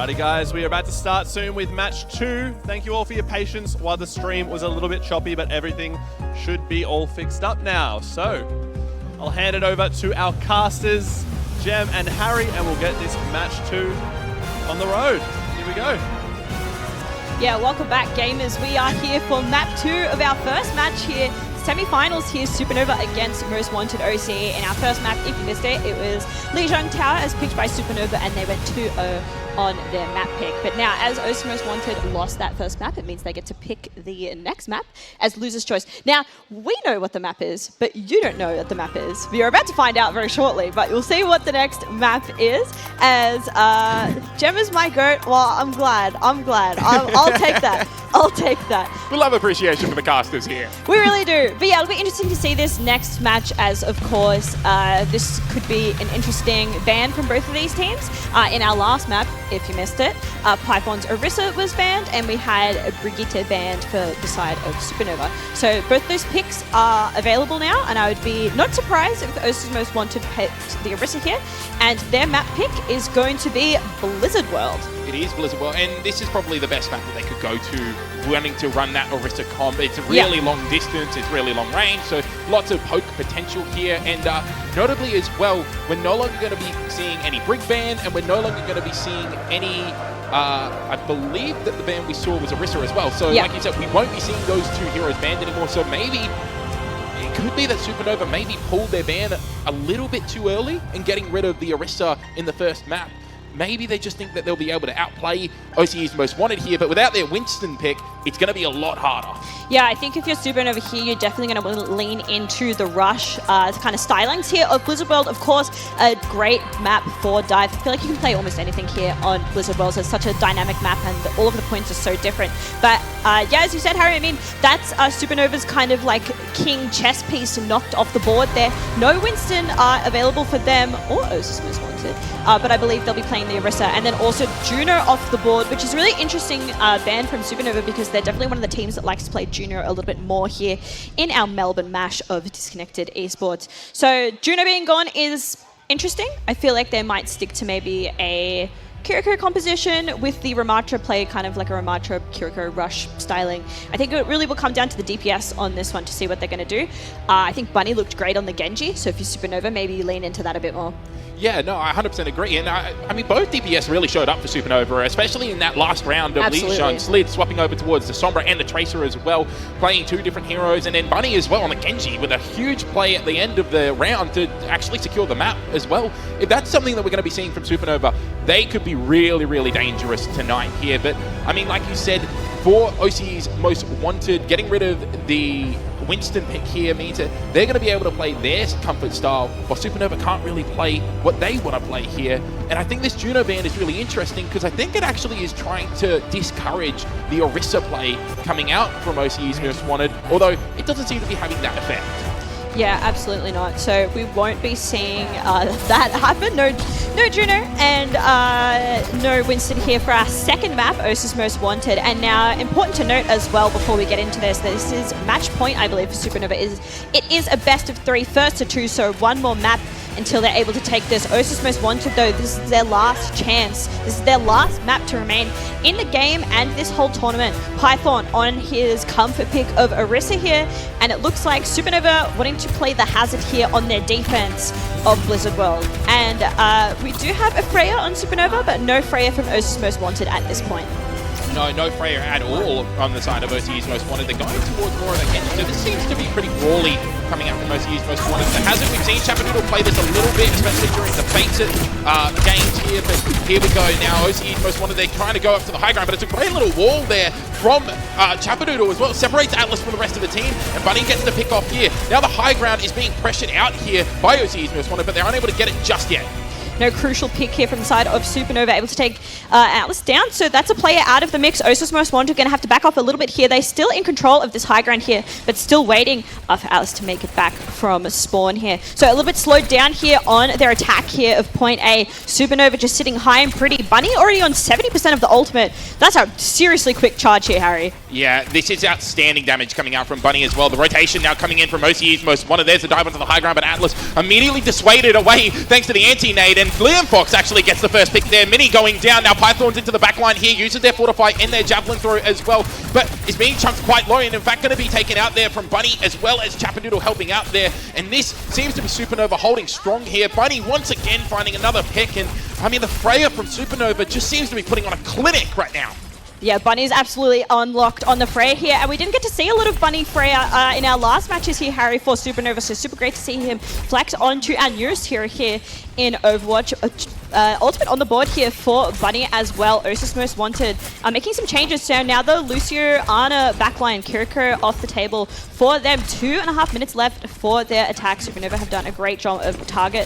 Alrighty guys, we are about to start soon with match 2. Thank you all for your patience while the stream was a little bit choppy, but everything should be all fixed up now. So, I'll hand it over to our casters, Jem and Harry, and we'll get this match 2 on the road. Here we go. Yeah, welcome back gamers. We are here for map 2 of our first match here. Semi-finals here, Supernova against Most Wanted OC. In our first map, if you missed it, it was Lijiang Tower as picked by Supernova, and they went 2-0 on their map pick. But now, as OC Most Wanted lost that first map, it means they get to pick the next map as loser's choice. Now, we know what the map is, but you don't know what the map is. We are about to find out very shortly, but you'll see what the next map is. As Jem is my goat. Well, I'm glad. I'll take that. I'll take that. We love appreciation for the casters here. We really do. But yeah, it'll be interesting to see this next match as, of course, this could be an interesting ban from both of these teams. In our last map, if you missed it, Python's Orisa was banned, and we had Brigitte banned for the side of Supernova. So both those picks are available now, and I would be not surprised if OC's Most Wanted picked the Orisa here, and their map pick is going to be Blizzard World. It is Blizzard World, and this is probably the best map that they could go to wanting to run that Orisa comp. It's a really long distance, it's really long range, so lots of poke potential here, and notably as well, we're no longer going to be seeing any Brig ban, and we're no longer going to be seeing any, I believe that the ban we saw was Orisa as well, so like you said, we won't be seeing those two heroes banned anymore, so maybe it could be that Supernova maybe pulled their ban a little bit too early in getting rid of the Orisa in the first map. Maybe they just think that they'll be able to outplay OCE's Most Wanted here, but without their Winston pick, it's going to be a lot harder. Yeah, I think if you're Supernova here, you're definitely going to want to lean into the rush kind of stylings here of Blizzard World. Of course, a great map for dive. I feel like you can play almost anything here on Blizzard World. So it's such a dynamic map, and all of the points are so different. But yeah, as you said, Harry, I mean, that's Supernova's kind of like king chess piece knocked off the board there. No Winston available for them, or OC's Most Wanted, but I believe they'll be playing the Orisa, and then also Juno off the board, which is really interesting ban from Supernova because they're definitely one of the teams that likes to play Juno a little bit more here in our Melbourne mash of Disconnected Esports. So Juno being gone is interesting. I feel like they might stick to maybe a Kiriko composition with the Ramatra play, kind of like a Ramatra Kiriko rush styling. I think it really will come down to the DPS on this one to see what they're going to do. I think Bunny looked great on the Genji, so if you're Supernova, maybe lean into that a bit more. Yeah, no, I 100% agree. And I mean, both DPS really showed up for Supernova, especially in that last round of Lijiang, Slid swapping over towards the Sombra and the Tracer as well, playing two different heroes, and then Bunny as well on the Genji with a huge play at the end of the round to actually secure the map as well. If that's something that we're going to be seeing from Supernova, they could be really, really dangerous tonight here. But, I mean, like you said, for OC's Most Wanted, getting rid of the Winston pick here means that they're going to be able to play their comfort style, while Supernova can't really play what they want to play here. And I think this Juno ban is really interesting because I think it actually is trying to discourage the Orisa play coming out from OC's Most Wanted, although it doesn't seem to be having that effect. Yeah, absolutely not. So we won't be seeing that happen. No Juno and no Winston here for our second map, OC's Most Wanted. And now, important to note as well before we get into this, this is match point, I believe, for Supernova. It is a best of 3, first to 2, so one more map until they're able to take this. OC's Most Wanted, though, this is their last chance. This is their last map to remain in the game and this whole tournament. Python on his comfort pick of Orisa here, and it looks like Supernova wanting to play the hazard here on their defense of Blizzard World. And we do have a Freya on Supernova, but no Freya from OC's Most Wanted at this point. No Freya at all on the side of OC's Most Wanted. They're going towards more of a Genji. So this seems to be pretty brawly coming out from OC's Most Wanted. The hazard, we've seen Chapadoodle play this a little bit, especially during the Fated games here. But here we go now. OC's Most Wanted, they're trying to go up to the high ground, but it's a great little wall there from Chapadoodle as well. Separates Atlas from the rest of the team, and Bunny gets the pick off here. Now the high ground is being pressured out here by OC's Most Wanted, but they're unable to get it just yet. No crucial pick here from the side of Supernova, able to take Atlas down. So that's a player out of the mix. OC's Most Wanted going to have to back off a little bit here. They're still in control of this high ground here, but still waiting for Atlas to make it back from spawn here. So a little bit slowed down here on their attack here of point A. Supernova just sitting high and pretty. Bunny already on 70% of the ultimate. That's a seriously quick charge here, Harry. Yeah, this is outstanding damage coming out from Bunny as well. The rotation now coming in from OC's Most Wanted. There's the dive onto the high ground, but Atlas immediately dissuaded away thanks to the anti-nade. and Liam Fox actually gets the first pick there. Mini going down. Now Python's into the back line here, uses their Fortify and their Javelin throw as well, but is being chunked quite low and in fact going to be taken out there from Bunny as well as Chappadoodle helping out there. And this seems to be Supernova holding strong here. Bunny once again finding another pick, and I mean the Freya from Supernova just seems to be putting on a clinic right now. Yeah, Bunny's absolutely unlocked on the Freya here, and we didn't get to see a lot of Bunny Freya in our last matches here, Harry, for Supernova, so super great to see him flex onto our newest hero here in Overwatch. Ultimate on the board here for Bunny as well. Osis Most Wanted making some changes, so now the Lucio, Ana backline, Kiriko off the table for them. 2.5 minutes left for their attack. Supernova have done a great job of target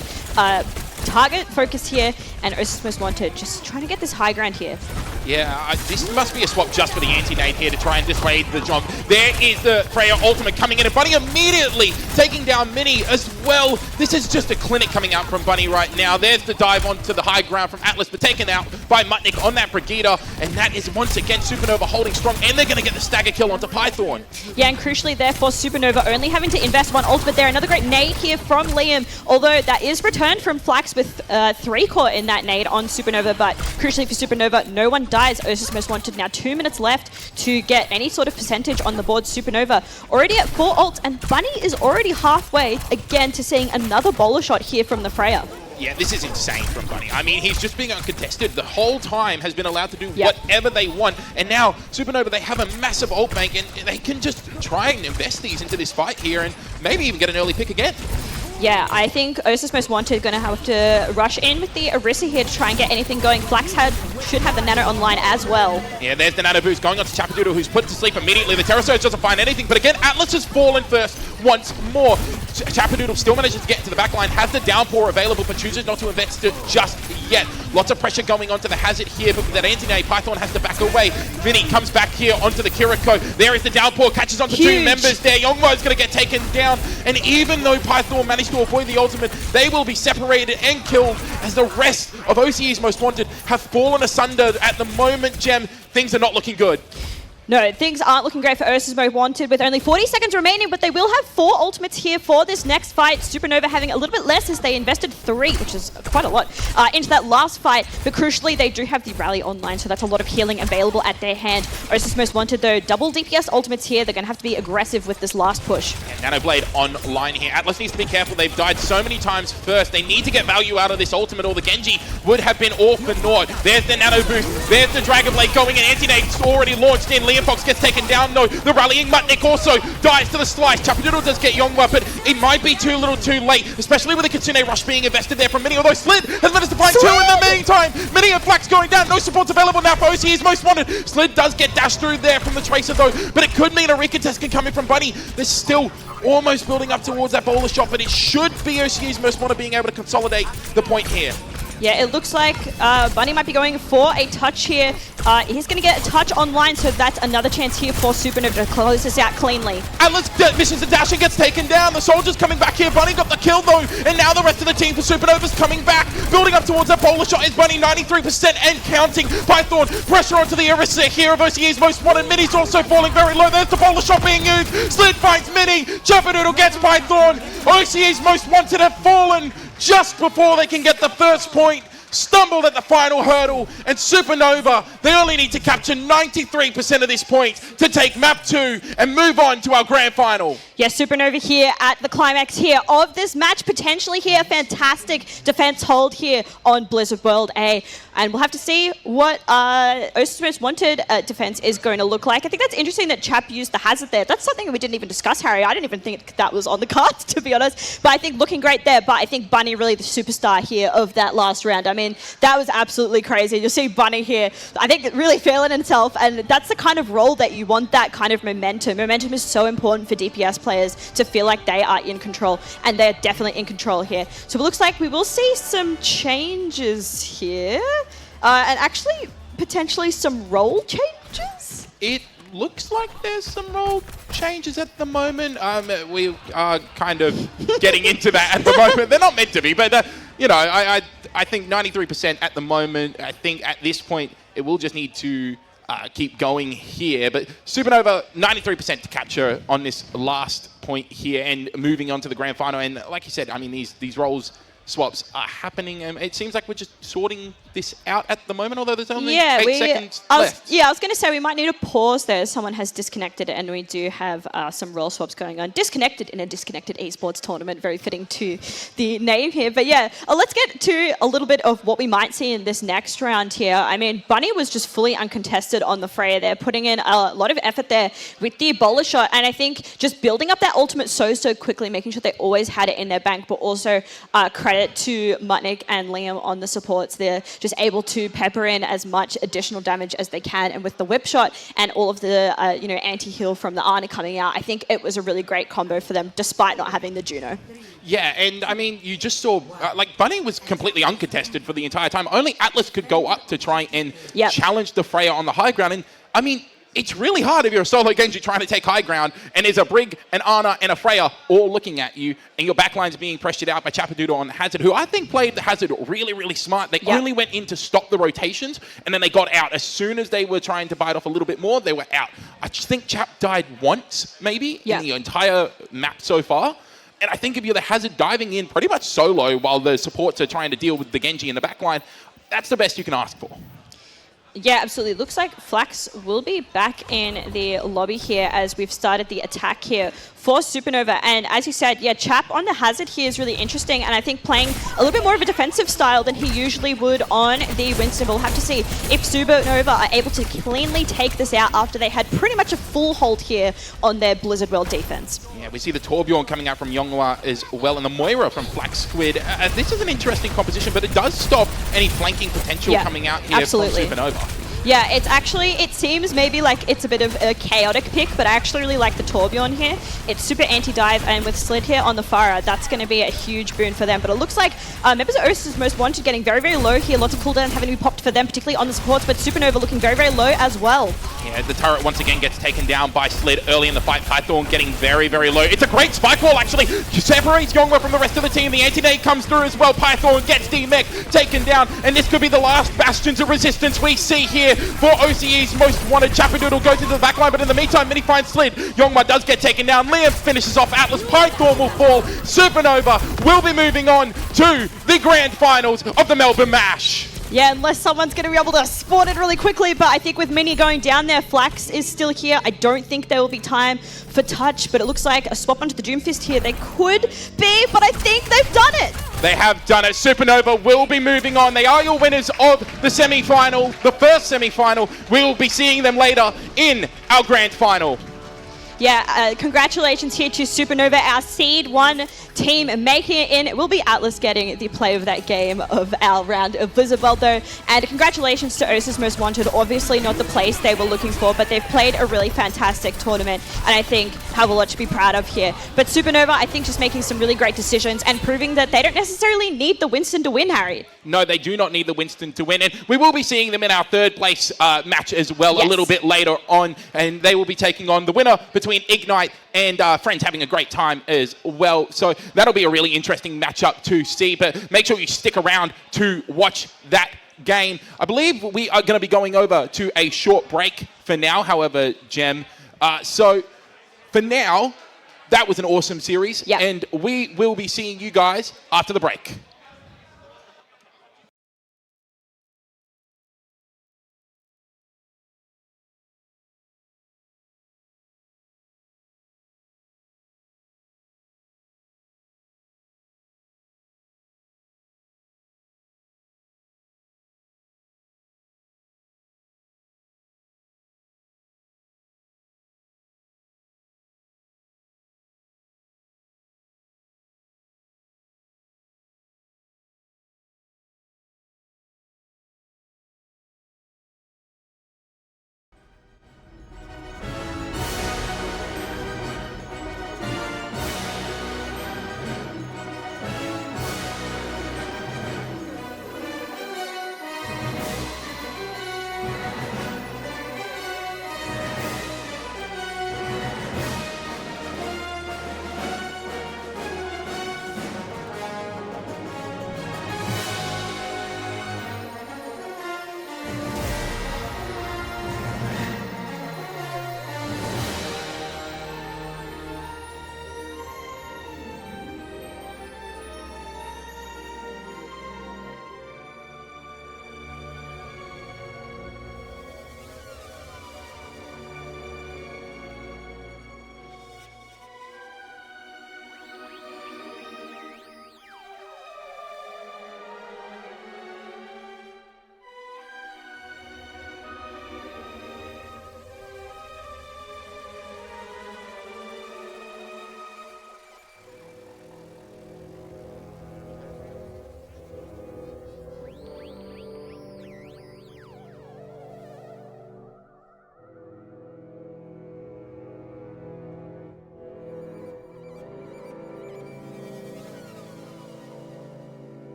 focus here, and Osis Most Wanted just trying to get this high ground here. Yeah, this must be a swap just for the anti-nade here to try and dissuade the jump. There is the Freya ultimate coming in, and Bunny immediately taking down Mini as well. This is just a clinic coming out from Bunny right now. There's the dive onto the high ground from Atlas, but taken out by Mutnik on that Brigida, and that is once again Supernova holding strong, and they're going to get the stagger kill onto Python. Yeah, and crucially therefore Supernova only having to invest one ultimate there. Another great nade here from Liam, although that is returned from Flax with 3 core in that nade on Supernova, but crucially for Supernova, no one dies. Osis Most Wanted now 2 minutes left to get any sort of percentage on the board. Supernova already at 4 ults, and Bunny is already halfway again to seeing another bowler shot here from the Freya. Yeah, this is insane from Bunny. I mean, he's just being uncontested the whole time, has been allowed to do whatever they want. And now, Supernova, they have a massive ult bank, and they can just try and invest these into this fight here and maybe even get an early pick again. Yeah, I think Osis Most Wanted going to have to rush in with the Orisa here to try and get anything going. Flax should have the Nano online as well. Yeah, there's the Nano boost going on to Chappadoodle, who's put to sleep immediately. The Terra Surge doesn't find anything, but again, Atlas has fallen first once more. Chappadoodle still manages to get into the back line, has the downpour available, but chooses not to invest it just yet. Lots of pressure going onto the Hazard here, but with that anti-nade, Python has to back away. Vinny comes back here onto the Kiriko. There is the downpour, catches onto 2 members there. Yongmo's going to get taken down, and even though Python managed to avoid the ultimate, they will be separated and killed as the rest of OCE's Most Wanted have fallen asunder at the moment. Gem, things are not looking good. No, things aren't looking great for Osis Most Wanted with only 40 seconds remaining, but they will have 4 ultimates here for this next fight. Supernova having a little bit less as they invested 3, which is quite a lot, into that last fight. But crucially, they do have the rally online, so that's a lot of healing available at their hand. Osis Most Wanted, though, double DPS ultimates here. They're going to have to be aggressive with this last push. Yeah, Nanoblade online here. Atlas needs to be careful. They've died so many times first. They need to get value out of this ultimate, or the Genji would have been all for naught. There's the Nano boost. There's the Dragon Blade going in. Anti-nade's already launched in. Liam Fox gets taken down, though. The rallying Mutnik also dies to the slice. Chappadoodle does get Yongwa, but it might be too little too late, especially with the Kitsune rush being invested there from Mini, although Slid has managed to find 2 in the meantime. Mini and Flax going down. No supports available now for OCE's Most Wanted. Slid does get dashed through there from the Tracer, though, but it could mean a recontest can come in from Bunny. They're still almost building up towards that bowler shot, but it should be OCE's Most Wanted being able to consolidate the point here. Yeah, it looks like Bunny might be going for a touch here. He's going to get a touch online, so that's another chance here for Supernova to close this out cleanly. Atlas missions the dash and gets taken down. The Soldier's coming back here. Bunny got the kill, though, and now the rest of the team for Supernova's coming back. Building up towards that bowler shot is Bunny, 93% and counting. Python, pressure onto the Orisa here of OCE's Most Wanted. Mini's also falling very low. There's the bowler shot being used. Slid finds Mini. Chappadoodle gets Python. OCE's Most Wanted have fallen just before they can get the first point. Stumbled at the final hurdle, and Supernova, they only need to capture 93% of this point to take map 2 and move on to our grand final. Yes, Supernova here at the climax here of this match, potentially here, fantastic defense hold here on Blizzard World A, and we'll have to see what Osis Most Wanted defense is going to look like. I think that's interesting that Chap used the Hazard there. That's something we didn't even discuss, Harry. I didn't even think that was on the cards, to be honest, but I think looking great there, but I think Bunny really the superstar here of that last round. I mean, that was absolutely crazy. You'll see Bunny here, I think, really feeling himself, and that's the kind of role that you want, that kind of momentum. Momentum is so important for DPS players to feel like they are in control, and they're definitely in control here. So it looks like we will see some changes here, and actually potentially some role changes. It looks like there's some role changes at the moment. We are kind of getting into that at the moment. They're not meant to be, but you know, I think 93% at the moment. I think at this point it will just need to keep going here. But Supernova, 93% to capture on this last point here and moving on to the grand final. And like you said, I mean, these roles swaps are happening. It seems like we're just sorting this out at the moment, although there's only 8 seconds left. I was going to say we might need to pause there. Someone has disconnected, and we do have some role swaps going on. Disconnected in a disconnected esports tournament, very fitting to the name here. But yeah, let's get to a little bit of what we might see in this next round here. I mean, Bunny was just fully uncontested on the Freya there, putting in a lot of effort there with the Ebola shot, and I think just building up that ultimate so quickly, making sure they always had it in their bank, but also credit to Mutnik and Liam on the supports. They're just able to pepper in as much additional damage as they can, and with the whip shot and all of the anti-heal from the Ana coming out, I think it was a really great combo for them, despite not having the Juno. Yeah, and I mean, you just saw, Bunny was completely uncontested for the entire time. Only Atlas could go up to try and challenge the Freya on the high ground. And I mean, it's really hard if you're a solo Genji trying to take high ground, and there's a Brig, an Ana, and a Freya all looking at you, and your backline's being pressured out by Chapadoodle on Hazard, who I think played the Hazard really, really smart. They only went in to stop the rotations, and then they got out. As soon as they were trying to bite off a little bit more, they were out. I just think Chap died once, maybe, in the entire map so far. And I think if you're the Hazard diving in pretty much solo while the supports are trying to deal with the Genji in the backline, that's the best you can ask for. Yeah, absolutely. Looks like Flax will be back in the lobby here as we've started the attack here for Supernova. And as you said, yeah, Chap on the Hazard here is really interesting, and I think playing a little bit more of a defensive style than he usually would on the Winston. We'll have to see if Supernova are able to cleanly take this out after they had pretty much a full hold here on their Blizzard World defense. Yeah, we see the Torbjorn coming out from Yonghwa as well, and the Moira from Flax Squid. This is an interesting composition, but it does stop any flanking potential coming out here from Supernova. Yeah, it's actually, it seems maybe like it's a bit of a chaotic pick, but I actually really like the Torbjorn here. It's super anti-dive, and with Slid here on the Pharah, that's going to be a huge boon for them. But it looks like members of Osa's Most Wanted getting very, very low here. Lots of cooldowns having to be popped for them, particularly on the supports, but Supernova looking very, very low as well. Yeah, the turret once again gets taken down by Slid early in the fight. Python getting very, very low. It's a great spike wall, actually. Separates Yonghwa from the rest of the team. The anti-nade comes through as well. Python gets D-Mech taken down, and this could be the last bastions of resistance we see here for OCE's Most Wanted. Chapadoodle goes into the backline, but in the meantime, Mini finds Slid. Yonghwa does get taken down. Liam finishes off Atlas. Python will fall. Supernova will be moving on to the grand finals of the Melbourne Mash. Yeah, unless someone's going to be able to spawn it really quickly, but I think with Mini going down there, Flax is still here. I don't think there will be time for touch, but it looks like a swap onto the Doomfist here. They could be, but I think they've done it. They have done it. Supernova will be moving on. They are your winners of the semi-final, the first semi-final. We will be seeing them later in our grand final. Yeah, congratulations here to Supernova, our Seed 1 team making it in. It will be Atlas getting the play of that game of our round of Blizzard World though. And congratulations to Osa's Most Wanted. Obviously not the place they were looking for, but they've played a really fantastic tournament and I think have a lot to be proud of here. But Supernova, I think, just making some really great decisions and proving that they don't necessarily need the Winston to win, Harry. No, they do not need the Winston to win. And we will be seeing them in our third place match as well a little bit later on. And they will be taking on the winner between Ignite and Friends, having a great time as well. So that'll be a really interesting matchup to see. But make sure you stick around to watch that game. I believe we are going to be going over to a short break for now, however, Jem. So for now, that was an awesome series. And we will be seeing you guys after the break.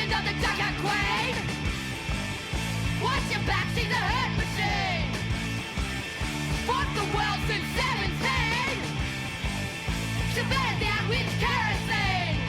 legend of the Dugout Queen. Watch your back, she's a hurt machine. Fought the world since 17. She better down with kerosene.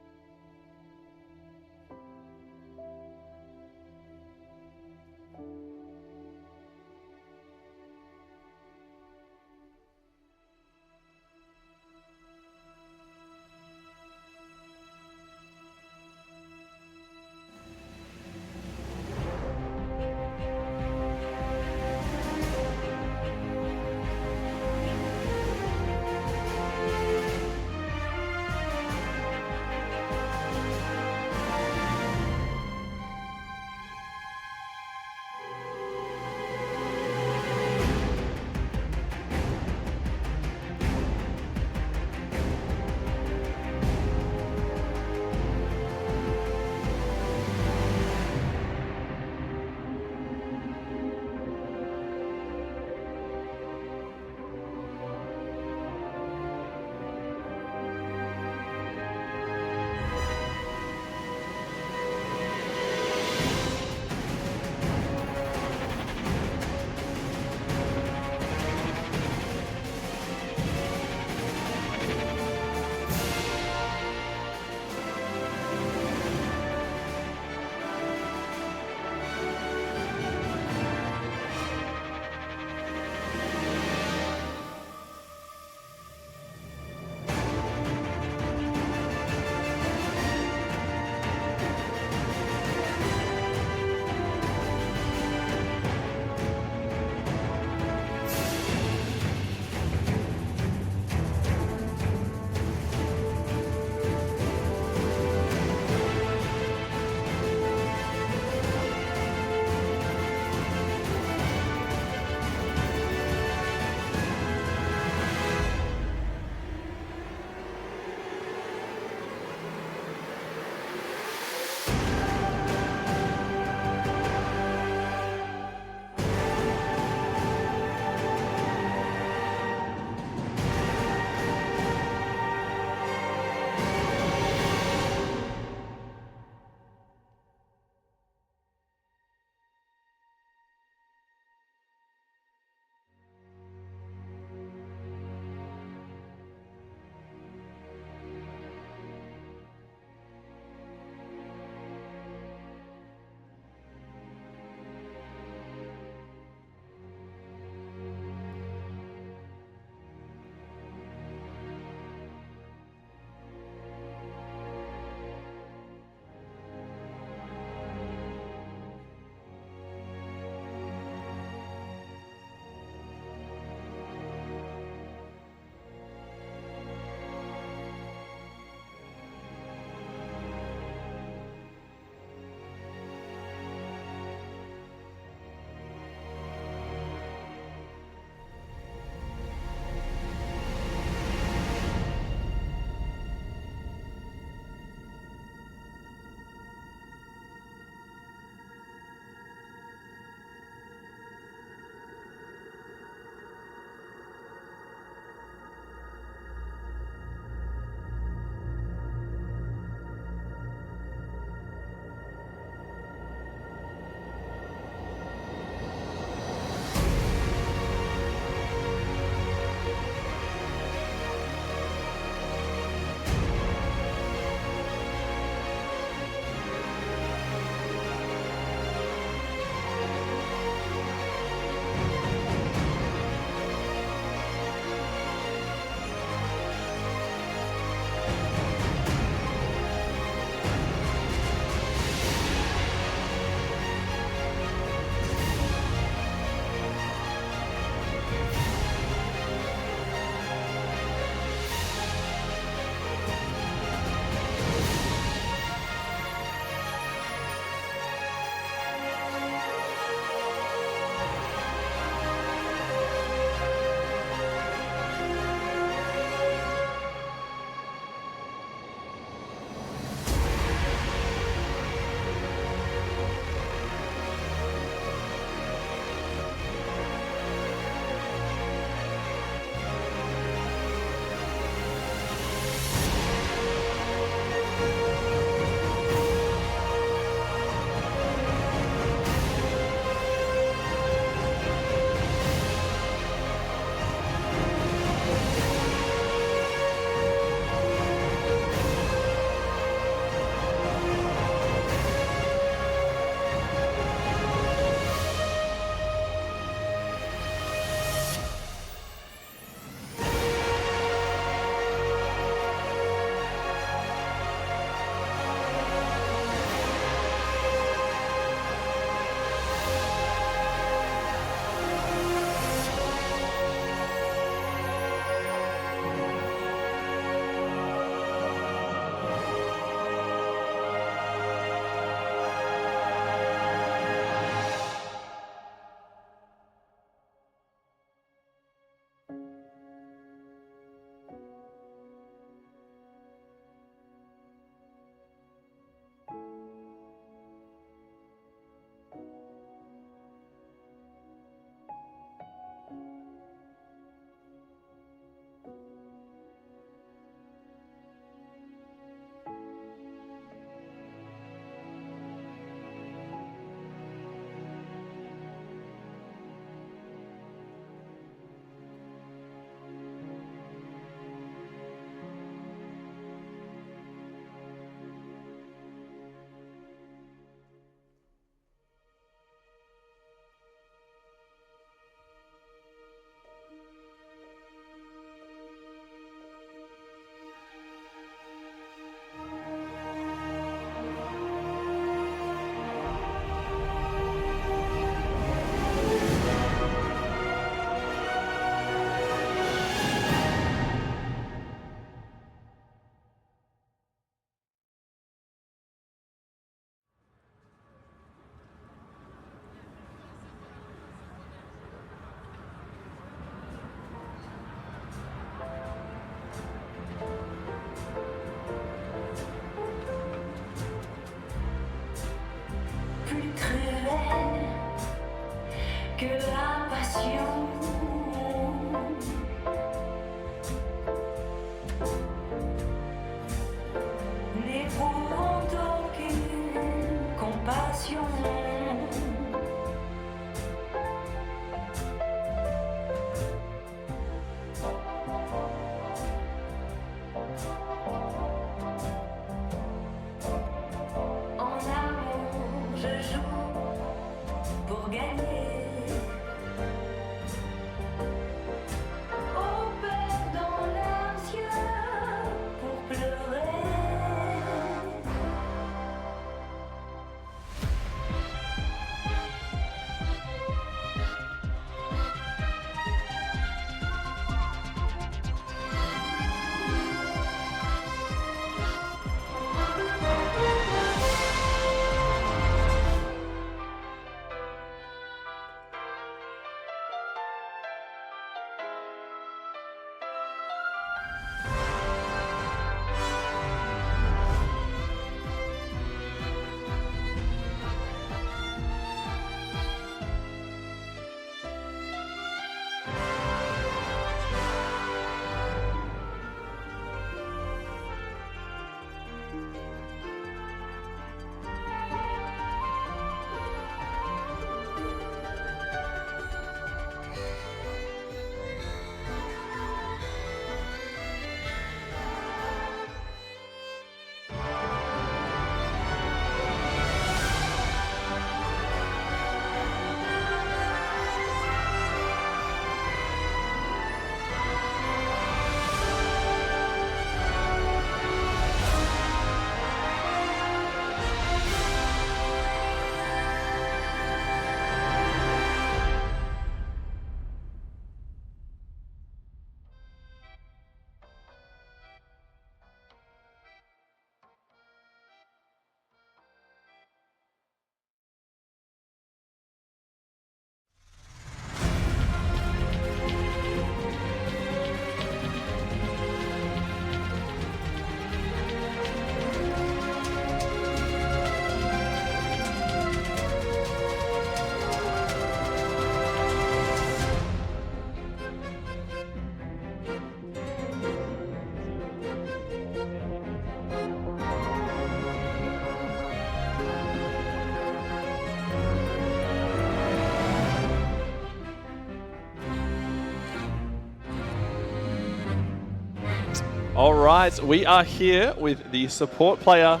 All right, we are here with the support player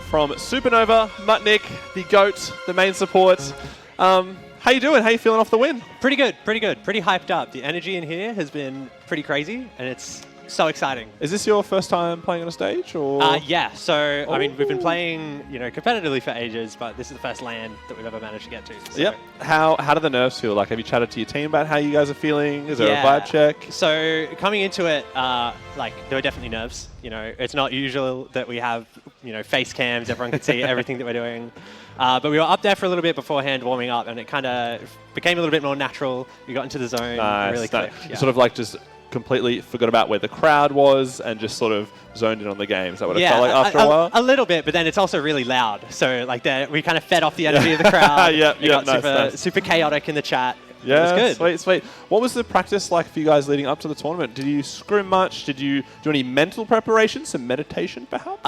from Supernova, Mutnik, the GOAT, the main support. How you doing? How you feeling off the win? Pretty good, pretty good. Pretty hyped up. The energy in here has been pretty crazy, and it's so exciting. Is this your first time playing on a stage, or? Yeah, so, I mean, we've been playing, competitively for ages, but this is the first LAN that we've ever managed to get to. So. Yep. How do the nerves feel? Like, have you chatted to your team about how you guys are feeling? Is there a vibe check? So, coming into it, there were definitely nerves. It's not usual that we have, face cams, everyone can see everything that we're doing. But we were up there for a little bit beforehand, warming up, and it kind of became a little bit more natural. We got into the zone, really clicked. Yeah. Sort of like just completely forgot about where the crowd was and just sort of zoned in on the game. Is that what it felt like after a while? A little bit, but then it's also really loud. So we kind of fed off the energy of the crowd. Got super chaotic in the chat. Yeah, it was good. Sweet. What was the practice like for you guys leading up to the tournament? Did you scrim much? Did you do any mental preparation? Some meditation, perhaps?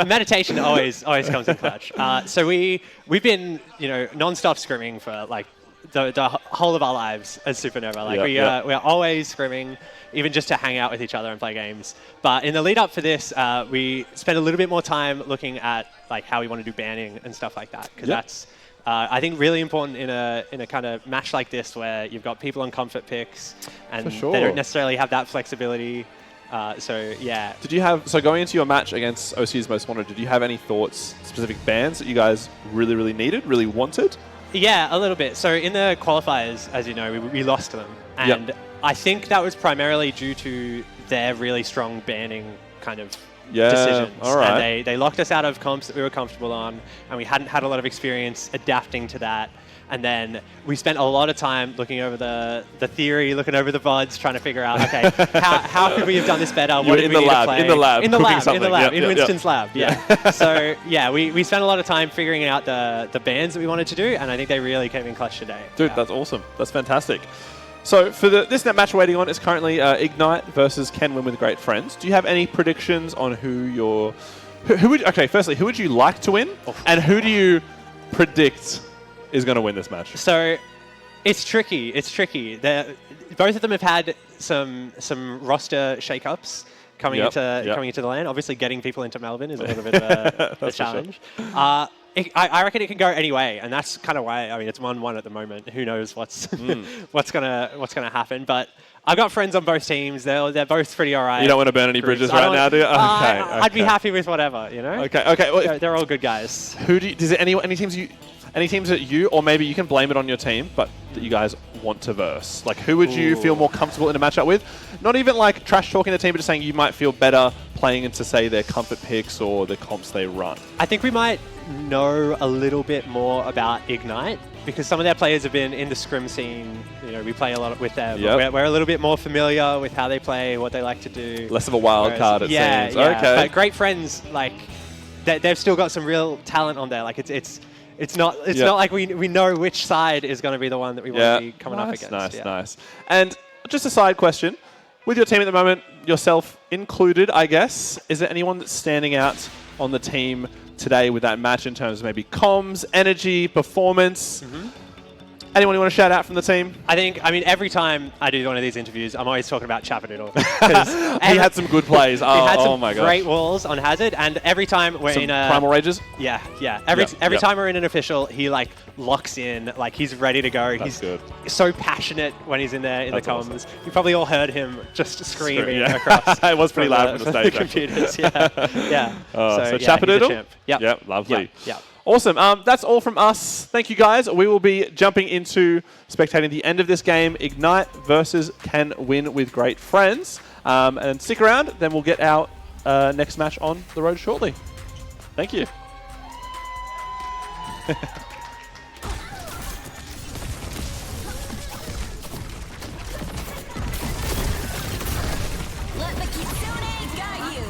Meditation always comes in clutch. So we've been non-stop scrimming for like the whole of our lives as Supernova. We're always scrimming, even just to hang out with each other and play games. But in the lead up for this, we spent a little bit more time looking at like how we want to do banning and stuff like that, because that's I think really important in a kind of match like this where you've got people on comfort picks and they don't necessarily have that flexibility. Did you have, going into your match against OC's Most Wanted, did you have any thoughts, specific bans that you guys really needed, really wanted? Yeah, a little bit. So in the qualifiers, as you know, we lost to them. And I think that was primarily due to their really strong banning kind of decisions. All right. And they locked us out of comps that we were comfortable on, and we hadn't had a lot of experience adapting to that. And then we spent a lot of time looking over the theory, looking over the VODs, trying to figure out, okay, how could we have done this better? What did we need to play? In the lab, in Winston's lab. Yeah. So we spent a lot of time figuring out the bans that we wanted to do, and I think they really came in clutch today. Dude, that's awesome. That's fantastic. So for this net match we're waiting on is currently Ignite versus Can Win with Great Friends. Do you have any predictions on who would you like to win, and who do you predict is going to win this match? So it's tricky. Both of them have had some roster shakeups coming into the LAN. Obviously, getting people into Melbourne is a little bit of a challenge. Sure. I reckon it can go any way, and that's kind of why. I mean, it's 1-1 at the moment. Who knows what's gonna happen? But I've got friends on both teams. They're both pretty alright. You don't want to burn any bridges right now, do you? Okay. I'd be happy with whatever, Okay. Well, they're all good guys. Does it any teams that you, or maybe you can blame it on your team, but that you guys want to verse? Like, who would you feel more comfortable in a matchup with? Not even like trash talking the team, but just saying you might feel better playing into, say, their comfort picks or the comps they run. I think we might know a little bit more about Ignite, because some of their players have been in the scrim scene. We play a lot with them. Yep. We're a little bit more familiar with how they play, what they like to do. Less of a wild card, it seems. Yeah. Okay. But Great Friends, like, they've still got some real talent on there. Like, it's not like we know which side is going to be the one that we want to be coming up against. Nice. And just a side question. With your team at the moment, yourself included, I guess, is there anyone that's standing out on the team today with that match in terms of maybe comms, energy, performance? Anyone you want to shout out from the team? I mean, every time I do one of these interviews, I'm always talking about Chappadoodle. He had some good plays. He had some great walls on Hazard, and every time we're in a... Primal Rages? Yeah. Every time we're in an official, he locks in, he's ready to go. He's good. So passionate when he's in there in the comms. Awesome. You probably all heard him just screaming across. It was pretty loud from the stage, computers. Yeah. So Chappadoodle? Yeah, lovely. Yeah. Awesome. That's all from us. Thank you, guys. We will be jumping into spectating the end of this game, Ignite versus Can Win with Great Friends. And stick around, then we'll get our next match on the road shortly. Thank you. Let the Kitsune guide you.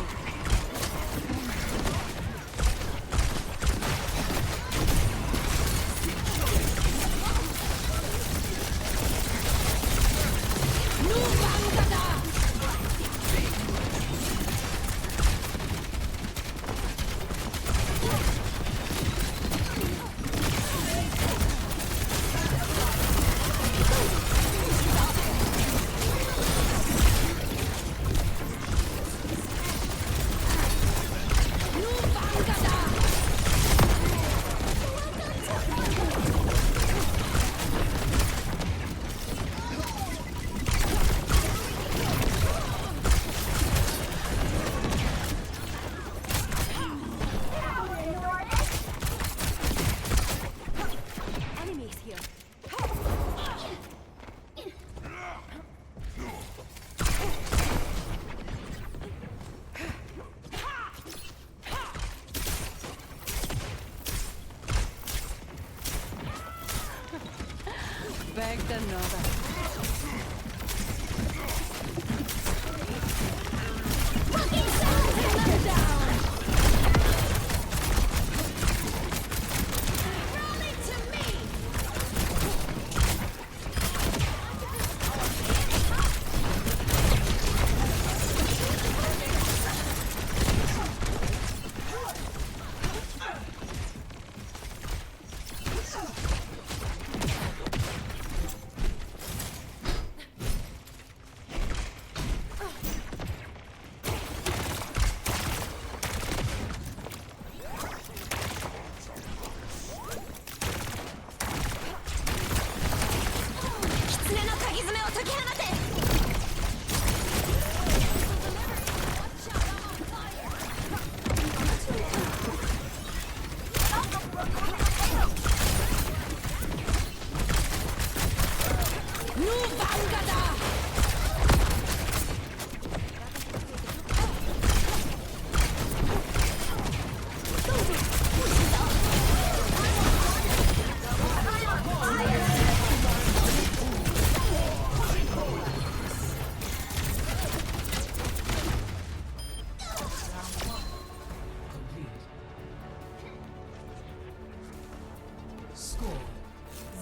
Score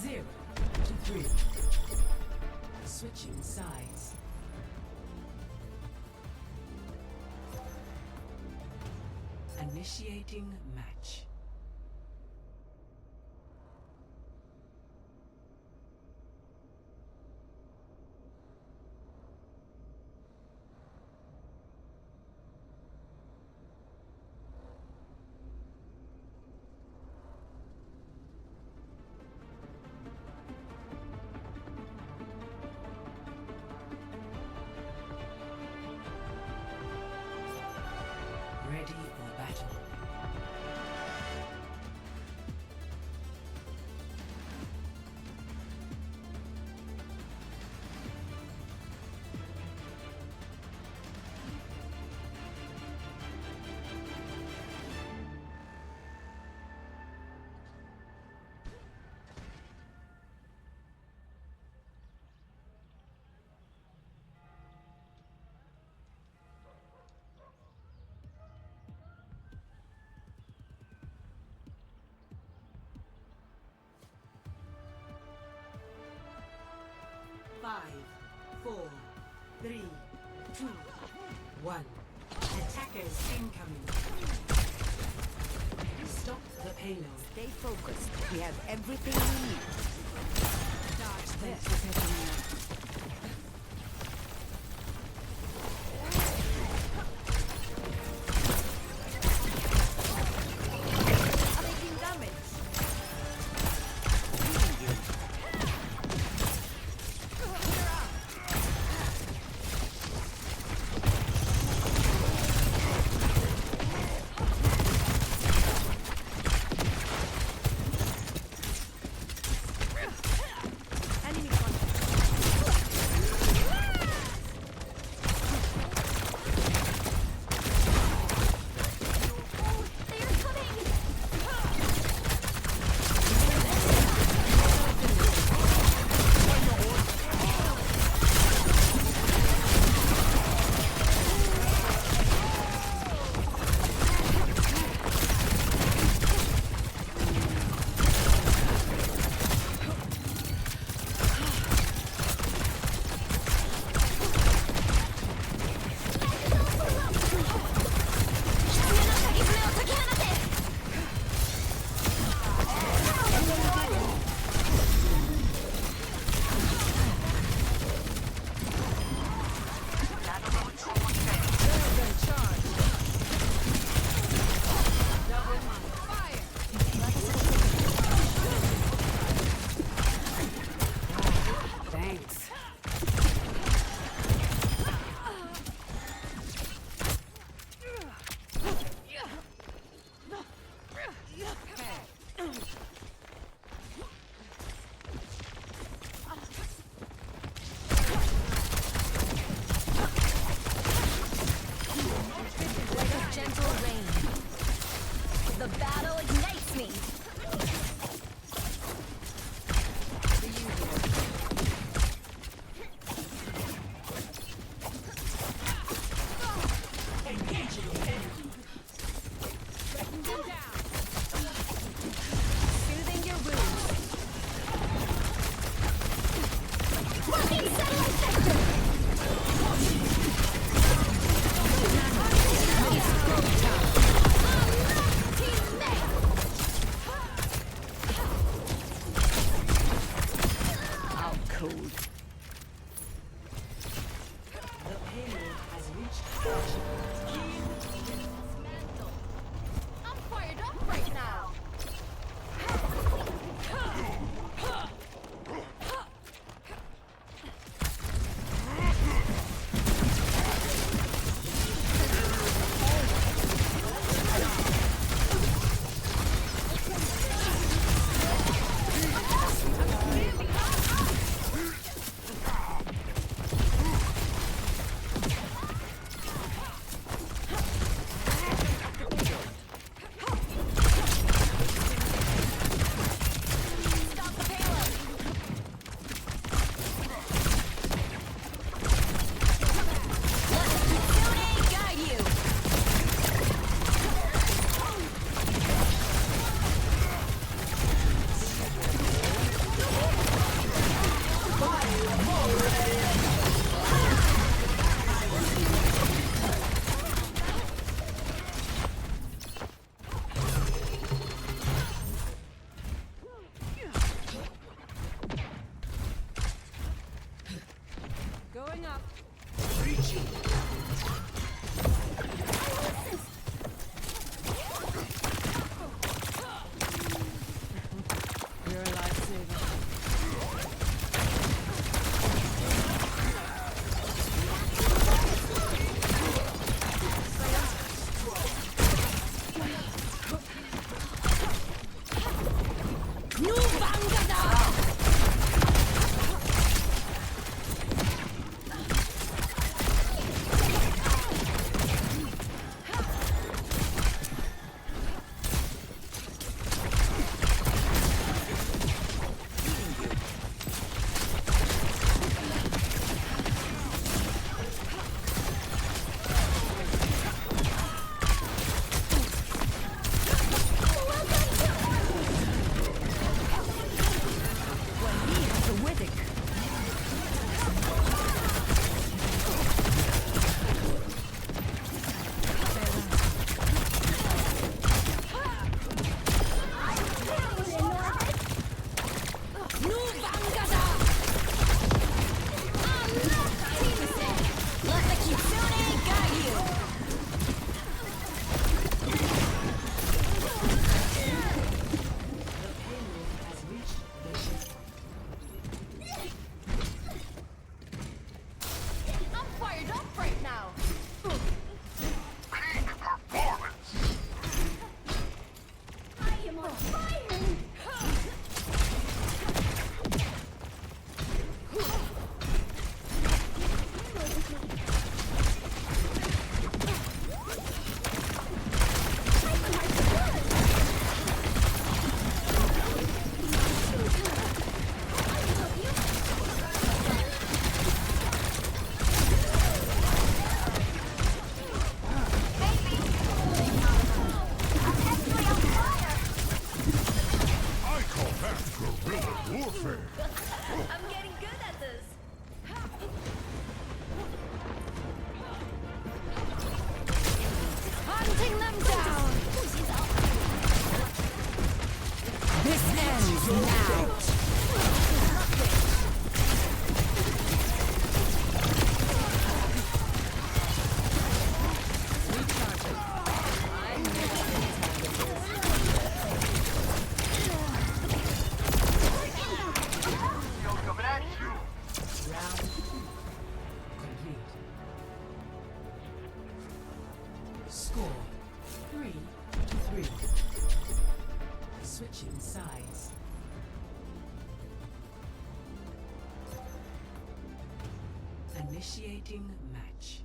0-3. Switching sides. Initiating match. Ready for battle. Five, four, three, two, one. Attackers incoming. Stop the payload. Stay focused. We have everything we need. Dodge this. Taking damage. Enemy contact. I'm fired up right now. Stop the payload. Let the Kitsune guide you. Going up. You're a lifesaver. New Bangada! Let the Kitsune guide you. Has reached the ship. I'm fired up right now. I am on fire. I call that guerrilla warfare. I'm getting good at this. Hunting them down. This ends now. Round complete. Score 3-3. Switching sides. Initiating match.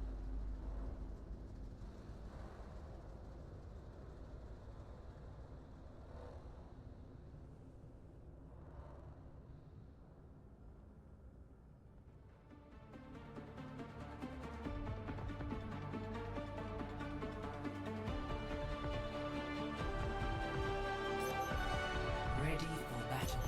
Ready for battle.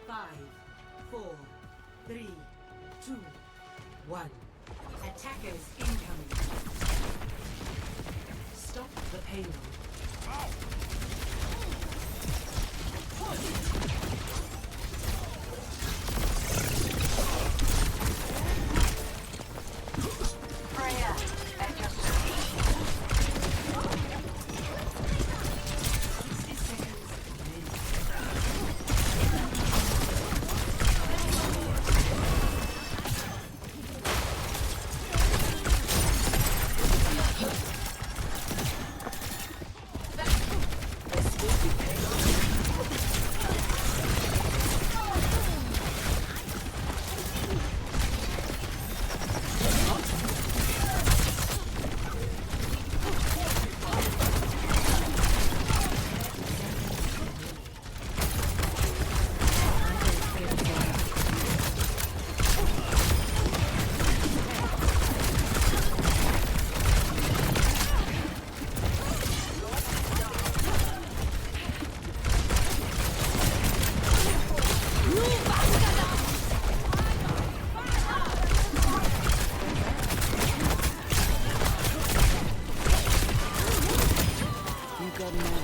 5, 4, 3, 2, 1. Attackers incoming. Stop the payload. Freya, at your service. 60 seconds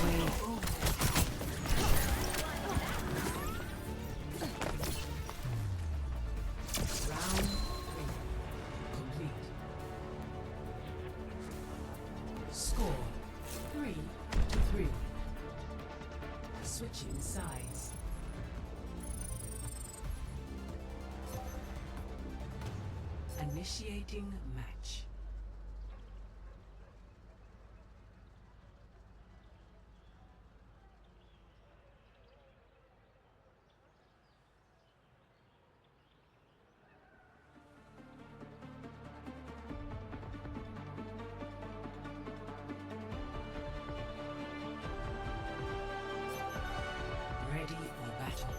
remaining. Round 3. Complete. Score 3-3. Switching sides. Initiating match. Ready for battle.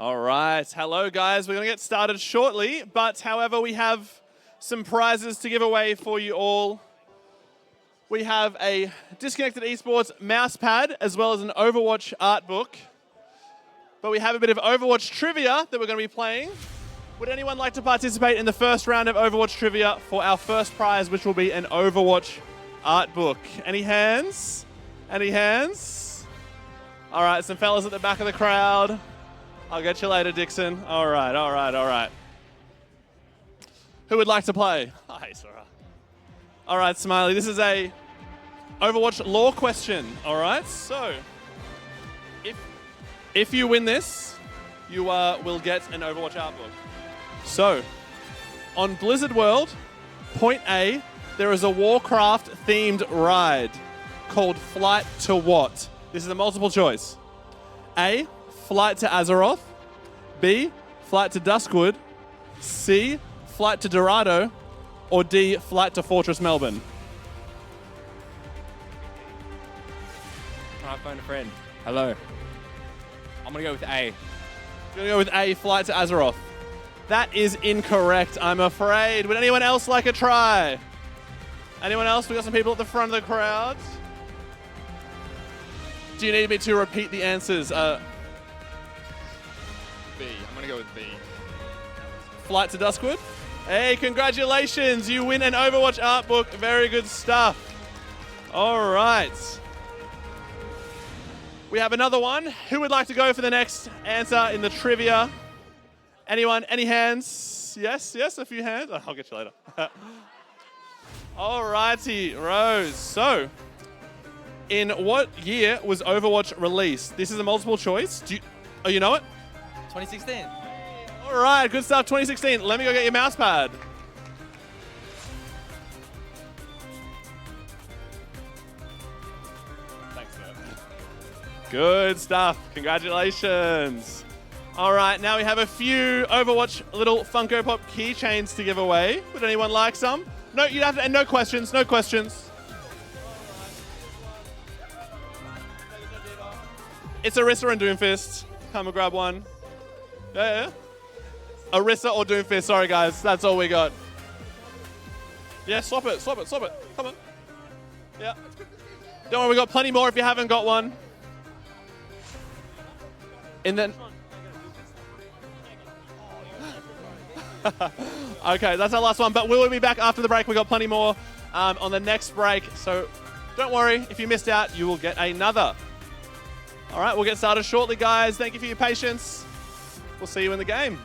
All right. Hello, guys. We're going to get started shortly, but however, we have some prizes to give away for you all. We have a Disconnected Esports mouse pad as well as an Overwatch art book. But we have a bit of Overwatch trivia that we're going to be playing. Would anyone like to participate in the first round of Overwatch trivia for our first prize, which will be an Overwatch art book? Any hands? Any hands? All right, some fellas at the back of the crowd. I'll get you later, Dixon. All right, all right, all right. Who would like to play? Hi, Sora. All right, Smiley, this is a Overwatch lore question, all right? So, if you win this, you will get an Overwatch art book. So, on Blizzard World, Point A, there is a Warcraft-themed ride called Flight to what? This is a multiple choice. A, Flight to Azeroth. B, Flight to Duskwood. C, Flight to Dorado. Or D, Flight to Fortress Melbourne. I phone a friend. Hello. I'm gonna go with A. You're gonna go with A, Flight to Azeroth. That is incorrect, I'm afraid. Would anyone else like a try? Anyone else? We got some people at the front of the crowd. Do you need me to repeat the answers? B. I'm gonna go with B. Flight to Duskwood? Hey, congratulations! You win an Overwatch art book. Very good stuff. All right. We have another one. Who would like to go for the next answer in the trivia? Anyone? Any hands? Yes, yes, a few hands. Oh, I'll get you later. All righty, Rose. So, in what year was Overwatch released? This is a multiple choice. Oh, you know it? 2016. All right, good stuff. 2016. Let me go get your mouse pad. Thanks, sir. Good stuff. Congratulations. All right, now we have a few Overwatch little Funko Pop keychains to give away. Would anyone like some? No, you have to, and no questions, no questions. It's Orisa and Doomfist. Come and grab one. Yeah. Orisa or Doomfist, sorry guys, that's all we got. Yeah, swap it. Come on. Yeah. Don't worry, we got plenty more if you haven't got one. And then... Okay, that's our last one, but we'll be back after the break. We got plenty more on the next break, so don't worry. If you missed out, you will get another. All right, we'll get started shortly, guys. Thank you for your patience. We'll see you in the game.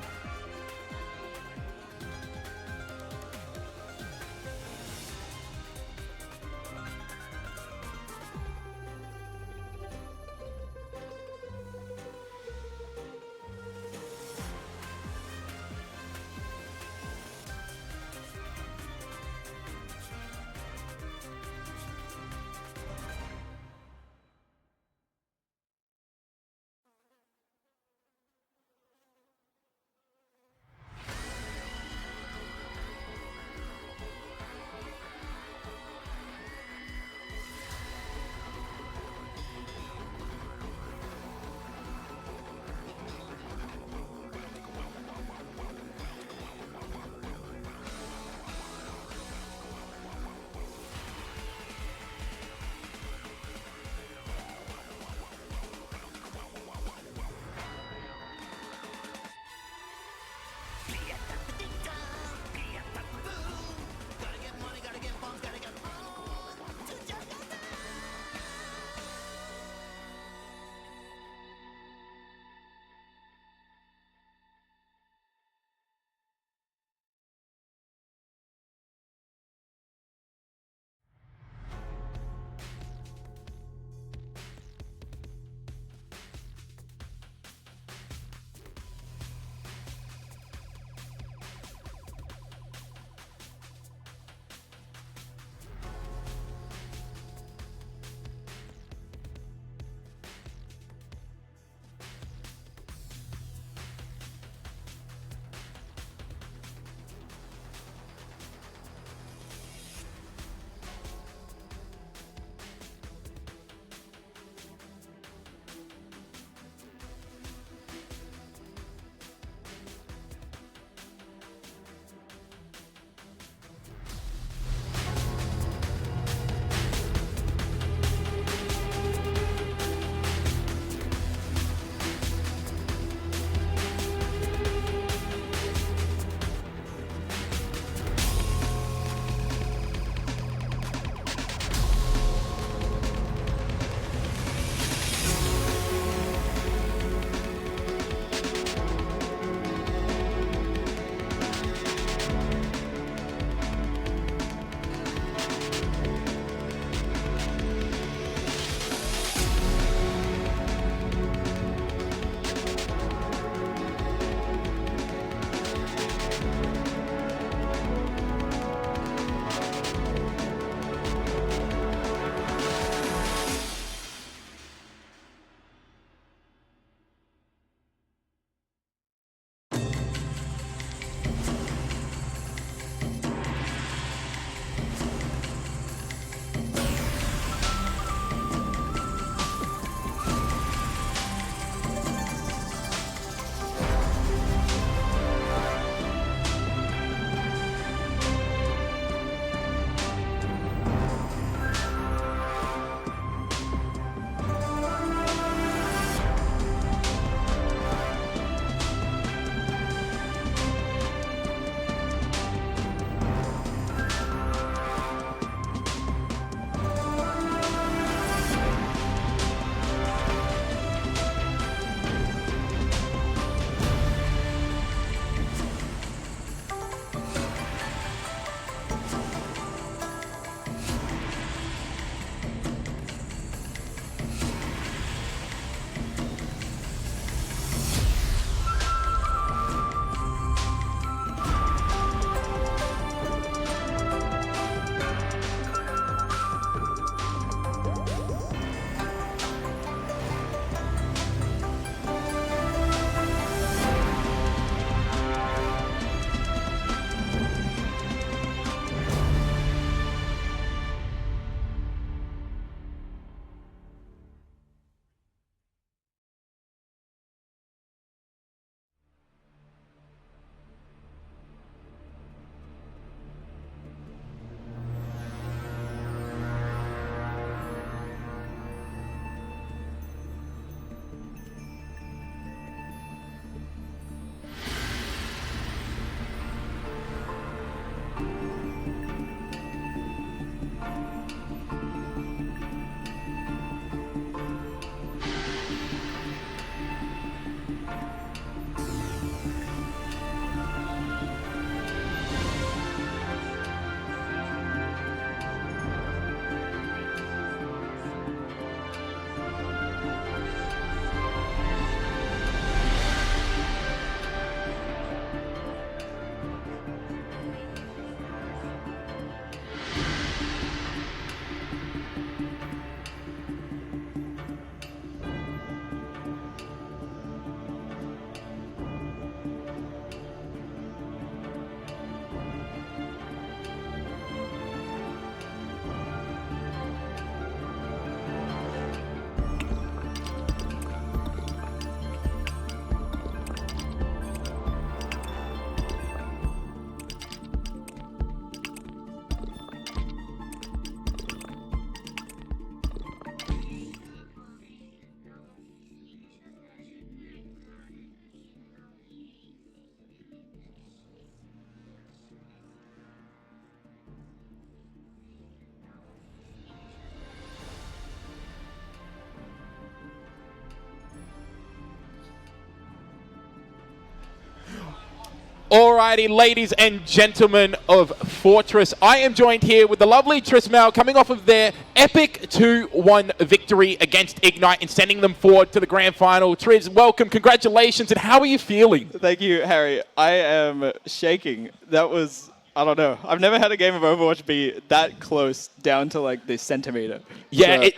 Alrighty, ladies and gentlemen of Fortress, I am joined here with the lovely Trismel coming off of their epic 2-1 victory against Ignite and sending them forward to the grand final. Triz, welcome, congratulations, and how are you feeling? Thank you, Harry. I am shaking. That was, I don't know. I've never had a game of Overwatch be that close down to like the centimeter. Yeah, So-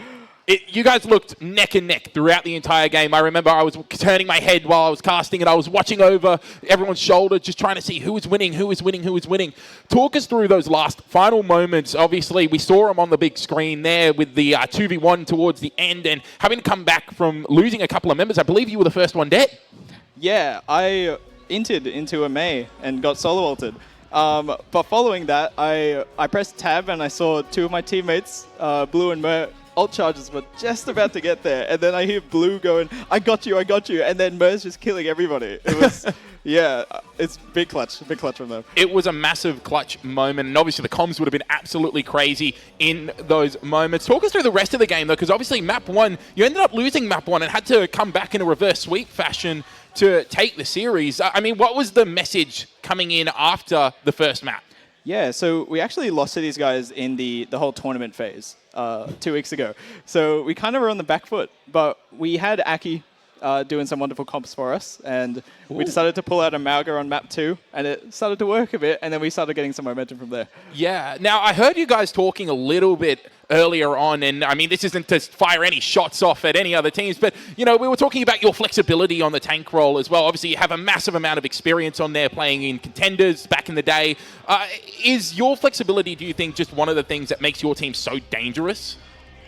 you guys looked neck and neck throughout the entire game. I remember I was turning my head while I was casting and I was watching over everyone's shoulder, just trying to see who was winning, who was winning, who was winning. Talk us through those last final moments. Obviously, we saw them on the big screen there with the 2v1 towards the end and having to come back from losing a couple of members. I believe you were the first one dead. Yeah, I inted into a Mei and got solo ulted. But following that, I pressed tab and I saw two of my teammates, Blue and Mer, ult charges were just about to get there. And then I hear Blue going, I got you. And then Mer's just killing everybody. It was, yeah, it's big clutch from them. It was a massive clutch moment, and obviously the comms would have been absolutely crazy in those moments. Talk us through the rest of the game, though, because obviously map 1, you ended up losing map 1 and had to come back in a reverse sweep fashion to take the series. I mean, what was the message coming in after the first map? Yeah, so we actually lost to these guys in the whole tournament phase 2 weeks ago. So we kind of were on the back foot, but we had Aki doing some wonderful comps for us, and we decided to pull out a Mauga on map 2, and it started to work a bit, and then we started getting some momentum from there. Yeah. Now, I heard you guys talking a little bit earlier on, and I mean, this isn't to fire any shots off at any other teams, but, you know, we were talking about your flexibility on the tank role as well. Obviously, you have a massive amount of experience on there playing in contenders back in the day. Is your flexibility, do you think, just one of the things that makes your team so dangerous?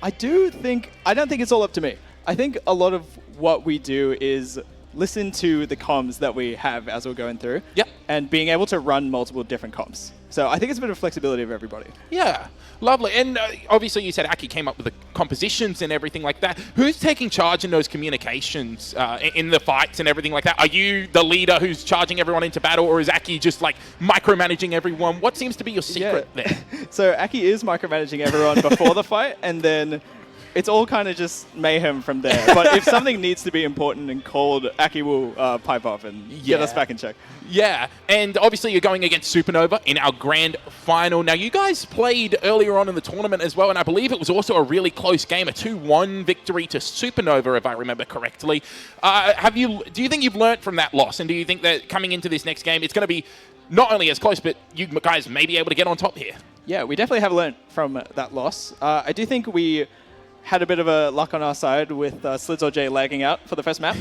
I don't think it's all up to me. I think a lot of what we do is listen to the comms that we have as we're going through. Yep. And being able to run multiple different comms. So I think it's a bit of flexibility of everybody. Yeah, lovely. And obviously you said Aki came up with the compositions and everything like that. Who's taking charge in those communications, in the fights and everything like that? Are you the leader who's charging everyone into battle, or is Aki just like micromanaging everyone? What seems to be your secret there? So Aki is micromanaging everyone before the fight, and then it's all kind of just mayhem from there. But if something needs to be important and called, Aki will pipe up and get us back in check. Yeah, and obviously you're going against Supernova in our grand final. Now, you guys played earlier on in the tournament as well, and I believe it was also a really close game, a 2-1 victory to Supernova, if I remember correctly. Do you think you've learnt from that loss, and do you think that coming into this next game, it's going to be not only as close, but you guys may be able to get on top here? Yeah, we definitely have learnt from that loss. I do think we had a bit of a luck on our side with Slids lagging out for the first map.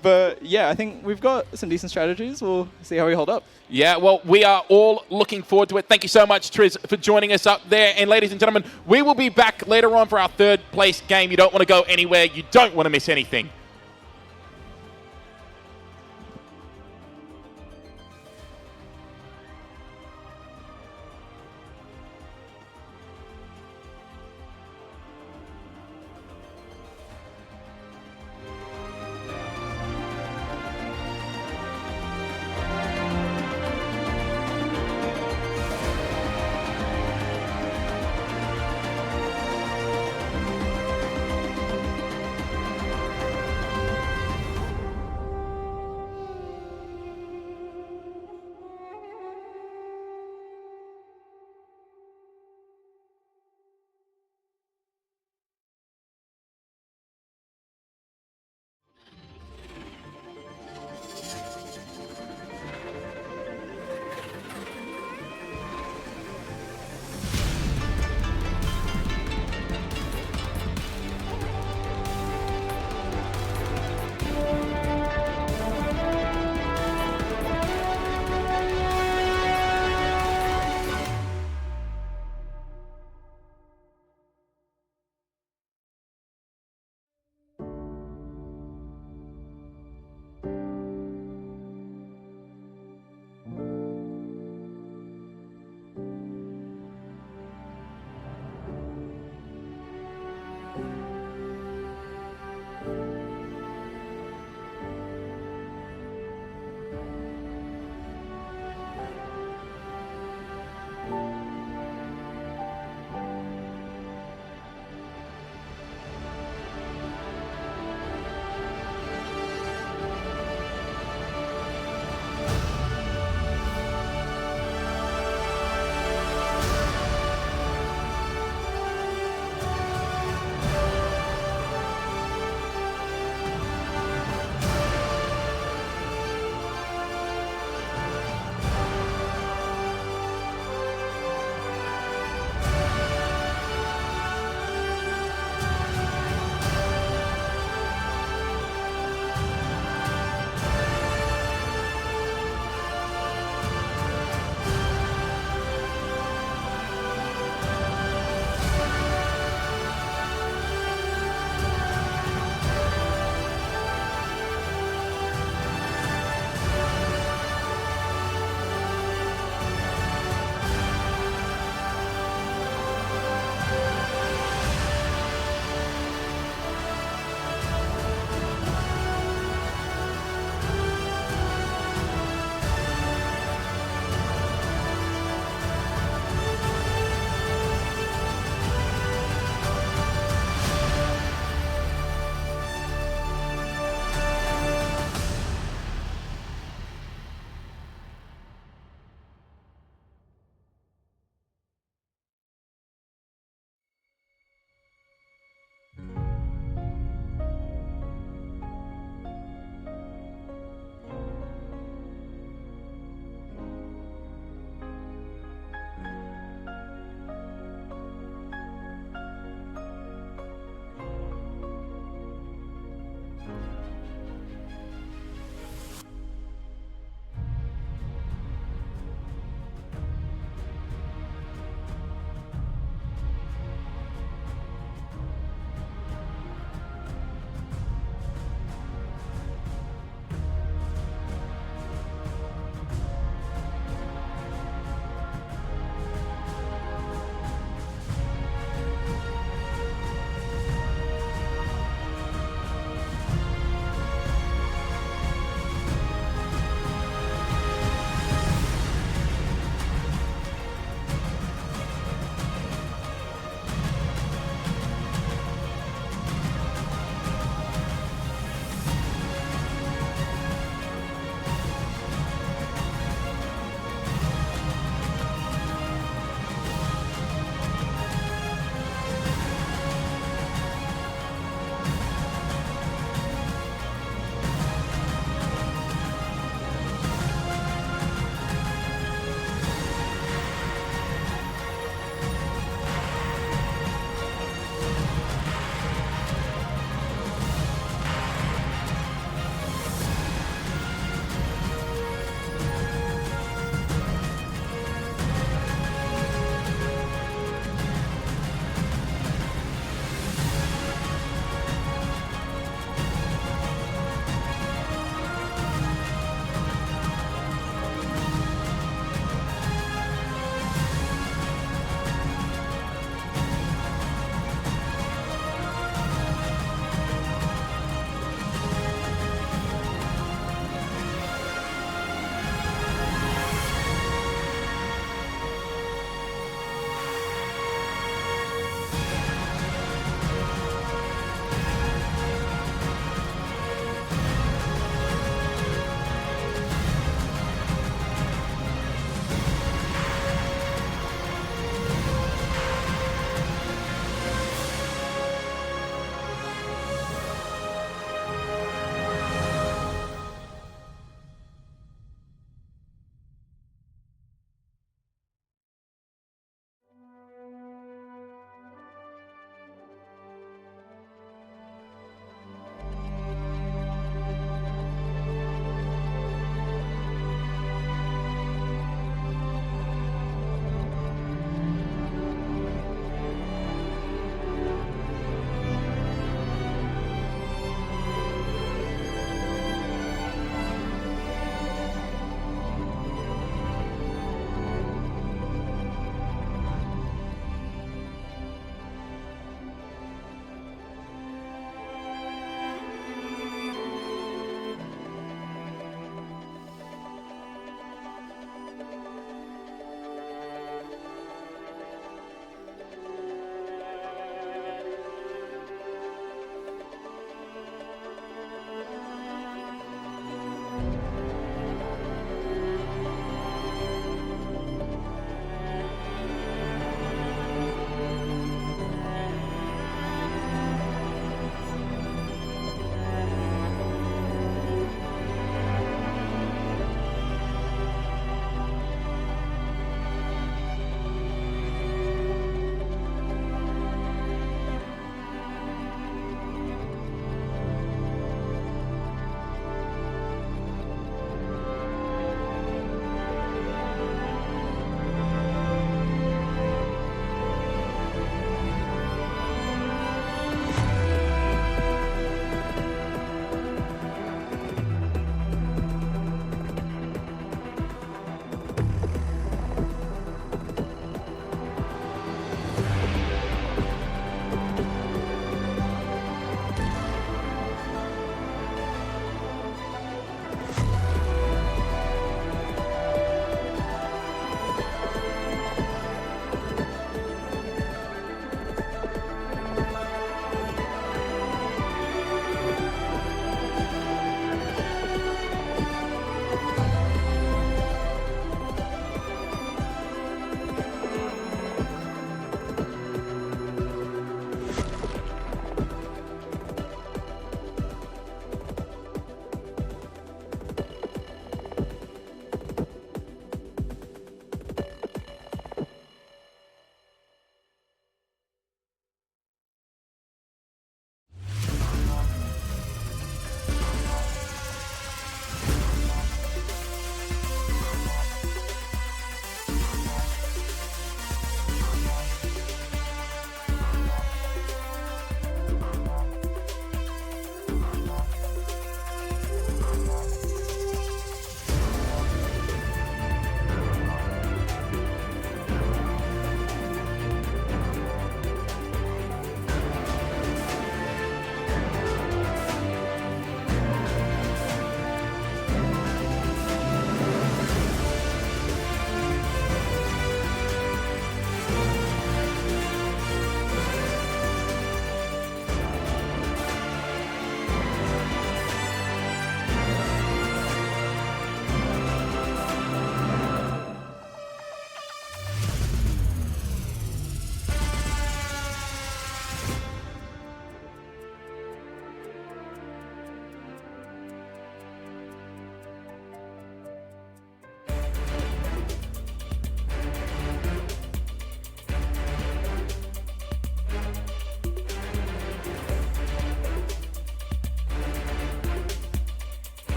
But yeah, I think we've got some decent strategies. We'll see how we hold up. Yeah, well, we are all looking forward to it. Thank you so much, Triz, for joining us up there. And ladies and gentlemen, we will be back later on for our third place game. You don't want to go anywhere. You don't want to miss anything.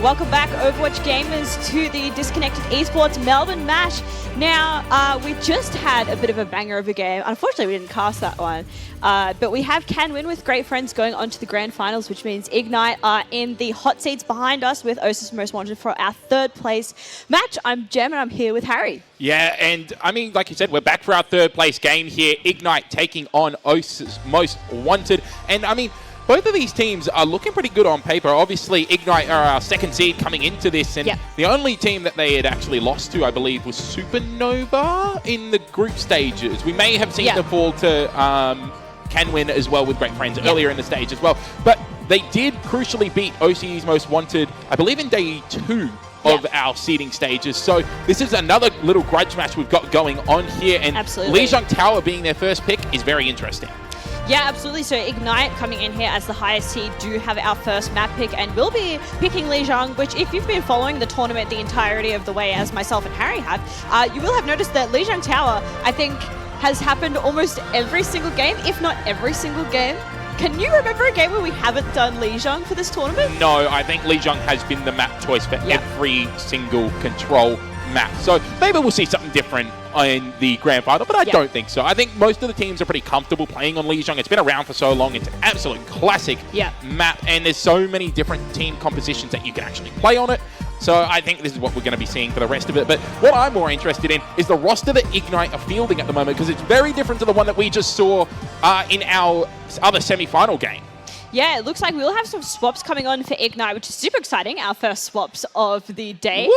Welcome back, Overwatch gamers, to the Disconnected Esports Melbourne Mash. Now, we just had a bit of a banger of a game. Unfortunately, we didn't cast that one. But we have Can Win with Great Friends going on to the grand finals, which means Ignite are in the hot seats behind us with Osis Most Wanted for our third place match. I'm Jem and I'm here with Harry. Yeah, and I mean, like you said, we're back for our third place game here. Ignite taking on Osis Most Wanted. And I mean, both of these teams are looking pretty good on paper. Obviously, Ignite are our second seed coming into this, and the only team that they had actually lost to, I believe, was Supernova in the group stages. We may have seen them fall to Can Win as well with Great Friends earlier in the stage as well. But they did crucially beat OC's Most Wanted, I believe, in day 2 of our seeding stages. So this is another little grudge match we've got going on here, and Lijiang Tower being their first pick is very interesting. Yeah, absolutely. So Ignite coming in here as the highest seed do have our first map pick, and we'll be picking Lijiang, which if you've been following the tournament the entirety of the way as myself and Harry have, you will have noticed that Lijiang Tower, I think, has happened almost every single game, if not every single game. Can you remember a game where we haven't done Lijiang for this tournament? No, I think Lijiang has been the map choice for every single control map. So maybe we'll see something different in the grand final, but I don't think so. I think most of the teams are pretty comfortable playing on Lijiang. It's been around for so long. It's an absolute classic map, and there's so many different team compositions that you can actually play on it. So I think this is what we're going to be seeing for the rest of it. But what I'm more interested in is the roster that Ignite are fielding at the moment, because it's very different to the one that we just saw in our other semi-final game. Yeah, it looks like we'll have some swaps coming on for Ignite, which is super exciting. Our first swaps of the day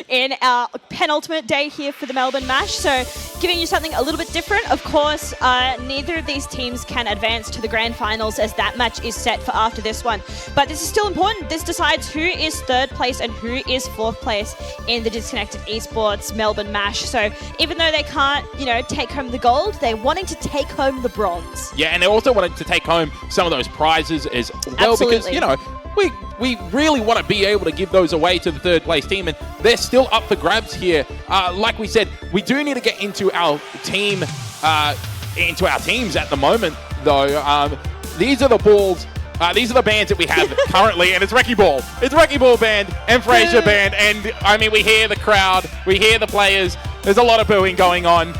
in our penultimate day here for the Melbourne Mash. So giving you something a little bit different. Of course, neither of these teams can advance to the grand finals as that match is set for after this one. But this is still important. This decides who is third place and who is fourth place in the Disconnected Esports Melbourne Mash. So even though they can't, take home the gold, they're wanting to take home the bronze. Yeah, and they also wanted to take home some of those prizes as well, because we really want to be able to give those away to the third place team, and they're still up for grabs here. Like we said, we do need to get into our teams at the moment, though. These are the balls. These are the bands that we have currently, and it's Wrecking Ball. It's Wrecking Ball band and Fraser band, and I mean, we hear the crowd, we hear the players. There's a lot of booing going on.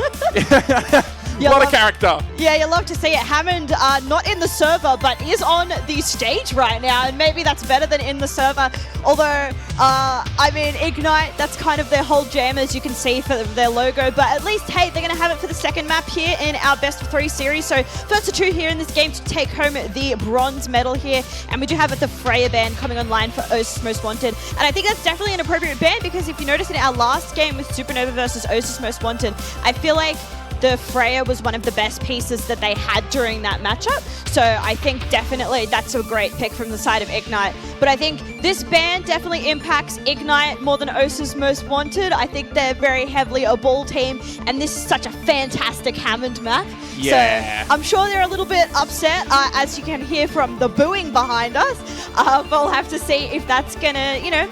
A lot of character. Yeah, you love to see it. Hammond, not in the server, but is on the stage right now, and maybe that's better than in the server. Although, I mean, Ignite, that's kind of their whole jam, as you can see for their logo. But at least, hey, they're going to have it for the second map here in our best of 3 series. So first of 2 here in this game to take home the bronze medal here. And we do have the Freya band coming online for Osis Most Wanted. And I think that's definitely an appropriate band, because if you notice in our last game with Supernova versus Osis Most Wanted, I feel like the Freya was one of the best pieces that they had during that matchup. So I think definitely that's a great pick from the side of Ignite. But I think this band definitely impacts Ignite more than Osis Most Wanted. I think they're very heavily a ball team, and this is such a fantastic Hammond map. Yeah. So I'm sure they're a little bit upset, as you can hear from the booing behind us. But we'll have to see if that's going to,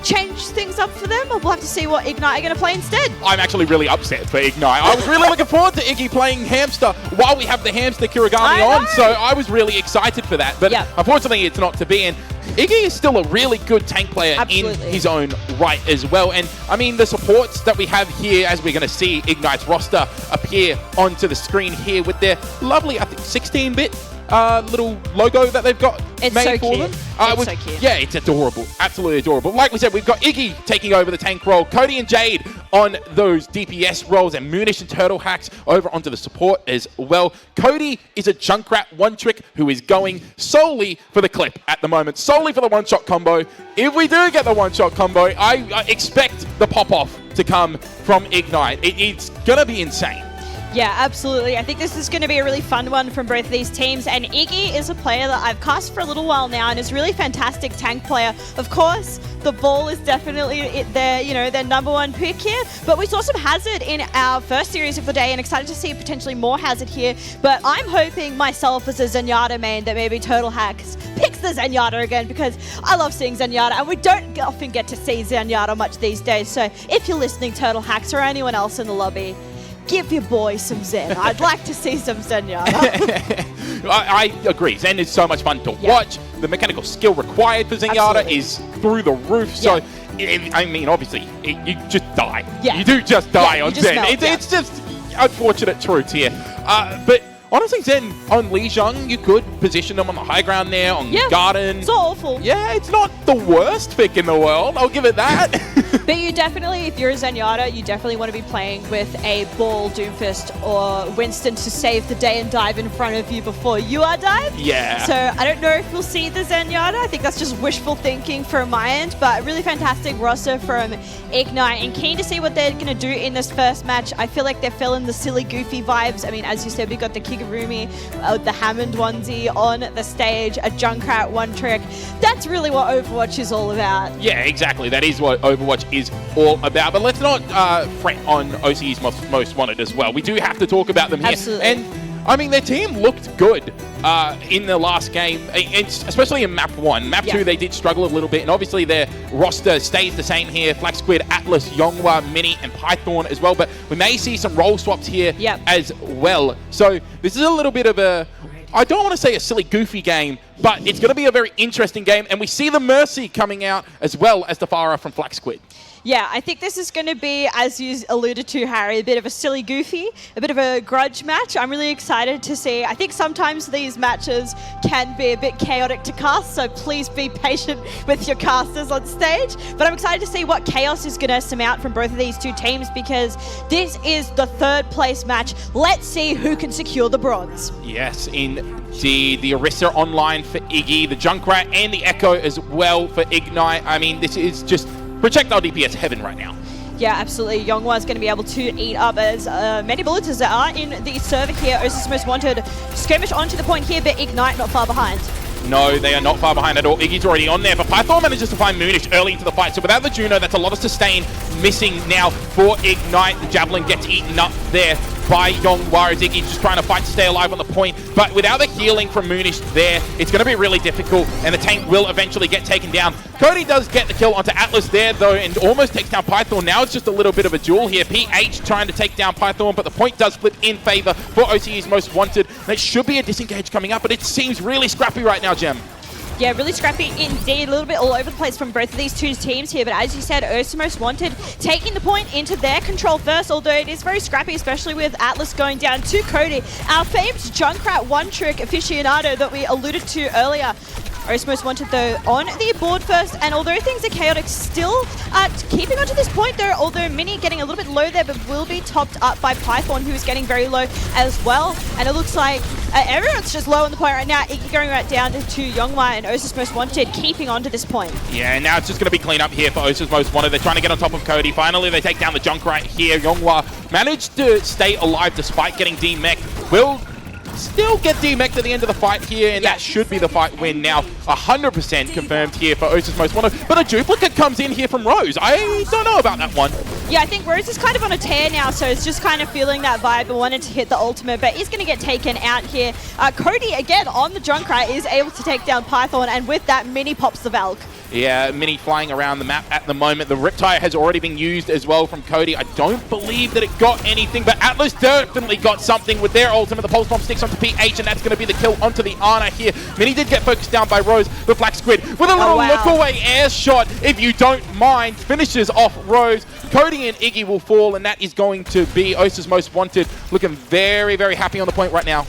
change things up for them, or we'll have to see what Ignite are going to play instead. I'm actually really upset for Ignite. I was really looking forward to Iggy playing Hamster while we have the Hamster Kirigami on, so I was really excited for that. But unfortunately, it's not to be. And Iggy is still a really good tank player in his own right as well. And I mean, the supports that we have here, as we're going to see Ignite's roster appear onto the screen here with their lovely, I think, 16-bit little logo that they've got made for them. It's so cute. Yeah, it's adorable. Absolutely adorable. Like we said, we've got Iggy taking over the tank role, Cody and Jade on those DPS roles, and Moonish and Turtle Hacks over onto the support as well. Cody is a Junkrat one-trick who is going solely for the clip at the moment, solely for the one-shot combo. If we do get the one-shot combo, I expect the pop-off to come from Ignite. It's going to be insane. Yeah, absolutely. I think this is going to be a really fun one from both of these teams. And Iggy is a player that I've cast for a little while now and is a really fantastic tank player. Of course, the ball is definitely their number one pick here. But we saw some Hazard in our first series of the day and excited to see potentially more Hazard here. But I'm hoping myself as a Zenyatta main that maybe Turtle Hacks picks the Zenyatta again, because I love seeing Zenyatta and we don't often get to see Zenyatta much these days. So if you're listening, Turtle Hacks, or anyone else in the lobby, give your boy some Zen. I'd like to see some Zenyatta. I agree. Zen is so much fun to watch. The mechanical skill required for Zenyatta is through the roof. So, I mean, obviously, you just die. Yeah. You do just die on Zen. Melt, It's just unfortunate truth here. But honestly, Zen on Lijiang, you could position them on the high ground there, on Garden. It's awful. Yeah, it's not the worst pick in the world. I'll give it that. But you definitely, if you're a Zenyatta, you definitely want to be playing with a Ball, Doomfist, or Winston to save the day and dive in front of you before you are dived. Yeah. So I don't know if we'll see the Zenyatta. I think that's just wishful thinking from my end, but really fantastic roster from Ignite, and keen to see what they're going to do in this first match. I feel like they're feeling the silly, goofy vibes. I mean, as you said, we got the Kigurumi, the Hammond onesie on the stage, a Junkrat one trick. That's really what Overwatch is all about. Yeah, exactly. That is what Overwatch is all about. But let's not fret on OCE's most wanted as well. We do have to talk about them here. Absolutely. And I mean, their team looked good in the last game, especially in Map 1. Map 2, they did struggle a little bit, and obviously their roster stays the same here. Flax Squid, Atlas, Yonghwa, Mini, and Python as well, but we may see some role swaps here as well. So this is a little bit of a, I don't want to say a silly, goofy game, but it's going to be a very interesting game, and we see the Mercy coming out as well as the Farah from Flax Squid. Yeah, I think this is going to be, as you alluded to, Harry, a bit of a silly goofy, a bit of a grudge match. I'm really excited to see. I think sometimes these matches can be a bit chaotic to cast, so please be patient with your casters on stage. But I'm excited to see what chaos is going to come out from both of these two teams, because this is the third place match. Let's see who can secure the bronze. Yes, indeed. The Orisa online for Iggy, the Junkrat, and the Echo as well for Ignite. I mean, this is just projectile DPS heaven right now. Yeah, absolutely. Yonghwa is going to be able to eat up as many bullets as there are in the server here. Osis Most Wanted skirmish onto the point here, but Ignite not far behind. No, they are not far behind at all. Iggy's already on there, but Python manages to find Moonish early into the fight. So without the Juno, that's a lot of sustain missing now for Ignite. The Javelin gets eaten up there by Yonghwa. Iggy just trying to fight to stay alive on the point. But without the healing from Moonish there, it's going to be really difficult, and the tank will eventually get taken down. Cody does get the kill onto Atlas there, though, and almost takes down Python. Now it's just a little bit of a duel here. PH trying to take down Python, but the point does flip in favor for OCE's Most Wanted. And it should be a disengage coming up, but it seems really scrappy right now, Gem. Yeah, really scrappy indeed. A little bit all over the place from both of these two teams here. But as you said, Ursa Most Wanted taking the point into their control first, although it is very scrappy, especially with Atlas going down to Cody. Our famed Junkrat one-trick aficionado that we alluded to earlier. Ursa Most Wanted, though, on the board first. And although things are chaotic, still keeping on to this point, though, although Mini getting a little bit low there, but will be topped up by Python, who is getting very low as well. And it looks like everyone's just low on the point right now. Iggy going right down to Yonghwa, and Osis Most Wanted keeping on to this point. Yeah, and now it's just going to be clean up here for Osis Most Wanted. They're trying to get on top of Cody. Finally, they take down the Junkrat here. Yonghwa managed to stay alive despite getting demech. Will still get demeched at the end of the fight here, and that should be the fight win now. 100% confirmed here for Osis Most Wanted. But a duplicate comes in here from Rose. I don't know about that one. Yeah, I think Rose is kind of on a tear now, so it's just kind of feeling that vibe and wanted to hit the ultimate, but he's going to get taken out here. Cody, again, on the Junkrat, is able to take down Python, and with that, Mini pops the Valk. Yeah, Mini flying around the map at the moment. The Riptide has already been used as well from Cody. I don't believe that it got anything, but Atlas definitely got something with their ultimate. The Pulse Bomb sticks onto PH, and that's going to be the kill onto the Ana here. Mini did get focused down by Rose. The Black Squid with a little look-away air shot, if you don't mind, finishes off Rose. Cody and Iggy will fall, and that is going to be Osis Most Wanted, looking very, very happy on the point right now.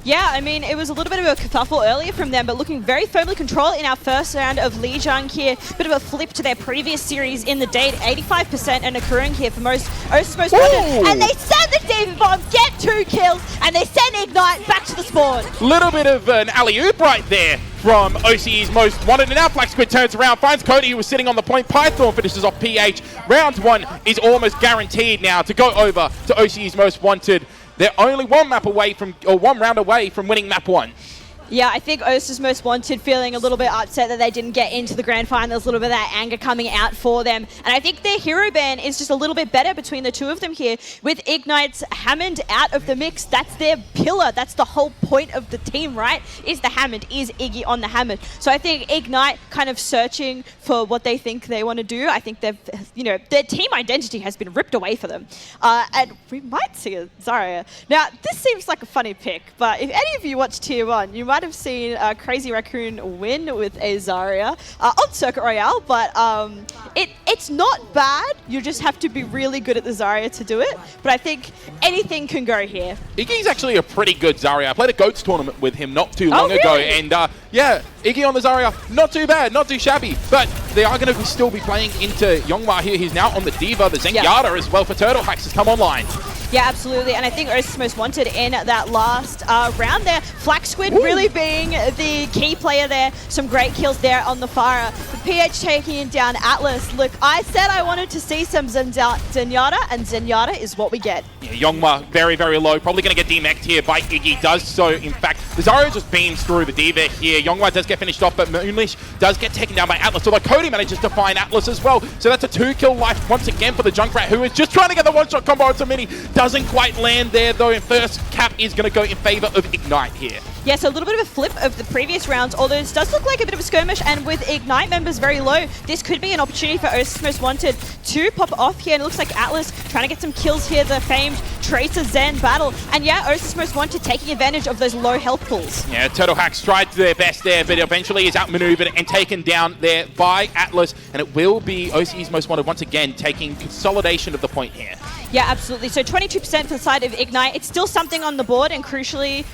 Yeah, I mean, it was a little bit of a kerfuffle earlier from them, but looking very firmly controlled in our first round of Lijiang here. Bit of a flip to their previous series in the date. 85% and occurring here for Osis Most Wanted. And they send the Demon Bomb, get 2 kills, and they send Ignite back to the spawn. Little bit of an alley-oop right there from OCE's Most Wanted. And now Black Squid turns around, finds Cody, who was sitting on the point. Python finishes off PH. Round 1 is almost guaranteed now to go over to OCE's Most Wanted. They're only one round away from winning map 1. Yeah, I think Osa's Most Wanted feeling a little bit upset that they didn't get into the grand finals, a little bit of that anger coming out for them. And I think their hero ban is just a little bit better between the two of them here. With Ignite's Hammond out of the mix, that's their pillar. That's the whole point of the team, right? Is the Hammond, is Iggy on the Hammond. So I think Ignite kind of searching for what they think they want to do. I think they've, their team identity has been ripped away for them. And we might see a Zarya. Now, this seems like a funny pick, but if any of you watch Tier 1, you might have seen Crazy Raccoon win with a Zarya on Circuit Royale, but it's not bad. You just have to be really good at the Zarya to do it. But I think anything can go here. Iggy's actually a pretty good Zarya. I played a GOATS tournament with him not too long ago, and yeah, Iggy on the Zarya, not too bad, not too shabby, but they are going to still be playing into Youngma here. He's now on the Diva, the Zenyatta as well for Turtle Hacks has come online. Yeah, absolutely. And I think Osa's Most Wanted in that last round there. Flak Squid really being the key player there. Some great kills there on the Pharah. The PH taking down Atlas. Look, I said I wanted to see some Zenyatta, and Zenyatta is what we get. Yeah, Youngma very, very low. Probably going to get demeched here by Iggy. Does so, in fact. The Zarya just beams through the D-Vet here. Youngma does get finished off, but Moonlish does get taken down by Atlas. Although Cody manages to find Atlas as well. So that's a 2-kill life once again for the Junkrat, who is just trying to get the one-shot combo onto Mini. Doesn't quite land there though, and first cap is going to go in favor of Ignite here. Yeah, so a little bit of a flip of the previous rounds, although this does look like a bit of a skirmish, and with Ignite members very low, this could be an opportunity for Osa's Most Wanted to pop off here, and it looks like Atlas trying to get some kills here, the famed Tracer Zen battle, and yeah, Osa's Most Wanted taking advantage of those low health pools. Yeah, Turtle Hacks tried their best there, but eventually is outmaneuvered and taken down there by Atlas, and it will be OC's Most Wanted once again taking consolidation of the point here. Yeah, absolutely. So 22% for the side of Ignite. It's still something on the board, and crucially,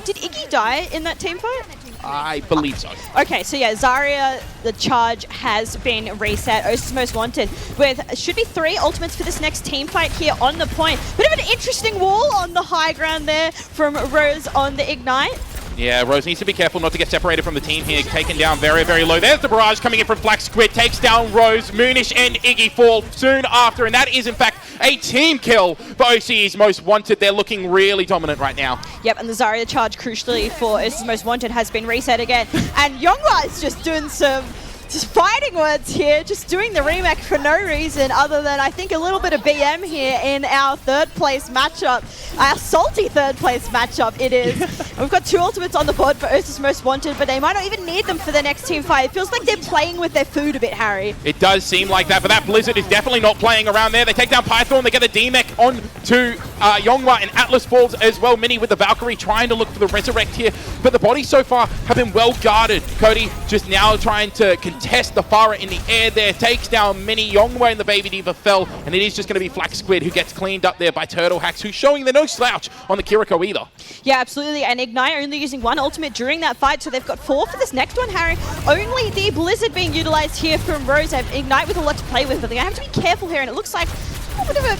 did Iggy die in that team fight? I believe so. Okay, so yeah, Zarya, the charge has been reset. Osa's Most Wanted with, should be 3 ultimates for this next team fight here on the point. Bit of an interesting wall on the high ground there from Rose on the Ignite. Yeah, Rose needs to be careful not to get separated from the team here. Taken down very, very low. There's the barrage coming in from Black Squid. Takes down Rose. Moonish and Iggy fall soon after. And that is, in fact, a team kill for OC's Most Wanted. They're looking really dominant right now. Yep, and the Zarya charge, crucially for OC's Most Wanted, has been reset again. And Youngwa is just doing some fighting words here, just doing the remake for no reason other than I think a little bit of BM here in our third place matchup. Our salty third place matchup it is. We've got 2 ultimates on the board for Osa's Most Wanted, but they might not even need them for the next team fight. It feels like they're playing with their food a bit, Harry. It does seem like that, but that Blizzard is definitely not playing around there. They take down Python, they get the D-Mech on to Youngwa, and Atlas falls as well. Mini with the Valkyrie trying to look for the Resurrect here, but the bodies so far have been well guarded. Cody just now trying to contest the Pharah in the air there, takes down Mini. Youngwa and the Baby Diva fell, and it is just going to be Flak Squid who gets cleaned up there by Turtle Hacks, who's showing they're no slouch on the Kiriko either. Yeah, absolutely, and Ignite only using 1 ultimate during that fight, so they've got 4 for this next one, Harry. Only the Blizzard being utilized here from Rose. Have Ignite with a lot to play with, but they're going to have to be careful here, and it looks like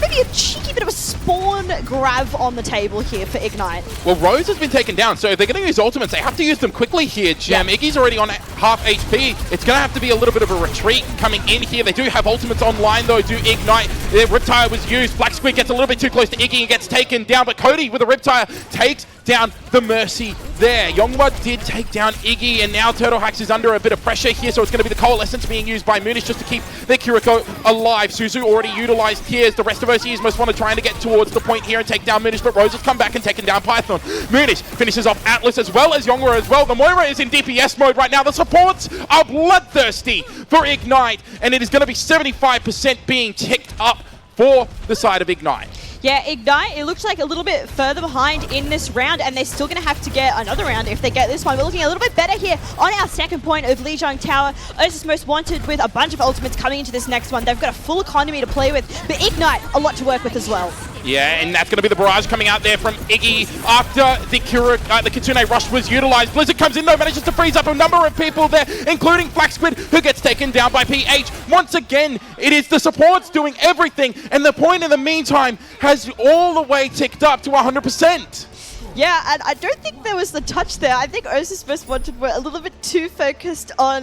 maybe a cheeky bit of a spawn grab on the table here for Ignite. Well, Rose has been taken down, so if they're going to use ultimates, they have to use them quickly here, Gem. Yeah. Iggy's already on half HP. It's going to have to be a little bit of a retreat coming in here. They do have ultimates online, though, do Ignite. Their Riptire was used. Black Squid gets a little bit too close to Iggy and gets taken down, but Cody with a Riptire takes down the Mercy there. Youngwa did take down Iggy, and now Turtle Hacks is under a bit of pressure here, so it's going to be the Coalescence being used by Moonish just to keep their Kiriko alive. Suzu already utilized here as the rest of OC's Most Wanted trying to get towards the point here and take down Moonish, but Rose has come back and taken down Python. Moonish finishes off Atlas as well as Youngwa as well. The Moira is in DPS mode right now. The supports are bloodthirsty for Ignite, and it is going to be 75% being ticked up for the side of Ignite. Yeah, Ignite, it looks like a little bit further behind in this round, and they're still going to have to get another round if they get this one. We're looking a little bit better here on our second point of Lijiang Tower. Osa's Most Wanted with a bunch of ultimates coming into this next one. They've got a full economy to play with, but Ignite, a lot to work with as well. Yeah, and that's going to be the barrage coming out there from Iggy after the Kitsune Rush was utilized. Blizzard comes in though, manages to freeze up a number of people there, including Black Squid, who gets taken down by PH. Once again, it is the supports doing everything, and the point in the meantime has all the way ticked up to 100%. Yeah, and I don't think there was the touch there. I think Osis Most Wanted were a little bit too focused on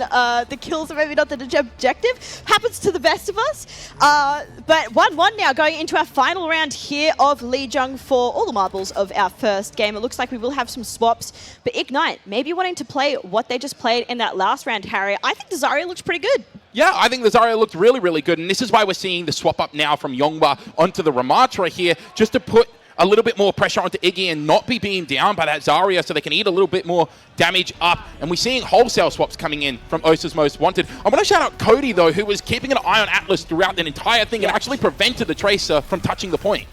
the kills and maybe not the objective. Happens to the best of us. But 1-1 now going into our final round here of Lijiang for all the marbles of our first game. It looks like we will have some swaps. But Ignite, maybe wanting to play what they just played in that last round, Harry. I think the Zarya looks pretty good. Yeah, I think the Zarya looked really, really good. And this is why we're seeing the swap up now from Yongba onto the Ramatra here, just to put a little bit more pressure onto Iggy and not be beamed down by that Zarya so they can eat a little bit more damage up. And we're seeing wholesale swaps coming in from Osa's Most Wanted. I want to shout out Cody, though, who was keeping an eye on Atlas throughout that entire thing and actually prevented the Tracer from touching the point.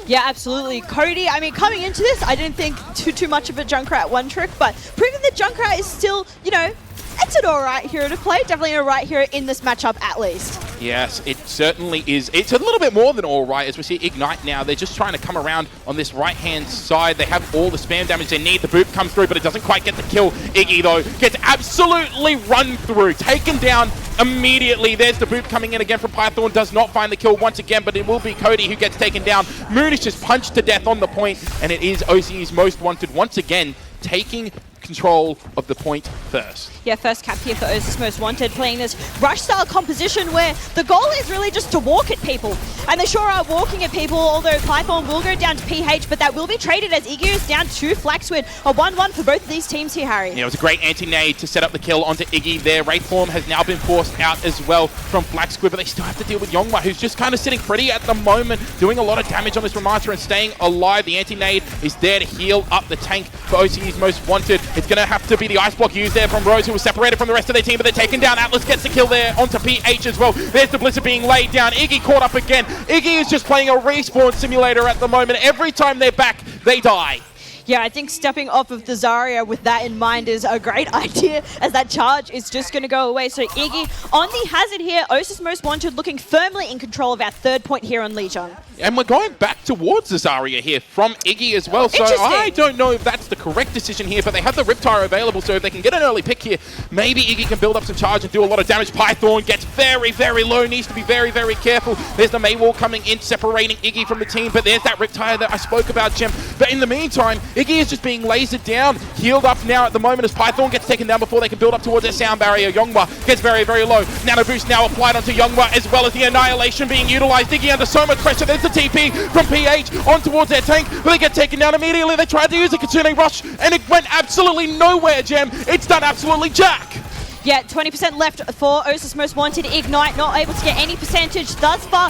Yeah, absolutely. Cody, I mean, coming into this, I didn't think too much of a Junkrat one trick, but proving that Junkrat is still, you know, it's an alright hero to play. Definitely an alright hero in this matchup, at least. Yes, it certainly is. It's a little bit more than alright as we see Ignite now. They're just trying to come around on this right-hand side. They have all the spam damage they need. The boop comes through, but it doesn't quite get the kill. Iggy, though, gets absolutely run through. Taken down immediately. There's the boop coming in again from Python. Does not find the kill once again, but it will be Cody who gets taken down. Moon is just punched to death on the point, and it is OCE's Most Wanted once again taking control of the point first. Yeah, first cap here for Osis Most Wanted, playing this rush-style composition where the goal is really just to walk at people. And they sure are walking at people, although Python will go down to PH, but that will be traded as Iggy is down to Flaxwood. A 1-1 for both of these teams here, Harry. Yeah, it was a great anti-nade to set up the kill onto Iggy there. Wraithform has now been forced out as well from Flaxwood, but they still have to deal with Yongwa, who's just kind of sitting pretty at the moment, doing a lot of damage on this Ramatra and staying alive. The anti-nade is there to heal up the tank for OCE's Most Wanted. It's going to have to be the ice block used there from Rose, who was separated from the rest of their team, but they're taken down. Atlas gets the kill there onto PH as well. There's the Blizzard being laid down. Iggy caught up again. Iggy is just playing a respawn simulator at the moment. Every time they're back, they die. Yeah, I think stepping off of the Zarya with that in mind is a great idea, as that charge is just going to go away. So Iggy on the hazard here. Osis Most Wanted looking firmly in control of our third point here on Lijiang. And we're going back towards the Zarya here from Iggy as well. So I don't know if that's the correct decision here, but they have the Riptire available, so if they can get an early pick here, maybe Iggy can build up some charge and do a lot of damage. Python gets very, very low, needs to be very, very careful. There's the Maywall coming in, separating Iggy from the team, but there's that Riptire that I spoke about, Jim. But in the meantime, Iggy is just being lasered down, healed up now at the moment as Python gets taken down before they can build up towards their sound barrier. Yongwa gets very, very low. Nano boost now applied onto Yongwa, as well as the Annihilation being utilized. Iggy under so much pressure. There's the TP from PH on towards their tank, but they get taken down immediately. They tried to use a Kitsune Rush, and it went absolutely nowhere, Gem. It's done absolutely jack. Yeah, 20% left for Osis Most Wanted. Ignite not able to get any percentage thus far.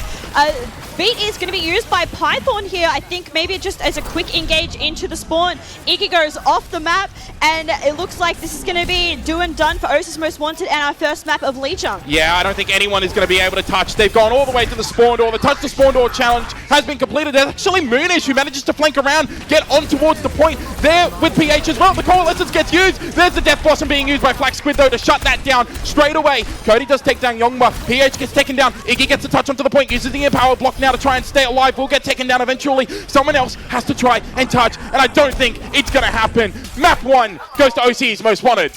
Beat is going to be used by Python here. I think maybe just as a quick engage into the spawn. Iggy goes off the map, and it looks like this is going to be do and done for Osis Most Wanted and our first map of Lijiang. Yeah, I don't think anyone is going to be able to touch. They've gone all the way to the spawn door. The touch the spawn door challenge has been completed. There's actually Moonish who manages to flank around, get on towards the point there with PH as well. The Coalescence gets used. There's the Death Blossom being used by Flax Squid, though, to shut that down straight away. Cody does take down Yongwa. PH gets taken down. Iggy gets a touch onto the point, uses the Empower block now to try and stay alive. Will get taken down eventually. Someone else has to try and touch, and I don't think it's going to happen. Map 1 goes to OC's Most Wanted.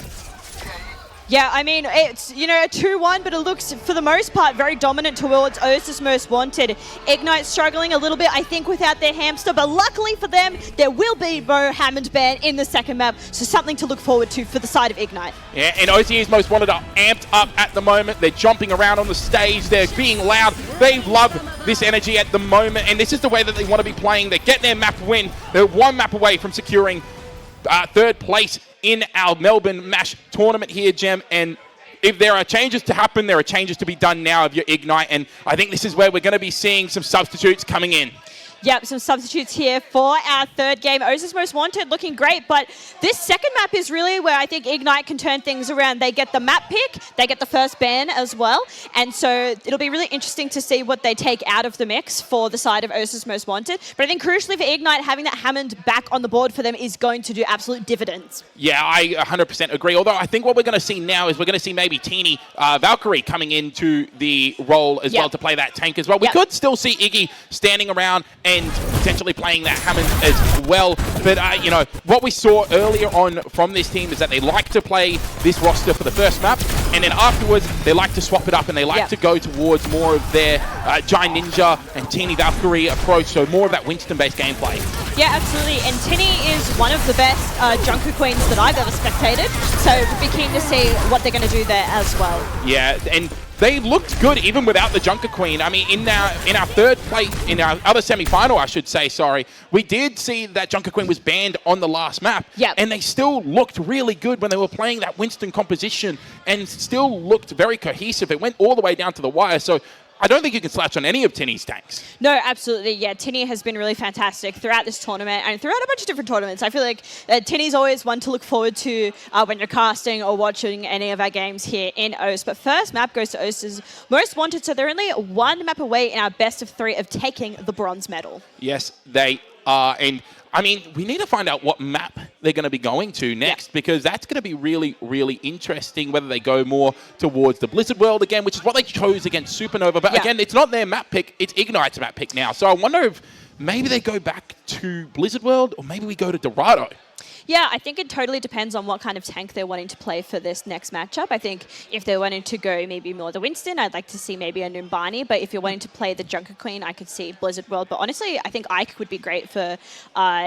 Yeah, I mean, it's, you know, a 2-1, but it looks, for the most part, very dominant towards Osis Most Wanted. Ignite struggling a little bit, I think, without their hamster, but luckily for them, there will be no Hammond ban in the second map, so something to look forward to for the side of Ignite. Yeah, and OC's Most Wanted are amped up at the moment. They're jumping around on the stage. They're being loud. They love this energy at the moment, and this is the way that they want to be playing. They get their map win. They're one map away from securing third place in our Melbourne MASH tournament here, Gem. And if there are changes to happen, there are changes to be done now of your Ignite. And I think this is where we're going to be seeing some substitutes coming in. Yep, some substitutes here for our third game. Osis Most Wanted looking great, but this second map is really where I think Ignite can turn things around. They get the map pick, they get the first ban as well, and so it'll be really interesting to see what they take out of the mix for the side of Osis Most Wanted. But I think crucially for Ignite, having that Hammond back on the board for them is going to do absolute dividends. Yeah, I 100% agree. Although I think what we're going to see now is we're going to see maybe Teeny Valkyrie coming into the role as well to play that tank as well. We could still see Iggy standing around and potentially playing that Hammond as well. But, you know, what we saw earlier on from this team is that they like to play this roster for the first map, and then afterwards, they like to swap it up and they like to go towards more of their Giant Ninja and Teeny Valkyrie approach, so more of that Winston-based gameplay. Yeah, absolutely. And Tinny is one of the best Junker Queens that I've ever spectated, so we'd be keen to see what they're going to do there as well. Yeah, and they looked good even without the Junker Queen. I mean, in our third place, in our other semi-final, I should say, sorry, we did see that Junker Queen was banned on the last map. Yep. And they still looked really good when they were playing that Winston composition and still looked very cohesive. It went all the way down to the wire. So I don't think you can slouch on any of Tinny's tanks. No, absolutely. Yeah, Tinny has been really fantastic throughout this tournament and throughout a bunch of different tournaments. I feel like Tinny's always one to look forward to when you're casting or watching any of our games here in OS. But first map goes to OS's Most Wanted, so they're only one map away in our best of 3 of taking the bronze medal. Yes, they are. And I mean, we need to find out what map they're going to be going to next, because that's going to be really, really interesting, whether they go more towards the Blizzard World again, which is what they chose against Supernova. But again, it's not their map pick, it's Ignite's map pick now. So I wonder if maybe they go back to Blizzard World, or maybe we go to Dorado. Yeah, I think it totally depends on what kind of tank they're wanting to play for this next matchup. I think if they're wanting to go maybe more the Winston, I'd like to see maybe a Numbani. But if you're wanting to play the Junker Queen, I could see Blizzard World. But honestly, I think Ike would be great for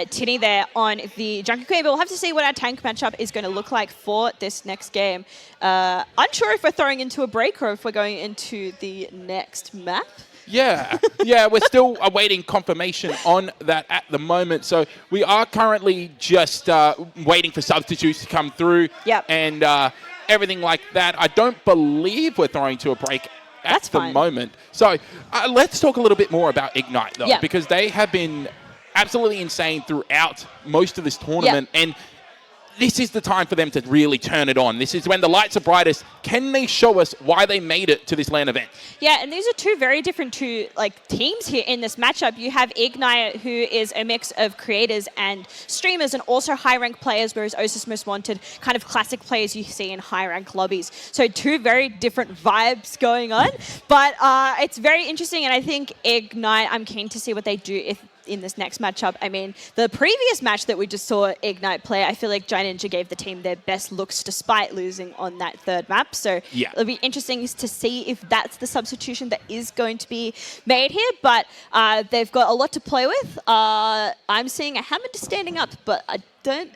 Tinny there on the Junker Queen. But we'll have to see what our tank matchup is going to look like for this next game. Unsure if we're throwing into a break or if we're going into the next map. Yeah, we're still awaiting confirmation on that at the moment. So we are currently just waiting for substitutes to come through and everything like that. I don't believe we're throwing to a break at the moment. So let's talk a little bit more about Ignite, though, because they have been absolutely insane throughout most of this tournament. And this is the time for them to really turn it on. This is when the lights are brightest. Can they show us why they made it to this LAN event? Yeah, and these are two very different teams here in this matchup. You have Ignite, who is a mix of creators and streamers and also high-rank players, whereas OSIS Most Wanted, kind of classic players you see in high-rank lobbies. So two very different vibes going on. But it's very interesting, and I think Ignite, I'm keen to see what they do in this next matchup. I mean, the previous match that we just saw Ignite play, I feel like Giant Ninja gave the team their best looks despite losing on that third map. So it'll be interesting to see if that's the substitution that is going to be made here. But they've got a lot to play with. I'm seeing a Hammond standing up, but I don't...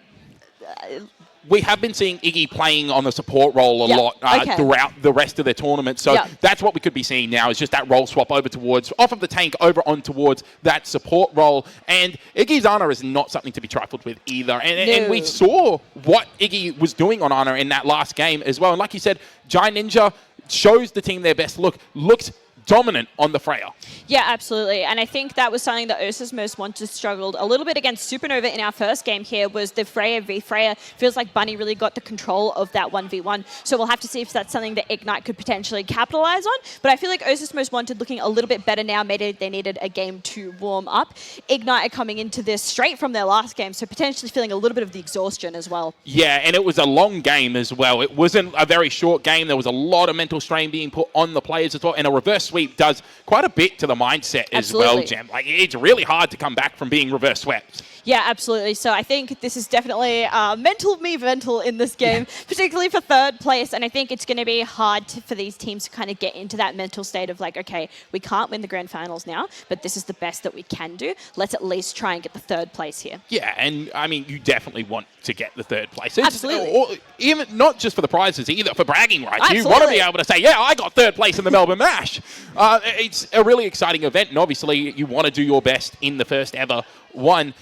we have been seeing Iggy playing on the support role a lot throughout the rest of their tournament. So that's what we could be seeing now, is just that role swap over towards, off of the tank over on towards that support role. And Iggy's Ana is not something to be trifled with either. And we saw what Iggy was doing on Ana in that last game as well. And like you said, Giant Ninja shows the team their best look, looked dominant on the Freya. Yeah, absolutely. And I think that was something that OSIS Most Wanted struggled a little bit against Supernova in our first game here, was the Freya v Freya. Feels like Bunny really got the control of that 1v1. So we'll have to see if that's something that Ignite could potentially capitalize on. But I feel like OSIS Most Wanted looking a little bit better now. Maybe they needed a game to warm up. Ignite are coming into this straight from their last game, so potentially feeling a little bit of the exhaustion as well. Yeah, and it was a long game as well. It wasn't a very short game. There was a lot of mental strain being put on the players as well, and a reverse sweep does quite a bit to the mindset as well, Jem. Like, it's really hard to come back from being reverse swept. Yeah, absolutely. So I think this is definitely mental in this game, particularly for third place. And I think it's going to be hard for these teams to kind of get into that mental state of like, okay, we can't win the grand finals now, but this is the best that we can do. Let's at least try and get the third place here. Yeah, and I mean, you definitely want to get the third place. Absolutely. Even not just for the prizes either, for bragging rights. Absolutely. You want to be able to say, yeah, I got third place in the Melbourne Mash. It's a really exciting event, and obviously you want to do your best in the first ever one.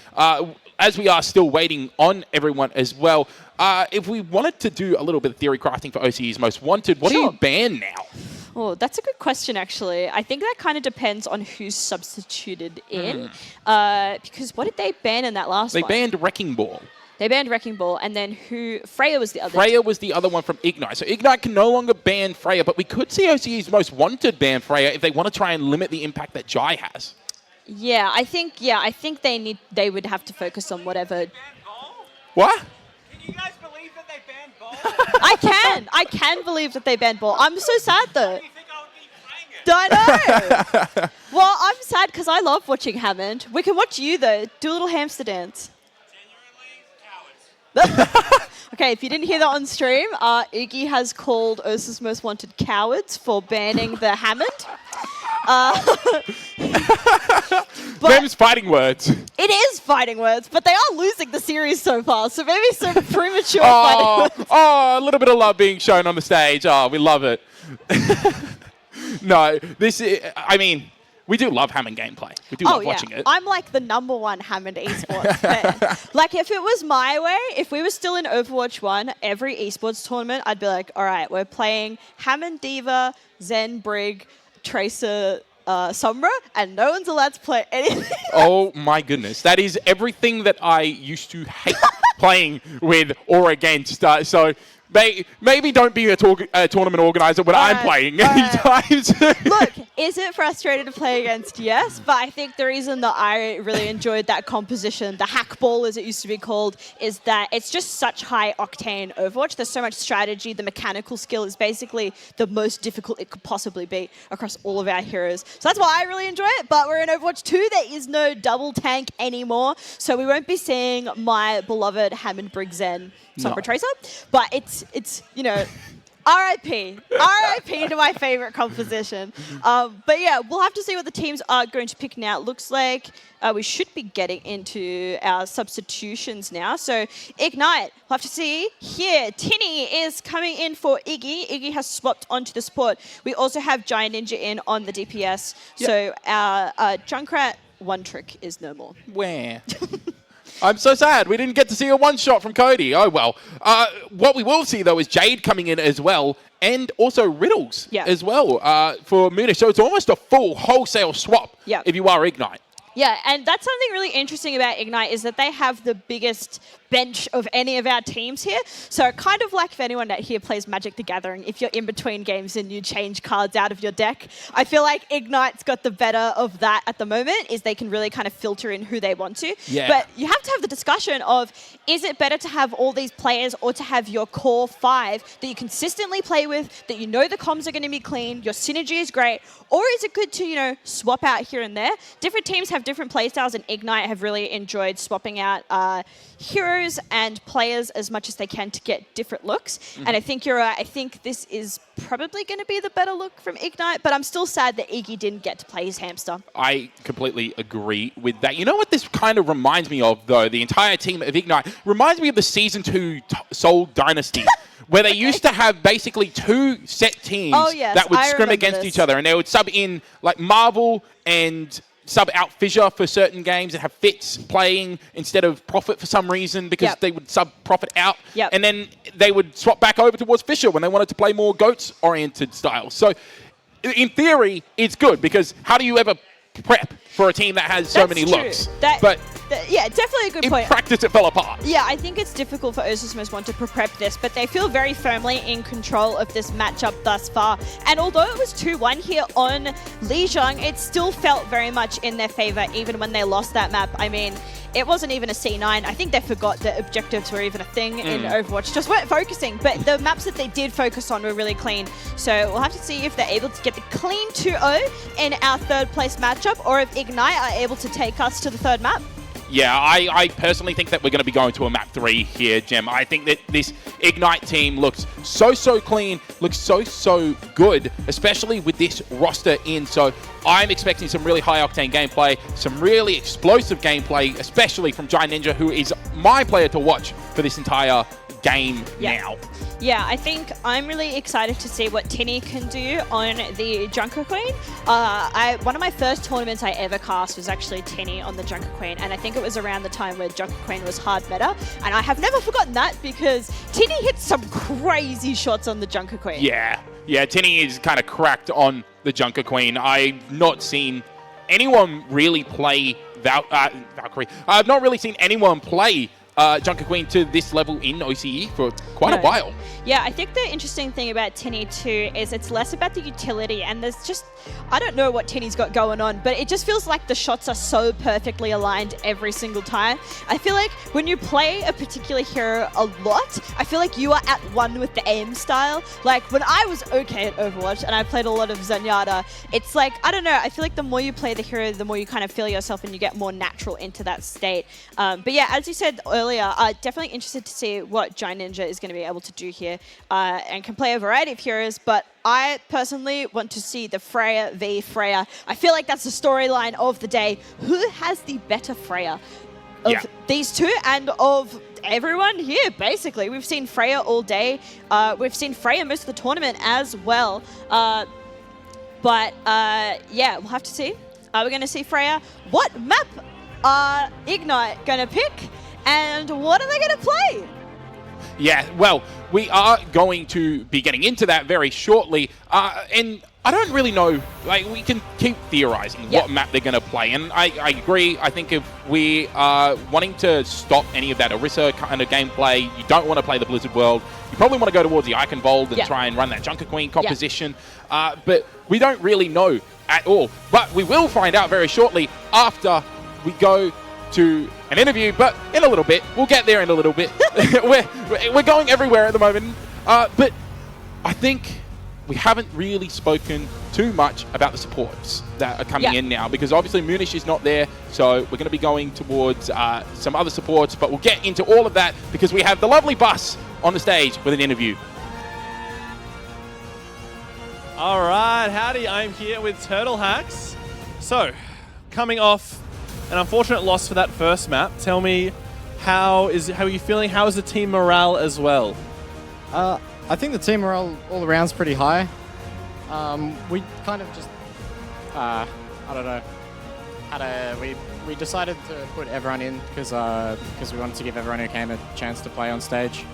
As we are still waiting on everyone as well, if we wanted to do a little bit of theory crafting for OCE's Most Wanted, what do you ban now? Oh, that's a good question, actually. I think that kind of depends on who's substituted in. Because what did they ban in that last one? They banned Wrecking Ball. They banned Wrecking Ball, and then Freya was the other. Freya was the other one from Ignite. So Ignite can no longer ban Freya, but we could see OCE's Most Wanted ban Freya if they want to try and limit the impact that Jai has. Yeah, I think they would have to focus on whatever. What? Can you guys believe that they banned Ball? I can believe that they banned Ball. I'm so sad though. I know. Well, I'm sad because I love watching Hammond. We can watch you, though. Do a little hamster dance. Okay, if you didn't hear that on stream, Iggy has called Ursa's Most Wanted cowards for banning the Hammond. Them's fighting words. It is fighting words, but they are losing the series so far, so maybe some premature fighting words. Oh, a little bit of love being shown on the stage. Oh, we love it. No, I mean, we do love Hammond gameplay. We do love watching it. I'm like the #1 Hammond esports fan. Like, if it was my way, if we were still in Overwatch 1, every esports tournament, I'd be like, all right, we're playing Hammond Diva, Zen Brig, Tracer, Sombra, and no one's allowed to play anything. Oh my goodness. That is everything that I used to hate playing with or against. So maybe don't be a tournament organizer when I'm playing anytime soon. Look, is it frustrating to play against? Yes, but I think the reason that I really enjoyed that composition, the hackball as it used to be called, is that it's just such high octane Overwatch. There's so much strategy. The mechanical skill is basically the most difficult it could possibly be across all of our heroes. So that's why I really enjoy it. But we're in Overwatch 2. There is no double tank anymore. So we won't be seeing my beloved Hammond Brig Zen Sombra Tracer. But it's you know, RIP to my favorite composition. But yeah, we'll have to see what the teams are going to pick now. It looks like we should be getting into our substitutions now. So Ignite, we'll have to see here. Tinny is coming in for Iggy. Iggy has swapped onto the support. We also have Giant Ninja in on the DPS. Yep. So our Junkrat one trick is no more. Where? I'm so sad. We didn't get to see a one-shot from Cody. Oh, well. What we will see, though, is Jade coming in as well, and also Riddles as well for Munish. So it's almost a full wholesale swap if you are Ignite. Yeah, and that's something really interesting about Ignite is that they have the biggest bench of any of our teams here. So kind of like if anyone out here plays Magic the Gathering, if you're in between games and you change cards out of your deck, I feel like Ignite's got the better of that at the moment, is they can really kind of filter in who they want to. Yeah. But you have to have the discussion of, is it better to have all these players or to have your core 5 that you consistently play with, that you know the comms are going to be clean, your synergy is great, or is it good to, you know, swap out here and there? Different teams have different playstyles, and Ignite have really enjoyed swapping out heroes and players as much as they can to get different looks. Mm-hmm. And I think you're right. I think this is probably going to be the better look from Ignite, but I'm still sad that Iggy didn't get to play his hamster. I completely agree with that. You know what this kind of reminds me of, though? The entire team of Ignite reminds me of the Season 2 Seoul Dynasty, where they used to have basically 2 set teams that would scrim against each other, and they would sub in like Marvel and sub out Fissure for certain games and have Fitz playing instead of Prophet for some reason, because they would sub Prophet out. And then they would swap back over towards Fissure when they wanted to play more GOATS-oriented style. So in theory, it's good, because how do you ever prep for a team that has so many looks? Yeah, definitely a good point. In practice, it fell apart. Yeah, I think it's difficult for Ursus Most Wanted to prep this, but they feel very firmly in control of this matchup thus far. And although it was 2-1 here on Lijiang, it still felt very much in their favor, even when they lost that map. I mean, it wasn't even a C9. I think they forgot that objectives were even a thing in Overwatch. Just weren't focusing. But the maps that they did focus on were really clean. So we'll have to see if they're able to get the clean 2-0 in our third place matchup, or if Ignite are able to take us to the third map. Yeah, I personally think that we're going to be going to a map 3 here, Gem. I think that this Ignite team looks so clean, looks so good, especially with this roster in. So I'm expecting some really high-octane gameplay, some really explosive gameplay, especially from Giant Ninja, who is my player to watch for this entire game now. Yeah, I think I'm really excited to see what Tinny can do on the Junker Queen. One of my first tournaments I ever cast was actually Tinny on the Junker Queen, and I think it was around the time where Junker Queen was hard meta, and I have never forgotten that, because Tinny hits some crazy shots on the Junker Queen. Yeah, Tinny is kind of cracked on the Junker Queen. I've not seen anyone really play Valkyrie. I've not really seen anyone play Junker Queen to this level in OCE for quite a No. while. Yeah, I think the interesting thing about Tinny too is it's less about the utility, and there's just, I don't know what Tinny's got going on, but it just feels like the shots are so perfectly aligned every single time. I feel like when you play a particular hero a lot, I feel like you are at one with the aim style. Like when I was okay at Overwatch and I played a lot of Zenyatta, it's like, I don't know, I feel like the more you play the hero, the more you kind of feel yourself and you get more natural into that state. But yeah, as you said earlier, definitely interested to see what Giant Ninja is going to be able to do here, and can play a variety of heroes, but I personally want to see the Freya v Freya. I feel like that's the storyline of the day. Who has the better Freya of these two and of everyone here, basically? We've seen Freya all day. We've seen Freya most of the tournament as well. But yeah, we'll have to see. We're going to see Freya. What map are Ignite going to pick? And what are they going to play? Yeah, well, we are going to be getting into that very shortly. And I don't really know, like, we can keep theorizing what map they're going to play. And I agree. I think if we are wanting to stop any of that Orisa kind of gameplay, you don't want to play the Blizzard World. You probably want to go towards the Eichenwald and try and run that Junker Queen composition. But we don't really know at all. But we will find out very shortly after we go to an interview, but in a little bit. We'll get there in a little bit. we're going everywhere at the moment. But I think we haven't really spoken too much about the supports that are coming in now, because obviously Munish is not there, so we're going to be going towards some other supports, but we'll get into all of that because we have the lovely Bus on the stage with an interview. All right, howdy, I'm here with Turtle Hacks. So, coming off an unfortunate loss for that first map, tell me, how are you feeling? How is the team morale as well? I think the team morale all around is pretty high. We kind of just, I don't know, we decided to put everyone in because we wanted to give everyone who came a chance to play on stage.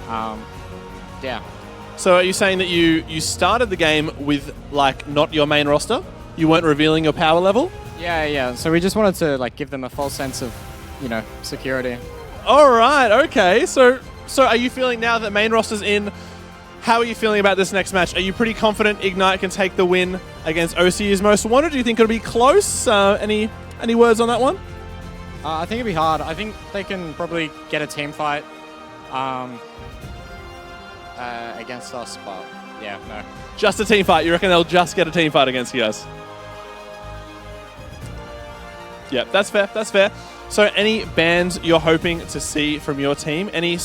Yeah. So are you saying that you started the game with, like, not your main roster? You weren't revealing your power level? Yeah. So we just wanted to, like, give them a false sense of, security. All right, okay. So are you feeling now that main roster's in? How are you feeling about this next match? Are you pretty confident Ignite can take the win against OCE's Most Wanted? Do you think it'll be close? Any words on that one? I think it'll be hard. I think they can probably get a team fight against us, but yeah, no. Just a team fight? You reckon they'll just get a team fight against you guys? Yeah, that's fair. That's fair. So any bans you're hoping to see from your team? Any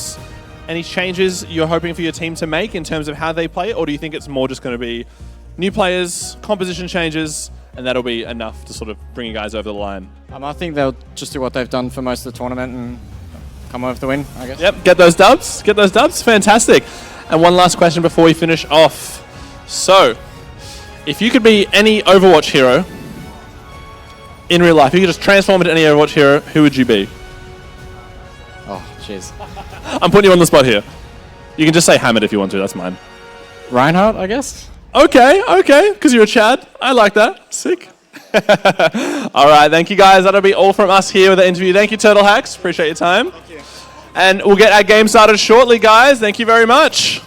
changes you're hoping for your team to make in terms of how they play? Or do you think it's more just going to be new players, composition changes, and that'll be enough to sort of bring you guys over the line? I think they'll just do what they've done for most of the tournament and come over the win, I guess. Yep, get those dubs. Get those dubs. Fantastic. And one last question before we finish off. So, if you could be any Overwatch hero in real life, you could just transform into any Overwatch hero, who would you be? Oh, jeez. I'm putting you on the spot here. You can just say Hamid if you want to, that's mine. Reinhardt, I guess? Okay, because you're a Chad. I like that. Sick. All right, thank you guys. That'll be all from us here with the interview. Thank you, Turtle Hacks. Appreciate your time. Thank you. And we'll get our game started shortly, guys. Thank you very much.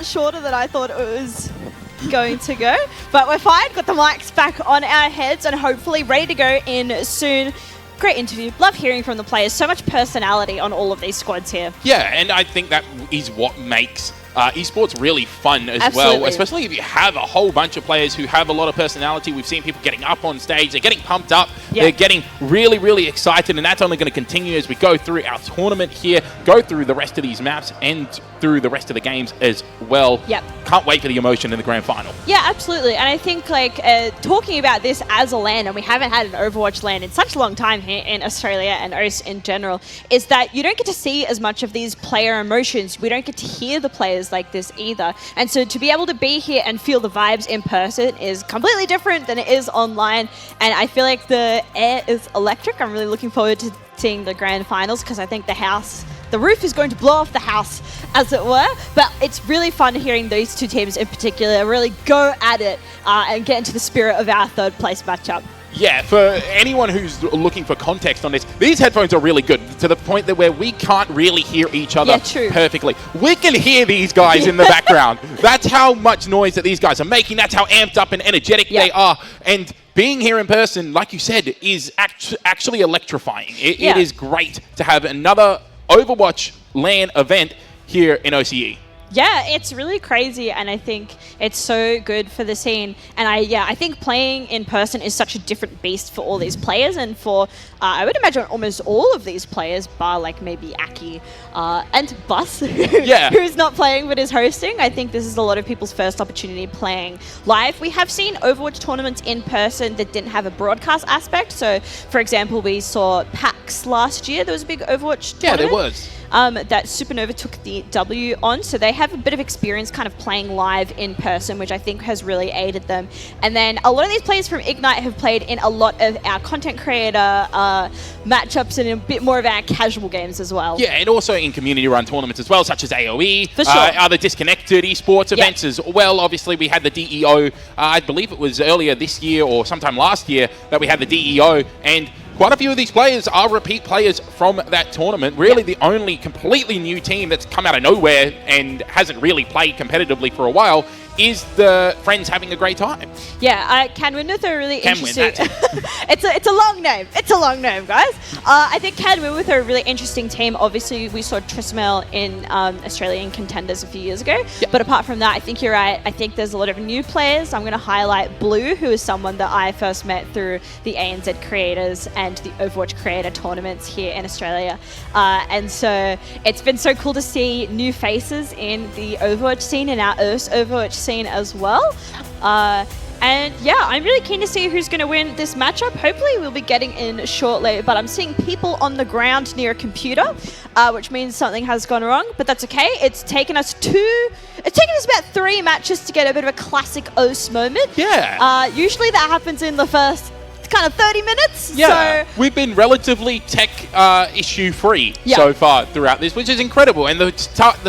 Shorter than I thought it was going to go, but we're fine. Got the mics back on our heads and hopefully ready to go in soon. Great interview. Love hearing from the players. So much personality on all of these squads here. Yeah, and I think that is what makes esports really fun as well, especially if you have a whole bunch of players who have a lot of personality. We've seen people getting up on stage, they're getting pumped up, they're getting really, really excited, and that's only going to continue as we go through our tournament here, go through the rest of these maps and through the rest of the games as well. Yep. Can't wait for the emotion in the grand final. Yeah, absolutely. And I think, like, talking about this as a LAN, and we haven't had an Overwatch LAN in such a long time here in Australia and OS in general, is that you don't get to see as much of these player emotions. We don't get to hear the players players like this either. And so to be able to be here and feel the vibes in person is completely different than it is online. And I feel like the air is electric. I'm really looking forward to seeing the grand finals because I think the roof is going to blow off the house, as it were. But it's really fun hearing these two teams in particular really go at it and get into the spirit of our third place matchup. Yeah, for anyone who's looking for context on this, these headphones are really good to the point that where we can't really hear each other perfectly. We can hear these guys in the background. That's how much noise that these guys are making. That's how amped up and energetic they are. And being here in person, like you said, is actually electrifying. It is great to have another Overwatch LAN event here in OCE. Yeah, it's really crazy, and I think it's so good for the scene. And I think playing in person is such a different beast for all these players, and for I would imagine almost all of these players, bar like maybe Aki and Bus, who's not playing but is hosting. I think this is a lot of people's first opportunity playing live. We have seen Overwatch tournaments in person that didn't have a broadcast aspect. So, for example, we saw PAX last year. There was a big Overwatch tournament. Yeah, there was. That Supernova took the W on, so they have a bit of experience kind of playing live in person, which I think has really aided them. And then a lot of these players from Ignite have played in a lot of our content creator matchups and in a bit more of our casual games as well. Yeah, and also in community-run tournaments as well, such as AOE, For sure. other disconnected esports events as well. Obviously, we had the DEO, I believe it was earlier this year or sometime last year that we had the DEO, and quite a few of these players are repeat players from that tournament. Really, the only completely new team that's come out of nowhere and hasn't really played competitively for a while is the Friends having a great time. Yeah, Canwin with a really interesting... That's it's a long name. It's a long name, guys. I think Canwin with a really interesting team. Obviously, we saw Trismel in Australian Contenders a few years ago. But apart from that, I think you're right. I think there's a lot of new players. I'm going to highlight Blue, who is someone that I first met through the ANZ Creators and the Overwatch Creator tournaments here in Australia. And so it's been so cool to see new faces in the Overwatch scene and our Overwatch scene as well. And yeah, I'm really keen to see who's going to win this matchup. Hopefully we'll be getting in shortly, but I'm seeing people on the ground near a computer, which means something has gone wrong, but that's okay. It's taken us about 3 matches to get a bit of a classic OS moment. Yeah. Usually that happens in the first kind of 30 minutes. Yeah, So we've been relatively tech issue free so far throughout this, which is incredible. And the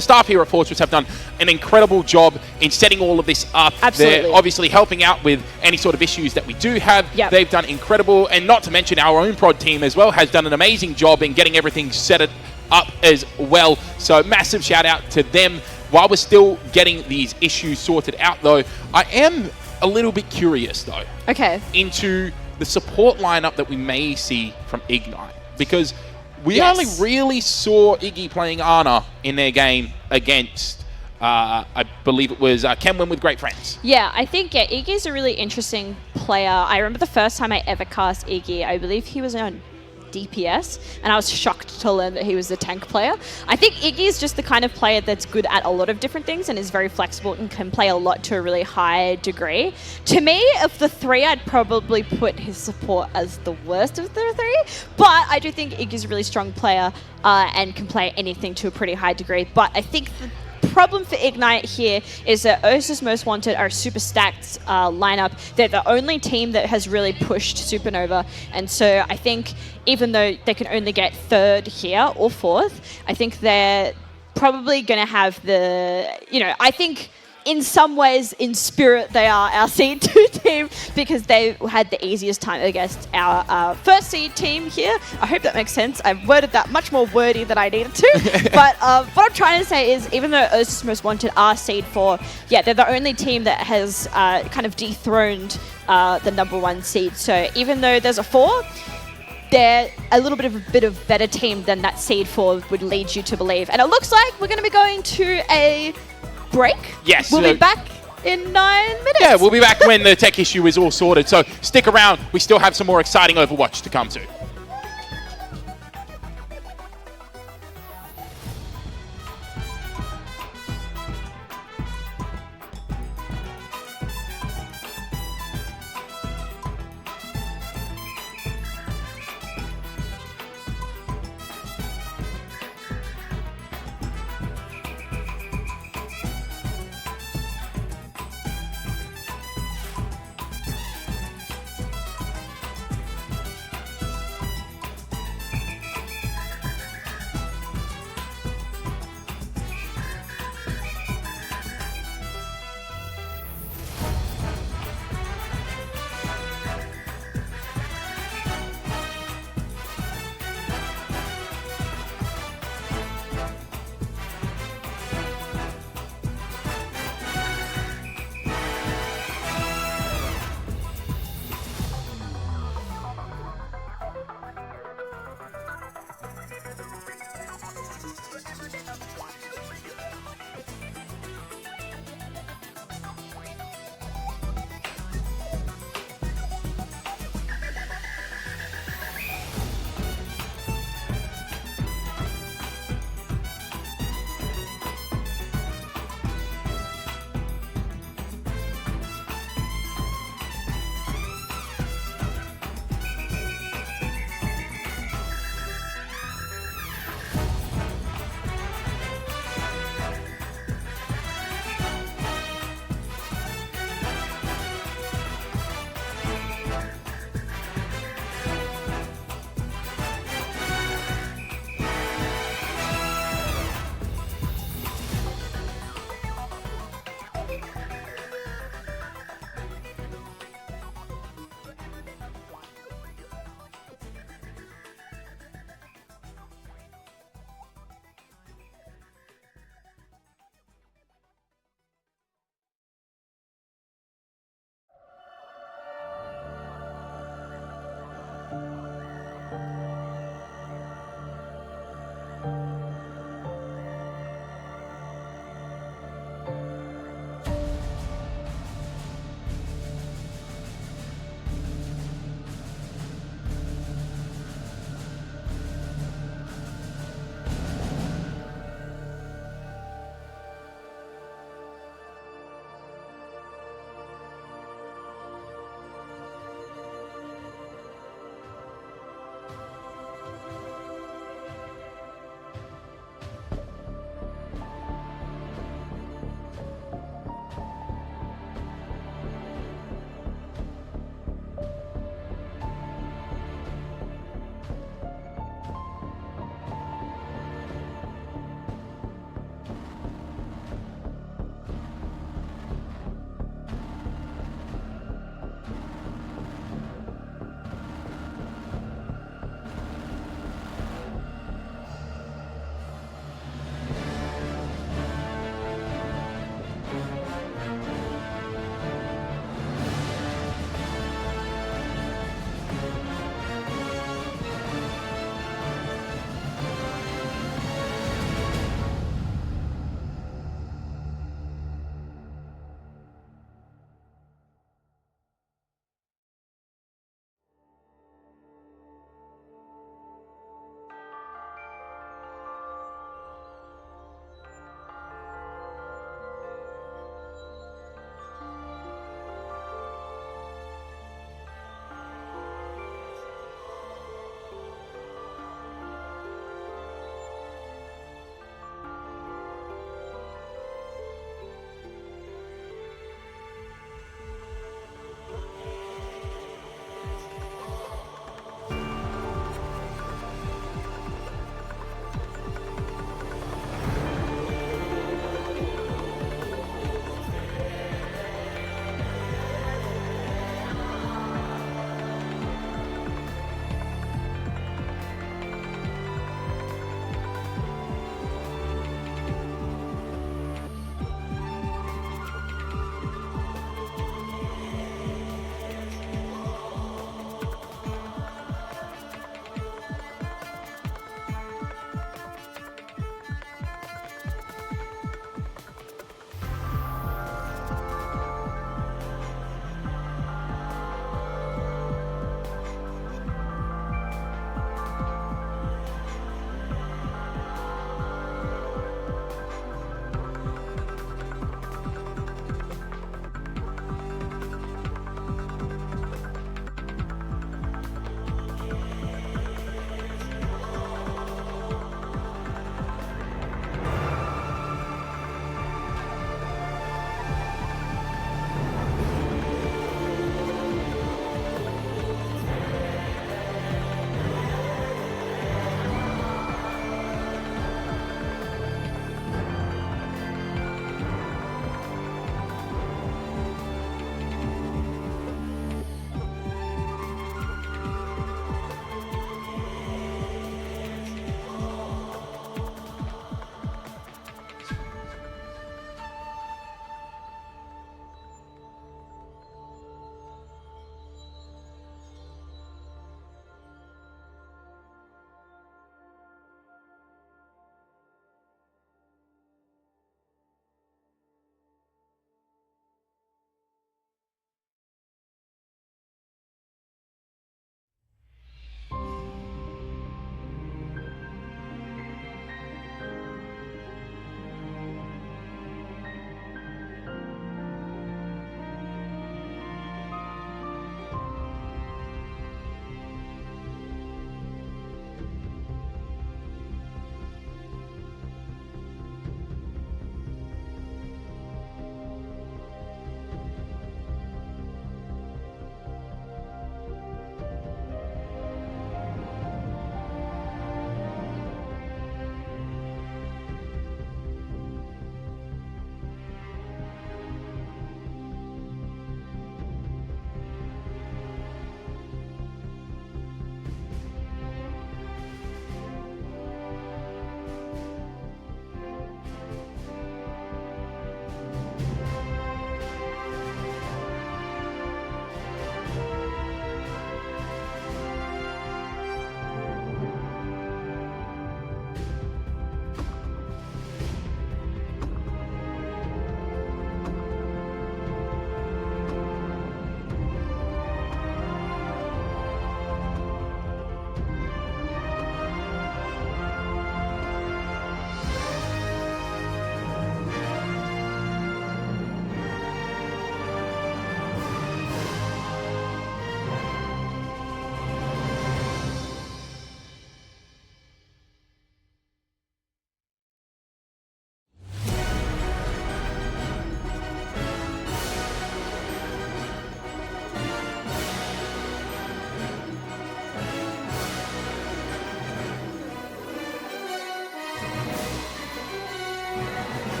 staff here at Fortress have done an incredible job in setting all of this up. Absolutely. They're obviously helping out with any sort of issues that we do have. They've done incredible, and not to mention our own prod team as well has done an amazing job in getting everything set up as well. So massive shout out to them. While we're still getting these issues sorted out though, I am a little bit curious though. Into the support lineup that we may see from Ignite, because we only really saw Iggy playing Ana in their game against, I believe it was Kenwin with Great Friends. Yeah, I think Iggy's a really interesting player. I remember the first time I ever cast Iggy, I believe he was on DPS, and I was shocked to learn that he was a tank player. I think Iggy is just the kind of player that's good at a lot of different things and is very flexible and can play a lot to a really high degree. To me, of the 3, I'd probably put his support as the worst of the 3, but I do think Iggy's a really strong player and can play anything to a pretty high degree. But I think the problem for Ignite here is that Ursus Most Wanted are a super stacked lineup. They're the only team that has really pushed Supernova, and so I think even though they can only get 3rd here or 4th, I think they're probably going to have the, I think in some ways, in spirit, they are our Seed 2 team because they had the easiest time against our first Seed team here. I hope that makes sense. I've worded that much more wordy than I needed to. But what I'm trying to say is, even though Ursus Most Wanted are Seed 4, they're the only team that has kind of dethroned the #1 seed. So even though there's a 4, they're a little bit of a better team than that Seed 4 would lead you to believe. And it looks like we're going to be going to a break. Yes. We'll be back in 9 minutes. Yeah, we'll be back when the tech issue is all sorted. So stick around. We still have some more exciting Overwatch to come to.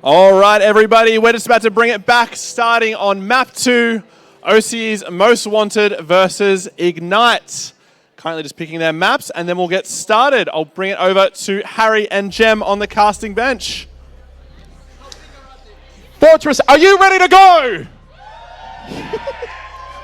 All right, everybody, we're just about to bring it back, starting on map 2, OCE's Most Wanted versus Ignite. Currently just picking their maps, and then we'll get started. I'll bring it over to Harry and Jem on the casting bench. Fortress, are you ready to go?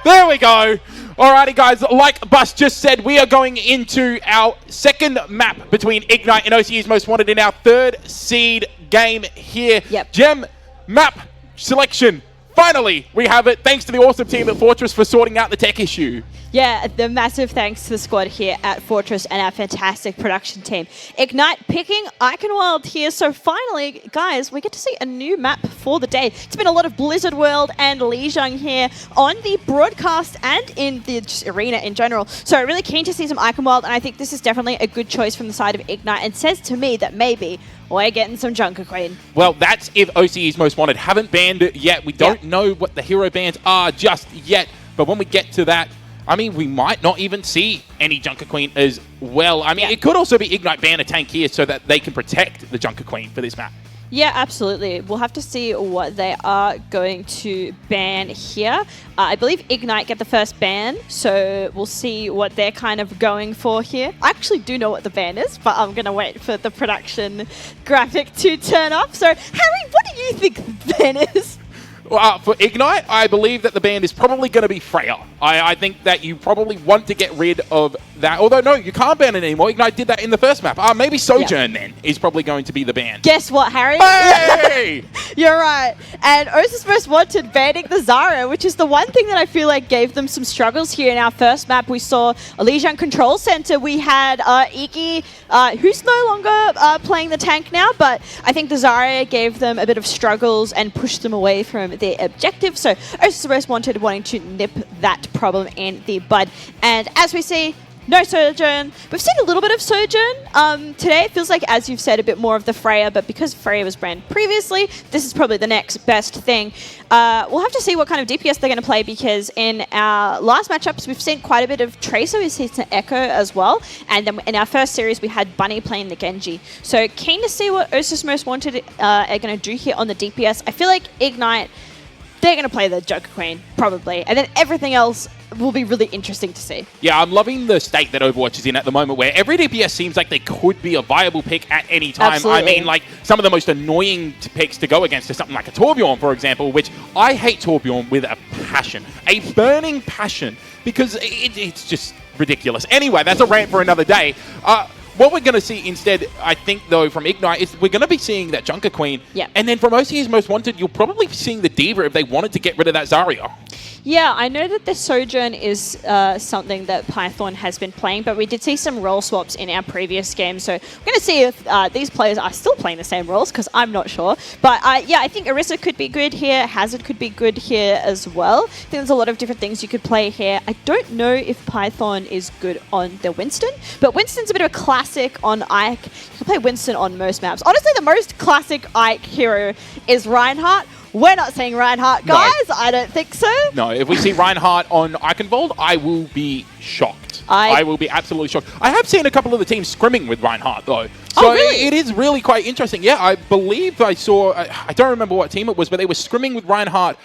There we go. Alrighty, guys, like Bus just said, we are going into our second map between Ignite and OCE's Most Wanted in our third seed game here. Yep. Jem, map selection. Finally, we have it. Thanks to the awesome team at Fortress for sorting out the tech issue. Yeah, the massive thanks to the squad here at Fortress and our fantastic production team. Ignite picking Eichenwald here. So finally, guys, we get to see a new map for the day. It's been a lot of Blizzard World and Lijiang here on the broadcast and in the arena in general. So really keen to see some Eichenwald, and I think this is definitely a good choice from the side of Ignite, and says to me that maybe we're getting some Junker Queen. Well, that's if OCE's Most Wanted haven't banned it yet. We don't know what the hero bans are just yet, but when we get to that, I mean, we might not even see any Junker Queen as well. I mean, it could also be Ignite ban a tank here so that they can protect the Junker Queen for this map. Yeah, absolutely. We'll have to see what they are going to ban here. I believe Ignite get the first ban, so we'll see what they're kind of going for here. I actually do know what the ban is, but I'm going to wait for the production graphic to turn up. So, Harry, what do you think the ban is? For Ignite, I believe that the ban is probably going to be Freya. I think that you probably want to get rid of that. Although, no, you can't ban it anymore. Ignite did that in the first map. Maybe Sojourn then is probably going to be the ban. Guess what, Harry? Hey! You're right. And OCE's Most Wanted banning the Zarya, which is the one thing that I feel like gave them some struggles here in our first map. We saw a Lijiang Control Center. We had Iki, who's no longer playing the tank now, but I think the Zarya gave them a bit of struggles and pushed them away from their objective. So OCE's Most Wanted wanting to nip that problem in the bud. And as we see, no Sojourn. We've seen a little bit of Sojourn. Today it feels like, as you've said, a bit more of the Freya, but because Freya was banned previously, this is probably the next best thing. We'll have to see what kind of DPS they're going to play, because in our last matchups, we've seen quite a bit of Tracer. We've seen some Echo as well. And then in our first series, we had Bunny playing the Genji. So keen to see what OCE's Most Wanted are going to do here on the DPS. I feel like Ignite, they're going to play the Joker Queen, probably. And then everything else will be really interesting to see. Yeah, I'm loving the state that Overwatch is in at the moment, where every DPS seems like they could be a viable pick at any time. Absolutely. I mean, like, some of the most annoying picks to go against is something like a Torbjorn, for example, which I hate Torbjorn with a passion. A burning passion, because it's just ridiculous. Anyway, that's a rant for another day. What we're going to see instead, I think, though, from Ignite, is we're going to be seeing that Junker Queen. Yeah. And then from OCE's Most Wanted, you'll probably be seeing the D.Va if they wanted to get rid of that Zarya. Yeah, I know that the Sojourn is something that Python has been playing, but we did see some role swaps in our previous game, so we're going to see if these players are still playing the same roles, because I'm not sure. But yeah, I think Orisa could be good here, Hazard could be good here as well. I think there's a lot of different things you could play here. I don't know if Python is good on the Winston, but Winston's a bit of a classic on Ike. You can play Winston on most maps. Honestly, the most classic Ike hero is Reinhardt. We're not seeing Reinhardt, guys. No. I don't think so. No, if we see Reinhardt on Eichenwald, I will be shocked. I will be absolutely shocked. I have seen a couple of the teams scrimming with Reinhardt, though. So really? It is really quite interesting. Yeah, I believe I saw, I don't remember what team it was, but they were scrimming with Reinhardt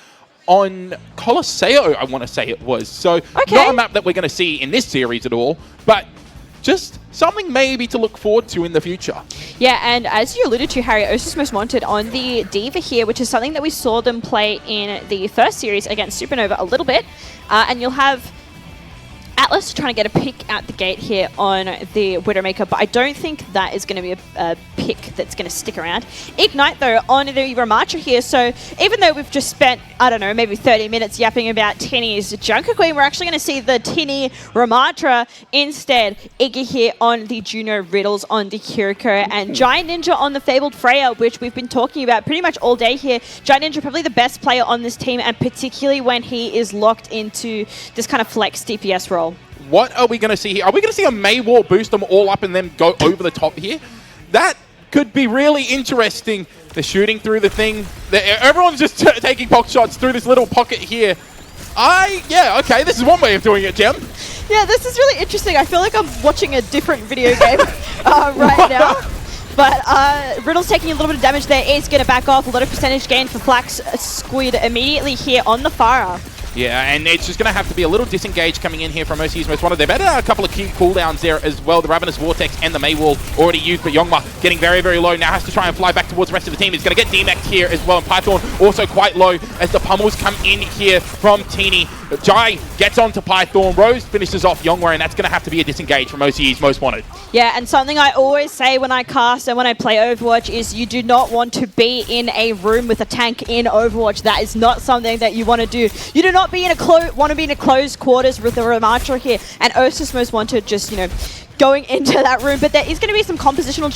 on Colosseo, I want to say it was. So not a map that we're going to see in this series at all, but just something maybe to look forward to in the future. Yeah, and as you alluded to, Harry, OCE's Most Wanted on the D.Va here, which is something that we saw them play in the first series against Supernova a little bit. And you'll have Atlas trying to get a pick out the gate here on the Widowmaker, but I don't think that is going to be a pick that's going to stick around. Ignite, though, on the Ramatra here, so even though we've just spent, I don't know, maybe 30 minutes yapping about Tinny's Junker Queen, we're actually going to see the Tinny Ramatra instead. Iggy here on the Juno Riddles on the Kiriko, and Giant Ninja on the Fabled Freya, which we've been talking about pretty much all day here. Giant Ninja probably the best player on this team, and particularly when he is locked into this kind of flex DPS role. What are we going to see here? Are we going to see a May War boost them all up and then go over the top here? That could be really interesting. They're shooting through the thing. Everyone's just taking pop shots through this little pocket here. Yeah, okay, this is one way of doing it, Jem. Yeah, this is really interesting. I feel like I'm watching a different video game right now. But Riddle's taking a little bit of damage there. Is going to back off. A lot of percentage gain for Flax Squid immediately here on the Pharah. Yeah, and it's just going to have to be a little disengaged coming in here from OC's Most Wanted. They've had a couple of key cooldowns there as well. The Ravenous Vortex and the Maywall already used, but Yongma getting very, very low. Now has to try and fly back towards the rest of the team. He's going to get DMAC'd here as well. And Python also quite low as the pummels come in here from Teeny. Jai gets onto Python. Rose finishes off Yongwa, and that's going to have to be a disengage from OC's Most Wanted. Yeah, and something I always say when I cast and when I play Overwatch is you do not want to be in a room with a tank in Overwatch. That is not something that you want to do. You do not be in want to be in a closed quarters with the Ramattra here, and Ursus Most Wanted just, going into that room. But there is going to be some compositional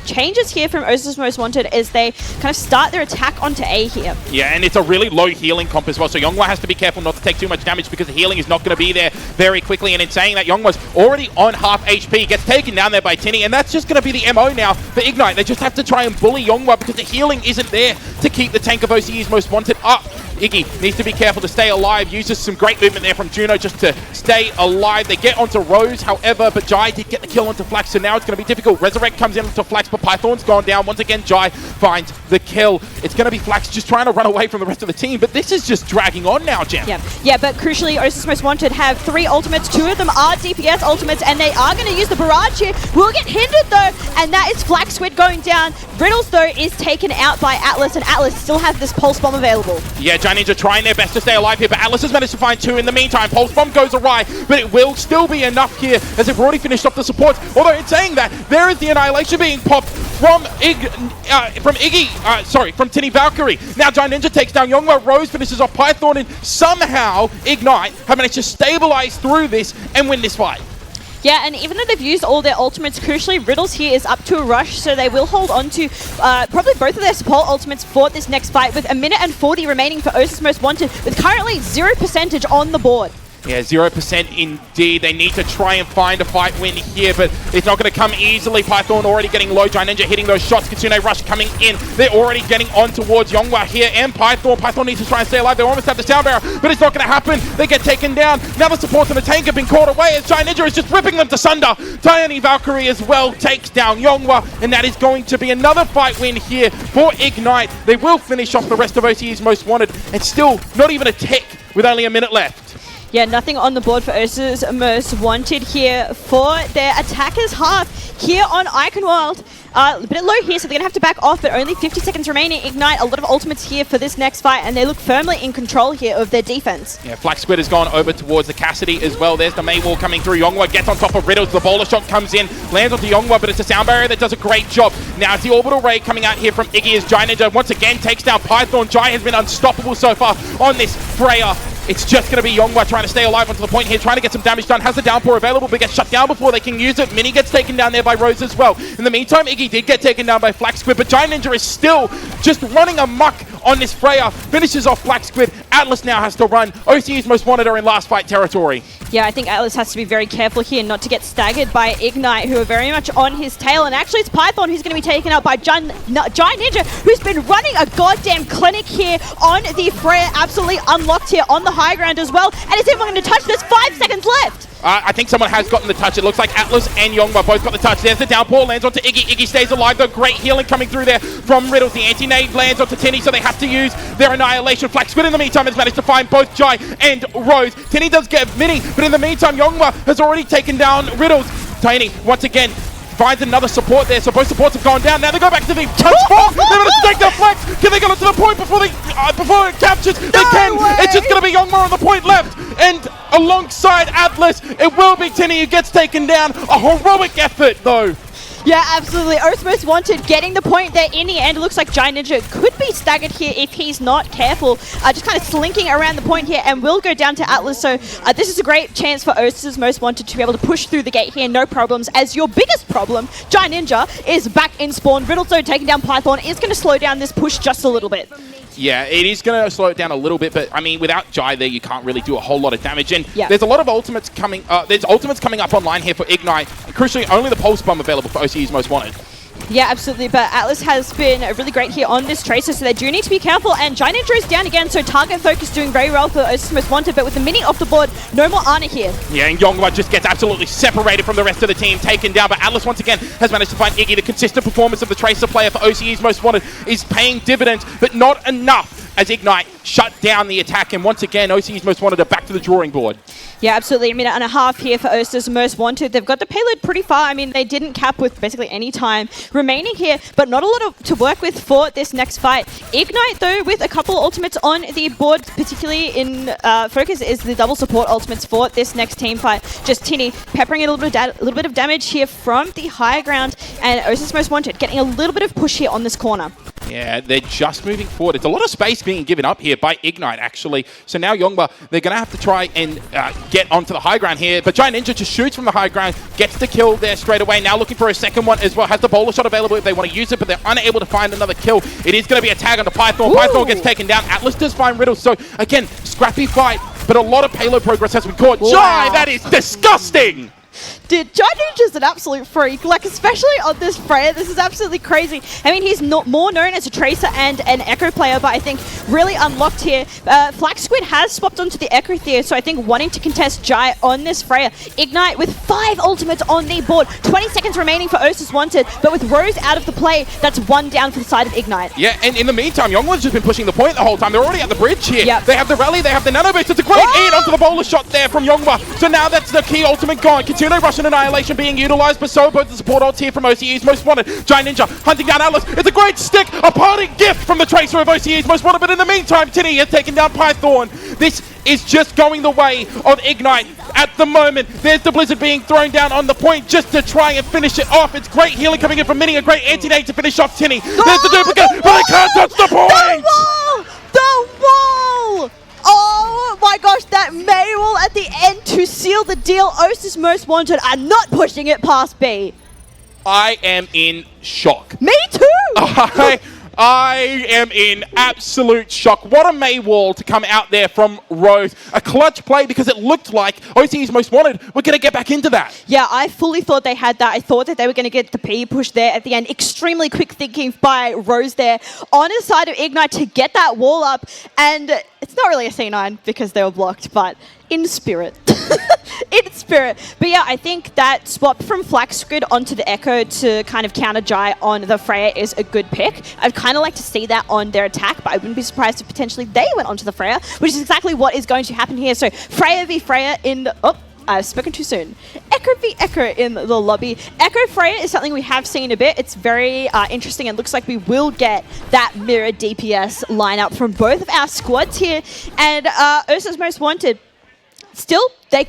changes here from Ursus Most Wanted as they kind of start their attack onto A here. Yeah, and it's a really low healing comp as well, so Yongwa has to be careful not to take too much damage because the healing is not going to be there very quickly. And in saying that, Yongwa's already on half HP, gets taken down there by Tinny, and that's just going to be the MO now for Ignite. They just have to try and bully Yongwa because the healing isn't there to keep the tank of OCE's Most Wanted up. Iggy needs to be careful to stay alive, uses some great movement there from Juno just to stay alive. They get onto Rose, however, but Jai did get the kill onto Flax, so now it's going to be difficult. Resurrect comes in onto Flax, but Python's gone down. Once again, Jai finds the kill. It's going to be Flax just trying to run away from the rest of the team, but this is just dragging on now, Jem. Yeah, but crucially, Ursus Most Wanted have 3 ultimates. 2 of them are DPS ultimates, and they are going to use the barrage here. Will get hindered, though, and that is Flax Squid going down. Riddles, though, is taken out by Atlas, and Atlas still have this Pulse Bomb available. Yeah, Jai Ninja trying their best to stay alive here, but Atlas has managed to find 2 in the meantime. Pulse Bomb goes awry, but it will still be enough here as they've already finished off the supports. Although in saying that, there is the Annihilation being popped from from Tinny Valkyrie. Now Jai Ninja takes down Yongwa, Rose finishes off Python, and somehow Ignite have managed to stabilize through this and win this fight. Yeah, and even though they've used all their ultimates, crucially, Riddles here is up to a rush, so they will hold on to probably both of their support ultimates for this next fight, with 1:40 remaining for Ursus Most Wanted, with currently 0% on the board. Yeah, 0% indeed. They need to try and find a fight win here, but it's not going to come easily. Python already getting low. Jai Ninja hitting those shots. Kitsune Rush coming in. They're already getting on towards Yongwa here and Python. Python needs to try and stay alive. They almost have the sound barrier, but it's not going to happen. They get taken down. Now the supports and the tank have been caught away as Jai Ninja is just ripping them to sunder. Tiny Valkyrie as well takes down Yongwa, and that is going to be another fight win here for Ignite. They will finish off the rest of OCE's Most Wanted, and still not even a tick with only a minute left. Yeah, nothing on the board for Ursus Most Wanted here for their attackers half here on Iconworld. A bit low here, so they're going to have to back off, but only 50 seconds remaining. Ignite, a lot of ultimates here for this next fight, and they look firmly in control here of their defense. Yeah, Flax Squid has gone over towards the Cassidy as well. There's the Maywall coming through. Yongwa gets on top of Riddles. The bowler shot comes in, lands onto Yongwa, but it's a sound barrier that does a great job. Now it's the Orbital Ray coming out here from Iggy as Jai Ninja once again takes down Python. Jai has been unstoppable so far on this Freya. It's just going to be Yongwa trying to stay alive onto the point here, trying to get some damage done. Has the downpour available, but gets shut down before they can use it. Mini gets taken down there by Rose as well. In the meantime, Iggy did get taken down by Flax Squid, but Jai Ninja is still just running amok on this Freya. Finishes off Flax Squid. Atlas now has to run. OCE's Most Wanted are in last fight territory. Yeah, I think Atlas has to be very careful here not to get staggered by Ignite, who are very much on his tail. And actually, it's Python who's going to be taken out by Jai Ninja, who's been running a goddamn clinic here on the Freya. Absolutely unlocked here on the high ground as well. And is anyone going to touch this? 5 seconds left. I think someone has gotten the touch. It looks like Atlas and Yongwa both got the touch. There's the downpour, lands onto Iggy. Iggy stays alive, though. Great healing coming through there from Riddles. The anti-nade lands onto Tinny, so they have to use their Annihilation. Flax Squid in the meantime has managed to find both Jai and Rose. Tinny does get Mini, but in the meantime, Yongwa has already taken down Riddles. Tiny, once again, finds another support there, so both supports have gone down. Now they go back to the transform. They're going to take their Flax. Can they get onto the point before it captures? They can. It's just going to be Yongwa on the point left. And alongside Atlas, it will be Tinny who gets taken down. A heroic effort, though. Yeah, absolutely. Ursus Most Wanted getting the point there in the end. It looks like Jai Ninja could be staggered here if he's not careful. Just kind of slinking around the point here and will go down to Atlas. So this is a great chance for Ursus Most Wanted to be able to push through the gate here, no problems. As your biggest problem, Jai Ninja is back in spawn. Riddles, though, taking down Python is going to slow down this push just a little bit. Yeah, it is going to slow it down a little bit, but I mean, without Jai there, you can't really do a whole lot of damage. And there's a lot of ultimates coming. There's ultimates coming up online here for Ignite. And crucially, only the Pulse Bomb available for OCE's Most Wanted. Yeah, absolutely. But Atlas has been really great here on this Tracer, so they do need to be careful. And Giant Ninja is down again, so target focus doing very well for Osis Most Wanted. But with the mini off the board, no more Ana here. Yeah, and Yongwa just gets absolutely separated from the rest of the team, taken down. But Atlas once again has managed to find Iggy. The consistent performance of the Tracer player for OCE's Most Wanted is paying dividends, but not enough as Ignite shut down the attack. And once again, OCE's Most Wanted are back to the drawing board. Yeah, absolutely. A minute and a half here for Oster's Most Wanted. They've got the payload pretty far. I mean, they didn't cap with basically any time remaining here, but not a lot to work with for this next fight. Ignite, though, with a couple ultimates on the board, particularly in focus, is the double support ultimates for this next team fight. Just Tinny peppering in a little bit of damage here from the higher ground, and Oster's Most Wanted getting a little bit of push here on this corner. Yeah, they're just moving forward. It's a lot of space being given up here by Ignite, actually. So now Yongba, they're going to have to try and get onto the high ground here. But Giant Ninja just shoots from the high ground, gets the kill there straight away. Now looking for a second one as well. Has the bowler shot available if they want to use it, but they're unable to find another kill. It is going to be a tag onto Python. Ooh. Python gets taken down. Atlas does find Riddle. So again, scrappy fight, but a lot of payload progress has been caught. Wow. Jai, that is disgusting! Dude, Giant Ninja's an absolute freak, like especially on this Freya, this is absolutely crazy. I mean, he's not more known as a Tracer and an Echo player, but I think really unlocked here. Flax Squid has swapped onto the Echo Theer, so I think wanting to contest Jai on this Freya. Ignite with 5 ultimates on the board, 20 seconds remaining for Osis Wanted, but with Rose out of the play, that's 1 down for the side of Ignite. Yeah, and in the meantime, Yongwon's just been pushing the point the whole time. They're already at the bridge here. Yep. They have the rally, they have the nano boost. It's a great hit onto the bowler shot there from Yongwa. So now that's the key ultimate gone. Continue Russian Annihilation being utilized, but so both the support ults here from OCE's Most Wanted. Giant Ninja hunting down Atlas. It's a great stick, a parting gift from the Tracer of OCE's Most Wanted, but in the meantime, Tinny has taken down Python. This is just going the way of Ignite at the moment. There's the Blizzard being thrown down on the point just to try and finish it off. It's great healing coming in from Mini, a great anti-nade to finish off Tinny. There's the duplicate, but they can't touch the point! The wall! Oh my gosh, that May wall at the end to seal the deal. Osis Most Wanted are not pushing it past B. I am in shock. Me too! I am in absolute shock. What a May wall to come out there from Rose. A clutch play because it looked like OCE's Most Wanted were going to get back into that. Yeah, I fully thought they had that. I thought that they were going to get the P push there at the end. Extremely quick thinking by Rose there on the side of Ignite to get that wall up. And it's not really a C9 because they were blocked, but in spirit. In spirit. But yeah, I think that swap from Flax Squid onto the Echo to kind of counter Jai on the Freya is a good pick. I'd kind of like to see that on their attack, but I wouldn't be surprised if potentially they went onto the Freya, which is exactly what is going to happen here. So Freya v Freya in the... Oh, I've spoken too soon. Echo v Echo in the lobby. Echo Freya is something we have seen a bit. It's very interesting and looks like we will get that mirror DPS lineup from both of our squads here. And Osis Most Wanted, still, they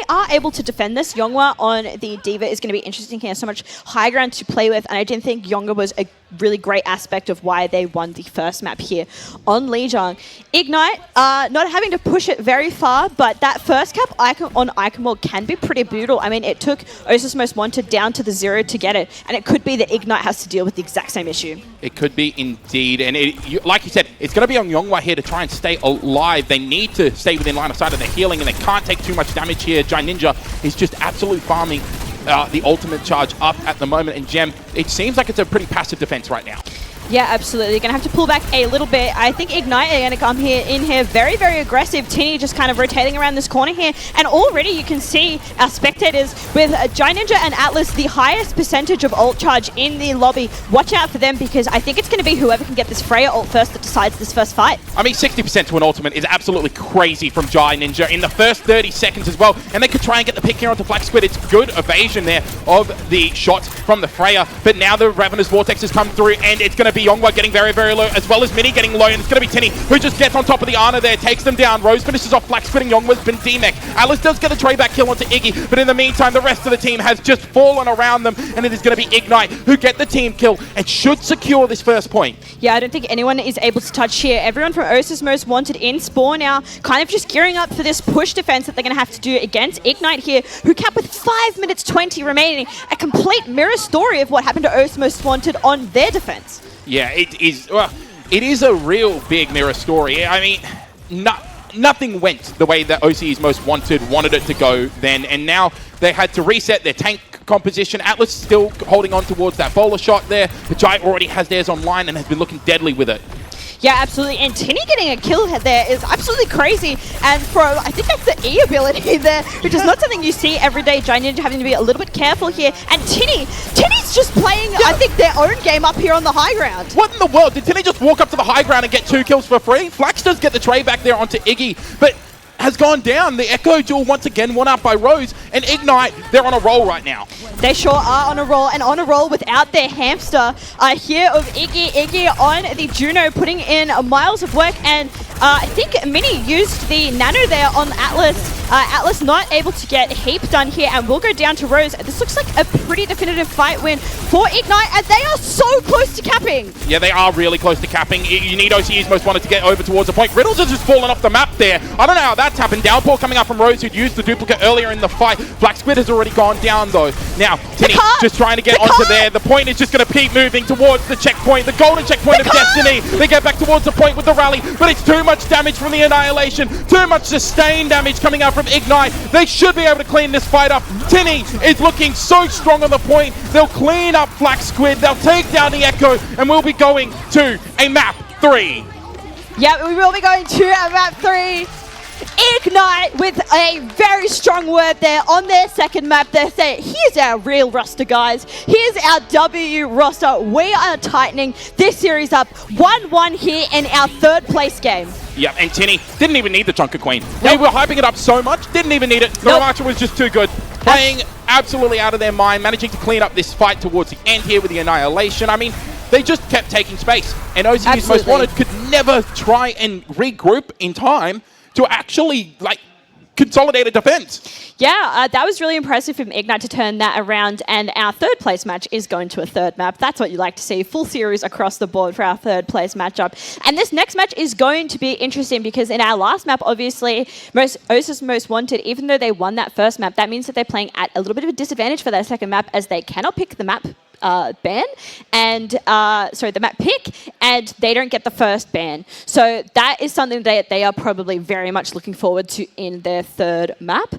are able to defend this. Yongwa on the D.Va is going to be interesting. He has so much high ground to play with, and I didn't think Yongwa was a really great aspect of why they won the first map here on Lijiang. Ignite, not having to push it very far, but that first cap on Iconwall can be pretty brutal. I mean, it took Osis Most Wanted down to the 0 to get it, and it could be that Ignite has to deal with the exact same issue. It could be indeed, and like you said, it's going to be on Yongwa here to try and stay alive. They need to stay within line of sight of their healing, and they can't take too much damage here. Giant Ninja is just absolute farming the ultimate charge up at the moment, and Gem, it seems like it's a pretty passive defense right now. Yeah, absolutely. Going to have to pull back a little bit. I think Ignite are going to come in here very, very aggressive. Tinny just kind of rotating around this corner here. And already you can see our spectators with Giant Ninja and Atlas, the highest percentage of ult charge in the lobby. Watch out for them because I think it's going to be whoever can get this Freya ult first that decides this first fight. I mean, 60% to an ultimate is absolutely crazy from Giant Ninja in the first 30 seconds as well. And they could try and get the pick here onto Flax Squid. It's good evasion there of the shot from the Freya. But now the Ravenous Vortex has come through, and it's going to be Yongwa getting very, very low, as well as Mini getting low, and it's going to be Tinny who just gets on top of the Ana there, takes them down. Rose finishes off Flax Squid, and Yongwa's been D-Mech. Alice does get a trade back kill onto Iggy, but in the meantime, the rest of the team has just fallen around them, and it is going to be Ignite who get the team kill and should secure this first point. Yeah, I don't think anyone is able to touch here. Everyone from Osis Most Wanted in spawn now, kind of just gearing up for this push defense that they're going to have to do against Ignite here, who cap with 5 minutes 20 remaining. A complete mirror story of what happened to Osis Most Wanted on their defense. Yeah, it is a real big mirror story. I mean, nothing went the way that OCE's Most Wanted wanted it to go then, and now they had to reset their tank composition. Atlas still holding on towards that bowler shot there. The Giant already has theirs online and has been looking deadly with it. Yeah, absolutely. And Tinny getting a kill there is absolutely crazy. And for, I think that's the E ability there, which is not something you see every day. Giant Ninja having to be a little bit careful here. And Tinny's just playing, I think, their own game up here on the high ground. What in the world? Did Tinny just walk up to the high ground and get 2 kills for free? Flax does get the tray back there onto Iggy, but has gone down. The Echo duel once again won up by Rose, and Ignite, they're on a roll right now. They sure are on a roll, and on a roll without their hamster here of Iggy. Iggy on the Juno, putting in miles of work, and I think Mini used the nano there on Atlas. Atlas not able to get heap done here, and will go down to Rose. This looks like a pretty definitive fight win for Ignite, and they are so close to capping. Yeah, they are really close to capping. You need OCE's most wanted to get over towards the point. Riddles has just fallen off the map there. I don't know how that's happened. Downpour coming up from Rose, who'd used the duplicate earlier in the fight. Black Squid has already gone down, though. Now, Tinny just trying to get onto there. The point is just going to keep moving towards the checkpoint, the golden checkpoint of Destiny. They get back towards the point with the rally, but it's too much damage from the Annihilation. Too much sustained damage coming out from Ignite. They should be able to clean this fight up. Tinny is looking so strong on the point. They'll clean up Black Squid. They'll take down the Echo, and we'll be going to a map 3. Yeah, we will be going to a map 3. Ignite with a very strong word there on their second map. They say, here's our real roster, guys. Here's our W roster. We are tightening this series up 1-1 here in our 3rd place game. Yep, and Tinny didn't even need the Chunker Queen. They were hyping it up so much, didn't even need it. The Archer was just too good. Playing absolutely out of their mind, managing to clean up this fight towards the end here with the Annihilation. I mean, they just kept taking space. And OC's most wanted could never try and regroup in time to actually, like, consolidate a defense. Yeah, that was really impressive from Ignite to turn that around, and our 3rd place match is going to a 3rd map. That's what you like to see. Full series across the board for our 3rd place matchup. And this next match is going to be interesting because in our last map, obviously, Osa's Most Wanted, even though they won that first map, that means that they're playing at a little bit of a disadvantage for their second map as they cannot pick the map ban and the map pick, and they don't get the first ban. So that is something that they are probably very much looking forward to in their 3rd map.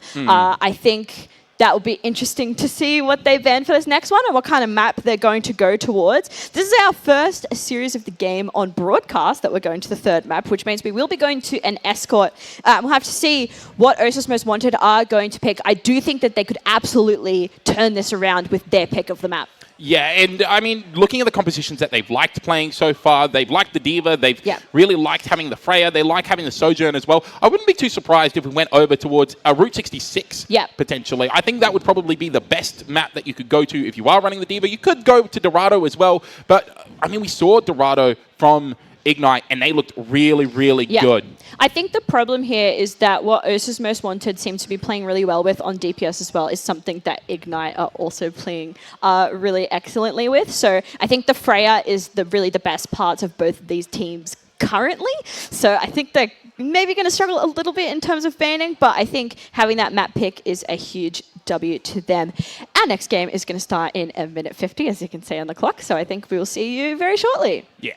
I think that will be interesting to see what they ban for this next one and what kind of map they're going to go towards. This is our first series of the game on broadcast that we're going to the 3rd map, which means we will be going to an escort. We'll have to see what Osa's Most Wanted are going to pick. I do think that they could absolutely turn this around with their pick of the map. Yeah, and I mean, looking at the compositions that they've liked playing so far, they've liked the Diva, they've really liked having the Freya, they like having the Sojourn as well. I wouldn't be too surprised if we went over towards a Route 66, potentially. I think that would probably be the best map that you could go to if you are running the Diva. You could go to Dorado as well, but I mean, we saw Dorado from Ignite, and they looked really, really good. I think the problem here is that what Osa's Most Wanted seems to be playing really well with on DPS as well is something that Ignite are also playing really excellently with. So I think the Freya is really the best parts of both of these teams currently. So I think they're maybe going to struggle a little bit in terms of banning, but I think having that map pick is a huge W to them. Our next game is going to start in a minute 50, as you can see on the clock. So I think we will see you very shortly. Yeah.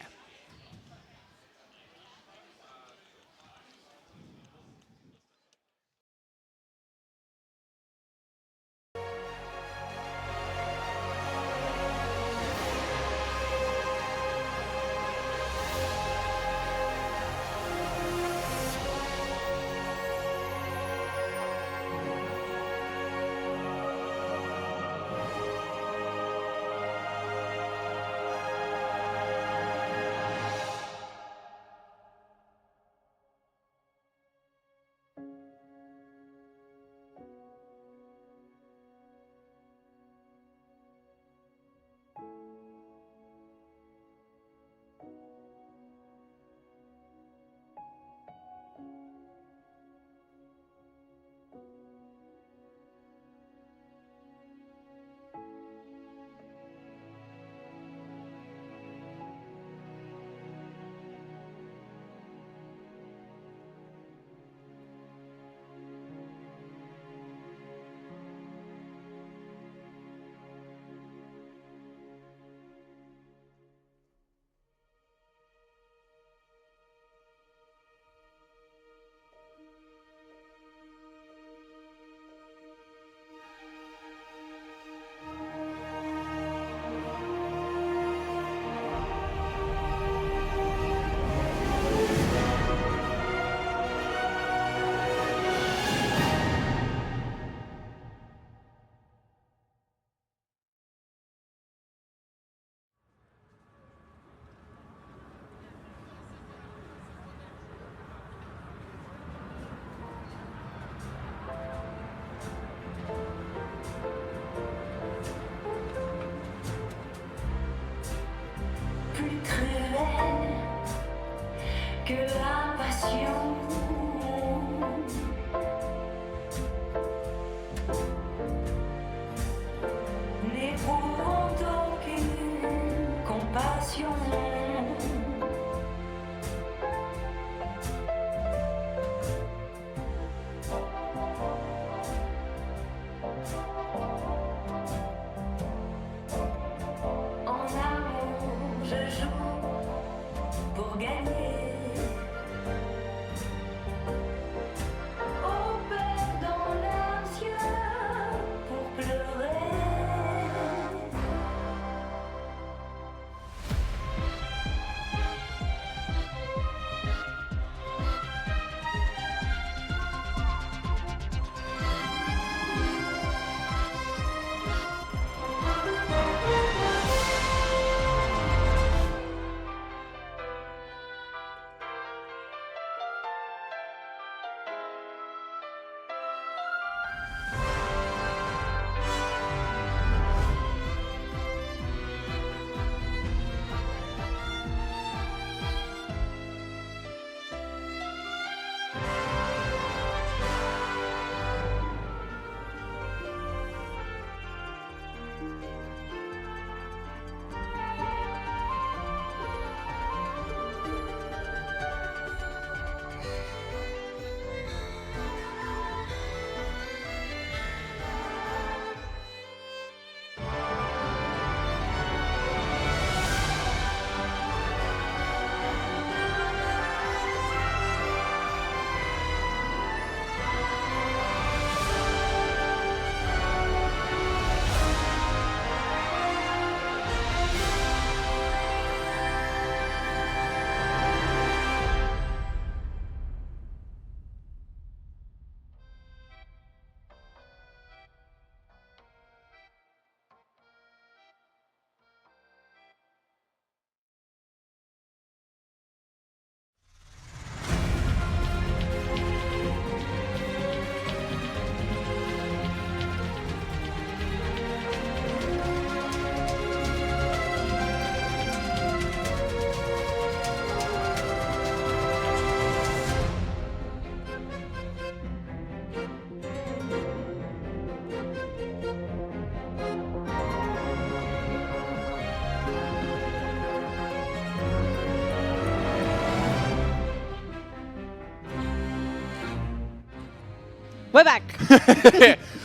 We're back.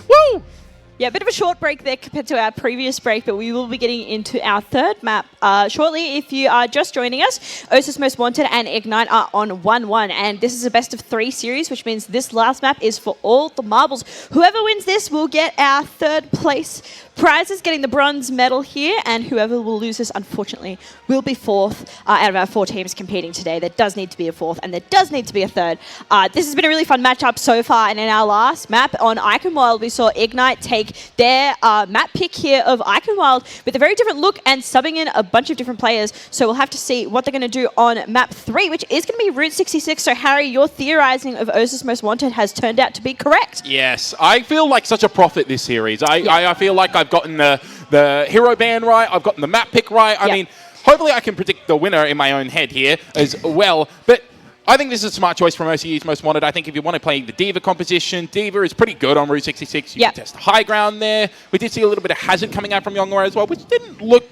Woo! Yeah, a bit of a short break there compared to our previous break, but we will be getting into our third map shortly. If you are just joining us, Osa's Most Wanted and Ignite are on 1-1, and this is a best of 3 series, which means this last map is for all the marbles. Whoever wins this will get our third place prizes, getting the bronze medal here, and whoever will lose this, unfortunately, will be fourth out of our 4 teams competing today. There does need to be a fourth, and there does need to be a third. This has been a really fun matchup so far, and in our last map on Iconwild, we saw Ignite take their map pick here of Iconwild with a very different look and subbing in a bunch of different players. So we'll have to see what they're going to do on map 3, which is going to be Route 66. So Harry, your theorizing of Osa's Most Wanted has turned out to be correct. Yes, I feel like such a prophet this series. I feel like I've gotten the hero ban right. I've gotten the map pick right. I mean, hopefully I can predict the winner in my own head here as well. But I think this is a smart choice from OCE's Most Wanted. I think if you want to play the D.Va composition, D.Va is pretty good on Route 66. You can test the high ground there. We did see a little bit of hazard coming out from Yonghwa as well, which didn't look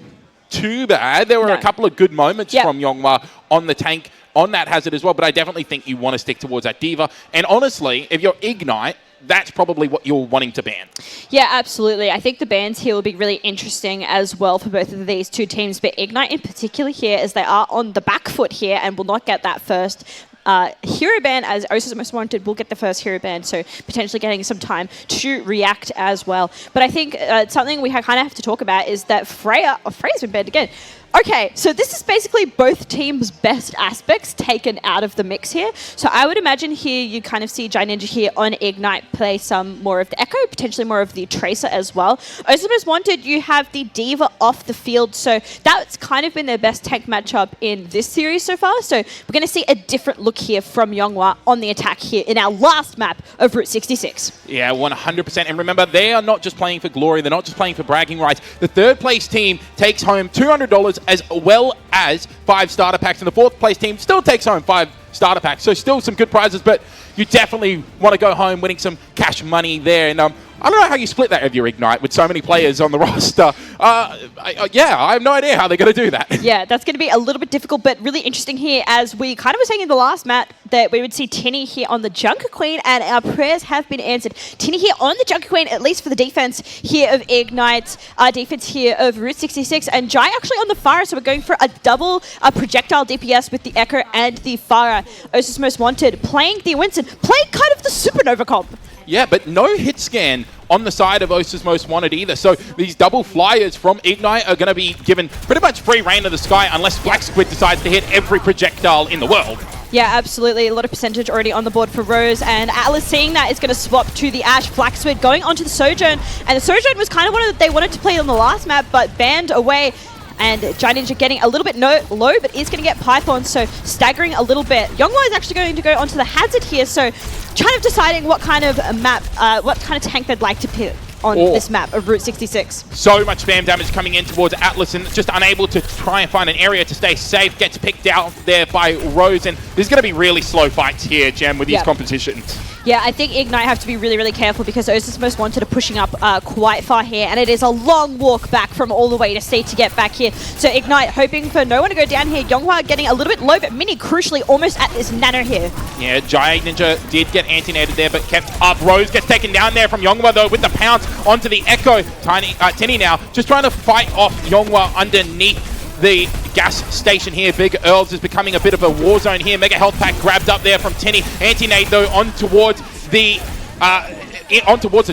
too bad. There were a couple of good moments from Yonghwa on the tank on that hazard as well, but I definitely think you want to stick towards that D.Va. And honestly, if you're Ignite, that's probably what you're wanting to ban. Yeah, absolutely. I think the bans here will be really interesting as well for both of these two teams, but Ignite in particular here, as they are on the back foot here and will not get that first hero ban, as Osa's Most Wanted will get the first hero ban, so potentially getting some time to react as well. But I think something we kind of have to talk about is that Freya's been banned again. Okay, so this is basically both teams' best aspects taken out of the mix here. So I would imagine here you kind of see Giant Ninja here on Ignite play some more of the Echo, potentially more of the Tracer as well. Osa's Most Wanted, you have the D.Va off the field, so that's kind of been their best tank matchup in this series so far. So we're going to see a different look here from Yonghwa on the attack here in our last map of Route 66. Yeah, 100%. And remember, they are not just playing for glory, they're not just playing for bragging rights. The third place team takes home $200 as well as 5 starter packs, and the fourth place team still takes home 5 starter packs. So still some good prizes, but you definitely want to go home winning some cash money there. And I don't know how you split that if you're Ignite with so many players on the roster. I have no idea how they're going to do that. Yeah, that's going to be a little bit difficult, but really interesting here, as we kind of were saying in the last map that we would see Tinny here on the Junker Queen, and our prayers have been answered. Tinny here on the Junker Queen, at least for the defense here of Ignite, defense here of Route 66, and Jai actually on the Pharah, so we're going for a double projectile DPS with the Echo and the Pharah. Osa's Most Wanted playing the Winston, playing kind of the Supernova comp. Yeah, but no hit scan on the side of Osa's Most Wanted either. So these double flyers from Ignite are going to be given pretty much free reign of the sky unless Black Squid decides to hit every projectile in the world. Yeah, absolutely. A lot of percentage already on the board for Rose, and Atlas seeing that is going to swap to the Ashe. Black Squid going onto the Sojourn, and the Sojourn was kind of one of they wanted to play on the last map, but banned away. And Giant Ninja getting a little bit low, but is going to get Python, so staggering a little bit. Yonghwa is actually going to go onto the Hazard here, so kind of deciding what kind of map, what kind of tank they'd like to pick on this map of Route 66. So much spam damage coming in towards Atlas, and just unable to try and find an area to stay safe. Gets picked out there by Rose, and there's going to be really slow fights here, Jem, with these compositions. Yeah, I think Ignite have to be really, really careful because Osa's Most Wanted are pushing up quite far here, and it is a long walk back from all the way to C to get back here. So Ignite hoping for no one to go down here. Yonghwa getting a little bit low, but Mini crucially almost at this nano here. Yeah, Giant Ninja did get anti-nated there, but kept up. Rose gets taken down there from Yonghwa though with the pounce onto the Echo. Tinny now just trying to fight off Yonghwa underneath the gas station here. Big Earls is becoming a bit of a war zone here. Mega health pack grabbed up there from Tinny. Anti-nade though on towards the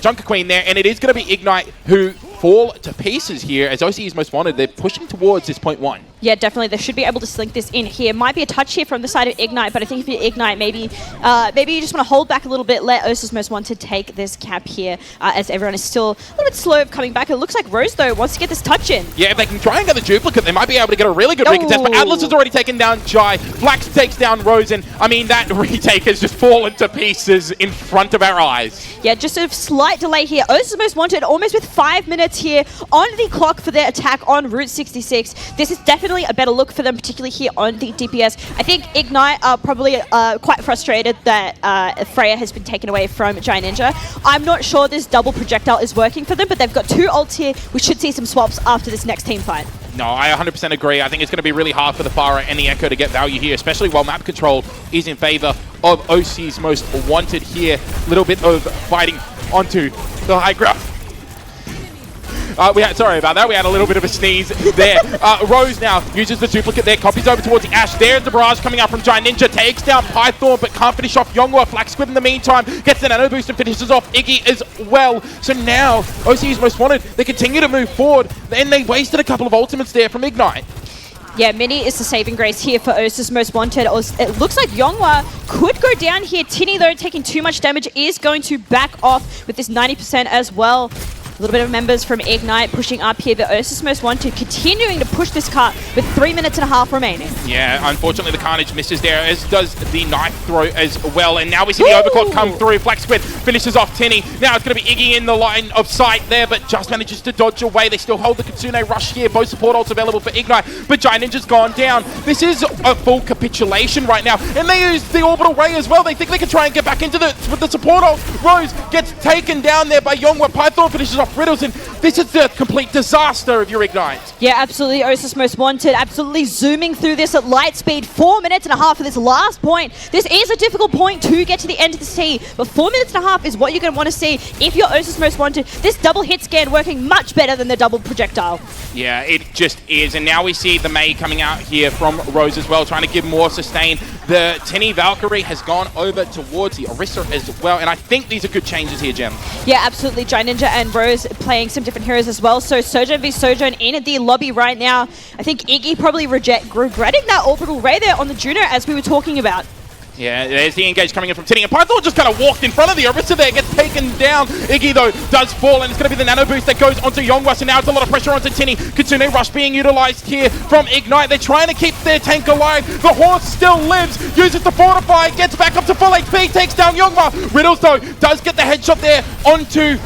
Junker Queen there, and it is going to be Ignite who fall to pieces here as OCE's Most Wanted. They're pushing towards this point 1. Yeah, definitely. They should be able to slink this in here. Might be a touch here from the side of Ignite, but I think if you Ignite, maybe you just want to hold back a little bit, let Osa's Most Wanted take this cap here, as everyone is still a little bit slow of coming back. It looks like Rose, though, wants to get this touch in. Yeah, if they can try and get the duplicate, they might be able to get a really good recontest, but Atlas has already taken down Jai. Flax takes down Rose, and I mean, that retake has just fallen to pieces in front of our eyes. Yeah, just a slight delay here. Osa's Most Wanted almost with 5 minutes here on the clock for their attack on Route 66. This is definitely a better look for them, particularly here on the DPS. I think Ignite are probably quite frustrated that Freya has been taken away from Giant Ninja. I'm not sure this double projectile is working for them, but they've got 2 ults here. We should see some swaps after this next team fight. No, I 100% agree. I think it's going to be really hard for the Pharah and the Echo to get value here, especially while map control is in favor of OC's most wanted here. A little bit of fighting onto the high ground. Sorry about that. We had a little bit of a sneeze there. Rose now uses the duplicate there, copies over towards the Ashe. There's the barrage coming out from Giant Ninja. Takes down Python, but can't finish off Yongwa. Flax Squid in the meantime gets the nano boost and finishes off Iggy as well. So now OC's most wanted. They continue to move forward, and they wasted a couple of ultimates there from Ignite. Yeah, Mini is the saving grace here for Osa's most wanted. It looks like Yongwa could go down here. Tinny, though, taking too much damage, is going to back off with this 90% as well. A little bit of members from Ignite pushing up here, but Osa's most wanted continuing to push this cart with 3 minutes and a half remaining. Yeah, unfortunately the Carnage misses there, as does the knife throw as well. And now we see the overclock come through. Flax Squid finishes off Tinny. Now it's going to be Iggy in the line of sight there, but just manages to dodge away. They still hold the Kitsune Rush here. Both support ults available for Ignite, but Giant Ninja's gone down. This is a full capitulation right now, and they use the Orbital Ray as well. They think they can try and get back into with the support ult. Rose gets taken down there by Yongwa. Python finishes off Riddles, and this is the complete disaster of your Ignite. Yeah, absolutely. Osa's most wanted, absolutely zooming through this at light speed. 4 minutes and a half for this last point. This is a difficult point to get to the end of the T, but 4 minutes and a half is what you're going to want to see if you're Osa's most wanted. This double hit scan working much better than the double projectile. Yeah, it just is. And now we see the Mei coming out here from Rose as well, trying to give more sustain. The Tinny Valkyrie has gone over towards the Orisa as well, and I think these are good changes here, Gem. Yeah, absolutely. Giant Ninja and Rose playing some different heroes as well. So Sojourn v Sojourn in the lobby right now. I think Iggy probably regretting that Orbital Ray there on the Juno, as we were talking about. Yeah, there's the engage coming in from Tinny, and Python just kind of walked in front of the Orisa there, gets taken down. Iggy, though, does fall, and it's going to be the nano boost that goes onto Yongwa, so now it's a lot of pressure onto Tinny. Kitsune Rush being utilized here from Ignite. They're trying to keep their tank alive. The horse still lives, uses the fortify, gets back up to full HP, takes down Yongwa. Riddles, though, does get the headshot there onto...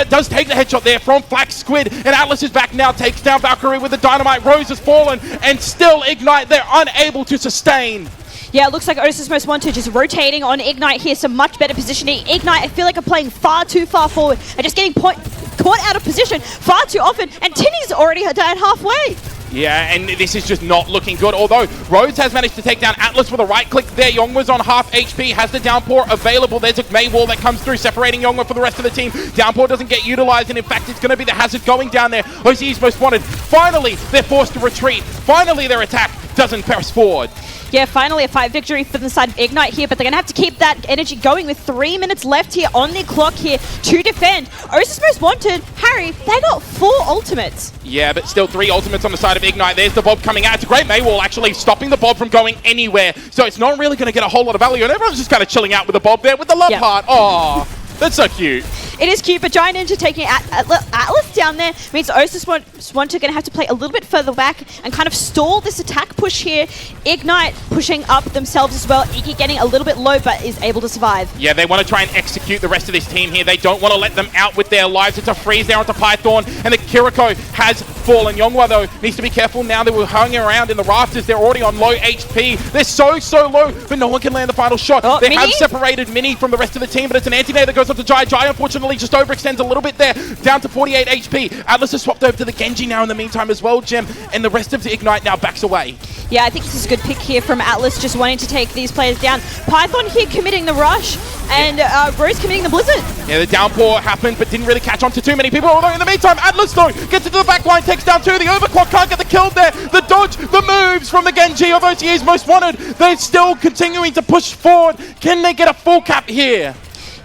does take the headshot there from Flax Squid, and Atlas is back now, takes down Valkyrie with the dynamite. Rose has fallen, and still Ignite, they're unable to sustain. Yeah, it looks like Osa's most wanted just rotating on Ignite here, some much better positioning. Ignite, I feel like, are playing far too far forward and just getting caught out of position far too often, and Tinny's already down halfway. Yeah, and this is just not looking good, although Rhodes has managed to take down Atlas with a right click there. Yongwa's on half HP, has the downpour available. There's a Mei wall that comes through, separating Yongwa from the rest of the team. Downpour doesn't get utilized, and in fact, it's going to be the hazard going down there. OC's most wanted. Finally, they're forced to retreat. Finally, their attack doesn't press forward. Yeah, finally a fight victory for the side of Ignite here, but they're going to have to keep that energy going with 3 minutes left here on the clock here to defend. Osa's most wanted, Harry, they got 4 ultimates. Yeah, but still 3 ultimates on the side of Ignite. There's the Bob coming out. It's a great Mei wall, actually, stopping the Bob from going anywhere. So it's not really going to get a whole lot of value, and everyone's just kind of chilling out with the Bob there with the love heart. Oh, that's so cute. It is cute, but Giant Ninja taking Atlas down there means Osa's wanted going to have to play a little bit further back and kind of stall this attack push here. Ignite pushing up themselves as well. Iggy getting a little bit low, but is able to survive. Yeah, they want to try and execute the rest of this team here. They don't want to let them out with their lives. It's a freeze there onto Python, and the Kiriko has fallen. Yongwa, though, needs to be careful now. They were hanging around in the rafters. They're already on low HP. They're so low, but no one can land the final shot. They have separated Mini from the rest of the team, but it's an anti-nade that goes onto Jai. Jai, unfortunately, just overextends a little bit there, down to 48 HP. Atlas has swapped over to the Genji now in the meantime as well, Jim, and the rest of the Ignite now backs away. Yeah, I think this is a good pick here from Atlas, just wanting to take these players down. Python here committing the rush, and Rose committing the Blizzard. Yeah, the downpour happened, but didn't really catch on to too many people, although in the meantime, Atlas, though, gets into the back line, takes down 2. The overclock can't get the kill there. The dodge, the moves from the Genji of OTA's most wanted. They're still continuing to push forward. Can they get a full cap here?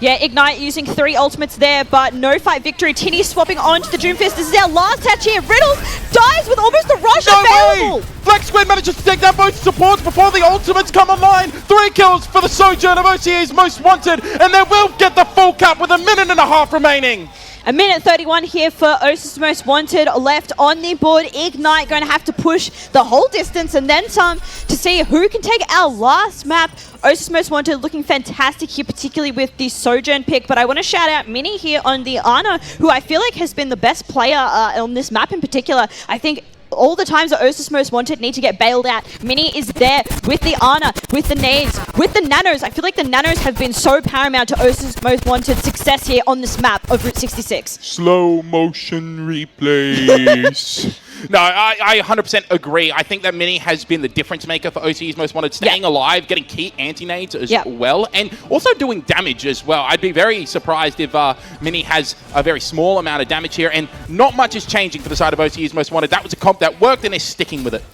Yeah, Ignite using 3 ultimates there, but no fight victory. Tinny swapping on to the Doomfist. This is our last touch here. Riddles dies with almost a rush available. Flex Squid manages to take down both supports before the ultimates come online. 3 kills for the Sojourn of OCA's most wanted, and they will get the full cap with 1.5 minutes remaining. 1:31 here for Osa's most wanted left on the board. Ignite going to have to push the whole distance and then some to see who can take our last map. Osa's most wanted looking fantastic here, particularly with the Sojourn pick, but I want to shout out Mini here on the Ana, who I feel like has been the best player on this map in particular. I think all the times that Osa's most wanted need to get bailed out, Mini is there with the Ana, with the nades, with the nanos. I feel like the nanos have been so paramount to Osa's most wanted success here on this map of Route 66. Slow motion replays. No, I 100% agree. I think that Mini has been the difference maker for OCE's Most Wanted, staying alive, getting key anti-nades as well, and also doing damage as well. I'd be very surprised if Mini has a very small amount of damage here, and not much is changing for the side of OCE's Most Wanted. That was a comp that worked, and they're sticking with it.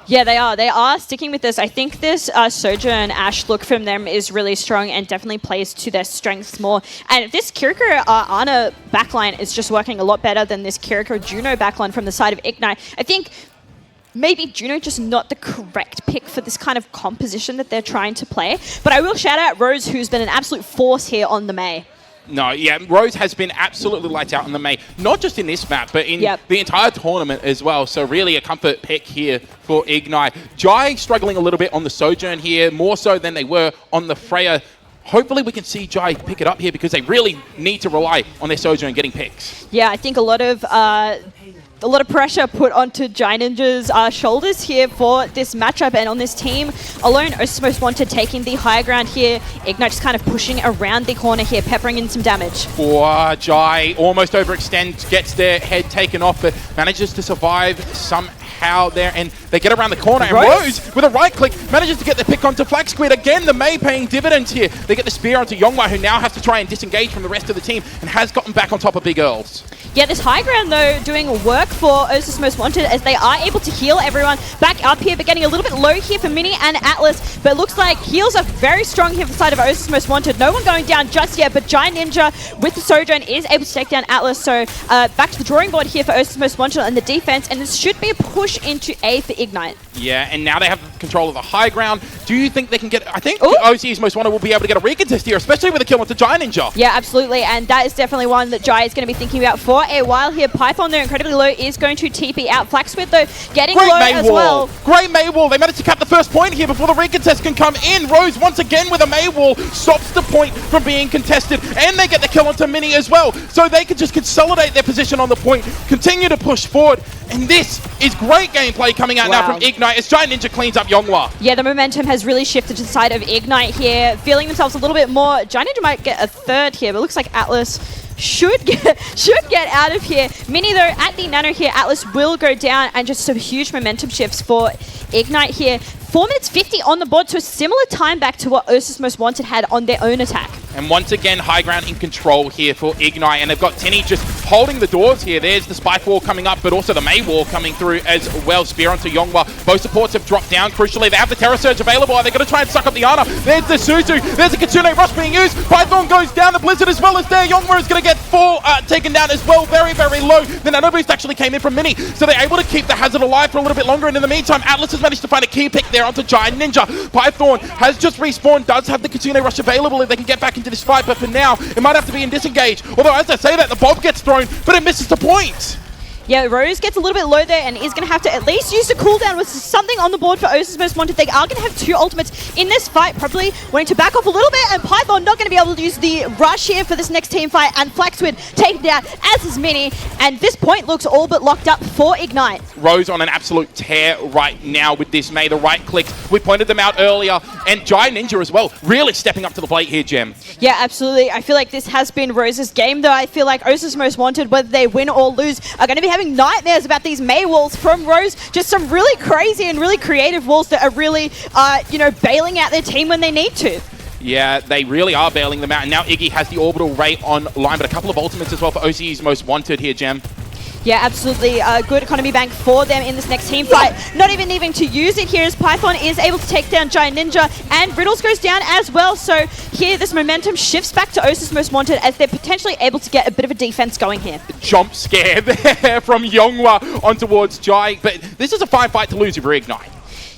Yeah, they are. They are sticking with this. I think this Sojourn Ashe look from them is really strong and definitely plays to their strengths more. And this Kiriko Ana backline is just working a lot better than this Kiriko Juno backline from the side of Ignite. I think maybe Juno just not the correct pick for this kind of composition that they're trying to play. But I will shout out Rose, who's been an absolute force here on the Mei. No, yeah, Rose has been absolutely lights out on the Mei, not just in this map, but in the entire tournament as well. So really a comfort pick here for Ignite. Jai struggling a little bit on the Sojourn here, more so than they were on the Freya. Hopefully we can see Jai pick it up here because they really need to rely on their Sojourn getting picks. Yeah, I think a lot of pressure put onto Jai Ninja's shoulders here for this matchup, and on this team alone, OCE's Most Wanted taking the high ground here. Ignite just kind of pushing around the corner here, peppering in some damage. Jai almost overextends, gets their head taken off, but manages to survive somehow there, and they get around the corner, and Rose, with a right click, manages to get the pick onto Flag Squid. Again, the Mei paying dividends here. They get the spear onto Yongwa, who now has to try and disengage from the rest of the team, and has gotten back on top of Big Earls. Yeah, this high ground, though, doing work for OCE's Most Wanted as they are able to heal everyone back up here, but getting a little bit low here for Mini and Atlas. But it looks like heals are very strong here for the side of OCE's Most Wanted. No one going down just yet, but Giant Ninja with the Sojourn is able to take down Atlas. So back to the drawing board here for OCE's Most Wanted and the defense, and this should be a push into A for Ignite. Yeah, and now they have control of the high ground. Do you think they can get... I think OCE's Most Wanted will be able to get a recontest here, especially with a kill onto Giant Ninja. Yeah, absolutely, and that is definitely one that Jai is going to be thinking about for a while here. Python, though, incredibly low, is going to TP out. Flaxsmith, though, getting low as well. Great Mei wall. They managed to cap the first point here before the recontest can come in. Rose, once again, with a Mei wall, stops the point from being contested, and they get the kill onto Mini as well. So they can just consolidate their position on the point, continue to push forward, and this is great gameplay coming out now from Ignite as Giant Ninja cleans up Yongwa. Yeah, the momentum has really shifted to the side of Ignite here, feeling themselves a little bit more. Giant Ninja might get a third here, but it looks like Atlas should get out of here. Mini, though, at the nano here, Atlas will go down, and just some huge momentum shifts for Ignite here. 4 minutes 50 on the board, so a similar time back to what OCE's Most Wanted had on their own attack. And once again, high ground in control here for Ignite, and they've got Tinny just holding the doors here. There's the Spike Wall coming up, but also the Mei Wall coming through as well. Spear onto Yongwa. Both supports have dropped down. Crucially, they have the Terror Surge available. Are they going to try and suck up the Ana? There's the Suzu. There's the Kitsune Rush being used. Python goes down. The Blizzard as well as there. Yongwa is going to get taken down as well. Very, very low. The Nano Boost actually came in from Mini, so they're able to keep the Hazard alive for a little bit longer. And in the meantime, Atlas has managed to find a key pick there onto Giant Ninja. Python has just respawned, does have the Kitsune Rush available if they can get back into this fight, but for now, it might have to be in disengage. Although, as I say that, the Bob gets thrown, but it misses the point. Yeah, Rose gets a little bit low there and is going to have to at least use the cooldown with something on the board for OCE's Most Wanted. They are going to have 2 ultimates in this fight, probably wanting to back off a little bit, and Python not going to be able to use the rush here for this next team fight, and Flaxwood taken down, as is Mini, and this point looks all but locked up for Ignite. Rose on an absolute tear right now with this Mei, the right clicks. We pointed them out earlier, and Giant Ninja as well, really stepping up to the plate here, Gem. Yeah, absolutely. I feel like this has been Rose's game, though. I feel like OCE's Most Wanted, whether they win or lose, are going to be having nightmares about these Mei walls from Rose. Just some really crazy and really creative walls that are really, bailing out their team when they need to. Yeah, they really are bailing them out. And now Iggy has the Orbital Ray online, but a couple of ultimates as well for OCE's Most Wanted here, Gem. Yeah, absolutely. Good economy bank for them in this next team fight. Not even needing to use it here as Python is able to take down Giant Ninja, and Riddles goes down as well. So here, this momentum shifts back to OCE's Most Wanted as they're potentially able to get a bit of a defense going here. Jump scare there from Yongwa on towards Jai, but this is a fine fight to lose if you're Ignite.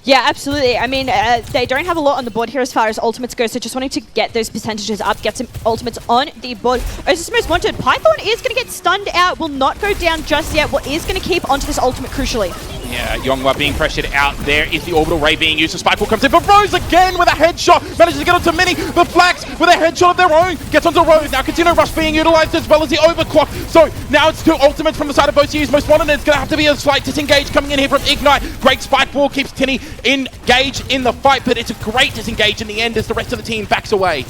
Yeah, absolutely. I mean, they don't have a lot on the board here as far as ultimates go, so just wanting to get those percentages up, get some ultimates on the board. OCE's Most Wanted, Python is going to get stunned out, will not go down just yet, what is going to keep onto this ultimate crucially. Yeah, Yongwa being pressured out. There is the Orbital Ray being used. The Spike Wall comes in, but Rose again with a headshot. Manages to get onto Mini. The Flax with a headshot of their own. Gets onto Rose. Now Kitsune Rush being utilized as well as the Overclock. So now it's 2 ultimates from the side of OCE's Most Wanted. And it's going to have to be a slight disengage coming in here from Ignite. Great Spike Wall keeps Tinny engaged in the fight, but it's a great disengage in the end as the rest of the team backs away.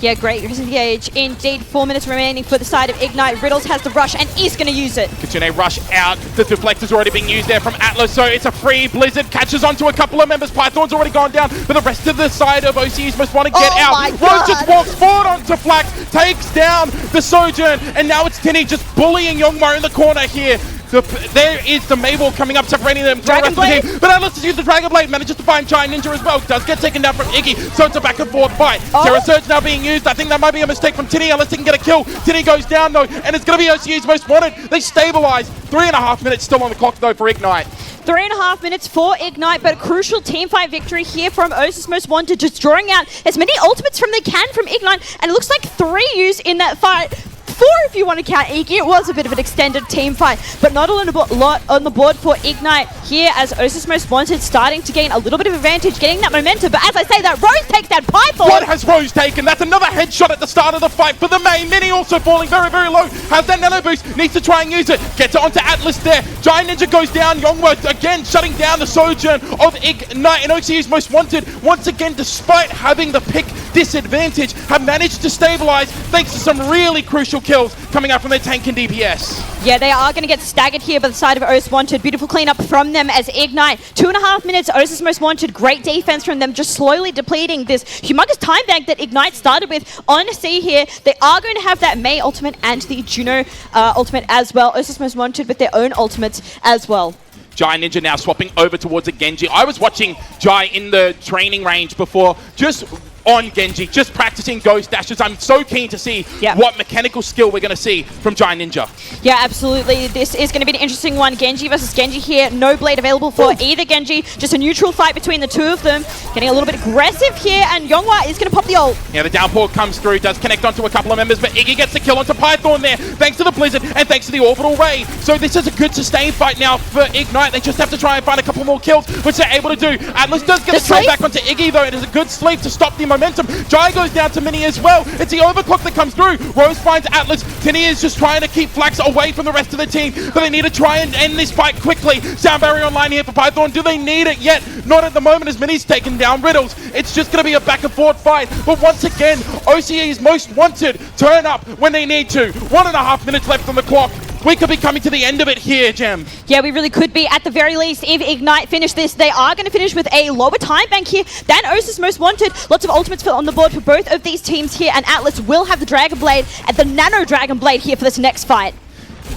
Yeah, great engage. Indeed, 4 minutes remaining for the side of Ignite. Riddles has the rush and is going to use it. Kitsune rush out. The deflect is already being used there from Atlas, so it's a free Blizzard. Catches onto a couple of members. Python's already gone down, but the rest of the side of OCEs must want to get Oh my out. God. Rose just walks forward onto Flax, takes down the Sojourn, and now it's Tinny just bullying Youngmar in the corner here. There is the Mabel coming up, separating them from the rest of the team. But Atlas has used the Dragon Blade, manages to find Giant Ninja as well. Does get taken down from Iggy, so it's a back and forth fight. Terra Surge now being used. I think that might be a mistake from Tinny, unless he can get a kill. Tinny goes down though, and it's going to be OCU's most wanted. They stabilize. 3.5 minutes still on the clock though for Ignite. 3.5 minutes for Ignite, but a crucial teamfight victory here from Osis Most Wanted, just drawing out as many ultimates from they can from Ignite, and it looks like 3 used in that fight. 4 if you want to count Iggy. It was a bit of an extended team fight, but not a lot on the board for Ignite here as Osis Most Wanted starting to gain a little bit of advantage, getting that momentum. But as I say that, Rose takes that Python. What has Rose taken? That's another headshot at the start of the fight for the main. Mini also falling very, very low. Has that nano boost, needs to try and use it. Gets it onto Atlas there. Giant Ninja goes down. Youngwoo again shutting down the Sojourn of Ignite, and OCU's Most Wanted once again, despite having the pick disadvantage, have managed to stabilize thanks to some really crucial kills coming out from their tank and DPS. Yeah, they are going to get staggered here by the side of Osis Wanted. Beautiful cleanup from them as Ignite. 2.5 minutes, Osis Most Wanted. Great defense from them, just slowly depleting this humongous time bank that Ignite started with on C here. They are going to have that Mei ultimate and the Juno ultimate as well. Osis Most Wanted with their own ultimates as well. Giant Ninja now swapping over towards a Genji. I was watching Jai in the training range before, just on Genji, just practicing ghost dashes. I'm so keen to see what mechanical skill we're going to see from Giant Ninja. Yeah, absolutely. This is going to be an interesting one. Genji versus Genji here. No blade available for either Genji. Just a neutral fight between the two of them. Getting a little bit aggressive here, and Youngwa is going to pop the ult. Yeah, the downpour comes through, does connect onto a couple of members, but Iggy gets the kill onto Python there, thanks to the Blizzard and thanks to the Orbital Ray. So this is a good sustained fight now for Ignite. They just have to try and find a couple more kills, which they're able to do. Atlas does get a trade back onto Iggy though. It is a good sleep to stop the momentum. Jai goes down to Mini as well. It's the overclock that comes through. Rose finds Atlas. Tinny is just trying to keep Flax away from the rest of the team, but they need to try and end this fight quickly. Sound barrier online here for Python. Do they need it yet? Not at the moment as Mini's taken down Riddles. It's just going to be a back and forth fight. But once again, OCE's Most Wanted turn up when they need to. 1.5 minutes left on the clock. We could be coming to the end of it here, Gem. Yeah, we really could be. At the very least, if Ignite finish this, they are going to finish with a lower time bank here than Osis Most Wanted. Lots of ultimates on the board for both of these teams here, and Atlas will have the Dragon Blade and the Nano Dragon Blade here for this next fight.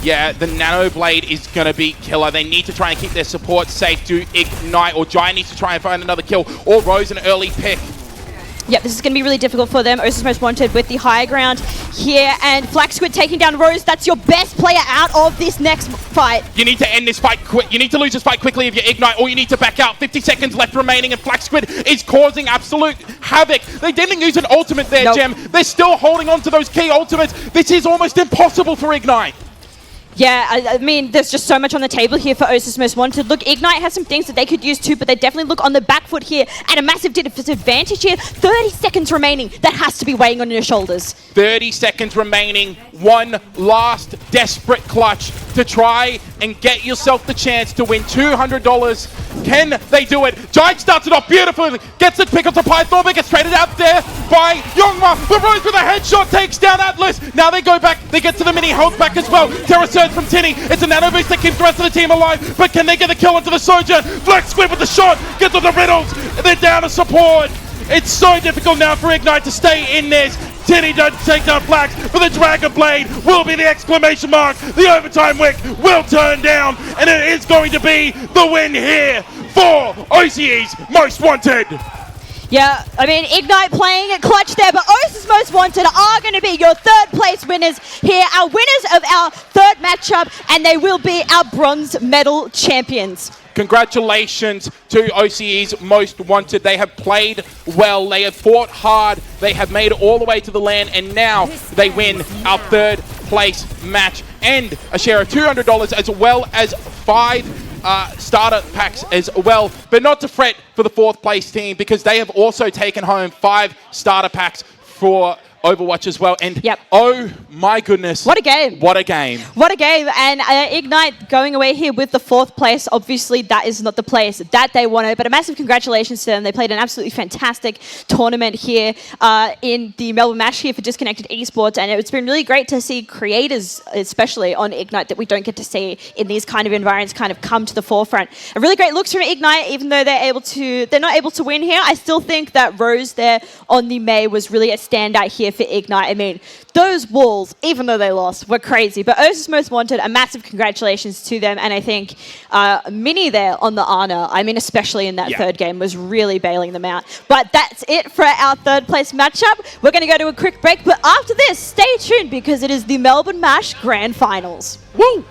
Yeah, the Nano Blade is going to be killer. They need to try and keep their support safe to Ignite, or Giant needs to try and find another kill, or Rose an early pick. Yep, this is going to be really difficult for them. Osis Most Wanted with the high ground here, and Flax Squid taking down Rose. That's your best player out of this next fight. You need to end this fight quick. You need to lose this fight quickly if you Ignite, or you need to back out. 50 seconds left remaining, and Flax Squid is causing absolute havoc. They didn't use an ultimate there, Gem. They're still holding on to those key ultimates. This is almost impossible for Ignite. Yeah, I mean, there's just so much on the table here for Osis Most Wanted. Look, Ignite has some things that they could use too, but they definitely look on the back foot here at a massive disadvantage here. 30 seconds remaining. That has to be weighing on your shoulders. 30 seconds remaining. One last desperate clutch to try and get yourself the chance to win $200. Can they do it? Giant starts it off beautifully. Gets it, pick up to Python, but gets traded out there by Youngma. The Rose with a headshot takes down Atlas. Now they go back. They get to the Mini health back as well. Terra Surge from Tinny. It's a nano boost that keeps the rest of the team alive, but can they get the kill onto the Sojourn? Flex Squid with the shot. Gets on the Riddles. They're down to support. It's so difficult now for Ignite to stay in this. Tinny does take down Flax, but the Dragon Blade will be the exclamation mark. The overtime wick will turn down, and it is going to be the win here for OCE's Most Wanted. Yeah, I mean, Ignite playing it clutch there, but Osis Most Wanted are going to be your third place winners here, our winners of our third matchup, and they will be our bronze medal champions. Congratulations to OCE's Most Wanted. They have played well. They have fought hard. They have made it all the way to the LAN, and now they win our third place match and a share of $200 as well as 5 starter packs as well. But not to fret for the fourth place team, because they have also taken home 5 starter packs for Overwatch as well. And Yep. oh my goodness. What a game. What a game. What a game. And Ignite going away here with the 4th place. Obviously, that is not the place that they wanted, but a massive congratulations to them. They played an absolutely fantastic tournament here in the Melbourne Mash here for Disconnected Esports, and it's been really great to see creators, especially on Ignite, that we don't get to see in these kind of environments kind of come to the forefront. A really great looks from Ignite, even though they're not able to win here. I still think that Rose there on the May was really a standout here for Ignite. I mean, those walls, even though they lost, were crazy. But Ursus Most Wanted, a massive congratulations to them. And I think Mini there on the Ana, I mean, especially in that third game, was really bailing them out. But that's it for our 3rd place matchup. We're going to go to a quick break. But after this, stay tuned because it is the Melbourne Mash Grand Finals. Woo!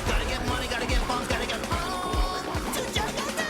Gotta get money, gotta get funds, gotta get home to Jakarta.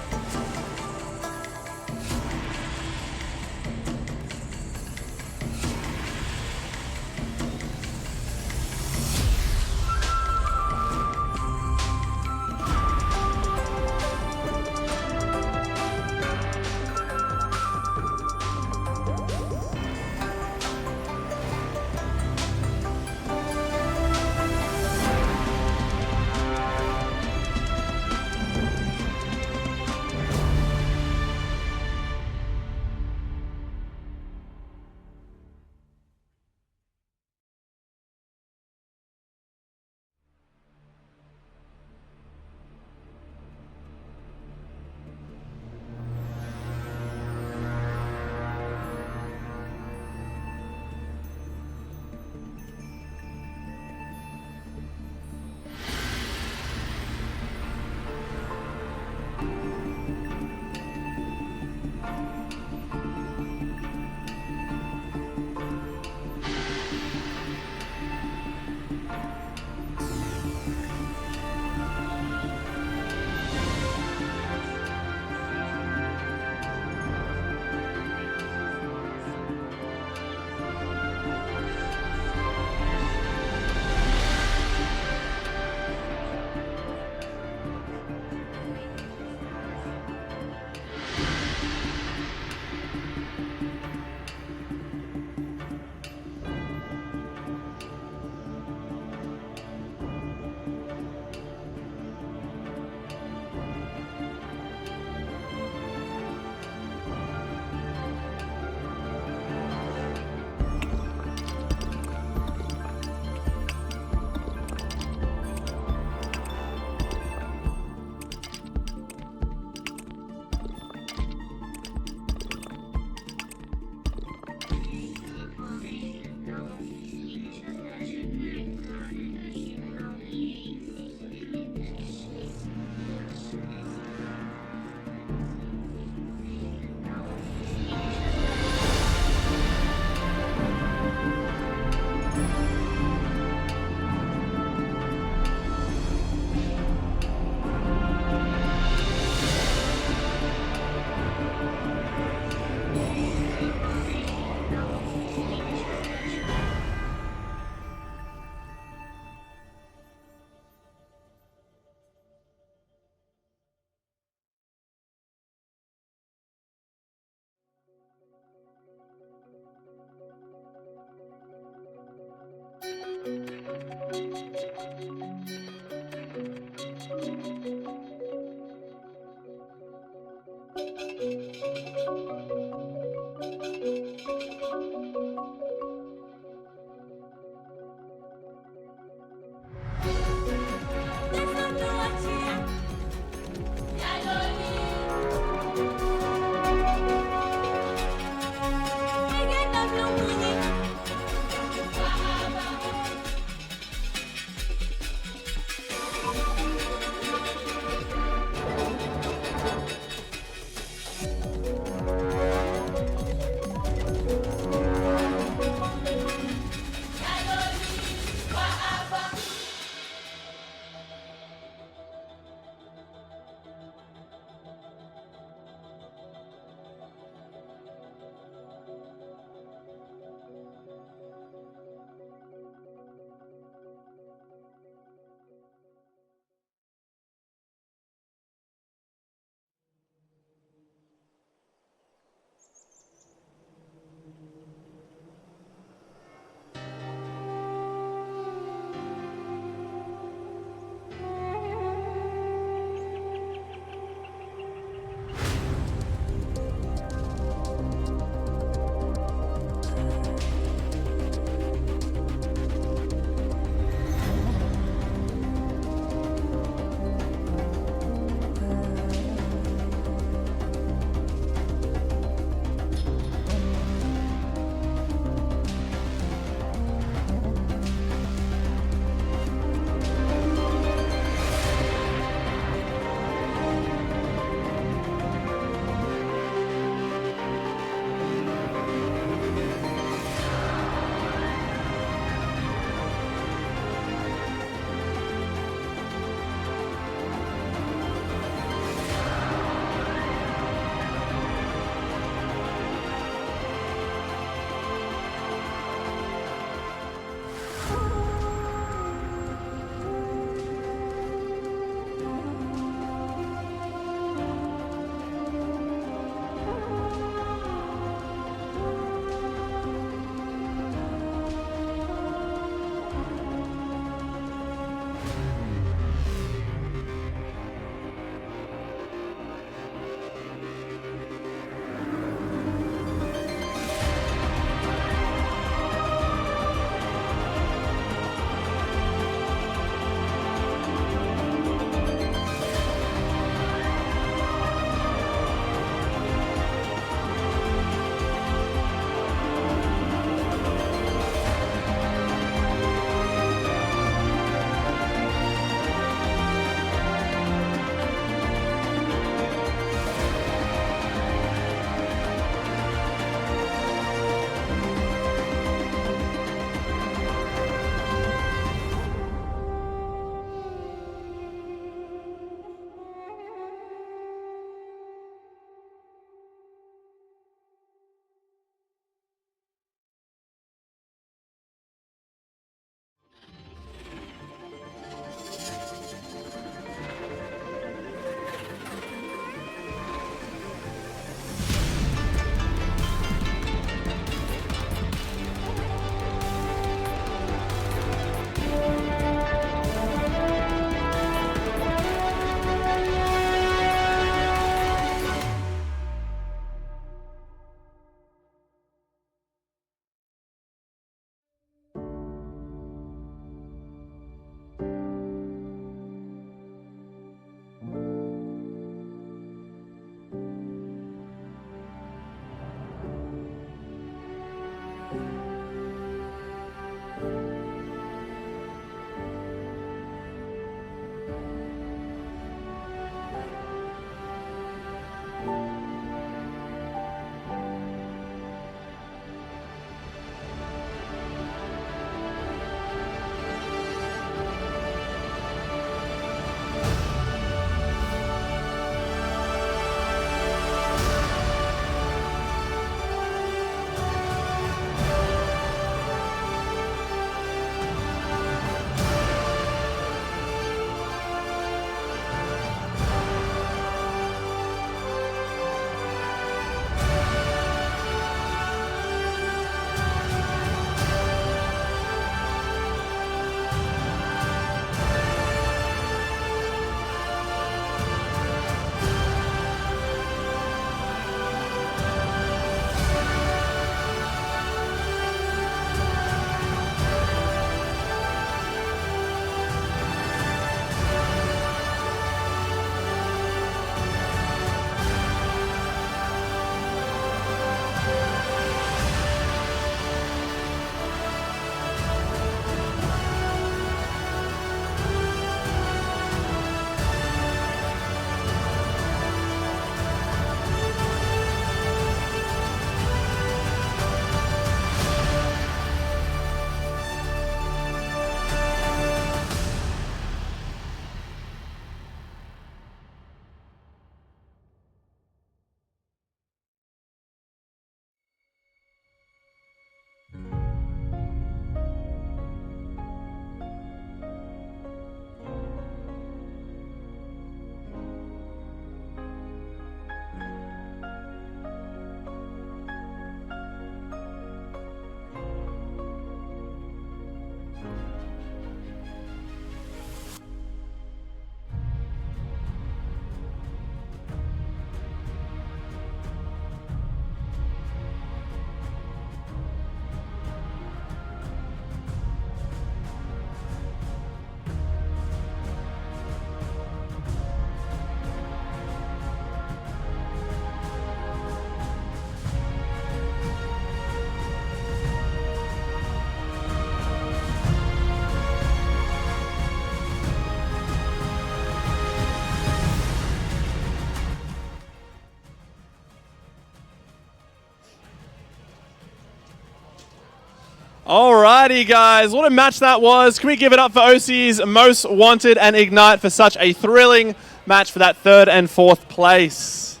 Alrighty, guys. What a match that was. Can we give it up for OC's Most Wanted and Ignite for such a thrilling match for that 3rd and 4th place.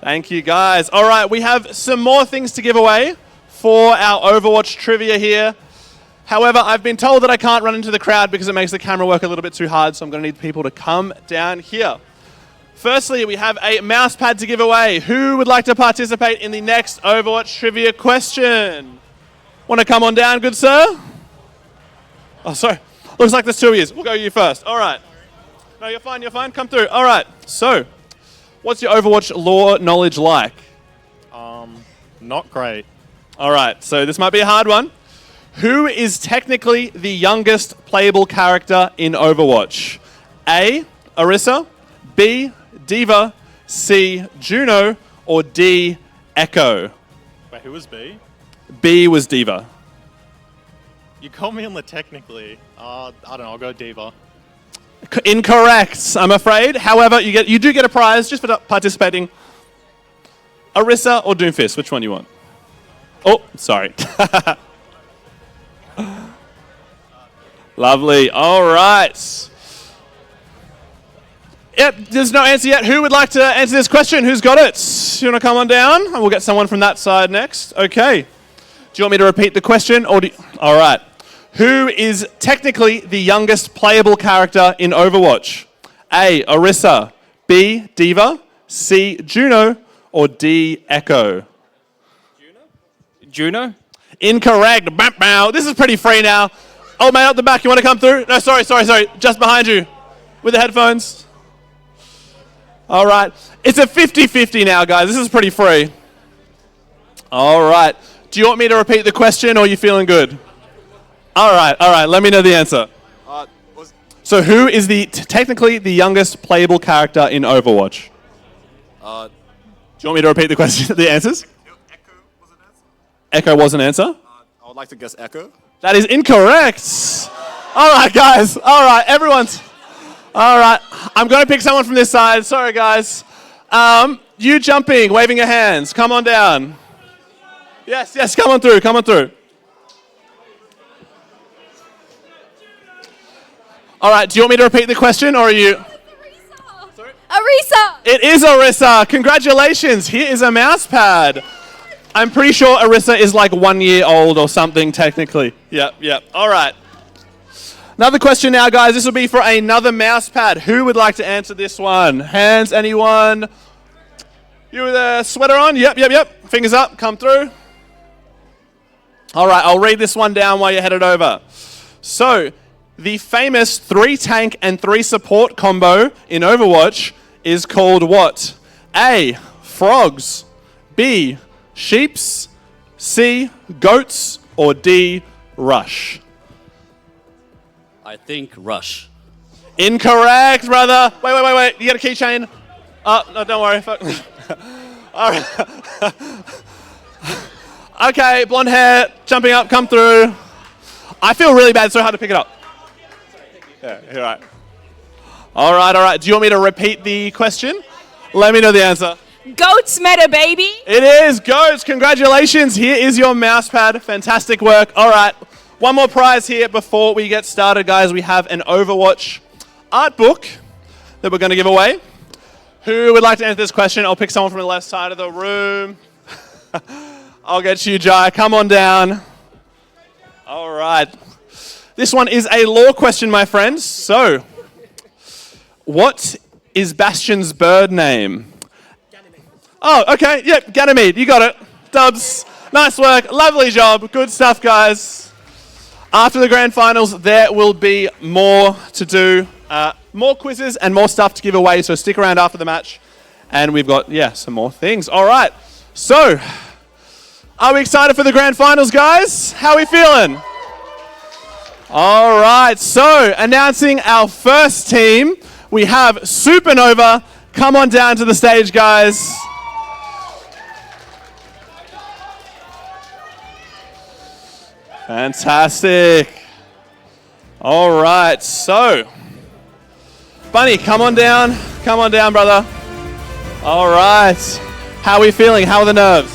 Thank you, guys. All right, we have some more things to give away for our Overwatch trivia here. However, I've been told that I can't run into the crowd because it makes the camera work a little bit too hard, so I'm going to need people to come down here. Firstly, we have a mouse pad to give away. Who would like to participate in the next Overwatch trivia question? Want to come on down, good sir? Oh, sorry. Looks like there's 2 of you. We'll go you first. All right. No, you're fine, you're fine. Come through. All right. So, what's your Overwatch lore knowledge like? Not great. All right. So, this might be a hard one. Who is technically the youngest playable character in Overwatch? A, Orisa, B, Diva, C, Juno, or D, Echo? Wait, who was B? B was Diva. You caught me on the technically. I don't know, I'll go Diva. Incorrect, I'm afraid. However, you do get a prize just for participating. Orisa or Doomfist, which one do you want? Oh, sorry. Lovely, all right. Yep, there's no answer yet. Who would like to answer this question? Who's got it? You want to come on down? And we'll get someone from that side next. Okay. Do you want me to repeat the question? Or all right. Who is technically the youngest playable character in Overwatch? A, Orisa, B, Diva, C, Juno, or D, Echo? Juno? Incorrect. Bam, bam. This is pretty free now. Old man up the back, you want to come through? No, sorry. Just behind you with the headphones. All right. It's a 50-50 now, guys. This is pretty free. All right. Do you want me to repeat the question, or are you feeling good? All right. Let me know the answer. So who is technically the youngest playable character in Overwatch? Do you want me to repeat the question, the answers? Echo was an answer? I would like to guess Echo. That is incorrect. All right, guys. All right, everyone's... All right, I'm going to pick someone from this side. Sorry, guys. You jumping, waving your hands. Come on down. Yes, come on through, come on through. All right, do you want me to repeat the question, or are you... Arisa! It is Orisa. Congratulations. Here is a mouse pad. I'm pretty sure Orisa is like 1 year old or something, technically. Yep. All right. Another question now, guys. This will be for another mouse pad. Who would like to answer this one? Hands, anyone? You with a sweater on? Yep. Fingers up. Come through. All right, I'll read this one down while you're headed over. So, the famous 3 tank and 3 support combo in Overwatch is called what? A, frogs. B, sheeps. C, goats. Or D, rush. I think rush. Incorrect, brother. Wait. You got a keychain? Oh, no, don't worry. Fuck. All right. Okay, blonde hair, jumping up, come through. I feel really bad, it's so hard to pick it up. Yeah, you're right. All right. Do you want me to repeat the question? Let me know the answer. Goats meta, baby! It is goats. Congratulations. Here is your mouse pad. Fantastic work. All right. One more prize here before we get started, guys. We have an Overwatch art book that we're going to give away. Who would like to answer this question? I'll pick someone from the left side of the room. I'll get you, Jai. Come on down. All right. This one is a lore question, my friends. So, what is Bastion's bird name? Oh, okay. Yep, Ganymede. You got it. Dubs. Nice work. Lovely job. Good stuff, guys. After the grand finals, there will be more to do. More quizzes and more stuff to give away, so stick around after the match. And we've got, some more things. All right. So, are we excited for the grand finals, guys? How are we feeling? All right. So, announcing our first team, we have Supernova. Come on down to the stage, guys. Fantastic. All right, so Bunny, come on down. Come on down, brother. All right. How are we feeling? How are the nerves?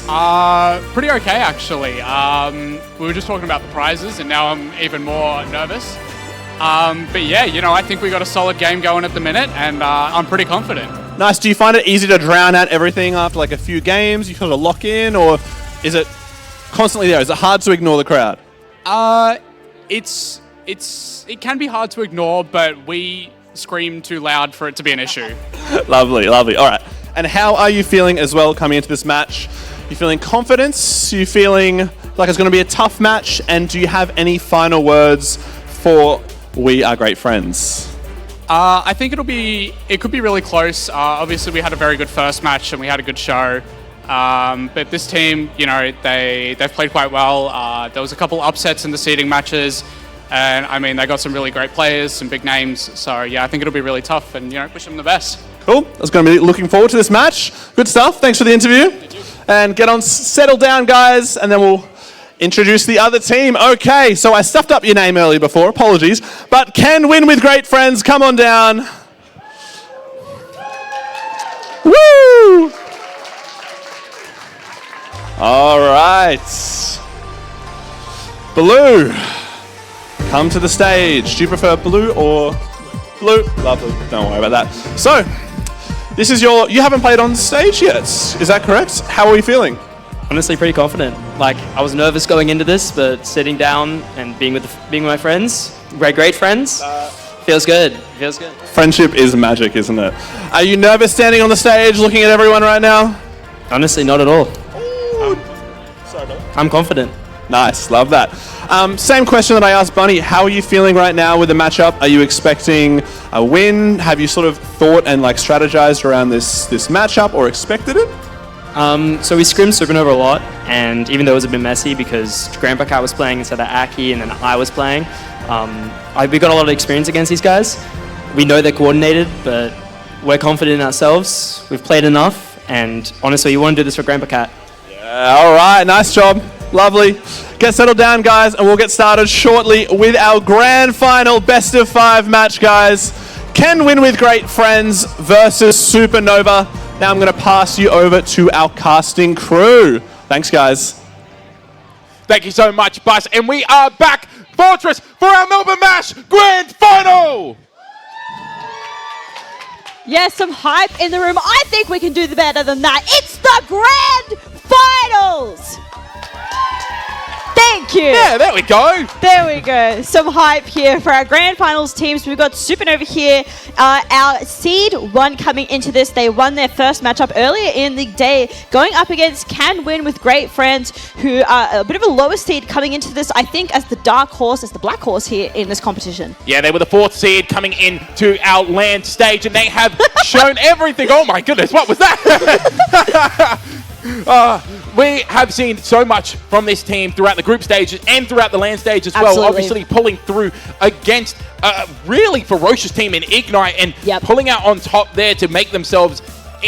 Pretty okay, actually. We were just talking about the prizes, and now I'm even more nervous. But yeah, I think we got a solid game going at the minute, and I'm pretty confident. Nice. Do you find it easy to drown out everything after like a few games? You sort of lock in, or is it constantly there? Is it hard to ignore the crowd? It can be hard to ignore, but we scream too loud for it to be an issue. Lovely. All right. And how are you feeling as well coming into this match? You feeling confidence? You feeling like it's going to be a tough match? And do you have any final words for We Are Great Friends? I think it could be really close. Obviously, we had a very good first match and we had a good show. But this team, they've played quite well. There was a couple upsets in the seeding matches. And I mean, they got some really great players, some big names. So yeah, I think it'll be really tough and, wish them the best. Cool. I was going to be looking forward to this match. Good stuff. Thanks for the interview. And settle down, guys, and then we'll introduce the other team. Okay, so I stuffed up your name earlier before. Apologies. But can win with great friends. Come on down. Woo! All right. Blue, come to the stage. Do you prefer blue or blue? Lovely. Don't worry about that. So, this is you haven't played on stage yet. Is that correct? How are you feeling? Honestly, pretty confident. I was nervous going into this, but sitting down and being with my friends, great friends, feels good. Friendship is magic, isn't it? Are you nervous standing on the stage, looking at everyone right now? Honestly, not at all. I'm confident. Nice, love that. Same question that I asked Bunny. How are you feeling right now with the matchup? Are you expecting a win? Have you sort of thought and strategized around this matchup or expected it? So we scrimmed Supernova a lot, and even though it was a bit messy because Grandpa Cat was playing instead of Aki and then I was playing, we got a lot of experience against these guys. We know they're coordinated, but we're confident in ourselves. We've played enough, and honestly, you want to do this for Grandpa Cat. Yeah, all right, nice job. Lovely. Get settled down, guys, and we'll get started shortly with our grand final best of 5 match, guys. Can win with great friends versus Supernova. Now I'm going to pass you over to our casting crew. Thanks, guys. Thank you so much, Bus. And we are back, Fortress, for our Melbourne Mash Grand Final. Yeah, some hype in the room. I think we can do better than that. It's the Grand Finals! Thank you. Yeah, there we go. There we go. Some hype here for our Grand Finals teams. We've got Supernova here. Our Seed 1 coming into this. They won their first matchup earlier in the day, going up against Can Win with Great Friends, who are a bit of a lower seed coming into this, I think, as the dark horse, as the black horse here in this competition. Yeah, they were the 4th seed coming in to our LAN stage, and they have shown everything. Oh my goodness, what was that? We have seen so much from this team throughout the group stages and throughout the LAN stage as well. Obviously pulling through against a really ferocious team in Ignite and pulling out on top there to make themselves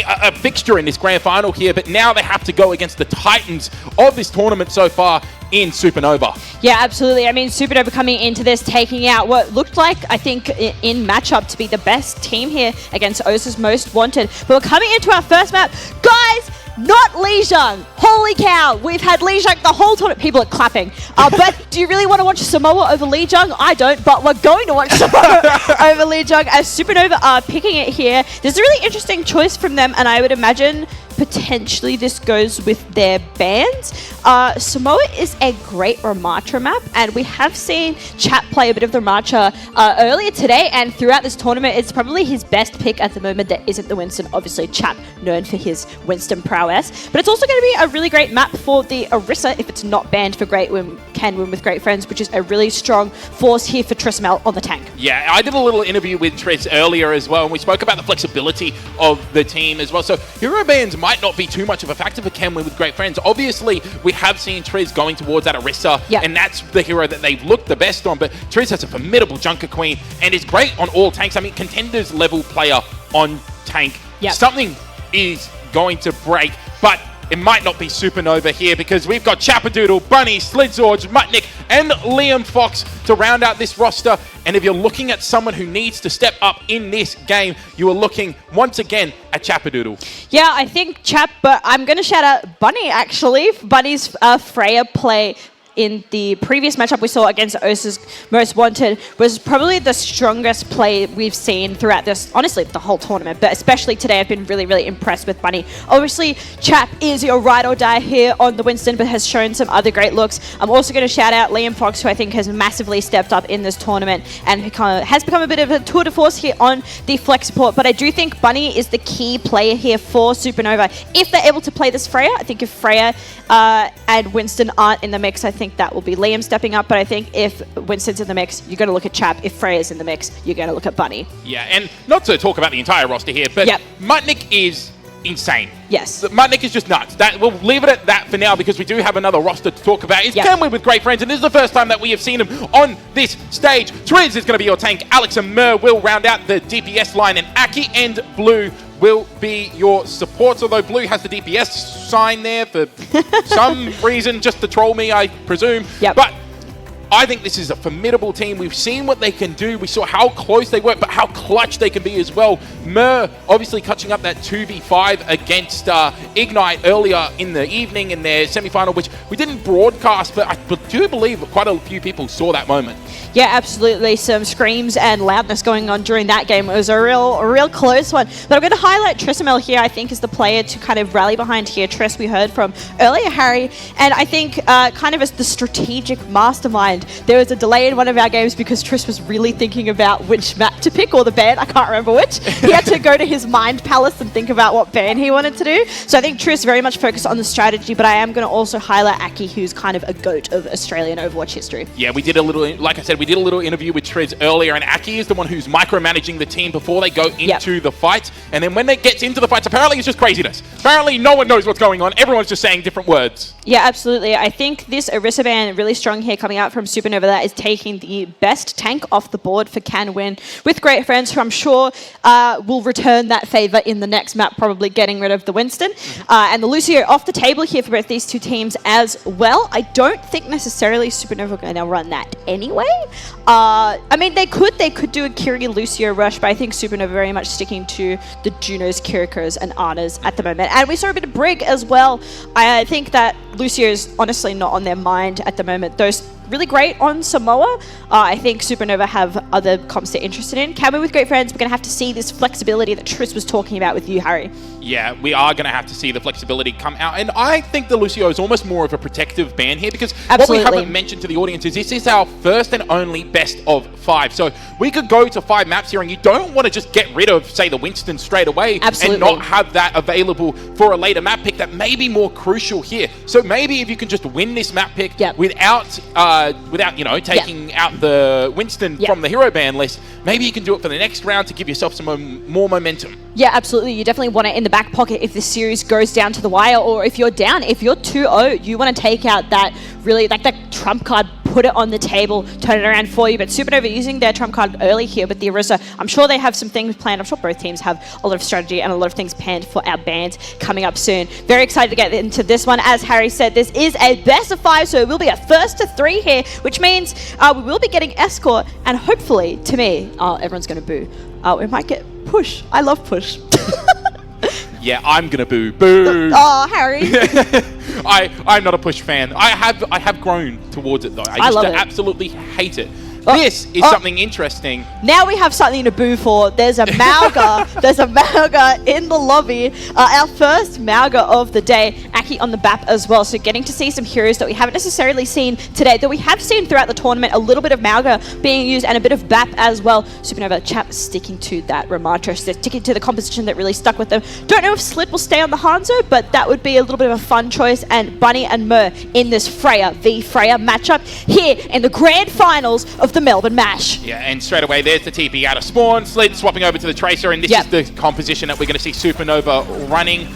a fixture in this grand final here. But now they have to go against the titans of this tournament so far in Supernova. Yeah, absolutely. I mean, Supernova coming into this, taking out what looked like, I think, in matchup to be the best team here against Osa's Most Wanted. But we're coming into our first map. Guys, not Lijiang. Holy cow. We've had Lijiang the whole tournament. People are clapping. But do you really want to watch Samoa over Lijiang? I don't, but we're going to watch Samoa over Lijiang as Supernova are picking it here. There's a really interesting choice from them, and I would imagine potentially this goes with their bans. Samoa is a great Ramatra map, and we have seen Chap play a bit of the Ramatra earlier today, and throughout this tournament, it's probably his best pick at the moment that isn't the Winston. Obviously, Chap known for his Winston prowess, but it's also going to be a really great map for the Orisa if it's not banned for Can Win with Great Friends, which is a really strong force here for Trismel on the tank. Yeah, I did a little interview with Tris earlier as well, and we spoke about the flexibility of the team as well. So hero bans might not be too much of a factor for Can Win with Great Friends. Obviously, we have seen Triz going towards that Orisa, and that's the hero that they've looked the best on, but Triz has a formidable Junker Queen and is great on all tanks. I mean, contenders level player on tank. Something is going to break, but it might not be Supernova here because we've got Chappadoodle, Bunny, Slidzorge, Mutnik, and Liam Fox to round out this roster. And if you're looking at someone who needs to step up in this game, you are looking once again at Chappadoodle. Yeah, I think Chap, but I'm going to shout out Bunny actually. Bunny's Freya play in the previous matchup we saw against Osa's Most Wanted was probably the strongest play we've seen throughout this, honestly, the whole tournament, but especially today I've been really, really impressed with Bunny. Obviously, Chap is your ride or die here on the Winston, but has shown some other great looks. I'm also going to shout out Liam Fox, who I think has massively stepped up in this tournament and has become a bit of a tour de force here on the flex support, but I do think Bunny is the key player here for Supernova. If they're able to play this Freya, I think if Freya and Winston aren't in the mix, I think that will be Liam stepping up, but I think if Winston's in the mix, you're going to look at Chap. If Freya's in the mix, you're going to look at Bunny. Yeah, and not to talk about the entire roster here, but Mutnik is insane. Yes. Mutnik is just nuts. We'll leave it at that for now because we do have another roster to talk about. It's Can Win with Great Friends, and this is the first time that we have seen him on this stage. Triz is going to be your tank. Alex and Mer will round out the DPS line, and Aki and Blue will be your supports, although Blue has the DPS sign there for some reason, just to troll me, I presume. But I think this is a formidable team. We've seen what they can do. We saw how close they were, but how clutch they can be as well. Mer obviously catching up that 2v5 against Ignite earlier in the evening in their semi-final, which we didn't broadcast, but I do believe quite a few people saw that moment. Yeah, absolutely. Some screams and loudness going on during that game. It was a real close one. But I'm going to highlight Trismel here, I think, is the player to kind of rally behind here. Triss, we heard from earlier, Harry. And I think kind of as the strategic mastermind, there was a delay in one of our games because Triss was really thinking about which map to pick, or the ban, I can't remember which. He had to go to his mind palace and think about what ban he wanted to do. So I think Triss very much focused on the strategy, but I am going to also highlight Aki, who's kind of a goat of Australian Overwatch history. Yeah, we did a little, like I said, we did a little interview with Triz earlier, and Aki is the one who's micromanaging the team before they go into the fight. And then when they get into the fights, apparently it's just craziness. Apparently no one knows what's going on. Everyone's just saying different words. Yeah, absolutely. I think this Orisa ban really strong here coming out from from Supernova that is taking the best tank off the board for Can-Win with Great Friends, who I'm sure will return that favor in the next map, probably getting rid of the Winston. And the Lucio off the table here for both these two teams as well. I don't think necessarily Supernova are going to run that anyway. I mean, they could do a Kiri Lucio rush, but I think Supernova very much sticking to the Junos, Kirikos, and Anas at the moment. And we saw a bit of Brig as well. I think that Lucio is honestly not on their mind at the moment. Those really great on Samoa. I think Supernova have other comps they're interested in. Can-Win with Great Friends, we're going to have to see this flexibility that Tris was talking about with you, Harry. Yeah, we are going to have to see the flexibility come out. And I think the Lucio is almost more of a protective ban here, because what we haven't mentioned to the audience is this is our first and only best of 5. So we could go to 5 maps here, and you don't want to just get rid of, say, the Winston straight away and not have that available for a later map pick that may be more crucial here. So maybe if you can just win this map pick without you know, taking out the Winston from the hero ban list, maybe you can do it for the next round to give yourself some more momentum. Yeah, absolutely. You definitely want it in the back pocket if the series goes down to the wire, or if you're down, if you're 2-0, you want to take out that really, like that trump card, put it on the table, turn it around for you. But Supernova using their trump card early here with the Orisa, I'm sure they have some things planned. I'm sure both teams have a lot of strategy and a lot of things planned for our bans coming up soon. Very excited to get into this one. As Harry said, this is a best of 5, so it will be a first to 3 here, which means we will be getting Escort, and hopefully, to me, everyone's going to boo. We might get Push. I love Push. Yeah, I'm gonna boo. Boo! Oh, Harry. I'm not a Push fan. I have grown towards it though. I used to absolutely hate it. This is something interesting. Now we have something to boo for. There's a Mauga. There's a Mauga in the lobby. Our first Mauga of the day. Aki on the BAP as well. So getting to see some heroes that we haven't necessarily seen today, that we have seen throughout the tournament. A little bit of Mauga being used and a bit of BAP as well. Supernova Chap sticking to that Ramatros. They're sticking to the composition that really stuck with them. Don't know if Slit will stay on the Hanzo, but that would be a little bit of a fun choice. And Bunny and Mer in this Freya v Freya matchup here in the grand finals of the Melbourne Mash. Yeah, and straight away there's the TP out of spawn. Slid swapping over to the Tracer, and this is the composition that we're going to see Supernova running.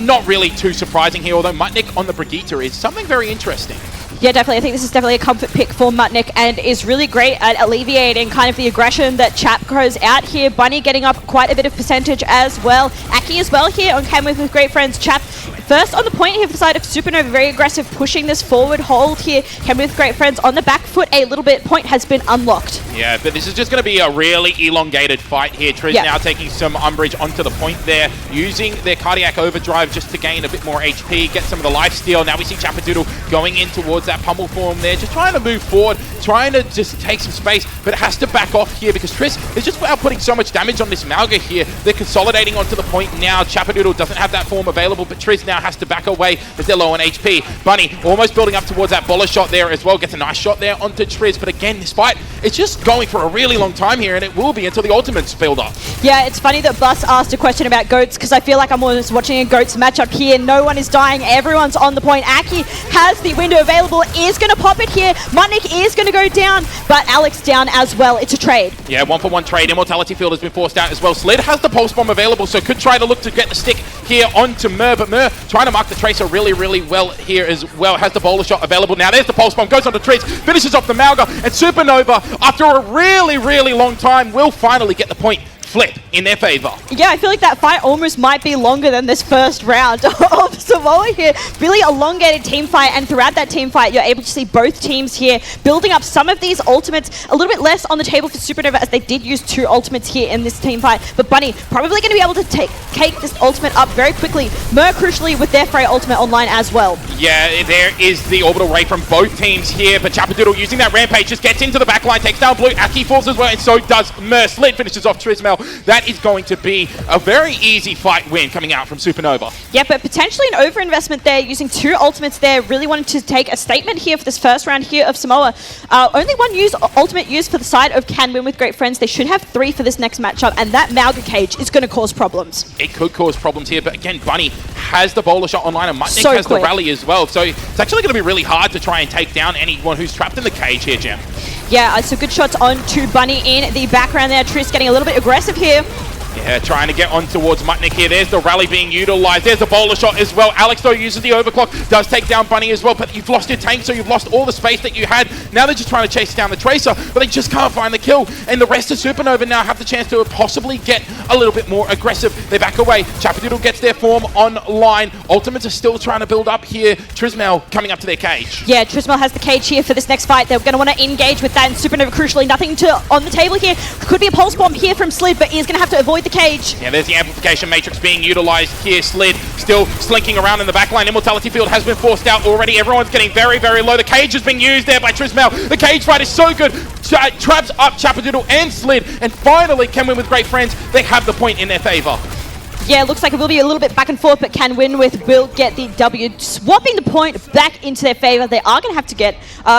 Not really too surprising here, although Mutnik on the Brigitte is something very interesting. Yeah, definitely. I think this is definitely a comfort pick for Mutnik and is really great at alleviating kind of the aggression that Chap grows out here. Bunny getting up quite a bit of percentage as well. Aki as well here on Can-Win with Great Friends. Chap first on the point here for the side of Supernova. Very aggressive, pushing this forward hold here. Can-Win with Great Friends on the back foot a little bit. Point has been unlocked. Yeah, but this is just going to be a really elongated fight here. Triz now taking some umbrage onto the point there, using their Cardiac Overdrive just to gain a bit more HP, get some of the lifesteal. Now we see Chapadoodle going in towards that pummel form there, just trying to move forward, trying to just take some space, but it has to back off here because Triss is just outputting so much damage on this Mauga here. They're consolidating onto the point now. Chapadoodle doesn't have that form available, but Triss now has to back away as they're low on HP. Bunny almost building up towards that Bola shot there as well, gets a nice shot there onto Triss, but again, this fight, it's just going for a really long time here, and it will be until the ultimate's filled up. Yeah, it's funny that Bus asked a question about Goats, because I feel like I'm almost watching a Goats matchup here. No one is dying, everyone's on the point. Aki has the window available, is going to pop it here. Mutnik is going to go down, but Alex down as well. It's a trade. Yeah, 1-for-1 trade. Immortality Field has been forced out as well. Slid has the Pulse Bomb available, so could try to look to get the stick here onto Mer, but Mer trying to mark the Tracer really, really well here as well. Has the Bowler Shot available. Now there's the Pulse Bomb, goes onto Triss, finishes off the Mauga, and Supernova, after a really, really long time, will finally get the point flip in their favor. Yeah, I feel like that fight almost might be longer than this first round of Samoa here. Really elongated team fight, and throughout that team fight, you're able to see both teams here building up some of these ultimates. A little bit less on the table for Supernova, as they did use 2 ultimates here in this team fight, but Bunny probably going to be able to take this ultimate up very quickly. Mer, crucially, with their Freya ultimate online as well. Yeah, there is the orbital ray from both teams here, but Chapadoodle using that rampage just gets into the backline, takes down Blue. Aki falls as well, and so does Mer. Slid finishes off Trismel. That is going to be a very easy fight win coming out from Supernova. Yeah, but potentially an overinvestment there, using 2 ultimates there. Really wanted to take a statement here for this first round here of Samoa. Only 1 ultimate used for the side of Can-Win with Great Friends. They should have 3 for this next matchup, and that Mauga cage is going to cause problems. It could cause problems here, but again, Bunny has the Bowler Shot online, and Mutnik has the rally as well. So it's actually going to be really hard to try and take down anyone who's trapped in the cage here, Jem. Yeah, so good shots on to Bunny in the background there. Triss getting a little bit aggressive here. Yeah, trying to get on towards Mutnik here. There's the rally being utilized. There's the bowler shot as well. Alex, though, uses the overclock. Does take down Bunny as well, but you've lost your tank, so you've lost all the space that you had. Now they're just trying to chase down the Tracer, but they just can't find the kill. And the rest of Supernova now have the chance to possibly get a little bit more aggressive. They back away. Chappadoodle gets their form online. Ultimates are still trying to build up here. Trismel coming up to their cage. Yeah, Trismel has the cage here for this next fight. They're going to want to engage with that, and Supernova, crucially, nothing on the table here. Could be a pulse bomb here from Slid, but he's going to have to avoid the cage. Yeah, there's the amplification matrix being utilized here. Slid still slinking around in the backline. Immortality field has been forced out already. Everyone's getting very, very low. The cage is being used there by Trismel. The cage fight is so good. Traps up Chappadoodle and Slid, and finally can win with great friends. They have the point in their favor. Yeah, looks like it will be a little bit back and forth, but can win with will get the W, swapping the point back into their favor. They are going to have to get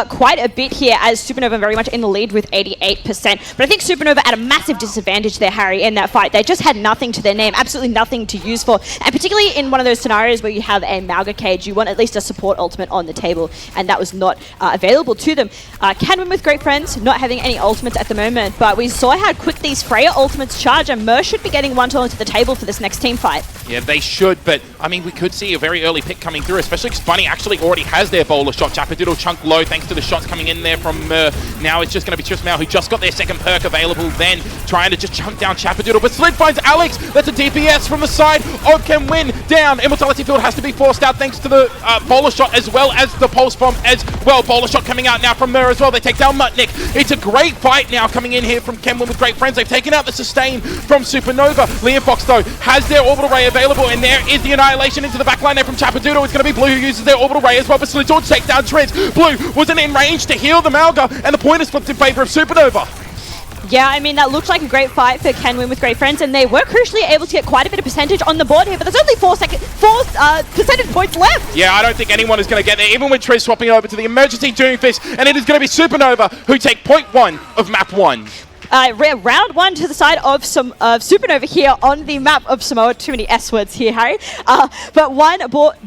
quite a bit here, as Supernova very much in the lead with 88%. But I think Supernova at a massive disadvantage there, Harry, in that fight. They just had nothing to their name, absolutely nothing to use for. And particularly in one of those scenarios where you have a Malga cage, you want at least a support ultimate on the table, and that was not available to them. Can win with great friends, not having any ultimates at the moment, but we saw how quick these Freya ultimates charge, and Mer should be getting one onto the table for this next team fight. Yeah, they should, but I mean, we could see a very early pick coming through, especially because Bunny actually already has their bowler shot. Chappadoodle chunk low thanks to the shots coming in there from Mer. Now it's just going to be Trismel, who just got their second perk available, then trying to just chunk down Chappadoodle, but Slid finds Alex. That's a DPS from the side of Can Win down. Immortality field has to be forced out thanks to the bowler shot as well as the pulse bomb as well. Bowler shot coming out now from Mer as well. They take down Mutnik. It's a great fight now coming in here from Can Win with great friends. They've taken out the sustain from Supernova. Liam Fox, though, has their orbital ray available, and there is the annihilation into the backline there from Chappadoodle. It's going to be Blue who uses their orbital ray as well, but Slid George takes down Trids. Blue wasn't in range to heal the Malga, and the point is flipped in favor of Supernova. Yeah, I mean, that looked like a great fight for Can Win with great friends, and they were crucially able to get quite a bit of percentage on the board here, but there's only 4 percentage points left. Yeah, I don't think anyone is going to get there, even with Triz swapping over to the emergency Doomfist, and it is going to be Supernova who take point 1 of map 1. Round 1 to the side of Supernova here on the map of Samoa. Too many S words here, Harry. But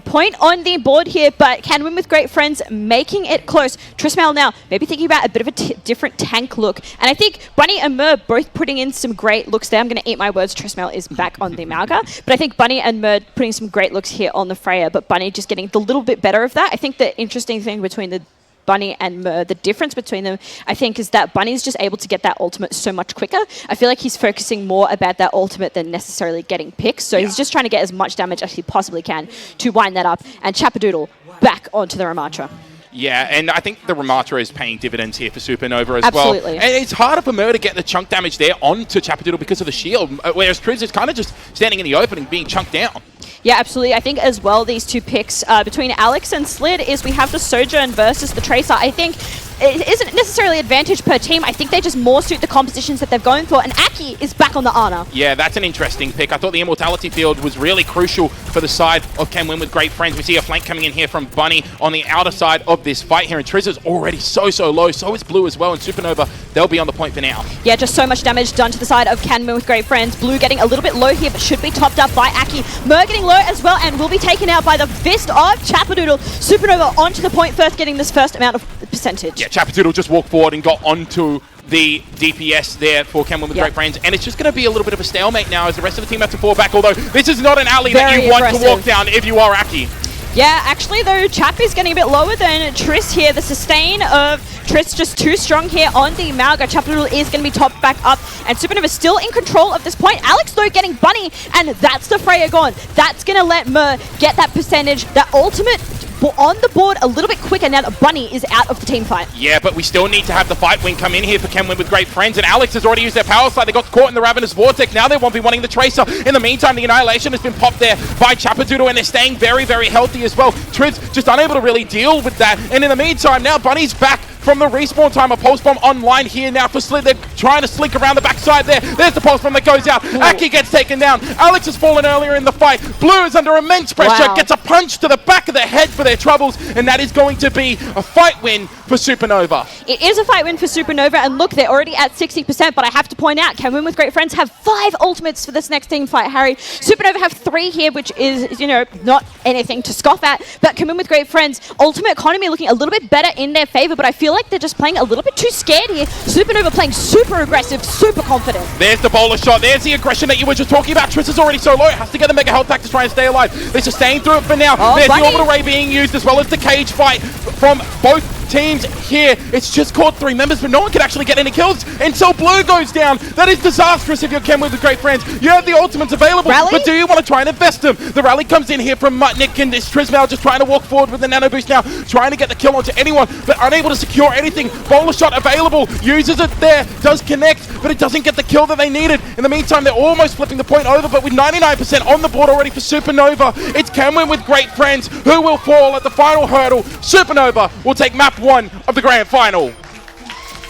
point on the board here, but Can Win with great friends, making it close. Trismel now maybe thinking about a bit of a different tank look. And I think Bunny and Mer both putting in some great looks there. I'm going to eat my words. Trismel is back on the Malga. But I think Bunny and Mer putting some great looks here on the Freya, but Bunny just getting the little bit better of that. I think the interesting thing between the Bunny and Mer, the difference between them, I think, is that Bunny's just able to get that ultimate so much quicker. I feel like he's focusing more about that ultimate than necessarily getting picks, so he's just trying to get as much damage as he possibly can to wind that up, and Chappadoodle back onto the Ramatra. Yeah, and I think the Ramatra is paying dividends here for Supernova as Absolutely. well. And it's harder for Mer to get the chunk damage there onto Chappadoodle because of the shield, whereas Triz is kind of just standing in the open and being chunked down. Yeah, absolutely. I think as well these two picks between Alex and Slid is we have the Sojourn versus the Tracer. I think it isn't necessarily advantage per team. I think they just more suit the compositions that they're going for, and Aki is back on the Ana. Yeah, that's an interesting pick. I thought the Immortality field was really crucial for the side of Can Win with great friends. We see a flank coming in here from Bunny on the outer side of this fight here, and Triz is already so low. So is Blue as well, and Supernova, they'll be on the point for now. Yeah, just so much damage done to the side of Can Win with great friends. Blue getting a little bit low here, but should be topped up by Aki. Mer getting low as well, and will be taken out by the fist of Chappadoodle. Supernova onto the point first, getting this first amount of percentage. Yeah, Chappadoodle just walked forward and got onto the DPS there for Can Win with great friends, and it's just going to be a little bit of a stalemate now as the rest of the team have to fall back, although this is not an alley that you want to walk down if you are Aki. Yeah, actually though, Chap is getting a bit lower than Triss here. The sustain of Triss just too strong here on the Malga. Chappadoodle is going to be topped back up, and Supernova still in control of this point. Alex though getting Bunny, and that's the Freya gone. That's going to let Mer get that percentage, that ultimate on the board a little bit quicker now that Bunny is out of the team fight. Yeah, but we still need to have the fight win come in here for Can Win with great friends, and Alex has already used their power slide. They got caught in the Ravenous Vortex. Now they won't be wanting the Tracer. In the meantime, the Annihilation has been popped there by Chappadoodle, and they're staying very healthy as well. Triz just unable to really deal with that, and in the meantime, now Bunny's back from the respawn time. A Pulse Bomb online here now for Slid. They're trying to slink around the backside there. There's the Pulse Bomb that goes out. Aki gets taken down. Alex has fallen earlier in the fight. Blue is under immense pressure. Wow. Gets a punch to the back of the head for their troubles, and that is going to be a fight win for Supernova. It is a fight win for Supernova, and look, they're already at 60%, but I have to point out, Can Win with Great Friends have 5 ultimates for this next team fight, Harry. Supernova have 3 here, which is, you know, not anything to scoff at, but Can Win with Great Friends, ultimate economy looking a little bit better in their favor, but I feel like they're just playing a little bit too scared here. Supernova playing super aggressive, super confident. There's the bowler shot. There's the aggression that you were just talking about. Triss is already so low. Has to get the mega health back to try and stay alive. They're just staying through it for now. There's the orbital ray being used as well as the cage fight from both teams here. It's just caught 3 members, but no one can actually get any kills until Blue goes down. That is disastrous if you're Ken with Great Friends. You have the ultimates available, but do you want to try and invest them? The rally comes in here from Mutnik, and it's Trismel just trying to walk forward with the nano boost now, trying to get the kill onto anyone, but unable to secure anything. Bowler shot available, uses it there, does connect, but it doesn't get the kill that they needed. In the meantime, they're almost flipping the point over, but with 99% on the board already for Supernova, it's Ken with Great Friends who will fall at the final hurdle. Supernova will take map 1 of the grand final.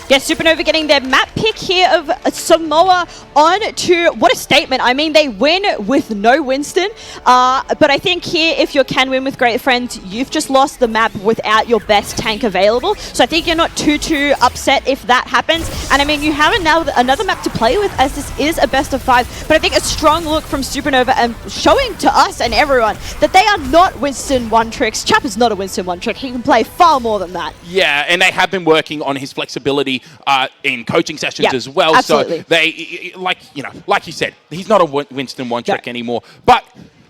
Yes, Supernova getting their map pick here of Samoa on to, what a statement. I mean, they win with no Winston, but I think here, if you can win with Great Friends, you've just lost the map without your best tank available. So I think you're not too upset if that happens. And I mean, you have now another map to play with, as this is a best of 5, but I think a strong look from Supernova and showing to us and everyone that they are not Winston one-tricks. Chap is not a Winston one-trick. He can play far more than that. Yeah, and they have been working on his flexibility in coaching sessions as well. Absolutely. So they, like you said, he's not a Winston one-trick anymore. But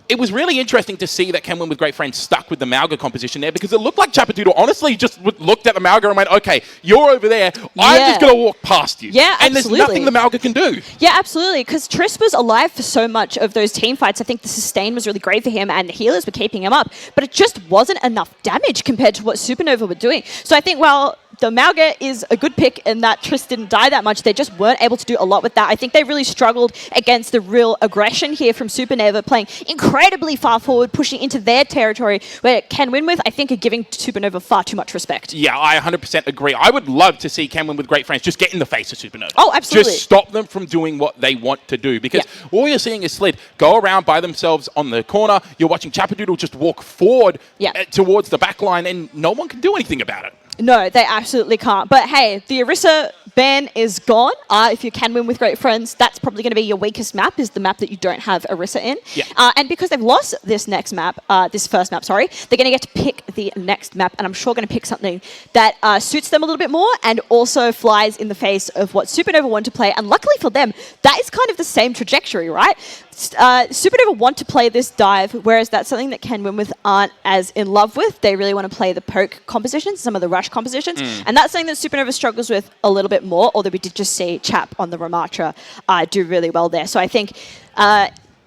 it was really interesting to see that Ken Win with Great Friends stuck with the Mauga composition there, because it looked like Chapadoodle honestly just looked at the Mauga and went, okay, you're over there, I'm just going to walk past you. Yeah, and absolutely. there's nothing the Mauga can do. Yeah, absolutely, because Triss was alive for so much of those team fights. I think the sustain was really great for him, and the healers were keeping him up, but it just wasn't enough damage compared to what Supernova were doing. So I think, well, the Mauga is a good pick in that Triss didn't die that much. They just weren't able to do a lot with that. I think they really struggled against the real aggression here from Supernova, playing incredibly far forward, pushing into their territory, where Ken Win with, I think, are giving Supernova far too much respect. Yeah, I 100% agree. I would love to see Ken Win with Great Friends just get in the face of Supernova. Oh, absolutely. Just stop them from doing what they want to do, because all you're seeing is Slid go around by themselves on the corner. You're watching Chapadoodle just walk forward towards the back line, and no one can do anything about it. No, they absolutely can't. But hey, the Orisa ban is gone. If you can win with Great Friends, that's probably going to be your weakest map, is the map that you don't have Orisa in. Yeah. And because they've lost this next map, this first map, sorry, they're going to get to pick the next map, and I'm sure going to pick something that suits them a little bit more and also flies in the face of what Supernova want to play. And luckily for them, that is kind of the same trajectory, right? Supernova want to play this dive, whereas that's something that Ken Win with aren't as in love with. They really want to play the poke compositions, some of the rush compositions, and that's something that Supernova struggles with a little bit more, although we did just see Chap on the Ramatra do really well there. So I think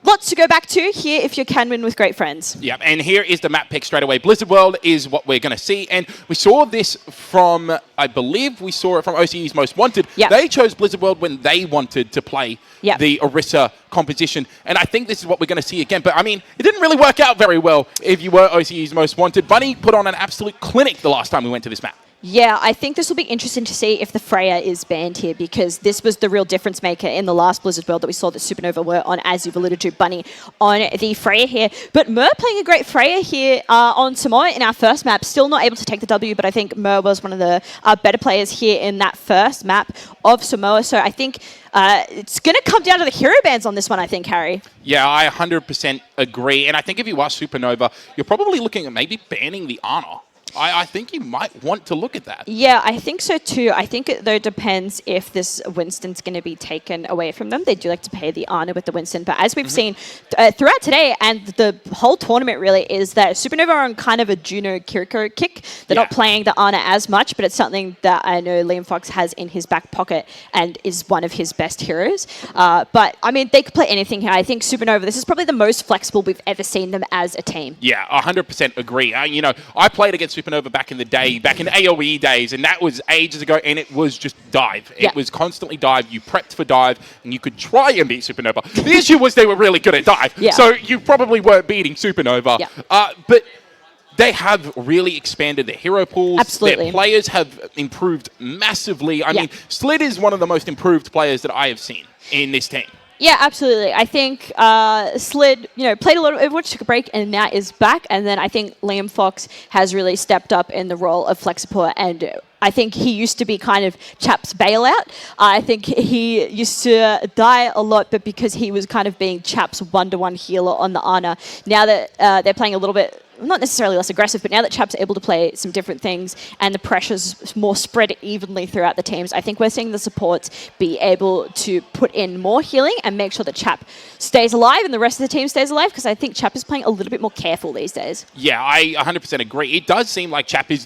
lots to go back to here if you can win with Great Friends. Yeah, and here is the map pick straight away. Blizzard World is what we're going to see, and we saw this from, I believe we saw it from OCE's Most Wanted. Yep. They chose Blizzard World when they wanted to play the Orisa composition, and I think this is what we're going to see again. But I mean, it didn't really work out very well if you were OCE's Most Wanted. Bunny put on an absolute clinic the last time we went to this map. Yeah, I think this will be interesting to see if the Freya is banned here, because this was the real difference maker in the last Blizzard World that we saw that Supernova were on, as you've alluded to, Bunny on the Freya here. But Mer playing a great Freya here on Samoa in our first map, still not able to take the W, but I think Mer was one of the better players here in that first map of Samoa. So I think it's going to come down to the hero bans on this one, I think, Harry. Yeah, I 100% agree. And I think if you are Supernova, you're probably looking at maybe banning the Ana. I think you might want to look at that. Yeah, I think so too. I think it, though, depends if this Winston's going to be taken away from them. They do like to pay the Ana with the Winston. But as we've seen throughout today and the whole tournament really, is that Supernova are on kind of a Juno Kiriko kick. They're not playing the Ana as much, but it's something that I know Liam Fox has in his back pocket and is one of his best heroes. But, I mean, they could play anything here. I think Supernova, this is probably the most flexible we've ever seen them as a team. Yeah, 100% agree. You know, I played against Supernova back in the day, back in AoE days, and that was ages ago, and it was just dive. It was constantly dive. You prepped for dive, and you could try and beat Supernova. The issue was they were really good at dive, so you probably weren't beating Supernova. But they have really expanded their hero pools. Absolutely. Their players have improved massively. I mean, Slid is one of the most improved players that I have seen in this team. Yeah, absolutely. I think Slid, played a little bit, took a break, and now is back. And then I think Liam Fox has really stepped up in the role of flex support and I think he used to be kind of Chap's bailout. I think he used to die a lot, but because he was kind of being Chap's one-to-one healer on the Ana. Now that they're playing a little bit, not necessarily less aggressive, but now that Chap's able to play some different things and the pressure's more spread evenly throughout the teams, I think we're seeing the supports be able to put in more healing and make sure that Chap stays alive and the rest of the team stays alive, because I think Chap is playing a little bit more careful these days. Yeah, I 100% agree. It does seem like Chap is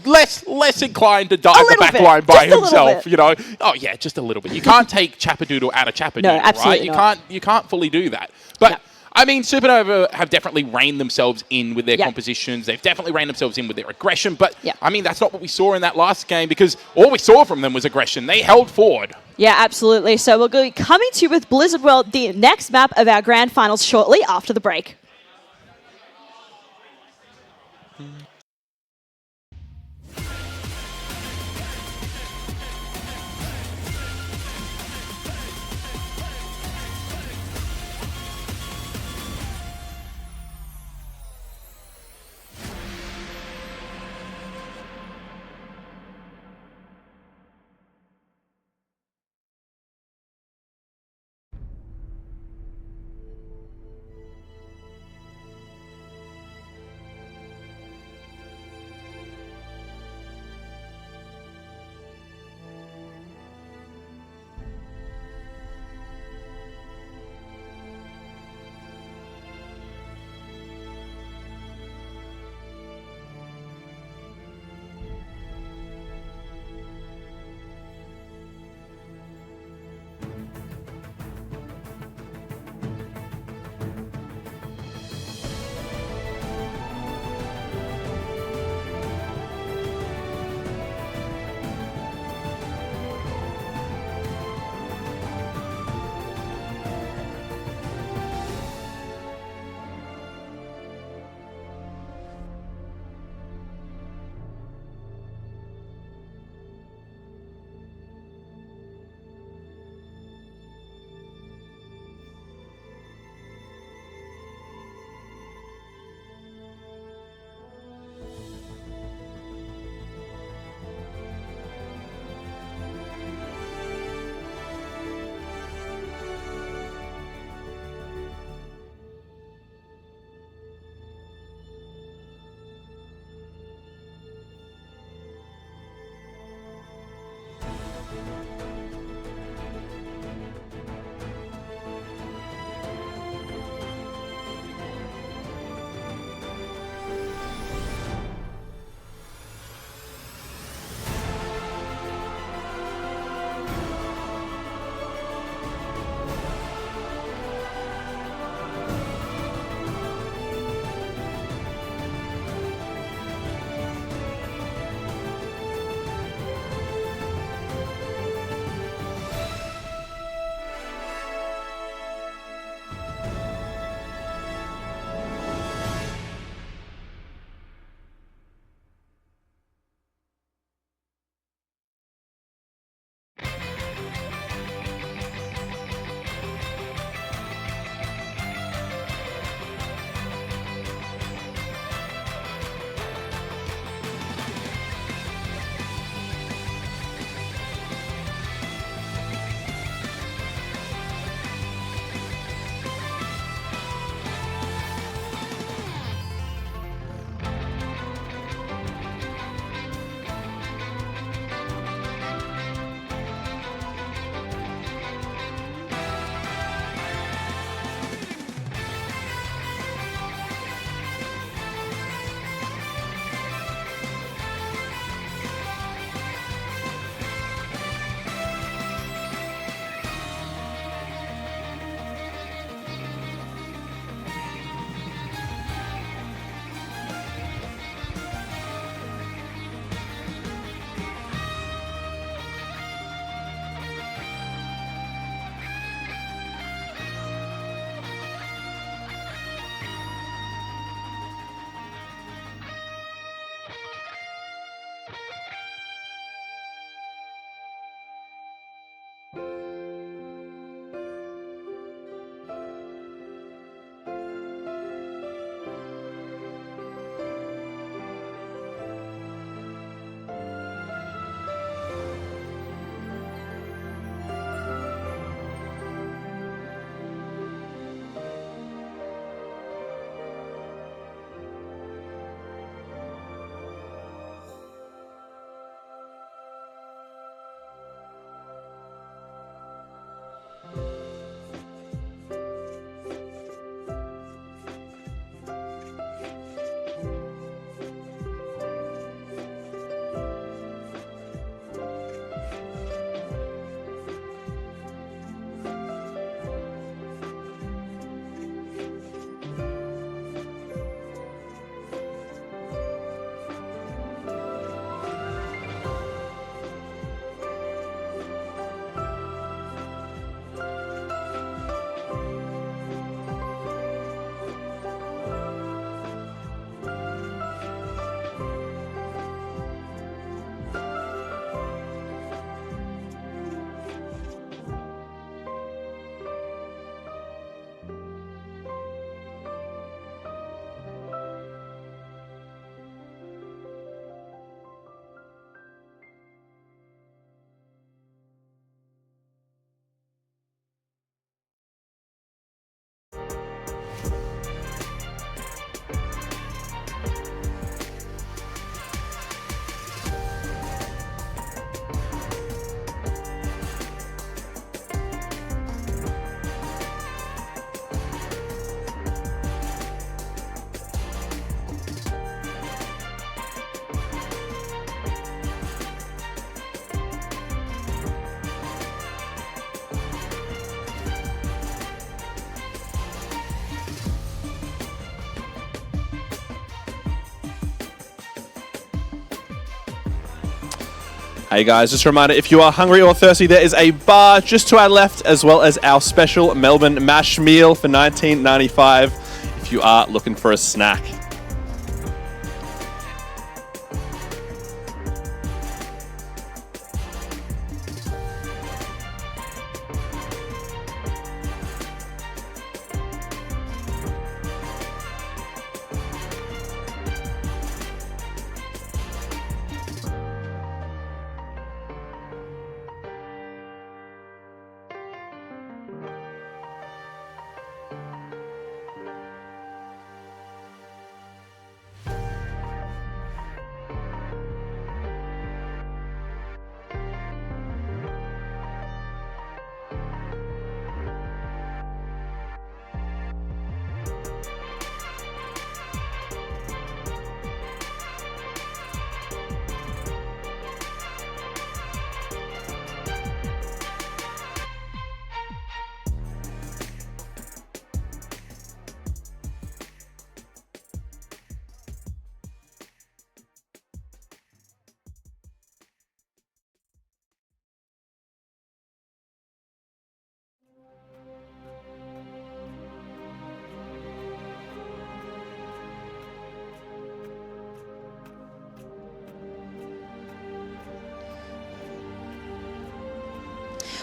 less inclined to dive the back line by himself, you know. Oh yeah, just a little bit. You can't take Chapadoodle out of Chapadoodle, No, absolutely right? not. You can't fully do that. But I mean, Supernova have definitely reined themselves in with their compositions. They've definitely reined themselves in with their aggression. But, I mean, that's not what we saw in that last game, because all we saw from them was aggression. They held forward. Yeah, absolutely. So we'll be coming to you with Blizzard World, the next map of our grand finals, shortly after the break. Hey guys, just a reminder, if you are hungry or thirsty, there is a bar just to our left, as well as our special Melbourne mash meal for $19.95 if you are looking for a snack.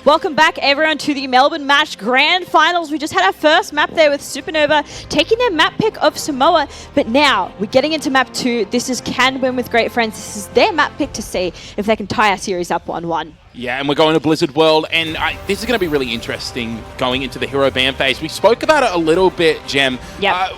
Welcome back, everyone, to the Melbourne Match Grand Finals. We just had our first map there with Supernova taking their map pick of Samoa, but now we're getting into map 2. This is Can Win with Great Friends. This is their map pick to see if they can tie our series up 1-1. Yeah, and we're going to Blizzard World, and this is going to be really interesting going into the hero ban phase. We spoke about it a little bit, Jem. Yep.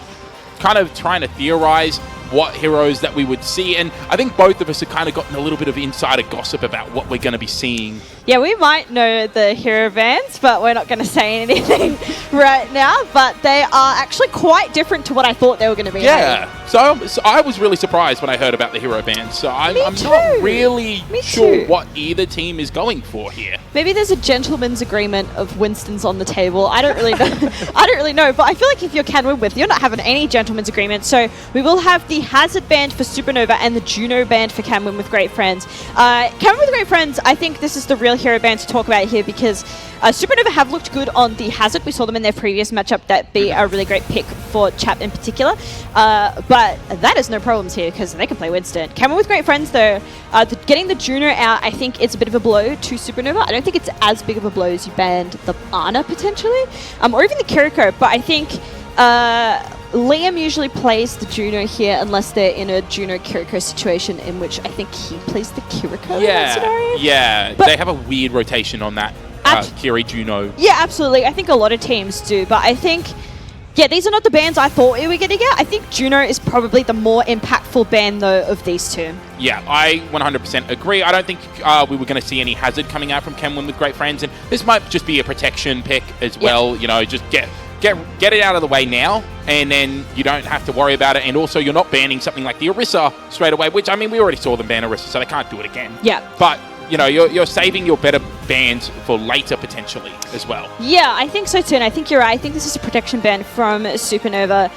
Kind of trying to theorize what heroes that we would see, and I think both of us have kind of gotten a little bit of insider gossip about what we're going to be seeing. Yeah, we might know the hero bans, but we're not going to say anything right now, but they are actually quite different to what I thought they were going to be. Yeah, so I was really surprised when I heard about the hero bans, so I'm not really sure what either team is going for here. Maybe there's a gentleman's agreement of Winston's on the table. I don't really know. I don't really know, but I feel like if you're Can Win with, you're not having any gentleman's agreement, so we will have the Hazard band for Supernova and the Juno band for Can Win with Great Friends. Can Win with Great Friends, I think this is the real hero band to talk about here because Supernova have looked good on the Hazard. We saw them in their previous matchup. That'd be a really great pick for Chap in particular. But that is no problems here because they can play Winston. Can Win with Great Friends, though, getting the Juno out, I think it's a bit of a blow to Supernova. I don't think it's as big of a blow as you banned the Ana potentially, or even the Kiriko, but I think Liam usually plays the Juno here unless they're in a Juno-Kiriko situation in which I think he plays the Kiriko in that scenario. Yeah, But they have a weird rotation on that Kiri Juno. Yeah, absolutely. I think a lot of teams do, but I think, yeah, these are not the bans I thought we were going to get. I think Juno is probably the more impactful ban, though, of these two. Yeah, I 100% agree. I don't think we were going to see any Hazard coming out from Can Win with Great Friends, and this might just be a protection pick as well. You know, just get it out of the way now, and then you don't have to worry about it. And also, you're not banning something like the Orisa straight away, which, I mean, we already saw them ban Orisa, so they can't do it again. Yeah. But, you know, you're saving your better bans for later, potentially, as well. Yeah, I think so, too, and I think you're right. I think this is a protection ban from Supernova.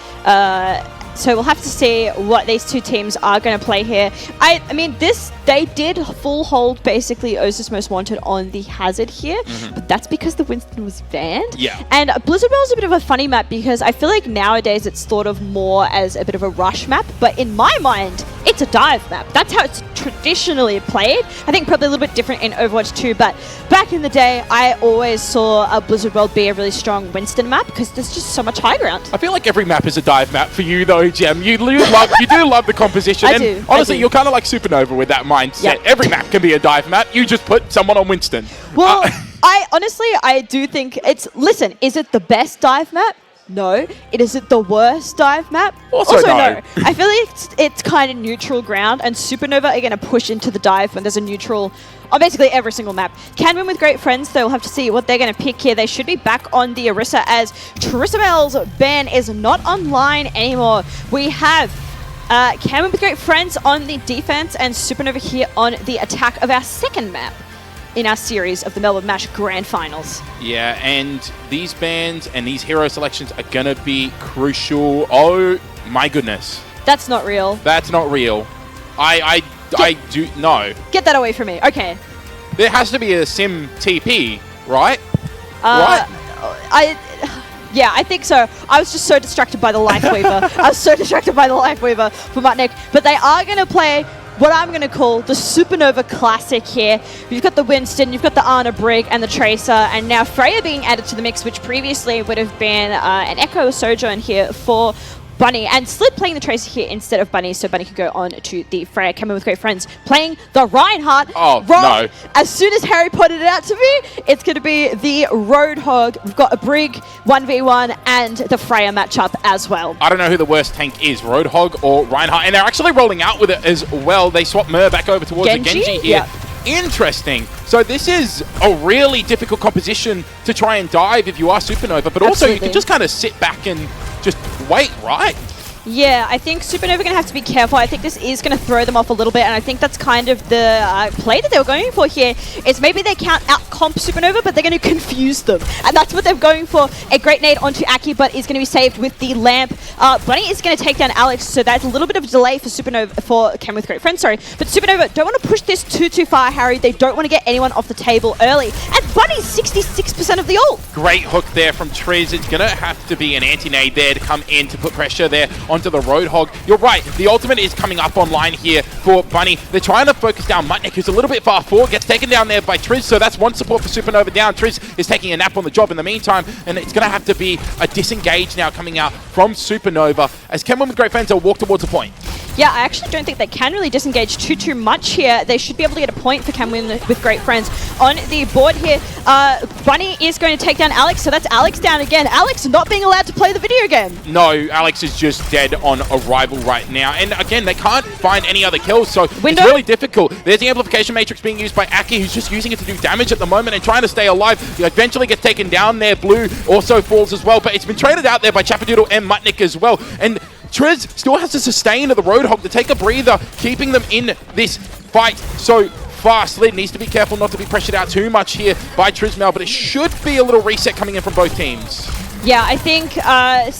So we'll have to see what these two teams are going to play here. I mean, they did full hold basically Osis Most Wanted on the Hazard here, but that's because the Winston was banned. Yeah. And Blizzard World is a bit of a funny map because I feel like nowadays it's thought of more as a bit of a rush map, but in my mind, it's a dive map. That's how it's traditionally played. I think probably a little bit different in Overwatch 2, but back in the day, I always saw a Blizzard World be a really strong Winston map because there's just so much high ground. I feel like every map is a dive map for you, though, Jem. You do love the composition. I do. Honestly, you're kind of like Supernova with that mindset. Yep. Every map can be a dive map. You just put someone on Winston. Well, I do think listen, is it the best dive map? No. Is it the worst dive map? Also no. I feel like it's kind of neutral ground, and Supernova are going to push into the dive when there's a neutral on basically every single map. Can Win with Great Friends, though, we'll have to see what they're going to pick here. They should be back on the Orisa as Trisabel's ban is not online anymore. We have Can Win with Great Friends on the defense and Supernova here on the attack of our second map in our series of the Melbourne Match Grand Finals. Yeah, and these bans and these hero selections are going to be crucial. Oh, my goodness. That's not real. That's not real. I I do no. Get that away from me. Okay. There has to be a sim TP, right? Yeah, I think so. I was just so distracted by the Life Weaver. I was so distracted by the Life Weaver for Mutnik. But they are going to play what I'm going to call the Supernova Classic here. You've got the Winston, you've got the Ana Brig and the Tracer, and now Freya being added to the mix, which previously would have been an Echo Sojourn here for Bunny, and Slid playing the Tracer here instead of Bunny, so Bunny could go on to the Freya. Coming with great friends, playing the Reinhardt. Oh, Wrong. no. As soon as Harry pointed it out to me, it's going to be the Roadhog. We've got a Brig 1v1 and the Freya matchup as well. I don't know who the worst tank is, Roadhog or Reinhardt, and they're actually rolling out with it as well. They swap Mer back over towards the Genji here. Yep. Interesting. So this is a really difficult composition to try and dive if you are Supernova, but also you can just kind of sit back and just wait, right? Yeah, I think Supernova going to have to be careful. I think this is going to throw them off a little bit, and I think that's kind of the play that they were going for here, is maybe they can't out-comp Supernova, but they're going to confuse them. And that's what they're going for. A great nade onto Aki, but is going to be saved with the lamp. Bunny is going to take down Alex, so that's a little bit of a delay for Supernova, for Cam with great friends, sorry. But Supernova don't want to push this too far, Harry. They don't want to get anyone off the table early. And Bunny's 66% of the ult. Great hook there from Triz. It's going to have to be an anti-nade there to come in to put pressure there onto the Roadhog. You're right, the ultimate is coming up online here for Bunny. They're trying to focus down Mutnik, who's a little bit far forward, gets taken down there by Triz, so that's one support for Supernova down. Triz is taking a nap on the job in the meantime, and it's going to have to be a disengage now coming out from Supernova as Kenwin with great fans will walk towards a point. Yeah, I actually don't think they can really disengage too much here. They should be able to get a point for Camwin with great friends. On the board here, Bunny is going to take down Alex, so that's Alex down again. Alex not being allowed to play the video game. No, Alex is just dead on arrival right now. And again, they can't find any other kills, so it's really difficult. There's the amplification matrix being used by Aki, who's just using it to do damage at the moment and trying to stay alive. He eventually gets taken down there. Blue also falls as well, but it's been traded out there by Chapadoodle and Mutnik as well. And Triz still has to sustain the Roadhog to take a breather, keeping them in this fight so far. Slid needs to be careful not to be pressured out too much here by Trizmel, but it should be a little reset coming in from both teams. Yeah, I think I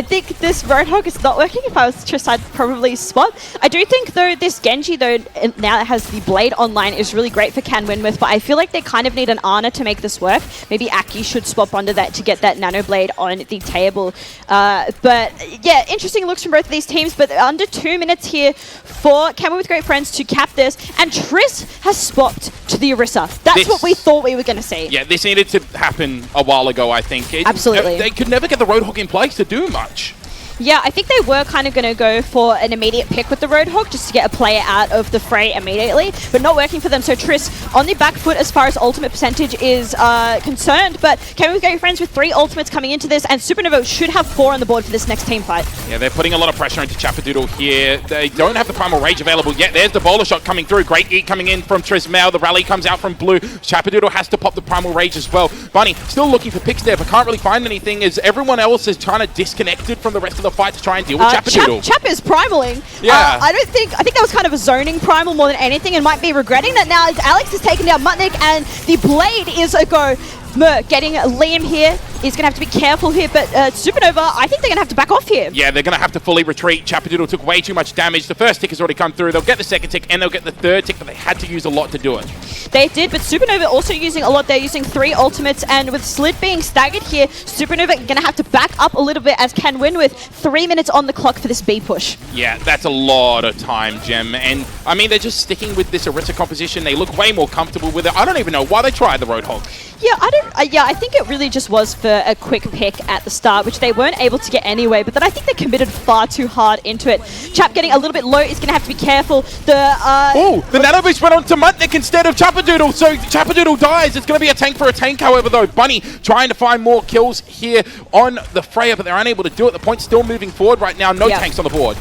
think this Roadhog is not working. If I was Triss, I'd probably spot. I do think, though, this Genji, though, now that has the Blade online, is really great for Can win with, but I feel like they kind of need an Ana to make this work. Maybe Aki should swap onto that to get that Nano Blade on the table. But, yeah, interesting looks from both of these teams, but under 2 minutes here for Can win with great friends to cap this, and Triss has swapped to the Orisa. That's what we thought we were going to see. Yeah, this needed to happen a while ago, I think. Absolutely. They could never get the Roadhog in place to do much. Yeah, I think they were kind of going to go for an immediate pick with the Roadhog just to get a player out of the fray immediately, but not working for them. So Triss on the back foot as far as ultimate percentage is concerned, but Came with Great Friends with 3 ultimates coming into this, and Supernova should have 4 on the board for this next team fight. Yeah, they're putting a lot of pressure into Chapadoodle here. They don't have the Primal Rage available yet. There's the bowler shot coming through. Great eat coming in from Trismel. The rally comes out from Blue. Chapadoodle has to pop the Primal Rage as well. Bunny still looking for picks there, but can't really find anything as everyone else is trying to disconnected from the rest of the fight to try and deal with Chapadoodle. Chap is primaling. Yeah. I think that was kind of a zoning primal more than anything, and might be regretting that now as Alex has taken down Mutnik, and the Blade is a go. Mer getting Liam here. He's going to have to be careful here, but Supernova, I think they're going to have to back off here. Yeah, they're going to have to fully retreat. Chapadoodle took way too much damage. The first tick has already come through. They'll get the second tick, and they'll get the third tick, but they had to use a lot to do it. They did, but Supernova also using a lot. They're using 3 ultimates, and with Slid being staggered here, Supernova going to have to back up a little bit as Can win with 3 minutes on the clock for this B push. Yeah, that's a lot of time, Gem. And, I mean, they're just sticking with this Orisa composition. They look way more comfortable with it. I don't even know why they tried the Roadhog. Yeah, I think it really just was for a quick pick at the start, which they weren't able to get anyway, but then I think they committed far too hard into it. Chap getting a little bit low is going to have to be careful. The Nano Boost went on to Mutnik instead of Chapadoodle, so Chapadoodle dies. It's going to be a tank for a tank, however, though. Bunny trying to find more kills here on the Freya, but they're unable to do it. The point's still moving forward right now. No tanks on the board.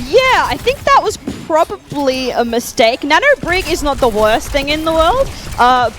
Yeah, I think that was probably a mistake. Nano Brig is not the worst thing in the world,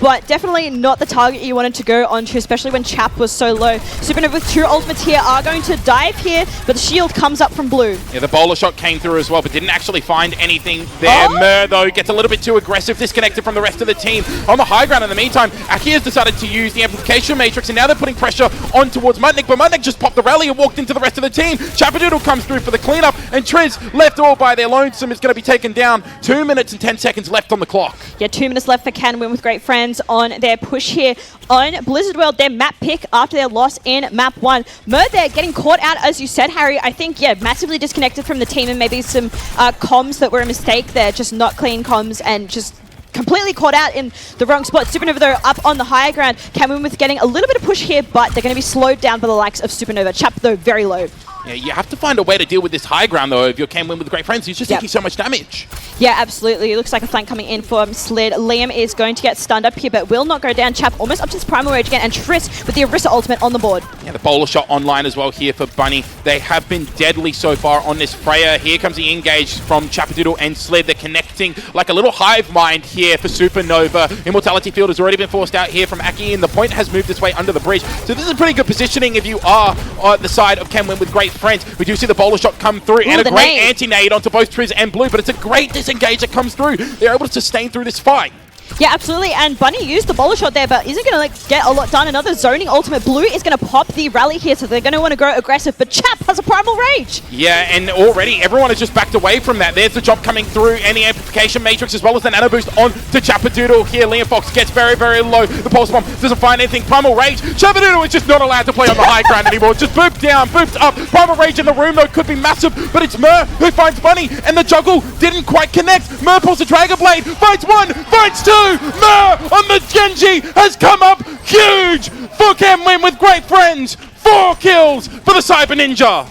but definitely not the target you wanted to go onto, especially when Chap was so low. Supernova with 2 ultimates here are going to dive here, but the shield comes up from Blue. Yeah, the bowler shot came through as well, but didn't actually find anything there. Mer, though, gets a little bit too aggressive, disconnected from the rest of the team. On the high ground in the meantime, Aki has decided to use the amplification matrix, and now they're putting pressure on towards Mutnik, but Mutnik just popped the rally and walked into the rest of the team. Chapadoodle comes through for the cleanup, and Triz, left all by their lonesome, is going to be be taken down. 2 minutes and 10 seconds left on the clock. Yeah, 2 minutes left for Can Win with Great Friends on their push here on Blizzard World, their map pick after their loss in map 1. Mer there getting caught out, as you said, Harry. I think, yeah, massively disconnected from the team and maybe some comms that were a mistake there, just not clean comms and just completely caught out in the wrong spot. Supernova, though, up on the higher ground. Can Win with getting a little bit of push here, but they're going to be slowed down by the likes of Supernova. Chap, though, very low. Yeah, you have to find a way to deal with this high ground, though, if you can win with Great Friends. He's just taking so much damage. Yeah, absolutely. It looks like a flank coming in for Slid. Liam is going to get stunned up here, but will not go down. Chap almost up to his Primal Rage again, and Triss with the Orisa ultimate on the board. Yeah, the bowler shot online as well here for Bunny. They have been deadly so far on this Freya. Here comes the engage from Chappadoodle and Slid. They're connecting like a little hive mind here for Supernova. Immortality Field has already been forced out here from Aki, and the point has moved its way under the bridge. So this is pretty good positioning if you are on the side of Can Win with Great Friends. We do see the bowler shot come through, and a great anti-nade onto both Triz and Blue, but it's a great disengage that comes through. They're able to sustain through this fight. Yeah, absolutely. And Bunny used the bowler shot there, but isn't going to get a lot done. Another zoning ultimate. Blue is going to pop the rally here, so they're going to want to go aggressive. But Chap has a Primal Rage. Yeah, and already everyone has just backed away from that. There's the jump coming through, and the amplification matrix as well as the nano boost on to Chappadoodle here. Liam Fox gets very, very low. The pulse bomb doesn't find anything. Primal Rage. Chappadoodle is just not allowed to play on the high ground anymore. Just booped down, booped up. Primal Rage in the room, though, could be massive, but it's Mer who finds Bunny, and the juggle didn't quite connect. Mer pulls the Dragon Blade. Fights one, fights two. Mer on the Genji has come up huge for Can Win with Great Friends. 4 kills for the Cyber Ninja.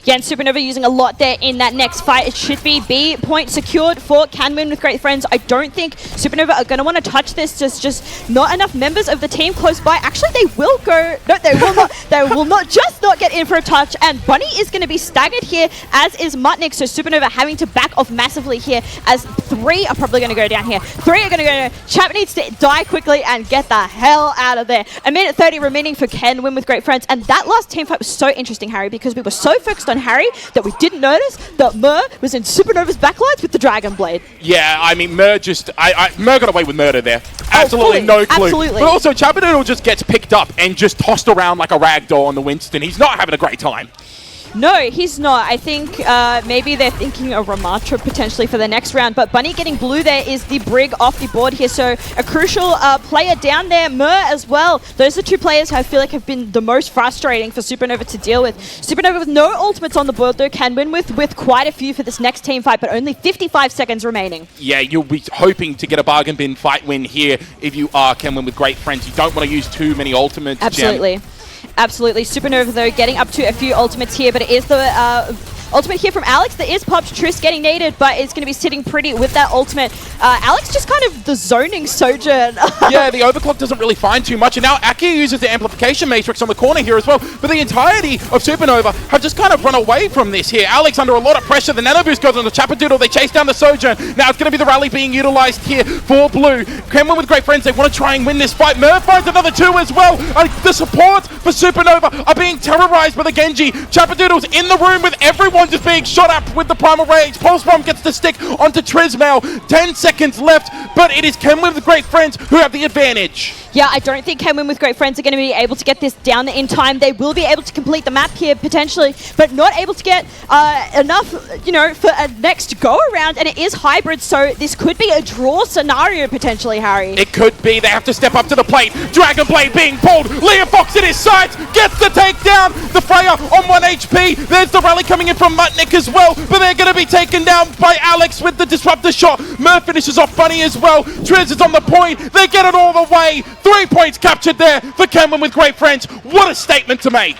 Yeah, and Supernova using a lot there in that next fight. It should be B point secured for Can Win with Great Friends. I don't think Supernova are going to want to touch this. Just not enough members of the team close by. Actually, they will go. No, they will not. They will not just not get in for a touch. And Bunny is going to be staggered here, as is Mutnik. So Supernova having to back off massively here, as 3 are probably going to go down here. 3 are going to go. Chap needs to die quickly and get the hell out of there. A minute 30 remaining for Can Win with Great Friends. And that last team fight was so interesting, Harry, because we were so focused on Harry that we didn't notice that Mer was in Supernova's backlines with the Dragon Blade. Yeah, I mean, Mer just... Mer got away with murder there. Absolutely no clue. Absolutely. But also, Chappadoodle just gets picked up and just tossed around like a ragdoll on the Winston. He's not having a great time. No, he's not. I think maybe they're thinking a Ramatra potentially for the next round, but Bunny getting Blue there is the Brig off the board here, so a crucial player down there, Mer as well. Those are 2 players I feel like have been the most frustrating for Supernova to deal with. Supernova with no ultimates on the board, though, Can Win with quite a few for this next team fight, but only 55 seconds remaining. Yeah, you'll be hoping to get a bargain bin fight win here if you are Can Win with Great Friends. You don't want to use too many ultimates. Absolutely. Absolutely. Supernova, though, getting up to a few ultimates here, but it is the ultimate here from Alex. There is popped. Triss getting naded, but it's going to be sitting pretty with that ultimate. Alex just kind of the zoning Sojourn. Yeah, the overclock doesn't really find too much, and now Aki uses the amplification matrix on the corner here as well. But the entirety of Supernova have just kind of run away from this here. Alex under a lot of pressure. The nano boost goes on the Chappadoodle. They chase down the Sojourn. Now it's going to be the rally being utilized here for Blue. Can Win with Great Friends. They want to try and win this fight. Mer finds another 2 as well. The support for Supernova are being terrorized by the Genji. Chappadoodle's in the room with everyone just being shot up with the Primal Rage. Pulse Bomb gets the stick onto Trismail. 10 seconds left, but it is Can Win with Great Friends who have the advantage. Yeah, I don't think Can Win with Great Friends are going to be able to get this down in time. They will be able to complete the map here potentially, but not able to get enough, you know, for a next go around. And it is hybrid, so this could be a draw scenario potentially, Harry. It could be. They have to step up to the plate. Dragon Blade being pulled. Liam Fox in his sights gets the takedown. The Freya on 1 HP. There's the rally coming in from Mutnik as well, but they're going to be taken down by Alex with the disruptor shot. Mer finishes off Bunny as well. Triz is on the point. They get it all the way. 3 points captured there for Can Win with Great Friends. What a statement to make.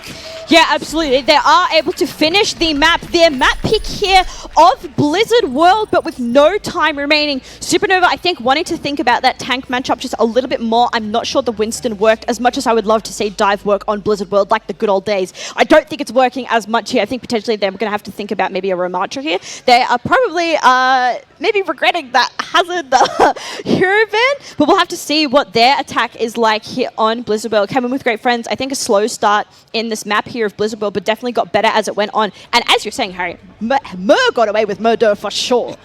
Yeah, absolutely. They are able to finish the map. Their map pick here of Blizzard World, but with no time remaining. Supernova, I think, wanting to think about that tank matchup just a little bit more. I'm not sure the Winston worked as much as I would love to see Dive work on Blizzard World like the good old days. I don't think it's working as much here. I think potentially they're going to have to think about maybe a Ramatra here. They are probably maybe regretting that Hazard the hero ban, but we'll have to see what their attack is like here on Blizzard World. Came in with Great Friends. I think a slow start in this map here of Blizzard World, but definitely got better as it went on. And as you're saying, Harry, Mer got away with murder for sure.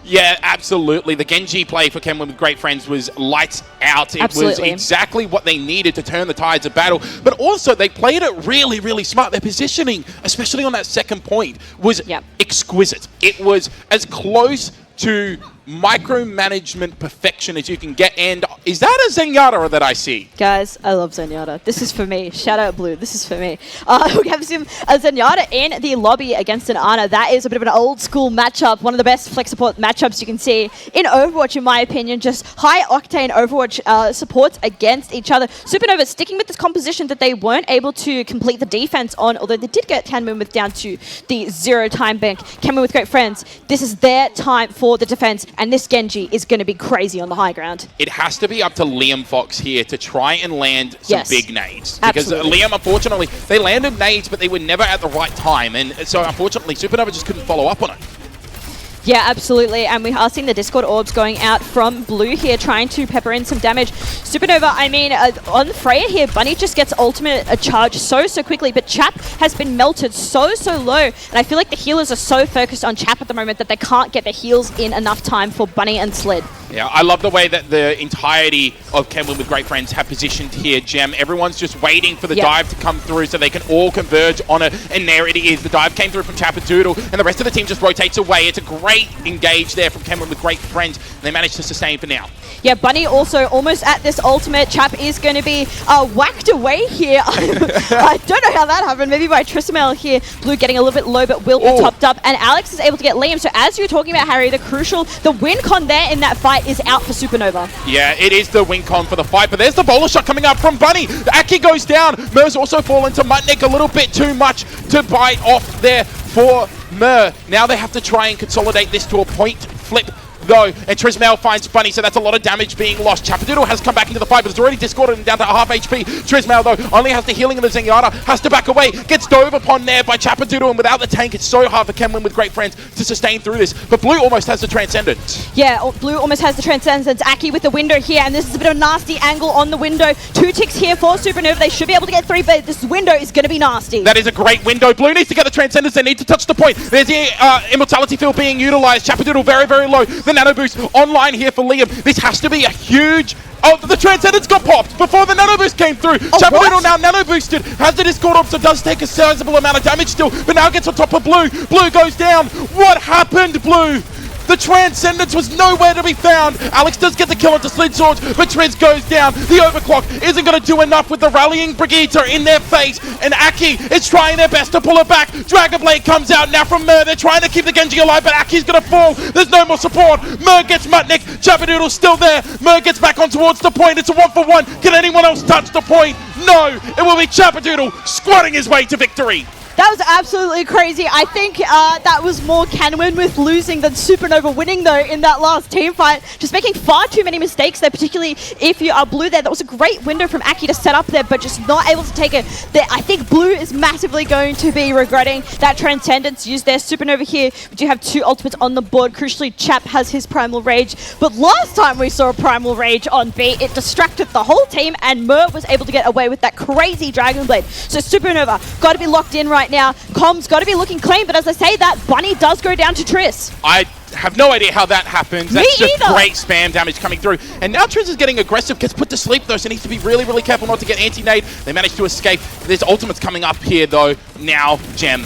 Yeah, absolutely. The Genji play for Kenwin with Great Friends was lights out. It was exactly what they needed to turn the tides of battle. But also, they played it really, really smart. Their positioning, especially on that second point, was exquisite. It was as close to micromanagement perfection as you can get. And is that a Zenyatta that I see? Guys, I love Zenyatta. This is for me. Shout out Blue. This is for me. We have some Zenyatta in the lobby against an Ana. That is a bit of an old school matchup. One of the best flex support matchups you can see in Overwatch, in my opinion. Just high octane Overwatch supports against each other. Supernova sticking with this composition that they weren't able to complete the defense on, although they did get Kenwin with down to the 0 time bank. Kenwin with Great Friends. This is their time for the defense. And this Genji is going to be crazy on the high ground. It has to be up to Liam Fox here to try and land some big nades. Because Liam, unfortunately, they landed nades, but they were never at the right time. And so, unfortunately, Supernova just couldn't follow up on it. Yeah, absolutely. And we are seeing the Discord orbs going out from Blue here, trying to pepper in some damage. Supernova, I mean, on Freya here, Bunny just gets ultimate charge so quickly, but Chap has been melted so low. And I feel like the healers are so focused on Chap at the moment that they can't get their heals in enough time for Bunny and Slid. Yeah, I love the way that the entirety of Kenwin with Great Friends have positioned here, Gem. Everyone's just waiting for the dive to come through so they can all converge on it. And there it is. The dive came through from Chapadoodle, and the rest of the team just rotates away. It's a great engage there from Kenwin with Great Friends. They managed to sustain for now. Yeah, Bunny also almost at this ultimate. Chap is going to be whacked away here. I don't know how that happened. Maybe by Trismel here. Blue getting a little bit low, but will be topped up. And Alex is able to get Liam. So as you were talking about, Harry, the win con there in that fight is out for Supernova. Yeah, it is the win con for the fight, but there's the bowler shot coming up from Bunny. Aki goes down. Mer's also fallen to Mutnik a little bit too much to bite off there for Mer. Now they have to try and consolidate this to a point flip, though, and Trismel finds Bunny, so that's a lot of damage being lost. Chapadoodle has come back into the fight, but it's already discorded and down to half HP. Trismel, though, only has the healing of the Zenyatta, has to back away, gets dove upon there by Chapadoodle, and without the tank, it's so hard for Kenwin with Great Friends to sustain through this. But Blue almost has the Transcendence. Yeah, Blue almost has the Transcendence. Aki with the window here, and this is a bit of a nasty angle on the window. 2 ticks here for Supernova. They should be able to get 3, but this window is going to be nasty. That is a great window. Blue needs to get the Transcendence. They need to touch the point. There's the Immortality Field being utilized. Chapadoodle very low. The Nano Boost online here for Liam. This has to be a huge... Oh, the Transcendence got popped before the Nano Boost came through. Chapadoodle now Nano Boosted. Has the Discord Orb, so does take a sizable amount of damage still, but now gets on top of Blue. Blue goes down. What happened, Blue? The Transcendence was nowhere to be found. Alex does get the kill onto Slid Swords, but Triz goes down. The Overclock isn't going to do enough with the rallying Brigitte in their face, and Aki is trying their best to pull it back. Dragon Blade comes out now from Mer. They're trying to keep the Genji alive, but Aki's going to fall. There's no more support. Mer gets Mutnik. Chapadoodle's still there. Mer gets back on towards the point. It's a 1-for-1. Can anyone else touch the point? No. It will be Chapadoodle squatting his way to victory. That was absolutely crazy. I think that was more Kenwin with losing than Supernova winning, though, in that last team fight. Just making far too many mistakes there, particularly if you are Blue there. That was a great window from Aki to set up there, but just not able to take it. I think Blue is massively going to be regretting that Transcendence used there. Supernova here, we do have 2 ultimates on the board. Crucially, Chap has his Primal Rage, but last time we saw a Primal Rage on B, it distracted the whole team, and Mer was able to get away with that crazy Dragon Blade. So Supernova, got to be locked in right now. Com's got to be looking clean, but as I say that, Bunny does go down to Triss. I have no idea how that happens. That's just great spam damage coming through. And now Triss is getting aggressive, gets put to sleep though, so needs to be really careful not to get anti-nade. They managed to escape. There's ultimates coming up here though. Now, Gem.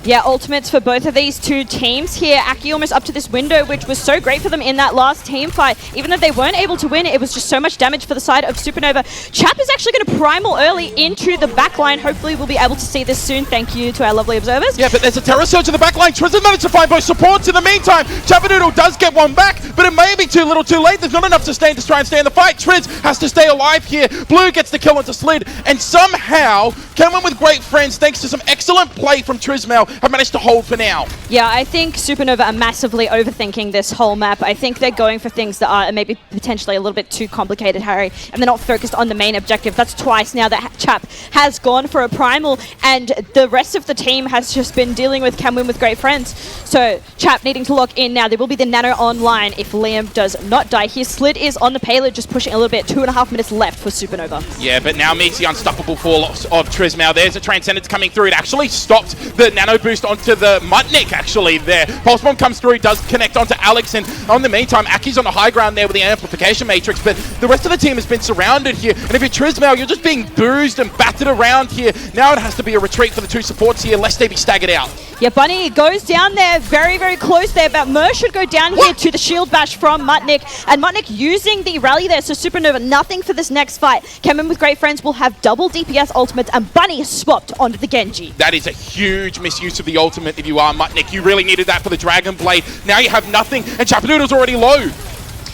Yeah, ultimates for both of these 2 teams here. Aki almost up to this window, which was so great for them in that last team fight. Even though they weren't able to win, it was just so much damage for the side of Supernova. Chap is actually going to primal early into the backline. Hopefully we'll be able to see this soon. Thank you to our lovely observers. Yeah, but there's a Terror Surge in the backline. Triz has managed to find both supports in the meantime. Chapadoodle does get one back, but it may be too little too late. There's not enough sustain to try and stay in the fight. Triz has to stay alive here. Blue gets the kill into Slid, and somehow Kenwin with Great Friends, thanks to some excellent play from Trismel, have managed to hold for now. Yeah, I think Supernova are massively overthinking this whole map. I think they're going for things that are maybe potentially a little bit too complicated, Harry, and they're not focused on the main objective. That's twice now that Chap has gone for a primal, and the rest of the team has just been dealing with Kenwin with Great Friends. So Chap needing to lock in now. There will be the Nano online if Liam does not die here. Slid is on the payload, just pushing a little bit. 2.5 minutes left for Supernova. Yeah, but now meets the unstoppable fall of Trismel. There's a Transcendence coming through. It actually stopped the Nano boost onto the Mutnik actually there. Pulse Bomb comes through, does connect onto Alex, and on the meantime, Aki's on the high ground there with the amplification matrix, but the rest of the team has been surrounded here, and if you're Trismel, you're just being boozed and battered around here. Now it has to be a retreat for the two supports here, lest they be staggered out. Yeah, Bunny goes down there very, very close there, but Mer should go down here to the shield bash from Mutnik, and Mutnik using the rally there, so Supernova, nothing for this next fight. Kemen with Great Friends will have double DPS ultimates, and Bunny swapped onto the Genji. That is a huge misuse of the ultimate if you are Mutnik. You really needed that for the Dragon Blade. Now you have nothing, and Chapadoodle's already low.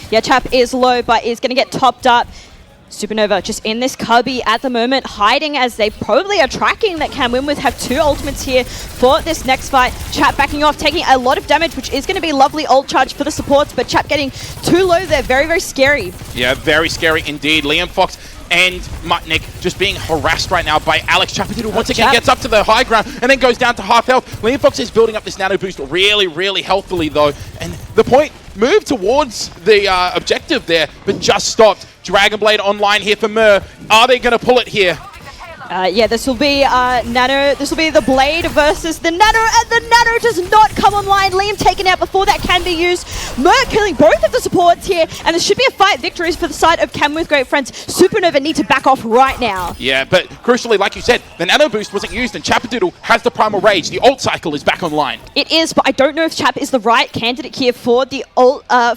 Yeah, Chap is low, but is going to get topped up. Supernova just in this cubby at the moment, hiding as they probably are tracking that Cam Winwith have two ultimates here for this next fight. Chap backing off, taking a lot of damage, which is going to be lovely ult charge for the supports, but Chap getting too low there, very, very scary. Yeah, very scary indeed. Liam Fox and Mutnik just being harassed right now by Alex. Chapadoodle once again gets up to the high ground and then goes down to half health. Liam Fox is building up this nano boost really, really healthily though, and the point moved towards the objective there, but just stopped. Dragon Blade online here for Mer. Are they going to pull it here? Yeah, this will be Nano. This will be the Blade versus the Nano, and the Nano does not come online. Liam taken out before that can be used. Mer killing both of the supports here, and this should be a fight victories for the side of Cam with Great Friends. Supernova need to back off right now. Yeah, but crucially, like you said, the Nano boost wasn't used, and Chapadoodle has the Primal Rage. The ult cycle is back online. It is, but I don't know if Chap is the right candidate here for the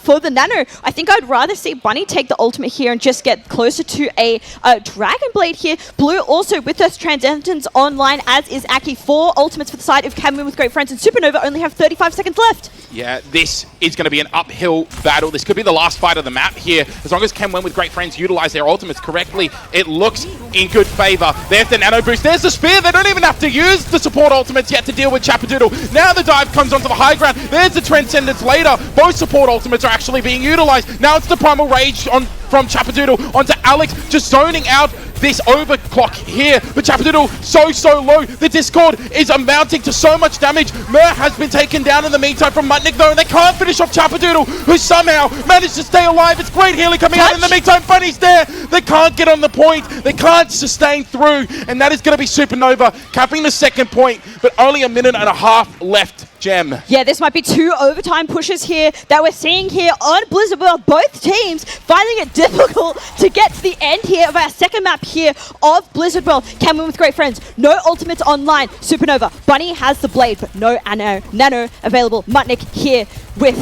for the Nano. I think I'd rather see Bunny take the ultimate here and just get closer to a Dragon Blade here. Blue also with us Transcendence online, as is Aki. 4 ultimates for the side of Cameron with Great Friends, and Supernova only have 35 seconds left. Yeah, this is going to be an uphill battle. This could be the last fight of the map here. As long as Chem with Great Friends utilize their ultimates correctly, it looks in good favor. There's the nano boost. There's the spear. They don't even have to use the support ultimates yet to deal with Chapadoodle. Now the dive comes onto the high ground. There's the Transcendence later. Both support ultimates are actually being utilized. Now it's the Primal Rage from Chapadoodle onto Alex, just zoning out this overclock here, but Chapadoodle so low. The Discord is amounting to so much damage. Mer has been taken down in the meantime from Mutnik though, and they can't finish off Chapadoodle, who somehow managed to stay alive. It's great healing coming out in the meantime. Bunny's there. They can't get on the point. They can't sustain through, and that is going to be Supernova capping the second point, but only a minute and a half left. Gem. Yeah, this might be 2 overtime pushes here that we're seeing here on Blizzard World. Both teams finding it difficult to get to the end here of our second map here of Blizzard World. Cameron with Great Friends, no ultimates online. Supernova, Bunny has the blade, but no nano available. Mutnik here with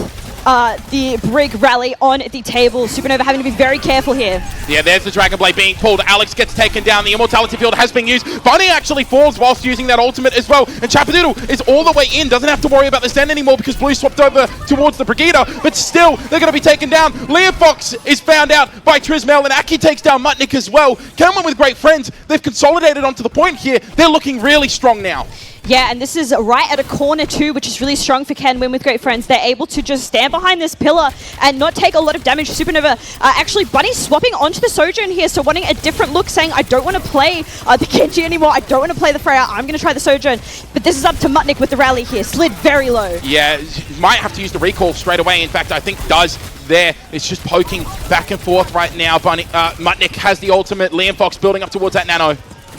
the Brig rally on the table. Supernova having to be very careful here. Yeah, there's the Dragon Blade being pulled. Alex gets taken down. The Immortality Field has been used. Bunny actually falls whilst using that ultimate as well. And Chapadoodle is all the way in. Doesn't have to worry about the stand anymore because Blue swapped over towards the Brigida. But still, they're going to be taken down. Leah Fox is found out by Trismel, and Aki takes down Mutnik as well. Cameron with Great Friends, they've consolidated onto the point here. They're looking really strong now. Yeah, and this is right at a corner too, which is really strong for Ken Win with Great Friends. They're able to just stand behind this pillar and not take a lot of damage. Supernova, actually, Bunny swapping onto the Sojourn here, so wanting a different look, saying, I don't want to play the Genji anymore. I don't want to play the Freya. I'm going to try the Sojourn. But this is up to Mutnik with the rally here. Slid very low. Yeah, might have to use the recall straight away. In fact, I think does there. It's just poking back and forth right now. Mutnik has the ultimate. Liam Fox building up towards that nano.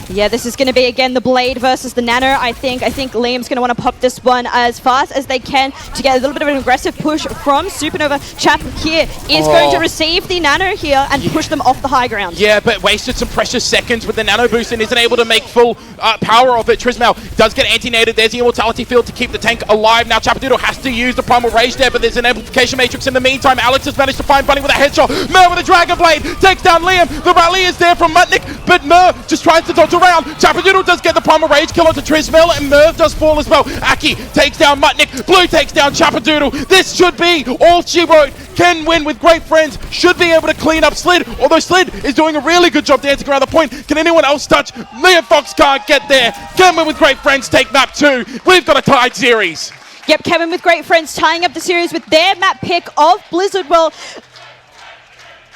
Yeah, this is going to be, again, the Blade versus the Nano, I think. I think Liam's going to want to pop this one as fast as they can to get a little bit of an aggressive push from Supernova. Chap here is going to receive the Nano here and push them off the high ground. Yeah, but wasted some precious seconds with the Nano boost and isn't able to make full power of it. Trismel does get anti-nated. There's the Immortality Field to keep the tank alive. Now Chapadoodle has to use the Primal Rage there, but there's an Amplification Matrix in the meantime. Alex has managed to find Bunny with a headshot. Mer with a Dragon Blade takes down Liam. The rally is there from Mutnik, but Mer just tries to dodge around. Chapadoodle does get the Primal Rage kill onto Trismel, and Merv does fall as well. Aki takes down Mutnik. Blue takes down Chapadoodle. This should be all she wrote. Can Win with Great Friends should be able to clean up Slid, although Slid is doing a really good job dancing around the point. Can anyone else touch? Liam Fox can't get there. Can Win with Great Friends take map 2. We've got a tied series. Yep, Kevin with Great Friends tying up the series with their map pick of Blizzard World.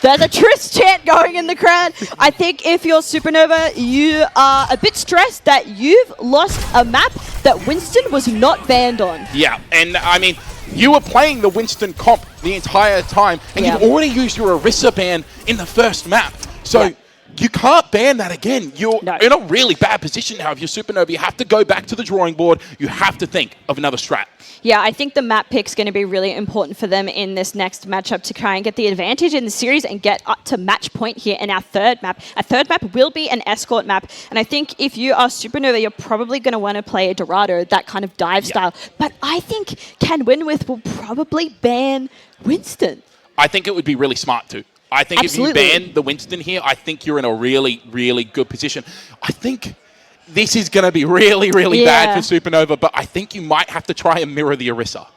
There's a Tris chant going in the crowd. I think if you're Supernova, you are a bit stressed that you've lost a map that Winston was not banned on. Yeah, and I mean, you were playing the Winston comp the entire time, and you've already used your Orisa ban in the first map. So you can't ban that again. You're in a really bad position now. If you're Supernova, you have to go back to the drawing board. You have to think of another strat. Yeah, I think the map pick's going to be really important for them in this next matchup to try and get the advantage in the series and get up to match point here in our third map. Our third map will be an escort map, and I think if you are Supernova, you're probably going to want to play a Dorado, that kind of dive style. But I think Can Winwith will probably ban Winston. I think it would be really smart to. I think if you ban the Winston here, I think you're in a really, really good position. I think this is going to be really, really bad for Supernova, but I think you might have to try and mirror the Orisa.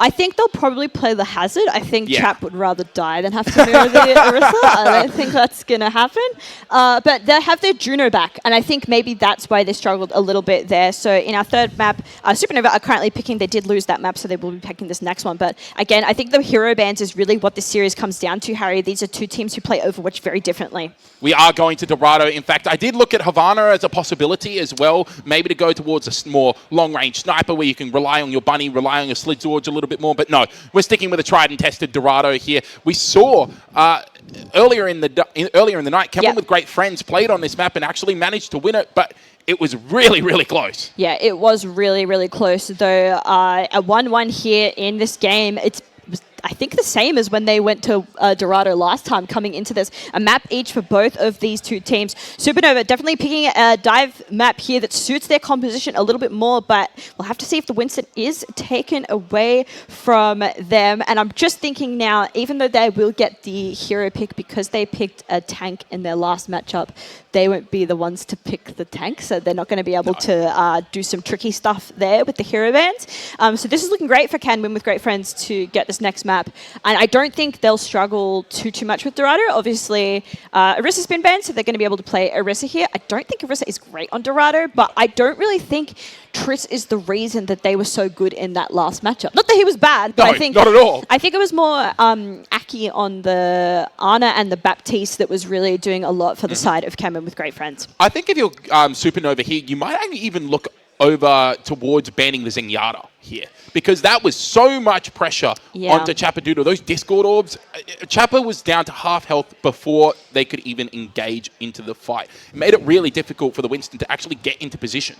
I think they'll probably play the Hazard. I think Chap would rather die than have to mirror the Orisa. I don't think that's going to happen. But they have their Juno back, and I think maybe that's why they struggled a little bit there. So in our third map, Supernova are currently picking, they did lose that map, so they will be picking this next one. But again, I think the hero bans is really what this series comes down to, Harry. These are two teams who play Overwatch very differently. We are going to Dorado. In fact, I did look at Havana as a possibility as well, maybe to go towards a more long-range sniper where you can rely on your bunny, rely on your slid George a little bit more. But no, we're sticking with a tried and tested Dorado here. We saw earlier in the night, Kevin with great friends played on this map and actually managed to win it, but it was really, really close. Yeah, it was really, really close. Though a 1-1 here in this game, it's I think the same as when they went to Dorado last time coming into this. A map each for both of these two teams. Supernova definitely picking a dive map here that suits their composition a little bit more, but we'll have to see if the Winston is taken away from them. And I'm just thinking now, even though they will get the hero pick because they picked a tank in their last matchup, they won't be the ones to pick the tank, so they're not going to be able to do some tricky stuff there with the hero bans. So this is looking great for Can Win with Great Friends to get this next map. And I don't think they'll struggle too much with Dorado. Obviously, Orisa's been banned, so they're going to be able to play Orisa here. I don't think Orisa is great on Dorado, but I don't really think Triss is the reason that they were so good in that last matchup. Not that he was bad, but I think not at all. I think it was more Aki on the Ana and the Baptiste that was really doing a lot for the side of Cameron with Great Friends. I think if you're Supernova here, you might even look over towards banning the Zenyatta here, because that was so much pressure onto Chapadoodle. Those Discord orbs, Chapa was down to half health before they could even engage into the fight. It made it really difficult for the Winston to actually get into position.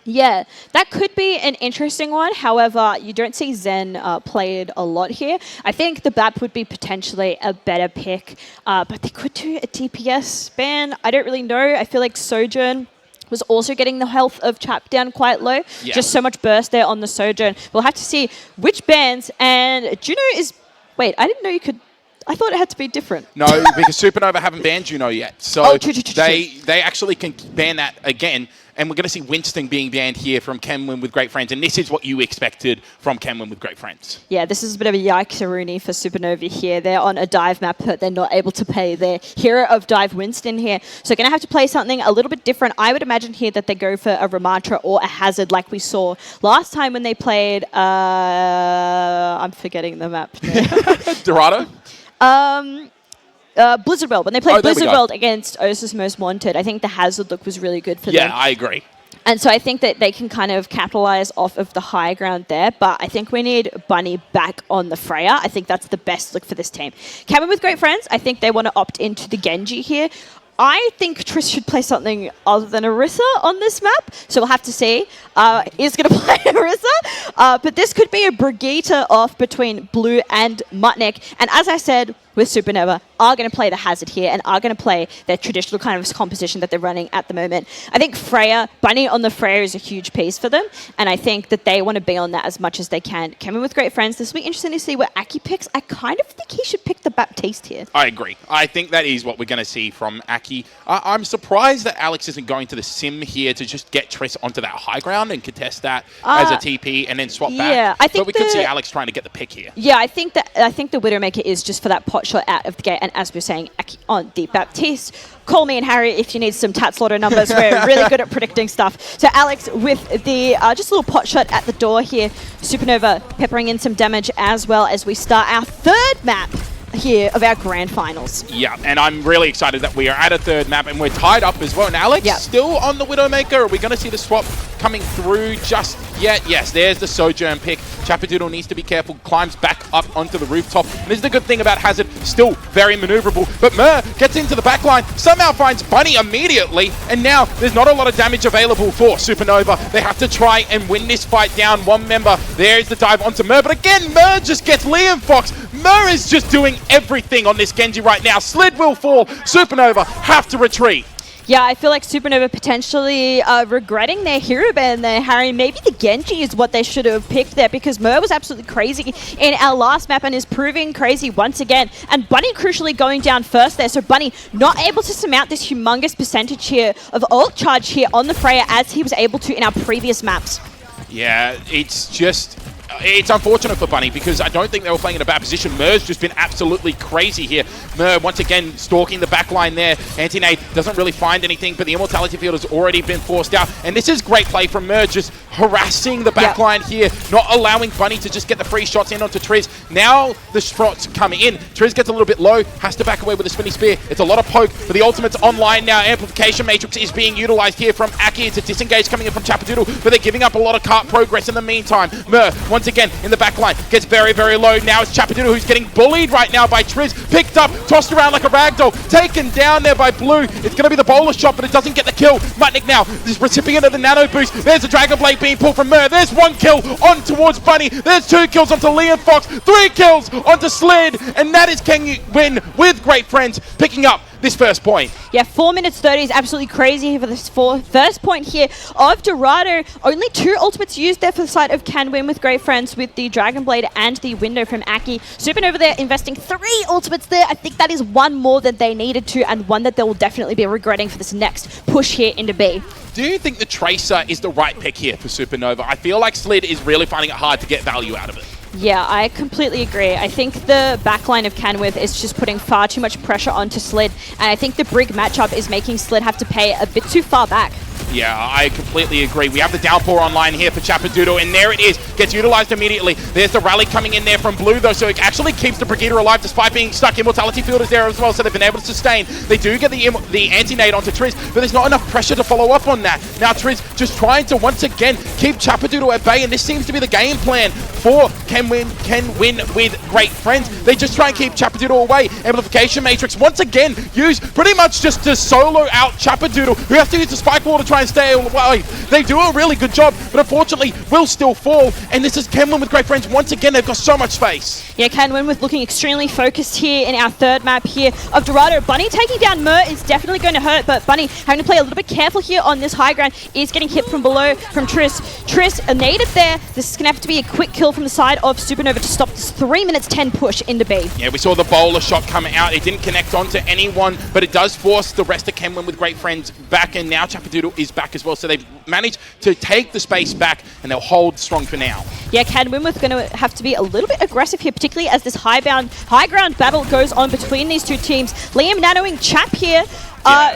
Yeah, that could be an interesting one. However, you don't see Zen played a lot here. I think the BAP would be potentially a better pick, but they could do a DPS ban. I don't really know. I feel like Sojourn was also getting the health of Chap down quite low. Just so much burst there on the Sojourn. We'll have to see which bans. And Juno is... Wait, I didn't know you could... I thought it had to be different. No, because Supernova haven't banned Juno yet. So they actually can ban that again. And we're going to see Winston being banned here from Kenwin with Great Friends. And this is what you expected from Kenwin with Great Friends. Yeah, this is a bit of a yikes-a-rooney for Supernova here. They're on a dive map, but they're not able to play their hero of dive Winston here. So going to have to play something a little bit different. I would imagine here that they go for a Ramatra or a Hazard like we saw last time when they played... I'm forgetting the map now. Dorado? Blizzard World. When they played Blizzard World against Osa's Most Wanted, I think the Hazard look was really good for them. Yeah, I agree. And so I think that they can kind of capitalize off of the high ground there, but I think we need Bunny back on the Freya. I think that's the best look for this team. Cameron with Great Friends, I think they want to opt into the Genji here. I think Triss should play something other than Orisa on this map, so we'll have to see. He's going to play Orisa, but this could be a Brigitte off between Blue and Mutnik. And as I said, with Supernova, are going to play the Hazard here and are going to play their traditional kind of composition that they're running at the moment. I think Freya, Bunny on the Freya is a huge piece for them, and I think that they want to be on that as much as they can. Cameron with Great Friends, this will be interesting to see what Aki picks. I kind of think he should pick the Baptiste here. I agree. I think that is what we're going to see from Aki. I'm surprised that Alex isn't going to the sim here to just get Triss onto that high ground and contest that as a TP and then swap back. I think but we could see Alex trying to get the pick here. Yeah, I think the Widowmaker is just for that pot shot out of the gate, and as we're saying, Aki on the Baptiste. Call me and Harry if you need some Tatslaughter numbers. We're really good at predicting stuff. So Alex with the just a little pot shot at the door here. Supernova peppering in some damage as well as we start our third map here of our grand finals. Yeah, and I'm really excited that we are at a third map and we're tied up as well. And Alex still on the Widowmaker. Are we going to see the swap coming through just yet. Yes, there's the Sojourn pick. Chapadoodle needs to be careful, climbs back up onto the rooftop. And this is the good thing about Hazard, still very maneuverable. But Mer gets into the backline, somehow finds Bunny immediately, and now there's not a lot of damage available for Supernova. They have to try and win this fight down. One member, there's the dive onto Mer, but again, Mer just gets Liam Fox. Mer is just doing everything on this Genji right now. Slid will fall, Supernova have to retreat. Yeah, I feel like Supernova potentially regretting their hero ban there, Harry. Maybe the Genji is what they should have picked there, because Mer was absolutely crazy in our last map and is proving crazy once again. And Bunny crucially going down first there, so Bunny not able to surmount this humongous percentage here of ult charge here on the Freya as he was able to in our previous maps. Yeah, it's unfortunate for Bunny because I don't think they were playing in a bad position. Mer's just been absolutely crazy here. Mer, once again, stalking the backline there. Anti-nade doesn't really find anything, but the Immortality Field has already been forced out. And this is great play from Mer, just harassing the backline here, not allowing Bunny to just get the free shots in onto Triz. Now the shots come in. Triz gets a little bit low, has to back away with a spinny spear. It's a lot of poke, but the ultimate's online now. Amplification Matrix is being utilized here from Aki. It's a disengage coming in from Chapadoodle, but they're giving up a lot of cart progress in the meantime. Mer, once again, in the back line, gets very, very low. Now it's Chapadoodle who's getting bullied right now by Triz. Picked up, tossed around like a ragdoll, taken down there by Blue. It's going to be the bowler shot, but it doesn't get the kill. Mutnik now, this recipient of the nano boost. There's a Dragon Blade being pulled from Mer. There's 1 kill on towards Bunny. There's 2 kills onto Liam Fox. 3 kills onto Slid. And that is Can You Win with Great Friends picking up this first point. Yeah, 4 minutes 30 is absolutely crazy for this first point here of Dorado. Only 2 ultimates used there for the side of Can Win with Great Friends with the Dragon Blade and the window from Aki. Supernova there investing 3 ultimates there. I think that is 1 more than they needed to, and 1 that they will definitely be regretting for this next push here into B. Do you think the Tracer is the right pick here for Supernova? I feel like Slid is really finding it hard to get value out of it. Yeah, I completely agree. I think the backline of Canwith is just putting far too much pressure onto Slid, and I think the Brig matchup is making Slid have to pay a bit too far back. Yeah, I completely agree. We have the downpour online here for Chapadoodle, and there it is. Gets utilized immediately. There's the rally coming in there from Blue, though, so it actually keeps the Brigitte alive despite being stuck. Immortality Field is there as well, so they've been able to sustain. They do get the anti-nade onto Triz, but there's not enough pressure to follow up on that. Now Triz just trying to once again keep Chapadoodle at bay, and this seems to be the game plan for Can Win with Great Friends. They just try and keep Chapadoodle away. Amplification Matrix once again used pretty much just to solo out Chapadoodle, who has to use the Spike Wall to try and stay away. They do a really good job, but unfortunately will still fall. And this is Can Win with Great Friends. Once again, they've got so much space. Yeah, Can Win with looking extremely focused here in our third map here of Dorado. Bunny taking down Mer is definitely going to hurt, but Bunny having to play a little bit careful here on this high ground, is getting hit from below from Triss. Triss, a native there. This is going to have to be a quick kill from the side of Supernova to stop this 3 minutes 10 push into B. Yeah, we saw the bowler shot come out. It didn't connect onto anyone, but it does force the rest of Can Win with Great Friends back, and now Chapadoodle is back as well, so they've managed to take the space back, and they'll hold strong for now. Yeah, Can Win with going to have to be a little bit aggressive here, particularly as this high ground battle goes on between these two teams. Liam nanoing Chap here,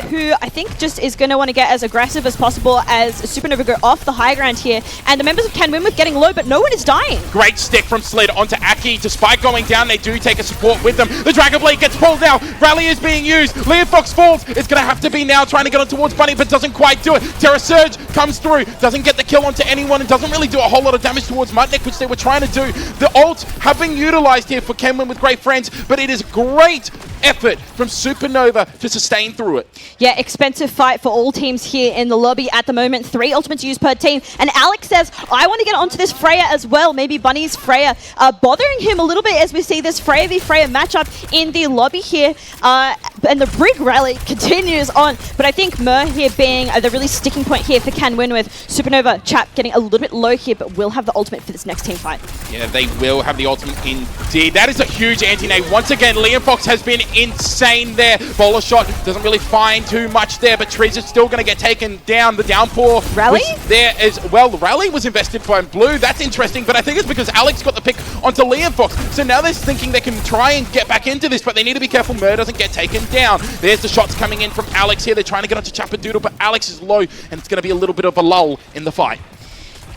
who I think just is going to want to get as aggressive as possible as Supernova go off the high ground here. And the members of Can Win with getting low, but no one is dying. Great stick from Slid onto Aki. Despite going down, they do take a support with them. The Dragon Blade gets pulled now. Rally is being used. Liam Fox falls. It's going to have to be now trying to get on towards Bunny, but doesn't quite do it. Terra Surge comes through. Doesn't get the kill onto anyone and doesn't really do a whole lot of damage towards Mutnik, which they were trying to do. The ults have been utilized here for Can Win with Great Friends, but it is great effort from Supernova to sustain through it. Yeah, expensive fight for all teams here in the lobby at the moment. 3 ultimates used per team. And Alex says, I want to get onto this Freya as well. Maybe Bunny's Freya bothering him a little bit as we see this Freya v Freya matchup in the lobby here. And the Brig rally continues on. But I think Mer here being the really sticking point here for Can Win with Supernova. Chap getting a little bit low here, but will have the ultimate for this next team fight. Yeah, they will have the ultimate indeed. That is a huge anti-nade. Once again, Liam Fox has been insane there. Bowler shot doesn't really find too much there, but Triz is still going to get taken down. The downpour Rally there as well. The Rally was invested by Blue. That's interesting, but I think it's because Alex got the pick onto Liam Fox. So now they're thinking they can try and get back into this, but they need to be careful Mer doesn't get taken down. There's the shots coming in from Alex here. They're trying to get onto Chapadoodle, but Alex is low, and it's going to be a little bit of a lull in the fight.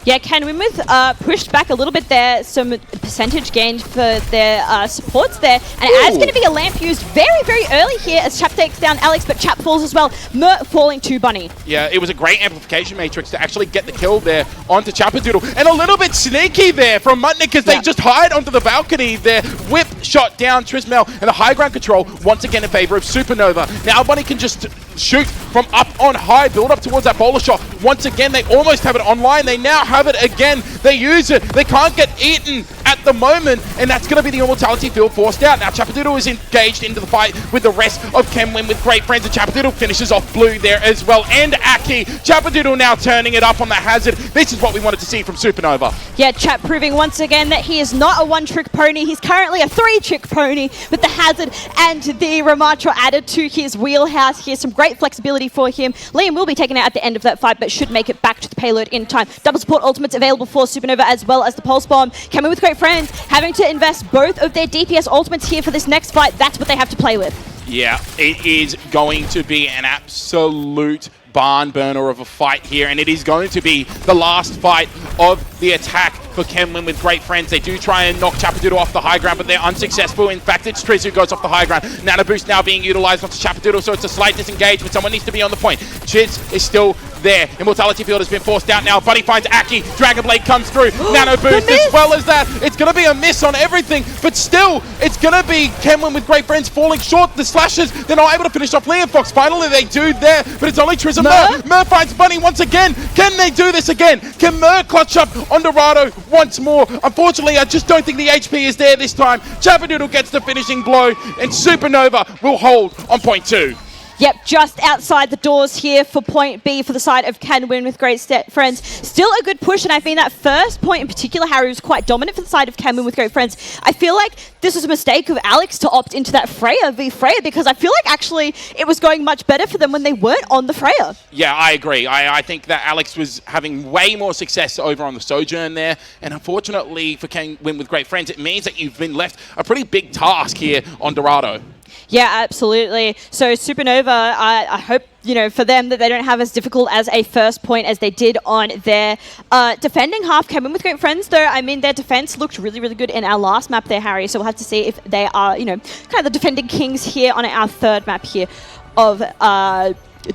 Yeah, Ken Winmouth pushed back a little bit there, some percentage gain for their supports there, and it is going to be a lamp used very, very early here as Chap takes down Alex, but Chap falls as well. Mert falling to Bunny. Yeah, it was a great amplification matrix to actually get the kill there onto Chapadoodle, and a little bit sneaky there from Mutnik because they just hide onto the balcony there. Whip shot down Trismel, and the high ground control once again in favor of Supernova. Now Bunny can just shoot from up on high, build up towards that bowler shot. Once again, they almost have it online. They now have it again. They use it. They can't get eaten at the moment, and that's going to be the immortality field forced out. Now Chapadoodle is engaged into the fight with the rest of Kenwin with great friends, and Chapadoodle finishes off Blue there as well, and Aki. Chapadoodle now turning it up on the hazard. This is what we wanted to see from Supernova. Yeah, Chap proving once again that he is not a one-trick pony. He's currently a three-trick pony with the hazard and the Ramatra added to his wheelhouse. Here's some great flexibility for him. Liam will be taken out at the end of that fight, but should make it back to the payload in time. Double support ultimates available for Supernova as well as the Pulse Bomb. Coming with great friends, having to invest both of their DPS ultimates here for this next fight. That's what they have to play with. Yeah, it is going to be an absolute barn burner of a fight here, and it is going to be the last fight of the attack for Kenwin with great friends. They do try and knock Chapadoodle off the high ground, but they're unsuccessful. In fact, it's Triz who goes off the high ground. Nano Boost now being utilized onto Chapadoodle, so it's a slight disengage, but someone needs to be on the point. Triz is still there. Immortality Field has been forced out now. Buddy finds Aki. Dragon Blade comes through. Nano Boost as well as that. It's going to be a miss on everything, but still, it's going to be Kenwin with great friends falling short. The slashes, they're not able to finish off Liam Fox. Finally, they do there, but it's only Triz and Mer. Mer finds Bunny once again. Can they do this again? Can Mer clutch up on Dorado once more? Unfortunately, I just don't think the HP is there this time. Chapadoodle gets the finishing blow, and Supernova will hold on point 2. Yep, just outside the doors here for point B for the side of Kenwin with great friends. Still a good push, and I think that first point in particular, Harry, was quite dominant for the side of Kenwin with great friends. I feel like this was a mistake of Alex to opt into that Freya v Freya, because I feel like actually it was going much better for them when they weren't on the Freya. Yeah, I agree. I think that Alex was having way more success over on the Sojourn there, and unfortunately for Kenwin with great friends, it means that you've been left a pretty big task here on Dorado. Yeah, absolutely. So Supernova, I hope, you know, for them that they don't have as difficult as a first point as they did on their defending half. Came with great friends, though. I mean, their defense looked really, really good in our last map there, Harry. So we'll have to see if they are, you know, kind of the defending kings here on our third map here of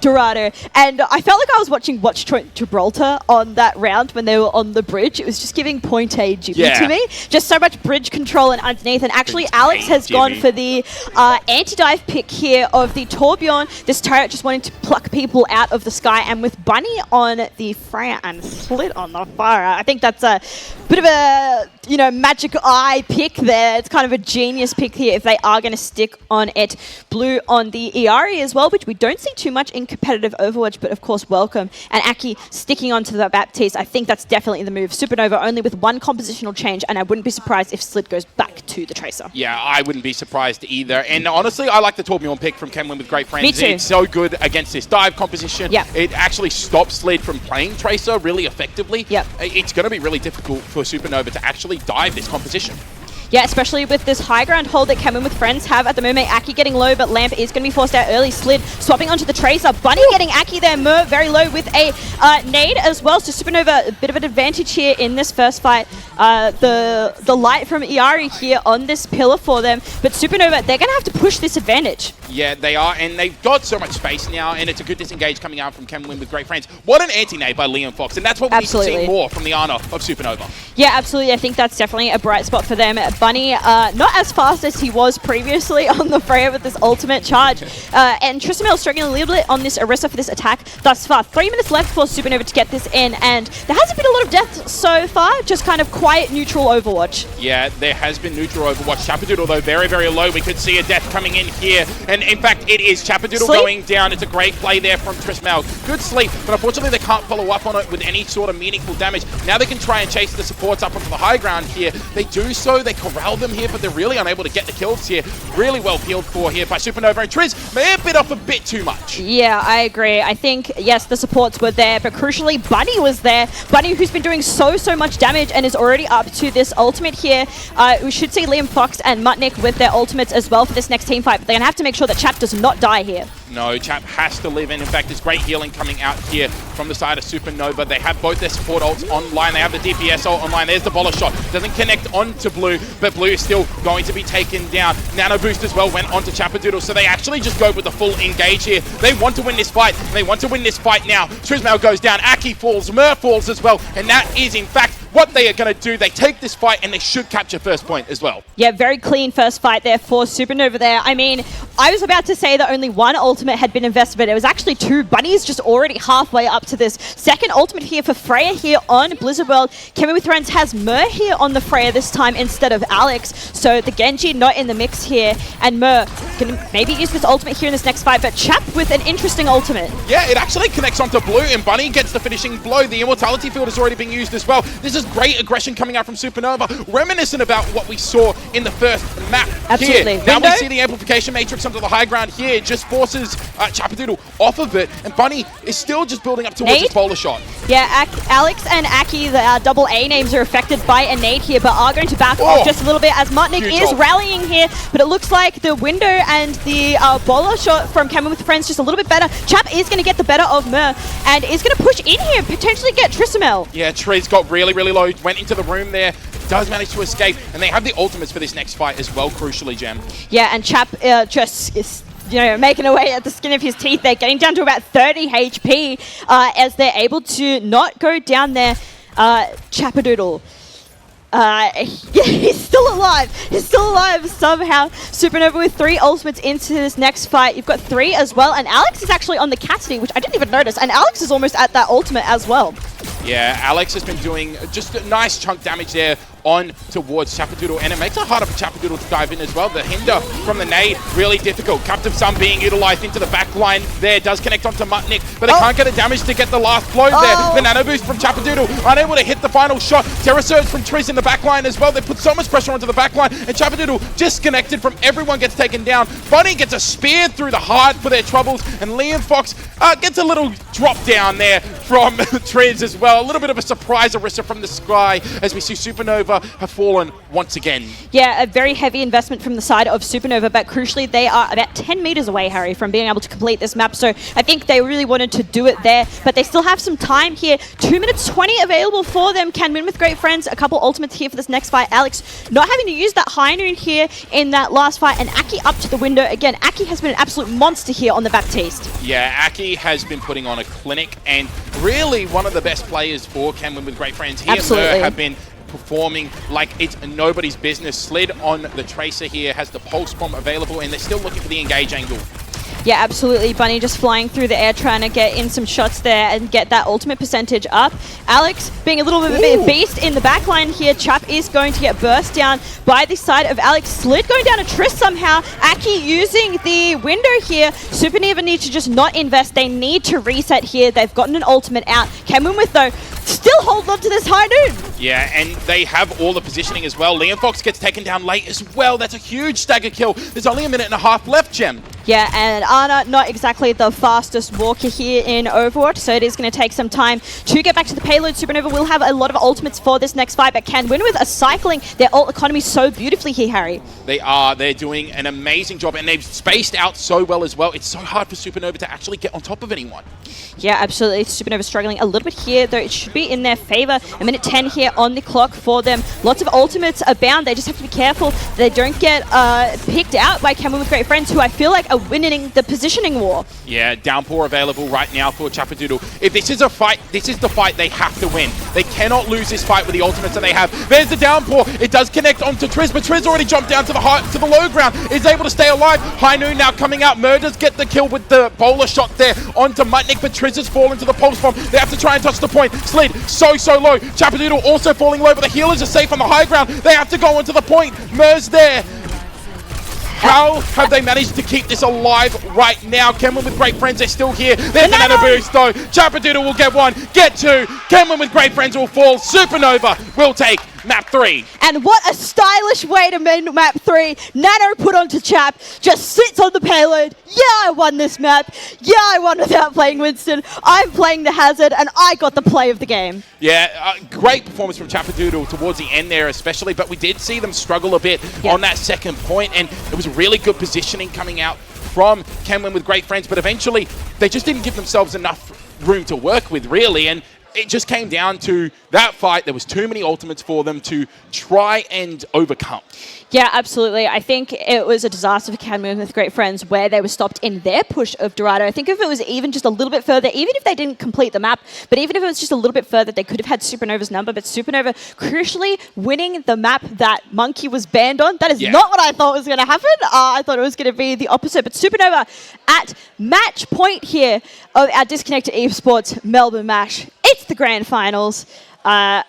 Dorado. And I felt like I was watching Watch Gibraltar on that round when they were on the bridge. It was just giving point A Jimmy to me. Just so much bridge control and underneath. And actually, Alex has gone for the anti-dive pick here of the Torbjorn. This turret just wanting to pluck people out of the sky. And with Bunny on the Freya and Slit on the fire, I think that's a bit of a, you know, magic eye pick there. It's kind of a genius pick here if they are going to stick on it. Blue on the Iari as well, which we don't see too much in competitive Overwatch, but of course welcome. And Aki sticking onto the Baptiste, I think that's definitely the move. Supernova only with one compositional change, and I wouldn't be surprised if Slit goes back to the Tracer. Yeah, I wouldn't be surprised either. And honestly, I like the Torbjorn pick from Kenwin with great friends. Me too. It's so good against this dive composition. Yep. It actually stops Slid from playing Tracer really effectively. Yep. It's going to be really difficult for Supernova to actually dive this composition. Yeah, especially with this high ground hold that Cameron with friends have at the moment. Aki getting low, but Lamp is going to be forced out early. Slid swapping onto the Tracer. Bunny getting Aki there. Mer very low with a nade as well. So Supernova, a bit of an advantage here in this first fight. The light from Iari here on this pillar for them. But Supernova, they're going to have to push this advantage. Yeah, they are, and they've got so much space now, and it's a good disengage coming out from Kenwin with great friends. What an anti-nade by Liam Fox, and that's what we need to see more from the Ana of Supernova. Yeah, absolutely. I think that's definitely a bright spot for them. Bunny, not as fast as he was previously on the Freya with this ultimate charge. And Tristamel struggling a little bit on this Orisa for this attack thus far. 3 minutes left for Supernova to get this in, and there hasn't been a lot of death so far, just kind of quiet, neutral Overwatch. Yeah, there has been neutral Overwatch. Chapadoodle, though, very, very low. We could see a death coming in here, and in fact, it is Chapadoodle going down. It's a great play there from Tristamel. Good sleep, but unfortunately, they can't follow up on it with any sort of meaningful damage. Now they can try and chase the supports up onto the high ground here. They do so, they corral them here, but they're really unable to get the kills here. Really well peeled for here by Supernova, and Triz may have bit off a bit too much. Yeah, I agree. I think, yes, the supports were there, but crucially, Bunny was there. Bunny, who's been doing so much damage and is already up to this ultimate here. We should see Liam Fox and Mutnik with their ultimates as well for this next team fight, but they're going to have to make sure that Chap does not die here. No, Chap has to live in. In fact, there's great healing coming out here from the side of Supernova. They have both their support ults online. They have the DPS ult online. There's the Bola shot. Doesn't connect onto Blue, but Blue is still going to be taken down. Nano Boost as well went onto Chapadoodle, so they actually just go with the full engage here. They want to win this fight, and they want to win this fight now. Trismail goes down, Aki falls, Mur falls as well, and that is, in fact, what they are going to do. They take this fight, and they should capture first point as well. Yeah, very clean first fight there for Supernova there. I mean, I was about to say that only one ultimate had been invested, but it was actually two. Bunny's just already halfway up to this second ultimate here for Freya here on Blizzard World. Kevin with Friends has Mur here on the Freya this time instead of Alex, so the Genji not in the mix here, and Mur can maybe use this ultimate here in this next fight, but Chap with an interesting ultimate. Yeah, it actually connects onto Blue, and Bunny gets the finishing blow. The Immortality Field has already been used as well. This is great aggression coming out from Supernova, reminiscent about what we saw in the first map. Absolutely. Here. Now we see the amplification matrix onto the high ground here. It just forces Chapadoodle off of it, and Bunny is still just building up towards his bowler shot. Yeah, Alex and Aki, the double A names, are affected by a nade here, but are going to back off just a little bit as Mutnik is rallying here, but it looks like the window and the bowler shot from Cameron with Friends just a little bit better. Chap is going to get the better of Mur, and is going to push in here, potentially get Trisamel. Yeah, Triz got really, really low, went into the room there, does manage to escape, and they have the ultimates for this next fight as well, crucially, Gem. Yeah, and Chap just is, you know, making away at the skin of his teeth. They're getting down to about 30 HP as they're able to not go down there. Chapadoodle. He's still alive. He's still alive somehow. Supernova with 3 ultimates into this next fight. You've got 3 as well, and Alex is actually on the Cassidy, which I didn't even notice, and Alex is almost at that ultimate as well. Yeah, Alex has been doing just a nice chunk damage there on towards Chapadoodle, and it makes it harder for Chapadoodle to dive in as well. The hinder from the nade, really difficult. Captive Sun being utilized into the back line there, does connect onto Mutnik, but they can't get the damage to get the last blow there. The nano boost from Chapadoodle, unable to hit the final shot. Terra Surge from Triz in the back line as well. They put so much pressure onto the back line, and Chapadoodle disconnected from everyone, gets taken down. Bunny gets a spear through the heart for their troubles, and Liam Fox gets a little drop down there from Triz as well. A little bit of a surprise Orisa from the sky as we see Supernova have fallen once again. Yeah, a very heavy investment from the side of Supernova, but crucially they are about 10 meters away, Harry, from being able to complete this map, so I think they really wanted to do it there, but they still have some time here. 2 minutes 20 available for them. Can win with great friends. A couple ultimates here for this next fight. Alex not having to use that high noon here in that last fight, and Aki up to the window again. Aki has been an absolute monster here on the Baptiste. Yeah, Aki has been putting on a clinic, and really one of the best players for Can Win with Great Friends here. Absolutely. Have been performing like it's nobody's business. Slid on the Tracer here, has the Pulse Bomb available, and they're still looking for the engage angle. Yeah, absolutely. Bunny just flying through the air, trying to get in some shots there and get that ultimate percentage up. Alex being a little bit of a beast in the backline here. Chap is going to get burst down by the side of Alex. Slid going down a Triss somehow. Aki using the window here. Supernova need to just not invest. They need to reset here. They've gotten an ultimate out. Cameron with, though, still holding on to this high noon. Yeah, and they have all the positioning as well. Liam Fox gets taken down late as well. That's a huge stagger kill. There's only a minute and a half left, Gem. Yeah, and Ana not exactly the fastest walker here in Overwatch, so it is going to take some time to get back to the payload. Supernova will have a lot of ultimates for this next fight, but can win with a cycling their ult economy so beautifully here, Harry. They are. They're doing an amazing job, and they've spaced out so well as well. It's so hard for Supernova to actually get on top of anyone. Yeah, absolutely. Supernova struggling a little bit here, though it should be in their favor. A minute 10 here on the clock for them. Lots of ultimates abound. They just have to be careful they don't get picked out by Cameron with Great Friends, who I feel like are winning the positioning war. Yeah, Downpour available right now for Chapadoodle. If this is a fight, this is the fight they have to win. They cannot lose this fight with the ultimates that they have. There's the Downpour. It does connect onto Triz, but Triz already jumped down to the low ground. Is able to stay alive. High Noon now coming out. Murders get the kill with the bowler shot there onto Mutnik, but Triz has fallen to the pulse bomb. They have to try and touch the point. Slid so low. Chapadoodle also falling low, but the healers are safe on the high ground. They have to go onto the point. Murs there. How have they managed to keep this alive right now? Kenwin with Great Friends, they're still here. There's the nano boost though. Chapadoodle will get one, get two. Kenwin with Great Friends will fall. Supernova will take map 3. And what a stylish way to win map 3. Nano put onto Chap, just sits on the payload. Yeah, I won this map. Yeah, I won without playing Winston. I'm playing the Hazard, and I got the play of the game. Yeah, great performance from Chapadoodle towards the end there especially, but we did see them struggle a bit on that second point, and it was really good positioning coming out from Kenwin with great friends, but eventually they just didn't give themselves enough room to work with, really, and it just came down to that fight. There was too many ultimates for them to try and overcome. Yeah, absolutely. I think it was a disaster for Cadmium with great friends where they were stopped in their push of Dorado. I think if it was even just a little bit further, even if they didn't complete the map, but even if it was just a little bit further, they could have had Supernova's number. But Supernova crucially winning the map that Monkey was banned on. That is not what I thought was going to happen. I thought it was going to be the opposite. But Supernova at match point here of our Disconnected Esports Melbourne Mash. It's the grand finals. Yeah.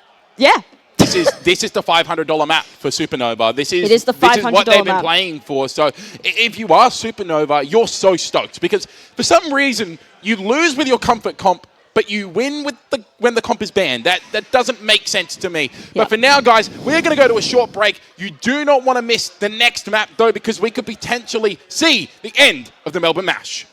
This is the $500 map for Supernova. This is the $500 what they've been map. playing for. So if you are Supernova, you're so stoked because for some reason you lose with your comfort comp, but you win with when the comp is banned. That doesn't make sense to me. But for now, guys, we're going to go to a short break. You do not want to miss the next map, though, because we could potentially see the end of the Melbourne Mash.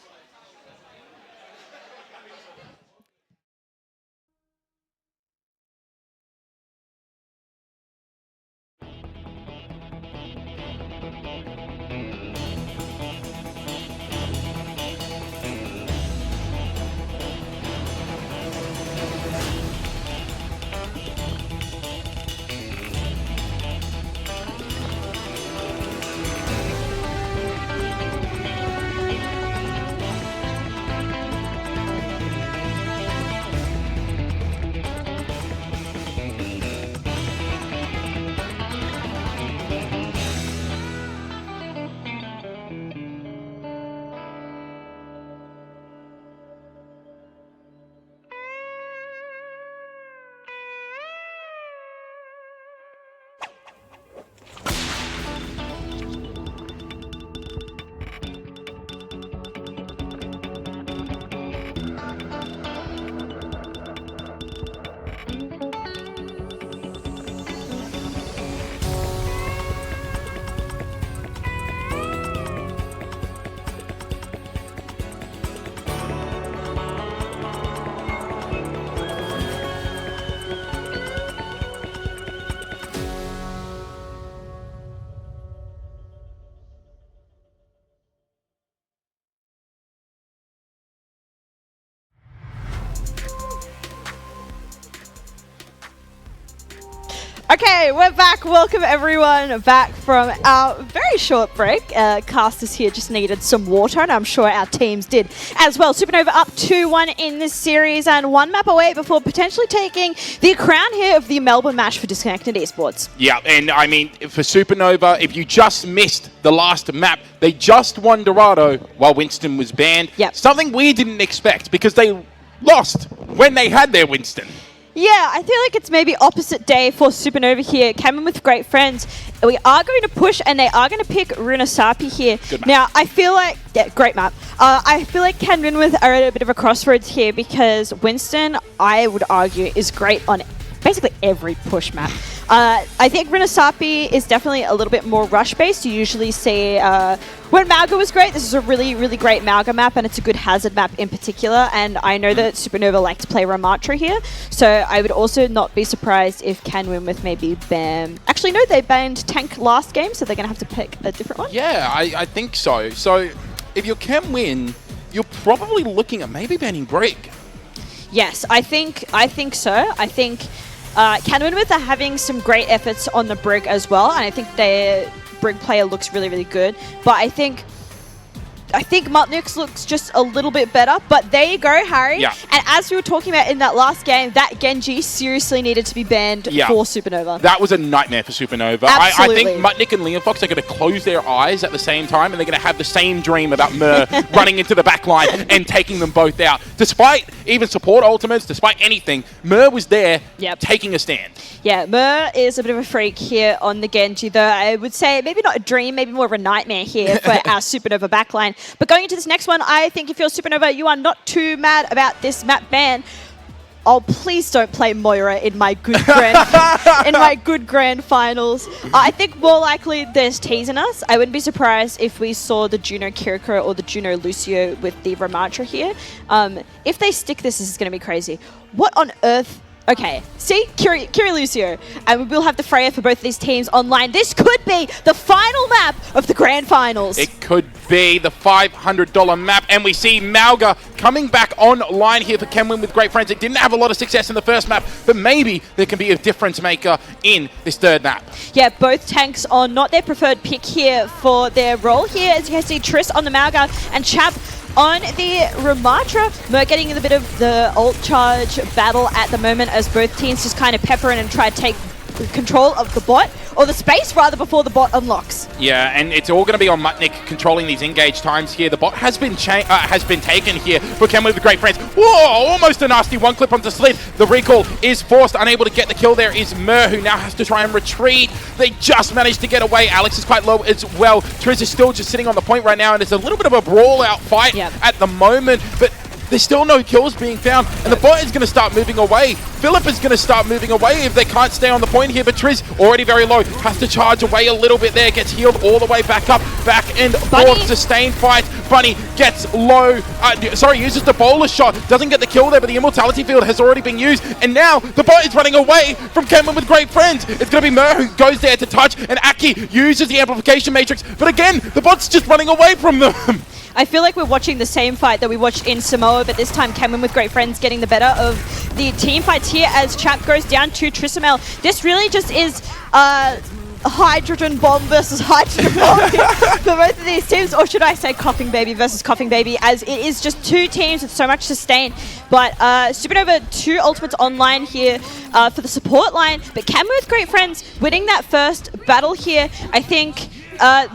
Okay, we're back. Welcome everyone back from our very short break. Casters here just needed some water, and I'm sure our teams did as well. Supernova up 2-1 in this series, and one map away before potentially taking the crown here of the Melbourne Mash for Disconnected Esports. Yeah, and I mean, for Supernova, if you just missed the last map, they just won Dorado while Winston was banned. Something we didn't expect because they lost when they had their Winston. Yeah, I feel like it's maybe opposite day for Supernova here. Cameron with great friends. We are going to push, and they are going to pick Runasapi here. Good map. Now, I feel like... Yeah, great map. I feel like Cameron with are at a bit of a crossroads here because Winston, I would argue, is great on basically every push map. I think Runasapi is definitely a little bit more rush-based. You usually see when Malga was great, this is a really, really great Malga map, and it's a good hazard map in particular. And I know that Supernova like to play Ramatra here, so I would also not be surprised if can win with maybe Bam. Actually, no, they banned Tank last game, so they're going to have to pick a different one. Yeah, I think so. So if you can win, you're probably looking at maybe banning Brig. Yes, I think so. I think Canwinwith are having some great efforts on the Brig as well, and I think their Brig player looks really, really good. But I think Mutnix looks just a little bit better. But there you go, Harry. Yeah. And as we were talking about in that last game, that Genji seriously needed to be banned for Supernova. That was a nightmare for Supernova. I think Mutnik and Leon Fox are going to close their eyes at the same time, and they're going to have the same dream about Mur running into the back line and taking them both out. Despite even support ultimates, despite anything, Mur was there taking a stand. Yeah, Mur is a bit of a freak here on the Genji, though I would say maybe not a dream, maybe more of a nightmare here for our Supernova backline. But going into this next one, I think if you're Supernova, you are not too mad about this map ban. Oh, please don't play Moira in my good grand finals. I think more likely they're teasing us. I wouldn't be surprised if we saw the Juno Kiriko or the Juno Lucio with the Ramatra here. If they stick this is going to be crazy. What on earth? Okay, see? Kiri Lucio. And we will have the Freya for both of these teams online. This could be the final map of the grand finals. It could be the $500 map. And we see Malga coming back online here for Kenwin with Great Friends. It didn't have a lot of success in the first map, but maybe there can be a difference maker in this third map. Yeah, both tanks are not their preferred pick here for their role here. As you can see, Triss on the Malga and Chap on the Ramatra. Merc getting in a bit of the ult charge battle at the moment as both teams just kind of pepper in and try to take control of the bot, or the space rather, before the bot unlocks. Yeah, and it's all going to be on Mutnik controlling these engage times here. The bot has been taken here for Kenwin with Great Friends. Whoa, almost a nasty one clip onto Slid. The recall is forced, unable to get the kill. There is Mer, who now has to try and retreat. They just managed to get away. Alex is quite low as well. Triz is still just sitting on the point right now, and it's a little bit of a brawl-out fight at the moment, but there's still no kills being found, and the bot is going to start moving away. Philip is going to start moving away if they can't stay on the point here, but Triz, already very low, has to charge away a little bit there, gets healed all the way back up, back and forth, sustained fight. Bunny gets low, uses the bowler shot, doesn't get the kill there, but the immortality field has already been used, and now the bot is running away from Kenwin with Great Friends. It's going to be Mer who goes there to touch, and Aki uses the amplification matrix, but again, the bot's just running away from them. I feel like we're watching the same fight that we watched in Samoa, but this time Kenwin with Great Friends getting the better of the team fights here as Chap goes down to Trissamel. This really just is hydrogen bomb versus hydrogen bomb for both of these teams, or should I say coughing baby versus coughing baby, as it is just two teams with so much sustain. But Supernova 2 ultimates online here for the support line, but Kenwin with Great Friends winning that first battle here. I think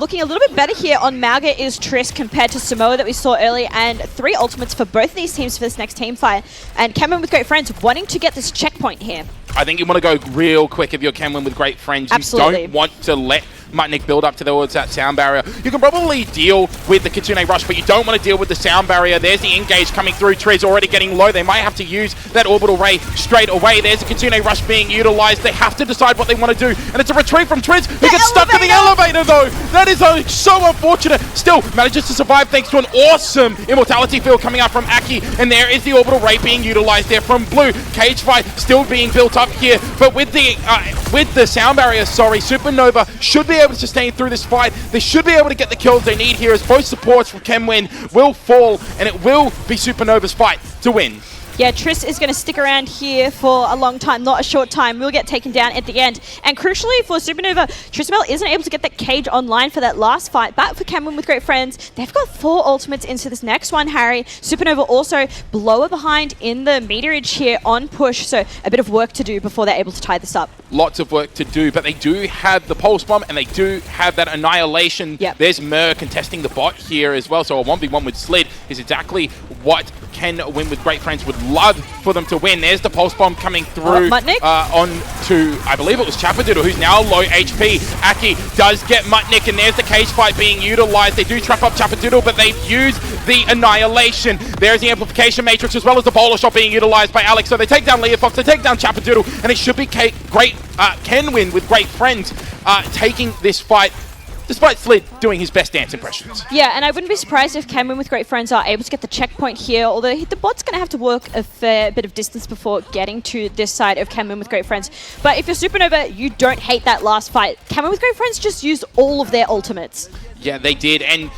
looking a little bit better here on Malga is Triss compared to Samoa that we saw earlier, and 3 ultimates for both of these teams for this next team fight. And Kenwin with Great Friends wanting to get this checkpoint here. I think you want to go real quick if you're Kenwin with Great Friends. Absolutely. You don't want to let Mutnik build up towards that sound barrier. You can probably deal with the Kitsune Rush, but you don't want to deal with the sound barrier. There's the engage coming through. Triz already getting low. They might have to use that orbital ray straight away. There's the Kitsune Rush being utilized. They have to decide what they want to do, and it's a retreat from Triz, who gets stuck in the elevator though. That is so unfortunate. Still manages to survive thanks to an awesome immortality field coming out from Aki, and there is the orbital ray being utilized there from Blue. Cage fight still being built up here, but with the sound barrier, Supernova should be able to sustain through this fight. They should be able to get the kills they need here, as both supports from Kenwin will fall, and it will be Supernova's fight to win. Yeah, Triss is going to stick around here for a long time, not a short time. Will get taken down at the end. And crucially for Supernova, Trissamel isn't able to get that cage online for that last fight. Back for Kenwin with Great Friends. They've got 4 ultimates into this next one, Harry. Supernova also blower behind in the meterage here on push, so a bit of work to do before they're able to tie this up. Lots of work to do, but they do have the Pulse Bomb, and they do have that Annihilation. Yep. There's Mer contesting the bot here as well, so a 1v1 with Slid is exactly what Kenwin with Great Friends would love for them to win. There's the Pulse Bomb coming through on to, I believe it was Chapadoodle, who's now low HP. Aki does get Mutnik, and there's the cage fight being utilized. They do trap up Chapadoodle, but they've used the Annihilation. There's the Amplification Matrix, as well as the Bowler Shot being utilized by Alex. So they take down Leah Fox, they take down Chapadoodle, and it should be Kenwin with Great Friends taking this fight, despite Slid doing his best dance impressions. Yeah, and I wouldn't be surprised if Kenwin with Great Friends are able to get the checkpoint here, although the bot's going to have to work a fair bit of distance before getting to this side of Kenwin with Great Friends. But if you're Supernova, you don't hate that last fight. Kenwin with Great Friends just used all of their ultimates. Yeah, they did, and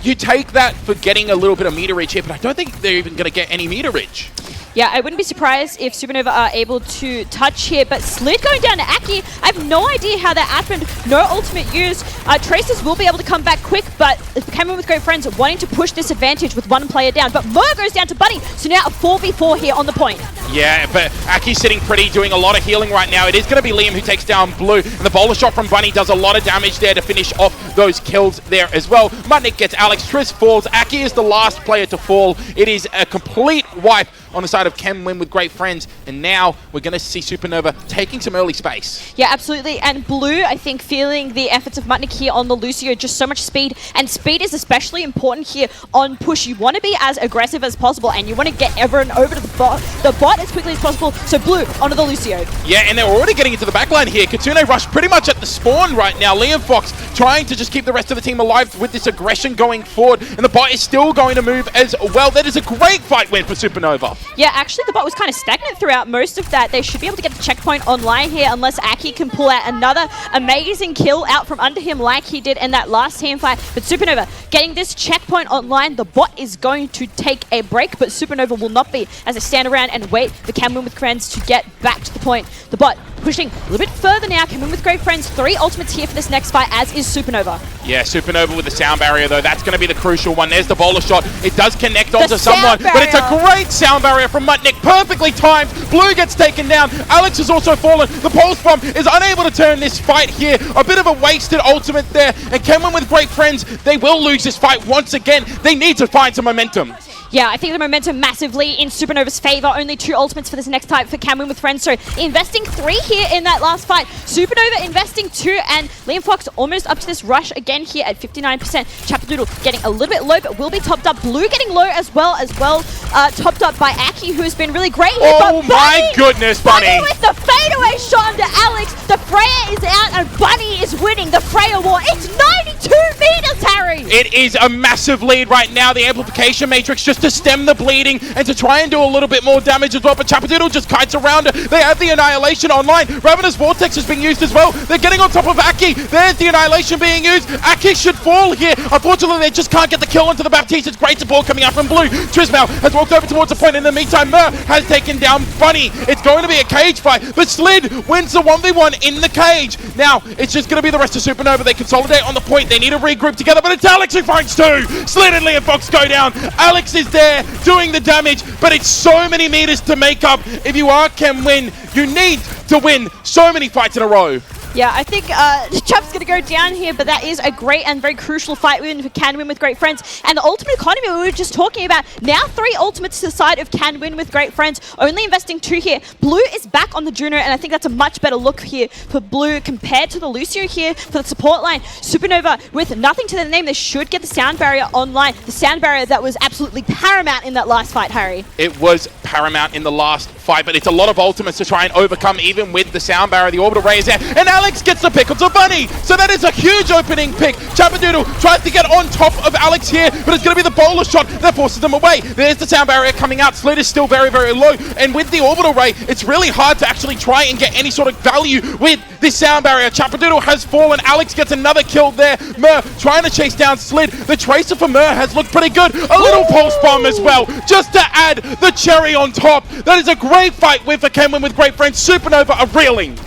you take that for getting a little bit of meterage here, but I don't think they're even going to get any meterage. Yeah, I wouldn't be surprised if Supernova are able to touch here, but Slid going down to Aki, I have no idea how that happened. No ultimate use. Tracers will be able to come back quick, but Kenwin with Great Friends wanting to push this advantage with 1 player down, but Mer goes down to Bunny, so now a 4v4 here on the point. Yeah, but Aki's sitting pretty, doing a lot of healing right now. It is going to be Liam who takes down Blue, and the Bowler Shot from Bunny does a lot of damage there to finish off those kills there as well. Mutnik gets Alex, Triss falls. Aki is the last player to fall. It is a complete wipe on the side of Kenwin with Great Friends, and now we're going to see Supernova taking some early space. Yeah, absolutely, and Blue, I think, feeling the efforts of Mutnik here on the Lucio, just so much speed, and speed is especially important here on push. You want to be as aggressive as possible, and you want to get everyone over to the bot as quickly as possible, so Blue onto the Lucio. Yeah, and they're already getting into the backline here. Kitsune Rush pretty much at the spawn right now. Liam Fox trying to just keep the rest of the team alive with this aggression going forward, and the bot is still going to move as well. That is a great fight win for Supernova. Yeah, actually the bot was kind of stagnant throughout most of that. They should be able to get the checkpoint online here unless Aki can pull out another amazing kill out from under him like he did in that last team fight. But Supernova getting this checkpoint online, the bot is going to take a break, but Supernova will not be as they stand around and wait for Can Win with Friends to get back to the point. The bot pushing a little bit further now. Can Win with Great Friends, 3 ultimates here for this next fight, as is Supernova. Yeah, Supernova with the sound barrier, though. That's going to be the crucial one. There's the bowler shot. It does connect onto someone, but it's a great sound barrier from Mutnik. Perfectly timed. Blue gets taken down. Alex has also fallen. The pulse bomb is unable to turn this fight here. A bit of a wasted ultimate there. And Can Win with Great Friends, they will lose this fight once again. They need to find some momentum. Yeah, I think the momentum massively in Supernova's favor. Only 2 ultimates for this next fight for Can Win with Friends. So investing 3 here in that last fight. Supernova investing 2, and Liam Fox almost up to this rush again here at 59%. Chapadoodle getting a little bit low, but will be topped up. Blue getting low as well, topped up by Aki, who has been really great here. Oh my goodness, Bunny! With the fadeaway shot under Alex. The Freya is out and Bunny is winning the Freya war. It's 92 meters, Harry! It is a massive lead right now. The amplification matrix just to stem the bleeding and to try and do a little bit more damage as well, but Chapadoodle just kites around it. They have the Annihilation online. Ravenous Vortex is being used as well. They're getting on top of Aki. There's the Annihilation being used. Aki should fall here. Unfortunately, they just can't get the kill onto the Baptiste. It's great support coming out from Blue. Trismel has walked over towards the point. In the meantime, Mer has taken down Bunny. It's going to be a cage fight, but Slid wins the 1v1 in the cage. Now, it's just going to be the rest of Supernova. They consolidate on the point. They need to regroup together, but it's Alex who finds 2. Slid and Liam Fox go down. Alex is there doing the damage, but it's so many meters to make up. If you are Can Win, you need to win so many fights in a row. Yeah, I think Chap's going to go down here, but that is a great and very crucial fight win for Can Win with Great Friends. And the ultimate economy we were just talking about, now 3 ultimates to the side of Can Win with Great Friends, only investing 2 here. Blue is back on the Juno, and I think that's a much better look here for Blue compared to the Lucio here for the support line. Supernova, with nothing to their name, they should get the sound barrier online. The sound barrier that was absolutely paramount in that last fight, Harry. It was paramount in the last fight, but it's a lot of ultimates to try and overcome, even with the sound barrier. The orbital ray is there, and Alex gets the pick onto Bunny. So that is a huge opening pick. Chapadoodle tries to get on top of Alex here, but it's going to be the bowler shot that forces them away. There's the sound barrier coming out. Slid is still very, very low, and with the orbital ray, it's really hard to actually try and get any sort of value with this sound barrier. Chapadoodle has fallen. Alex gets another kill there. Mer trying to chase down Slid. The tracer for Mer has looked pretty good. A little pulse bomb as well, just to add the cherry on top. That is a great fight with a Can Win with Great Friends. Supernova are reeling.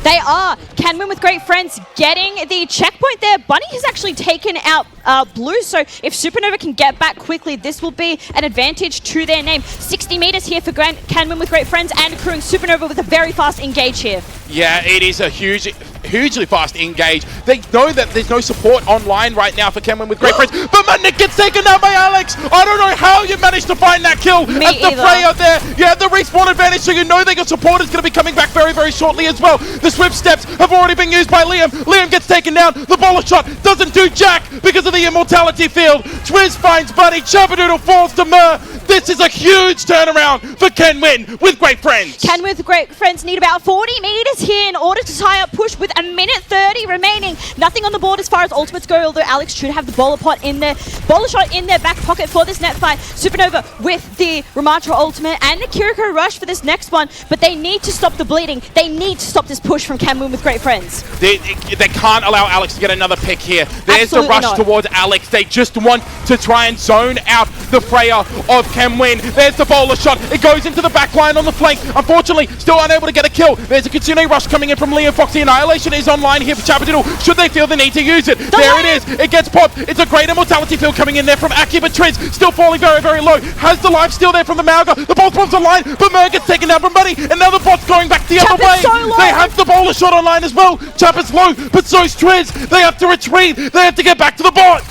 They are. Can Win with Great Friends getting the checkpoint there. Bunny has actually taken out Blue, so if Supernova can get back quickly, this will be an advantage to their name. 60 meters here for Can Win with Great Friends, and accruing Supernova with a very fast engage here. Yeah, it is a hugely fast engage. They know that there's no support online right now for Can Win with Great Friends, but Mutnik gets taken down by Alex. I don't know how you managed to find that kill. Me As the either. Frey out there, you have the respawn advantage, so you know that your support is going to be coming back very, very shortly as well. The swift steps have already been used by Liam. Liam gets taken down. The bowler shot doesn't do jack because of the immortality field. Twiz finds Buddy. Chapadoodle falls to Mer. This is a huge turnaround for Can Win with Great Friends. Can Win with Great Friends need about 40 meters here in order to tie up push with a minute 30 remaining. Nothing on the board as far as ultimates go, although Alex should have the bowler shot in their back pocket for this net fight. Supernova with the Ramatra ultimate and the Kiriko rush for this next one, but they need to stop the bleeding. They need to stop this push from Can Win with Great Friends. They can't allow Alex to get another pick here. There's Absolutely the rush not. towards Alex. They just want to try and zone out the Freya of Can Win. There's the bowler shot. It goes into the back line on the flank. Unfortunately, still unable to get a kill. There's a Kitsune rush coming in from Liam Fox. The Annihilation is online here for Chapadoodle. Should they feel the need to use it? There it is. It gets popped. It's a great immortality field coming in there from Aki, but Triz still falling very, very low. Has the life still there from the Mauga. The bolt bomb's online, but Mer gets taken down from Buddy. And now the bot's going back the other way. So low. They have the bowler shot online as well. Chappa's low, but so's Triz. They have to retreat. They have to get back to the bot.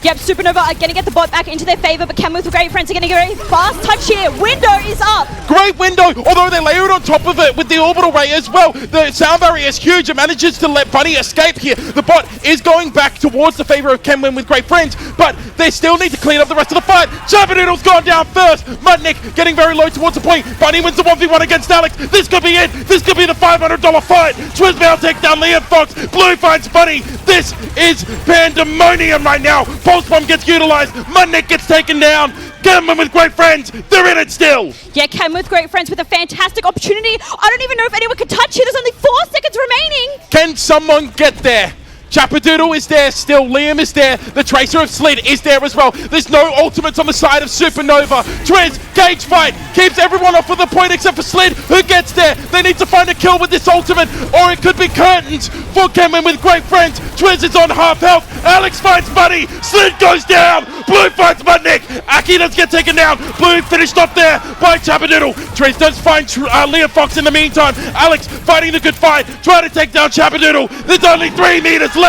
Yep, Supernova are going to get the bot back into their favor, but Can Win with Great Friends are going to get a fast touch here. Window is up. Great window, although they layer it on top of it with the orbital ray as well. The sound barrier is huge. It manages to let Bunny escape here. The bot is going back towards the favor of Can Win with Great Friends, but they still need to clean up the rest of the fight. Chapadoodle's gone down first. Mutnik getting very low towards the point. Bunny wins the 1v1 against Alex. This could be it. This could be the $500 fight. Twismail takes down Liam Fox. Blue finds Bunny. This is pandemonium right now. Pulse bomb gets utilized. Mutnik gets taken down. Cameron with great friends, they're in it still. Yeah, Cam with great friends with a fantastic opportunity. I don't even know if anyone can touch you. There's only 4 seconds remaining. Can someone get there? Chappadoodle is there still, Liam is there, the Tracer of Slid is there as well. There's no ultimates on the side of Supernova. Triz, cage fight, keeps everyone off with the point except for Slid, who gets there. They need to find a kill with this ultimate, or it could be curtains for Cameron with great friends. Triz is on half health, Alex finds Buddy, Slid goes down, Blue finds Budnick, Aki does get taken down, Blue finished off there by Chappadoodle. Triz does find Leah Fox in the meantime, Alex fighting the good fight, trying to take down Chappadoodle. There's only 3 meters left.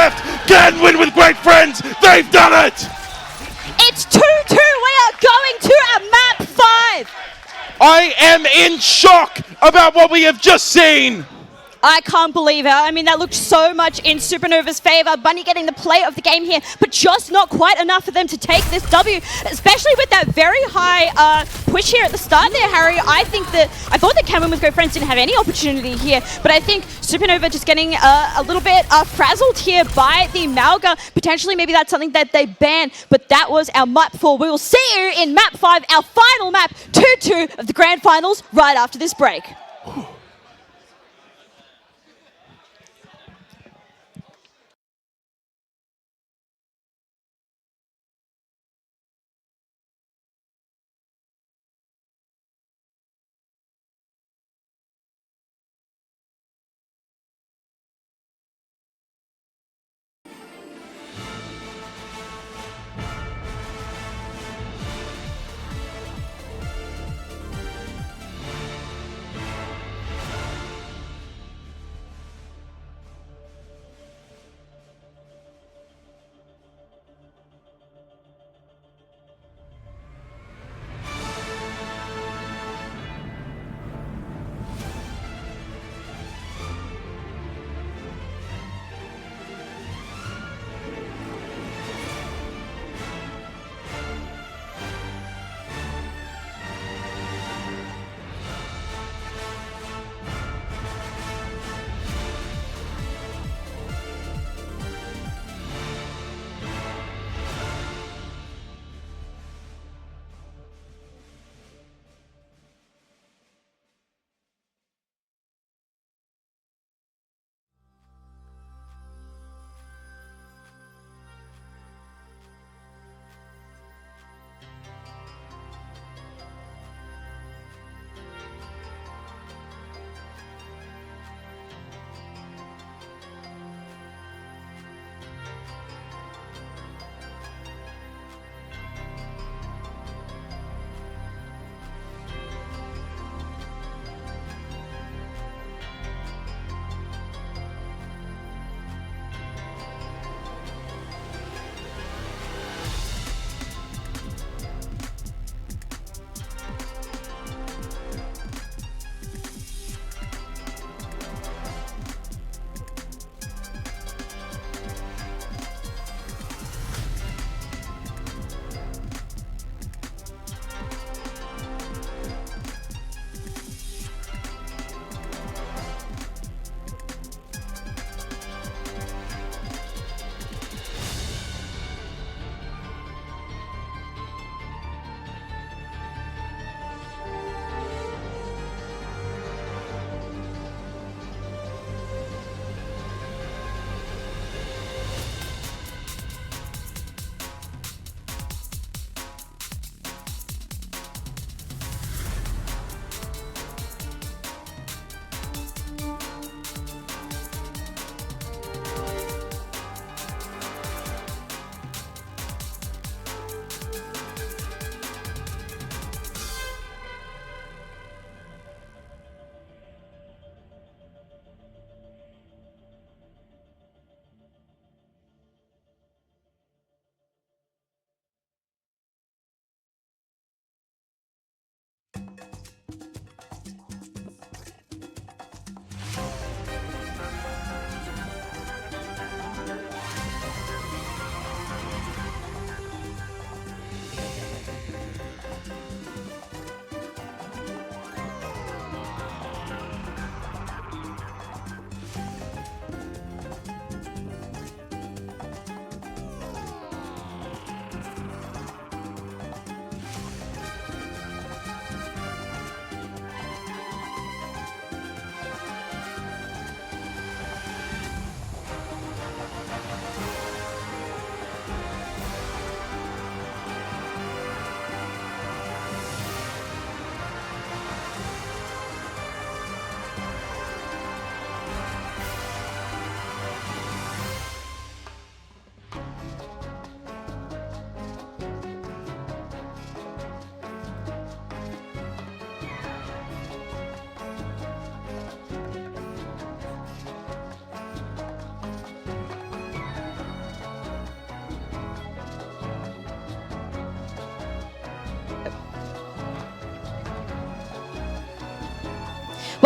Can win with great friends. They've done it. It's 2-2. We are going to a map 5. I am in shock about what we have just seen. I can't believe it. I mean, that looked so much in Supernova's favor. Bunny getting the play of the game here, but just not quite enough for them to take this W, especially with that very high push here at the start there, Harry. I thought that Cameron with Great Friends didn't have any opportunity here, but I think Supernova just getting a little bit frazzled here by the Malga. Potentially, maybe that's something that they ban, but that was our map 4. We will see you in map 5, our final map, 2-2 of the grand finals, right after this break.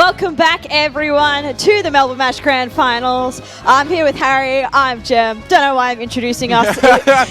Welcome back, everyone, to the Melbourne Match Grand Finals. I'm here with Harry. I'm Jem. Don't know why I'm introducing us,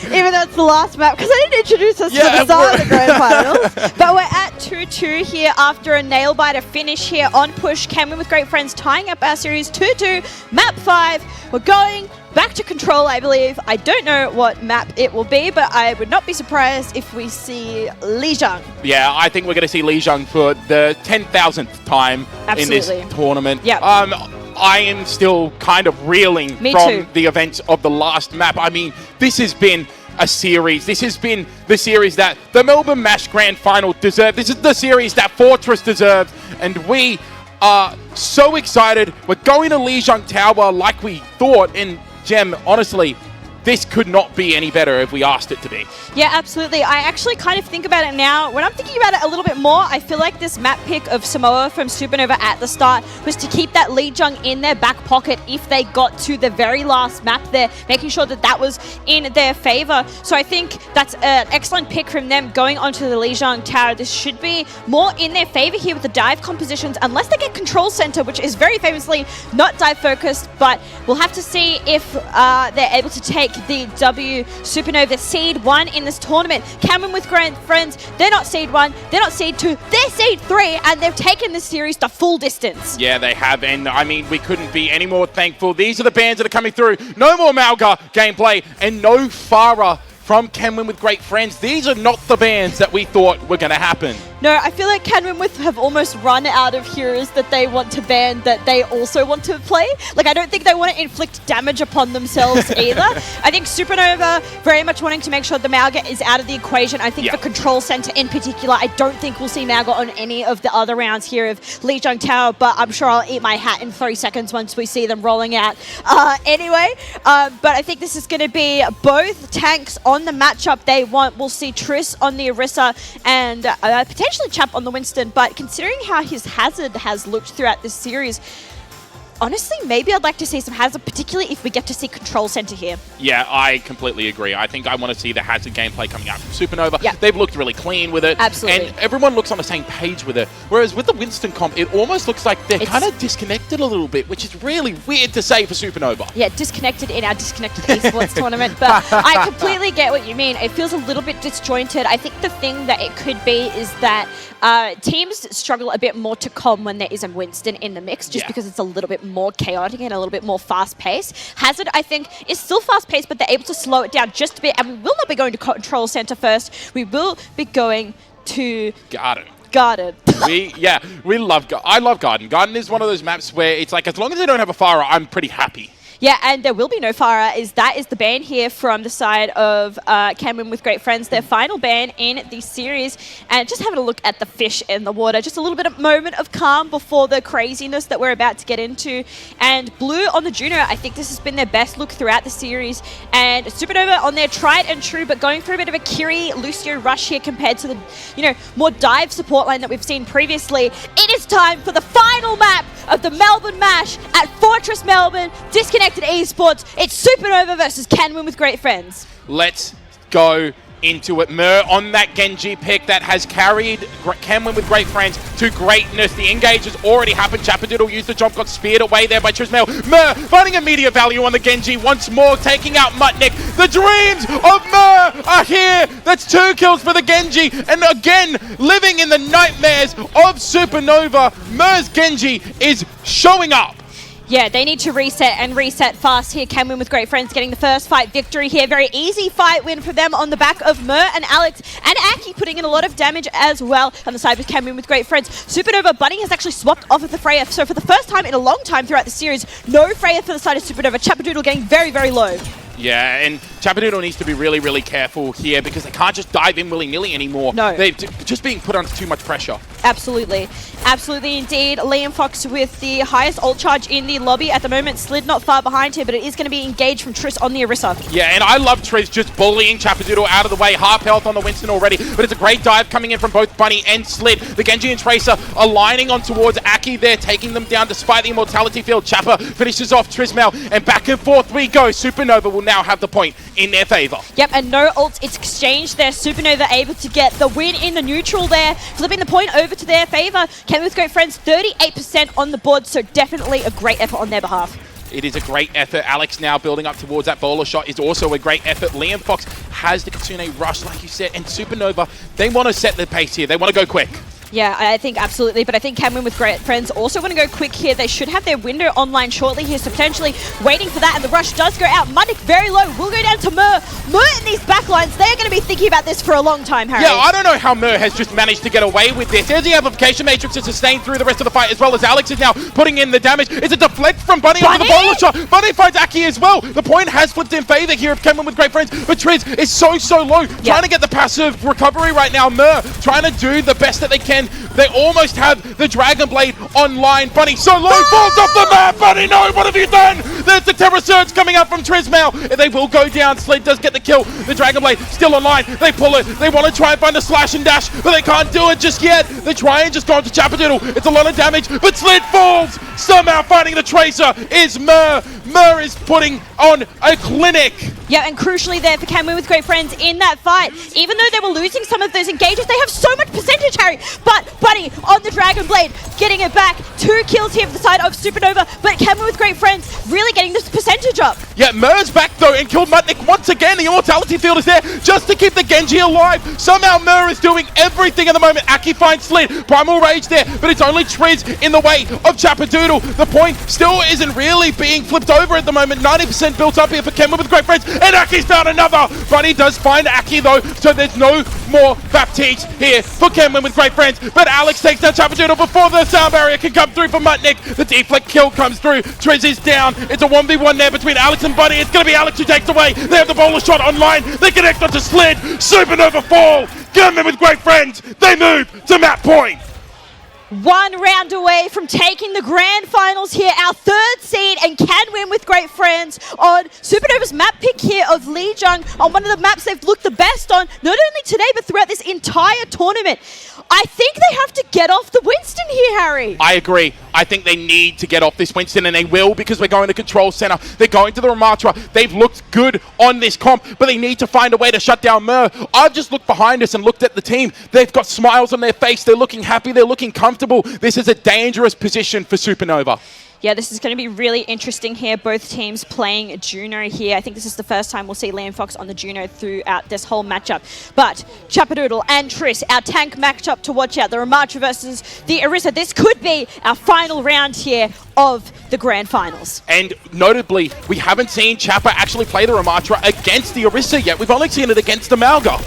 even though it's the last map, because I didn't introduce us to the start of the Grand Finals. But we're at 2-2 here after a nail-biter finish here on push. Can win with great friends, tying up our series 2-2. Map 5. We're going back to control, I believe. I don't know what map it will be, but I would not be surprised if we see Lijiang. Yeah, I think we're going to see Lijiang for the 10,000th time in this tournament. Yep. I am still kind of reeling from the events of the last map. I mean, this has been a series. This has been the series that the Melbourne Mash Grand Final deserved. This is the series that Fortress deserved, and we are so excited. We're going to Lijiang Tower like we thought, and Jem, honestly, this could not be any better if we asked it to be. Yeah, absolutely. I actually kind of think about it now. When I'm thinking about it a little bit more, I feel like this map pick of Samoa from Supernova at the start was to keep that Lijiang in their back pocket if they got to the very last map there, making sure that that was in their favor. So I think that's an excellent pick from them going onto the Lijiang Tower. This should be more in their favor here with the dive compositions, unless they get Control Center, which is very famously not dive focused, but we'll have to see if they're able to take the W Supernova Seed 1 in this tournament. Cameron with great friends, they're not Seed 1, they're not Seed 2, they're Seed 3, and they've taken this series the full distance. Yeah, they have, and I mean, we couldn't be any more thankful. These are the bands that are coming through. No more Malga gameplay, and no Farah from Kenwin with great friends. These are not the bans that we thought were going to happen. No, I feel like Kenwin with have almost run out of heroes that they want to ban that they also want to play. Like, I don't think they want to inflict damage upon themselves either. I think Supernova very much wanting to make sure the Malga is out of the equation. I think for Control Center in particular, I don't think we'll see Malga on any of the other rounds here of Lijiang Tower, but I'm sure I'll eat my hat in 3 seconds once we see them rolling out. Anyway, but I think this is going to be both tanks on the matchup they want. We'll see Triss on the Orisa and potentially Chap on the Winston, but considering how his Hazard has looked throughout this series, honestly, maybe I'd like to see some Hazard, particularly if we get to see Control Center here. Yeah, I completely agree. I think I want to see the Hazard gameplay coming out from Supernova. Yeah. They've looked really clean with it. Absolutely. And everyone looks on the same page with it. Whereas with the Winston comp, it almost looks like they're kind of disconnected a little bit, which is really weird to say for Supernova. Yeah, disconnected in our disconnected esports tournament. But I completely get what you mean. It feels a little bit disjointed. I think the thing that it could be is that teams struggle a bit more to com when there is a Winston in the mix, just because it's a little bit more chaotic and a little bit more fast-paced. Hazard, I think, is still fast-paced, but they're able to slow it down just a bit. And we will not be going to Control Center first. We will be going to Garden. We love I love Garden. Garden is one of those maps where it's like, as long as they don't have a Farah, I'm pretty happy. Yeah, and there will be no Farah. That is the ban here from the side of Cameron with great friends. Their final ban in the series. And just having a look at the fish in the water. Just a little bit of moment of calm before the craziness that we're about to get into. And Blue on the Juno, I think this has been their best look throughout the series. And Supernova on their tried and true, but going through a bit of a Kiri Lucio rush here compared to the more dive support line that we've seen previously. It is time for the final map of the Melbourne Mash at Fortress Melbourne. Disconnected Esports. It's Supernova versus Kenwin with great friends. Let's go into it. Mer on that Genji pick that has carried Kenwin with great friends to greatness. The engage has already happened. Chapadoodle used the jump, got speared away there by Trismel. Mer finding immediate value on the Genji once more, taking out Mutnik. The dreams of Mer are here. That's 2 kills for the Genji. And again, living in the nightmares of Supernova, Mer's Genji is showing up. Yeah, they need to reset and reset fast here. Kenwin with great friends getting the first fight victory here. Very easy fight win for them on the back of Mer and Alex and Aki putting in a lot of damage as well on the side with Kenwin with great friends. Supernova Bunny has actually swapped off of the Freya. So for the first time in a long time throughout the series, no Freya for the side of Supernova. Chapadoodle getting very, very low. Yeah, and Chapadoodle needs to be really, really careful here because they can't just dive in willy-nilly anymore. No. They're just being put under too much pressure. Absolutely. Absolutely indeed. Liam Fox with the highest ult charge in the lobby at the moment. Slid not far behind here, but it is going to be engaged from Triss on the Orisa. Yeah, and I love Triss just bullying Chapadoodle out of the way. Half health on the Winston already, but it's a great dive coming in from both Bunny and Slid. The Genji and Tracer aligning on towards Aki there, taking them down despite the immortality field. Chappa finishes off Trismel, and back and forth we go. Supernova will now have the point in their favor. Yep, and no ults. It's exchanged there. Supernova able to get the win in the neutral there, flipping the point over over to their favor. Came with great friends, 38% on the board, so definitely a great effort on their behalf. It is a great effort. Alex now building up towards that bowler shot is also a great effort. Liam Fox has the Kitsune rush, like you said, and Supernova, they want to set the pace here. They want to go quick. Yeah, I think absolutely, but I think Cameron with great friends also want to go quick here. They should have their window online shortly here, so potentially waiting for that, and the rush does go out. Munnik very low, will go down to Mur. Mur in these backlines, they are going to be thinking about this for a long time, Harry. Yeah, I don't know how Mur has just managed to get away with this. There's the amplification matrix to sustain through the rest of the fight, as well as Alex is now putting in the damage. It's a deflect from Bunny onto the bowler shot. Bunny finds Aki as well. The point has flipped in favor here of Cameron with great friends, but Triz is so low. Trying to get the passive recovery right now. Mur trying to do the best that they can. They almost have the Dragon Blade online. Bunny so low, falls off the map. Bunny, no, what have you done? There's the Terror Surge coming out from Trismau. They will go down. Sled does get the kill. The Dragon Blade still online. They pull it. They want to try and find the slash and dash, but they can't do it just yet. They try and just go into Chappadoodle. It's a lot of damage, but Sled falls. Somehow finding the Tracer is Mur. Mur is putting on a clinic. Yeah, and crucially there for Cameron with great friends in that fight. Even though they were losing some of those engages, they have so much percentage, Harry. But Bunny on the Dragon Blade, getting it back. 2 kills here for the side of Supernova, but Cameron with great friends really getting this percentage up. Yeah, Mur's back though and killed Mutnik once again. The Immortality Field is there just to keep the Genji alive. Somehow Mur is doing everything at the moment. Aki finds Slid. Primal Rage there, but it's only Triz in the way of Chappadoodle. The point still isn't really being flipped over at the moment. 90% built up here for Cameron with great friends. And Aki's found another. Bunny does find Aki though, so there's no more Baptiste here for Cameron with great friends. But Alex takes down Chappadoodle before the sound barrier can come through for Mutnik. The deflect kill comes through. Triz is down. It's a 1v1 there between Alex and Bunny. It's going to be Alex who takes away. They have the bowler shot online. They connect onto Slid. Supernova fall. Cameron with great friends. They move to map point. 1 round away from taking the grand finals here. Our 3rd seed and can win with great friends on Supernova's map pick here of Lijiang on one of the maps they've looked the best on, not only today, but throughout this entire tournament. I think they have to get off the Winston here, Harry. I agree. I think they need to get off this Winston, and they will, because we're going to Control Center. They're going to the Ramatra. They've looked good on this comp, but they need to find a way to shut down Mur. I've just looked behind us and looked at the team. They've got smiles on their face. They're looking happy. They're looking comfortable. This is a dangerous position for Supernova. Yeah, this is going to be really interesting here. Both teams playing Juno here. I think this is the first time we'll see Liam Fox on the Juno throughout this whole matchup. But Chappadoodle and Triss, our tank matchup to watch out. The Ramatra versus the Orisa. This could be our final round here of the grand finals. And notably, we haven't seen Chappa actually play the Ramatra against the Orisa yet. We've only seen it against the Malga.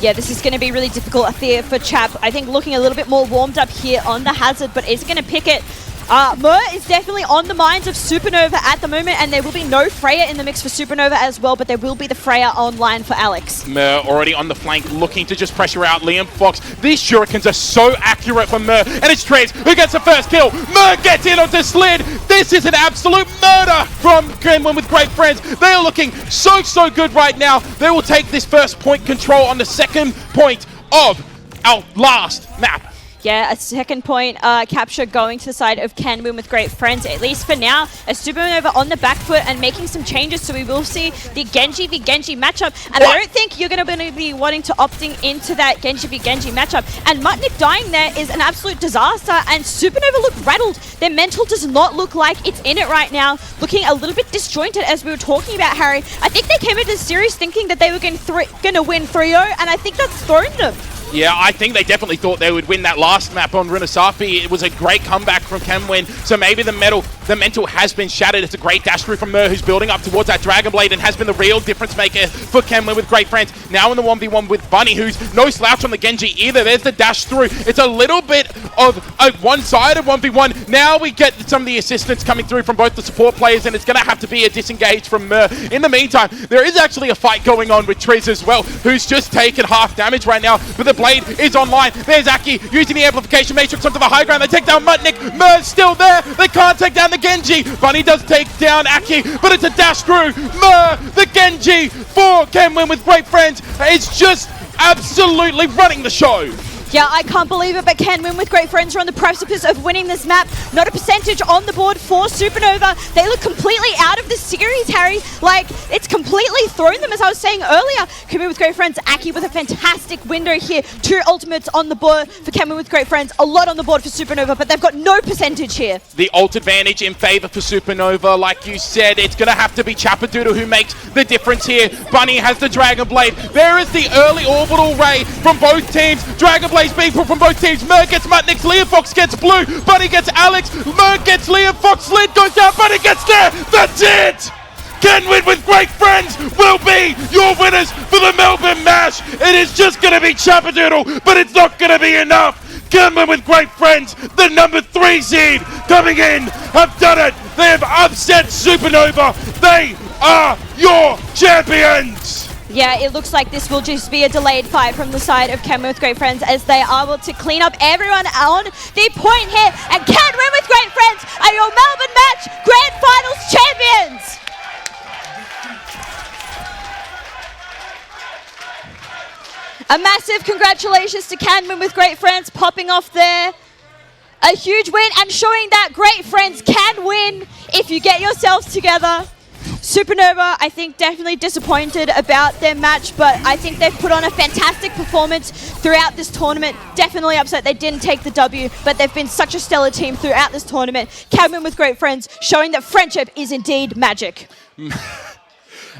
Yeah, this is going to be really difficult here for Chap. I think looking a little bit more warmed up here on the Hazard, but is going to pick it. Mur is definitely on the minds of Supernova at the moment, and there will be no Freya in the mix for Supernova as well, but there will be the Freya online for Alex. Mur already on the flank, looking to just pressure out Liam Fox. These shurikens are so accurate for Mur, and it's Trez who gets the first kill. Mur gets in onto Slid. This is an absolute murder from Gremlin with great friends. They are looking so good right now. They will take this first point control on the second point of our last map. Yeah, a second point capture going to the side of Canwin with great friends, at least for now. As Supernova on the back foot and making some changes, so we will see the Genji v Genji matchup. And I don't think you're going to be wanting to opting into that Genji v Genji matchup. And Mutnik dying there is an absolute disaster, and Supernova look rattled. Their mental does not look like it's in it right now, looking a little bit disjointed as we were talking about, Harry. I think they came into the series thinking that they were going to win 3-0, and I think that's thrown them. Yeah, I think they definitely thought they would win that last map on Runasafi. It was a great comeback from Camwin, so maybe the mental has been shattered. It's a great dash through from Mur, who's building up towards that Dragon Blade and has been the real difference maker for Camwin with great friends. Now in the 1v1 with Bunny, who's no slouch on the Genji either. There's the dash through. It's a little bit of a one-sided 1v1. Now we get some of the assistance coming through from both the support players, and it's going to have to be a disengage from Mur. In the meantime, there is actually a fight going on with Triz as well, who's just taken half damage right now, but the blade is online. There's Aki using the amplification matrix onto the high ground. They take down Mutnik. Mur's still there. They can't take down the Genji. Bunny does take down Aki, but it's a dash through. Mur, the Genji for Kenwin with great friends. It's just absolutely running the show. Yeah, I can't believe it, but Can Win with Great Friends are on the precipice of winning this map. Not a percentage on the board for Supernova. They look completely out of the series, Harry. Like, it's completely thrown them, as I was saying earlier. Can Win with Great Friends, Aki with a fantastic window here. 2 ultimates on the board for Can Win with Great Friends. A lot on the board for Supernova, but they've got no percentage here. The ult advantage in favor for Supernova. Like you said, it's going to have to be Chappadoodle who makes the difference here. Bunny has the Dragon Blade. There is the early orbital ray from both teams. Dragon Blade's being put from both teams. Merc gets Mutnix, Leon Fox gets Blue, Bunny gets Alex, Merc gets Leon Fox, Slid goes down, Bunny gets there. That's it! Can Win with Great Friends will be your winners for the Melbourne Mash. It is just going to be Chappadoodle, but it's not going to be enough. Can Win with Great Friends, the number 3 seed coming in, have done it. They have upset Supernova. They are your champions. Yeah, it looks like this will just be a delayed fight from the side of Can Win with Great Friends as they are able to clean up everyone on the point here. And Can Win with Great Friends are your Melbourne Match Grand Finals champions. A massive congratulations to Can Win with Great Friends popping off there. A huge win and showing that Great Friends can win if you get yourselves together. Supernova, I think, definitely disappointed about their match, but I think they've put on a fantastic performance throughout this tournament. Definitely upset they didn't take the W, but they've been such a stellar team throughout this tournament. Can Win with Great Friends, showing that friendship is indeed magic.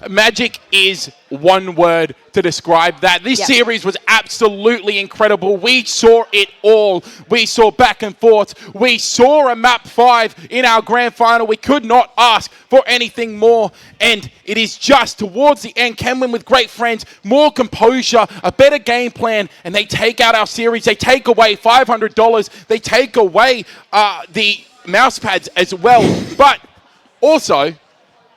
Magic is one word to describe that. This series was absolutely incredible. We saw it all. We saw back and forth. We saw a map 5 in our grand final. We could not ask for anything more. And it is just towards the end. Can Win with Great Friends, more composure, a better game plan, and they take out our series. They take away $500. They take away the mouse pads as well. But also,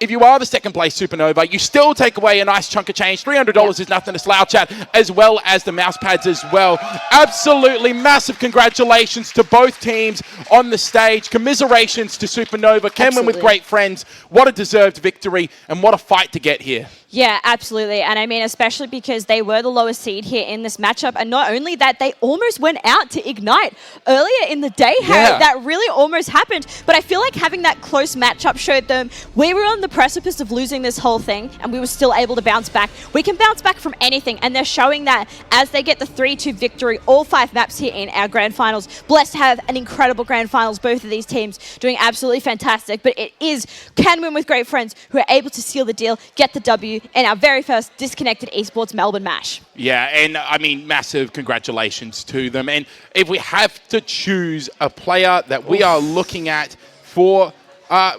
if you are the second place Supernova, you still take away a nice chunk of change. $300 is nothing to slouch at, as well as the mouse pads as well. Absolutely massive congratulations to both teams on the stage. Commiserations to Supernova. Can Win with Great Friends. What a deserved victory and what a fight to get here. Yeah, absolutely. And I mean, especially because they were the lowest seed here in this matchup. And not only that, they almost went out to Ignite earlier in the day, Harry. That really almost happened. But I feel like having that close matchup showed them we were on the precipice of losing this whole thing and we were still able to bounce back. We can bounce back from anything. And they're showing that as they get the 3-2 victory, all 5 maps here in our grand finals. Blessed to have an incredible grand finals. Both of these teams doing absolutely fantastic. But it is Can Win with Great Friends who are able to seal the deal, get the W, in our very first Disconnected Esports Melbourne Mash. Yeah, and I mean, massive congratulations to them. And if we have to choose a player that we are looking at for, I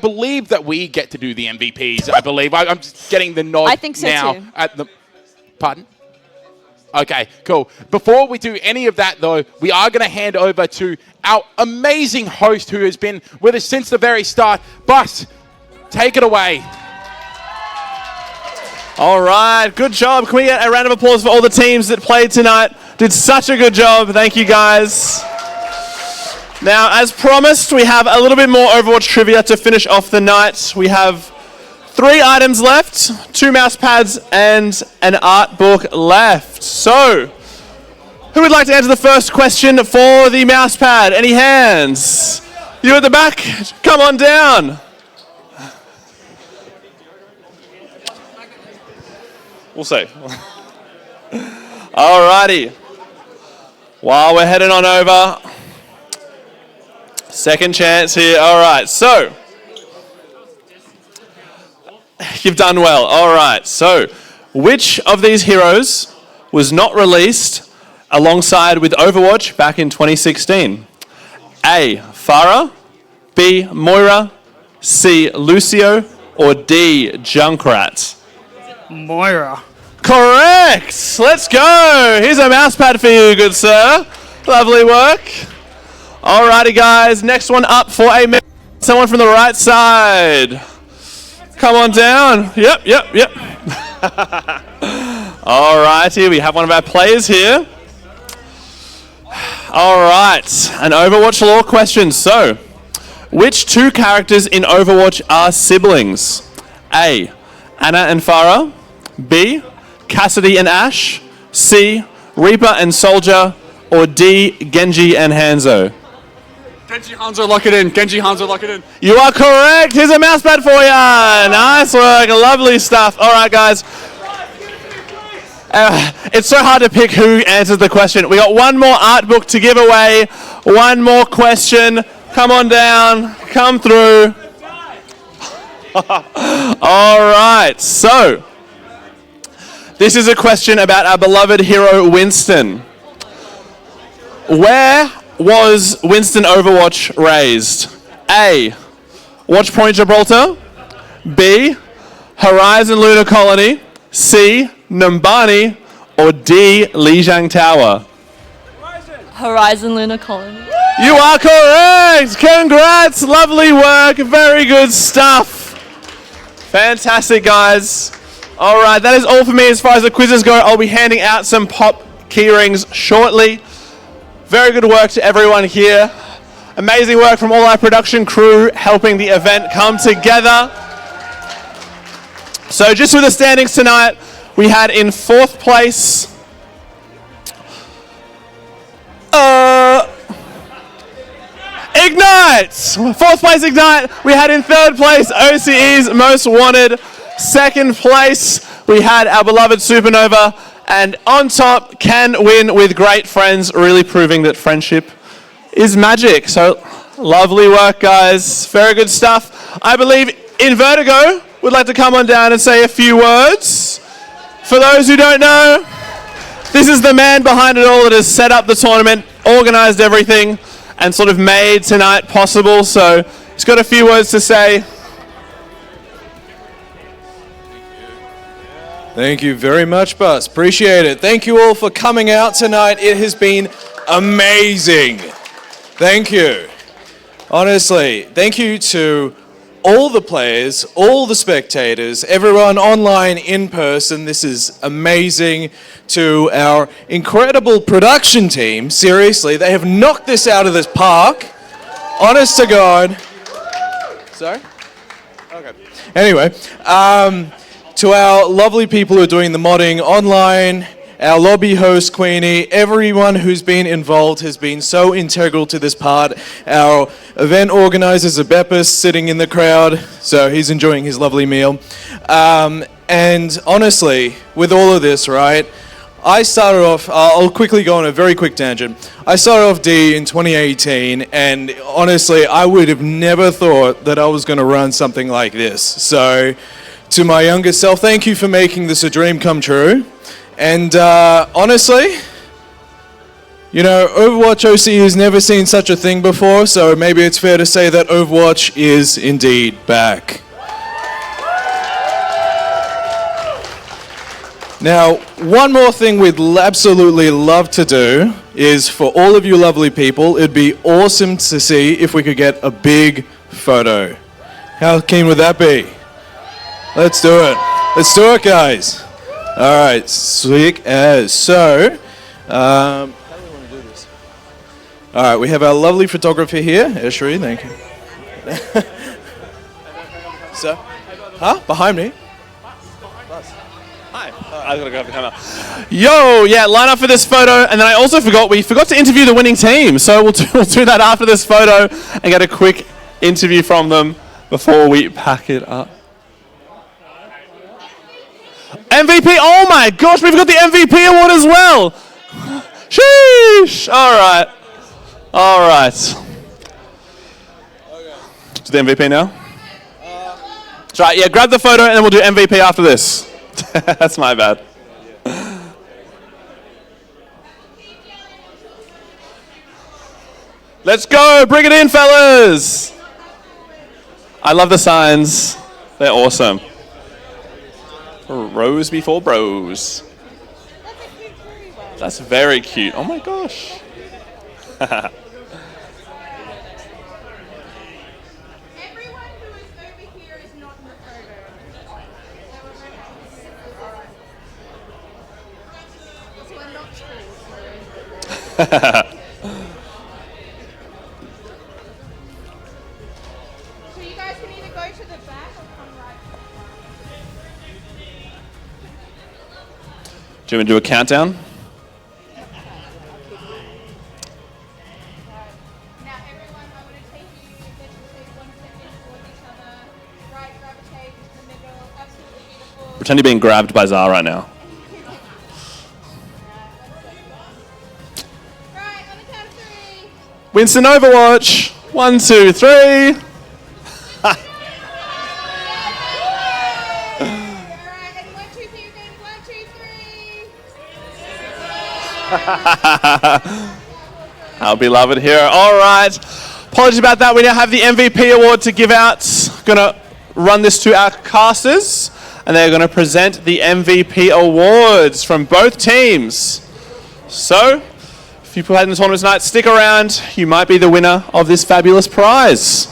believe that we get to do the MVPs, I believe. I'm just getting the nod I think so now too. at the... Pardon? Okay, cool. Before we do any of that, though, we are going to hand over to our amazing host who has been with us since the very start. But take it away. All right, good job. Can we get a round of applause for all the teams that played tonight? Did such a good job. Thank you, guys. Now, as promised, we have a little bit more Overwatch trivia to finish off the night. We have 3 items left, 2 mouse pads, and an art book left. So, who would like to answer the first question for the mouse pad? Any hands? You at the back? Come on down. We'll see. Alrighty. While we're heading on over, second chance here. Alright, so you've done well. Alright, so which of these heroes was not released alongside with Overwatch back in 2016? A. Pharah, B. Moira, C. Lucio, or D. Junkrat? Moira. Correct! Let's go! Here's a mouse pad for you, good sir. Lovely work. Alrighty, guys. Next one up for a... Someone from the right side. Come on down. Yep. Alrighty, we have one of our players here. Alright, an Overwatch lore question. So, which 2 characters in Overwatch are siblings? A. Anna and Pharah. B. Cassidy and Ashe. C. Reaper and Soldier. or D, Genji and Hanzo? Genji Hanzo, lock it in. Genji Hanzo, lock it in. You are correct. Here's a mouse pad for you. Nice work. Lovely stuff. All right, guys. It's so hard to pick who answers the question. We got one more art book to give away. One more question. Come on down. Come through. All right. So, this is a question about our beloved hero, Winston. Where was Winston Overwatch raised? A, Watch Point Gibraltar. B, Horizon Lunar Colony. C, Numbani. Or D, Lijiang Tower. Horizon Lunar Colony. You are correct! Congrats! Lovely work! Very good stuff! Fantastic, guys. All right, that is all for me as far as the quizzes go. I'll be handing out some pop keyrings shortly. Very good work to everyone here. Amazing work from all our production crew helping the event come together. So just with the standings tonight, we had in 4th place Ignite! 4th place Ignite. We had in 3rd place OCE's Most Wanted. 2nd place we had our beloved Supernova. And on top, Can Win with Great Friends, really proving that friendship is magic. So lovely work, guys. Very good stuff. I believe Invertigo would like to come on down and say a few words. For those who don't know, this is the man behind it all that has set up the tournament, organized everything, and sort of made tonight possible. So he's got a few words to say. Thank you very much, Buzz. Appreciate it. Thank you all for coming out tonight. It has been amazing. Thank you. Honestly, thank you to all the players, all the spectators, everyone online, in person. This is amazing. To our incredible production team, seriously, they have knocked this out of this park. Honest to God. Sorry? Okay. Anyway, to our lovely people who are doing the modding online, our lobby host, Queenie, everyone who's been involved has been so integral to this part. Our event organizer, Zabepis, sitting in the crowd, so he's enjoying his lovely meal. And honestly, with all of this, right, I started off, I'll quickly go on a very quick tangent. I started off D in 2018, and honestly, I would have never thought that I was going to run something like this. So, to my younger self, thank you for making this a dream come true. And honestly, you know, Overwatch OC has never seen such a thing before, so maybe it's fair to say that Overwatch is indeed back. Now, one more thing we'd absolutely love to do is, for all of you lovely people, it'd be awesome to see if we could get a big photo. How keen would that be? Let's do it. Let's do it, guys. All right, sweet as. So, how do we want to do this? All right, we have our lovely photographer here, Eshree, thank you. So, behind me? Hi. I gotta grab the camera. Yo, yeah, line up for this photo, and then I also we forgot to interview the winning team, so we'll do that after this photo and get a quick interview from them before we pack it up. MVP, oh my gosh, we've got the MVP award as well. Sheesh, all right. Do the MVP now? That's right, yeah, grab the photo and then we'll do MVP after this. That's my bad. Let's go, bring it in, fellas. I love the signs. They're awesome. Rose before bros. That's very cute. Oh my gosh. Do you want me to do a countdown? Pretend you're being grabbed by Zara right now. Winston Overwatch. 1, 2, 3. Our beloved hero. All right. Apologies about that. We now have the MVP award to give out. Gonna run this to our casters, and they're gonna present the MVP awards from both teams. So, if you played in the tournament tonight, stick around. You might be the winner of this fabulous prize.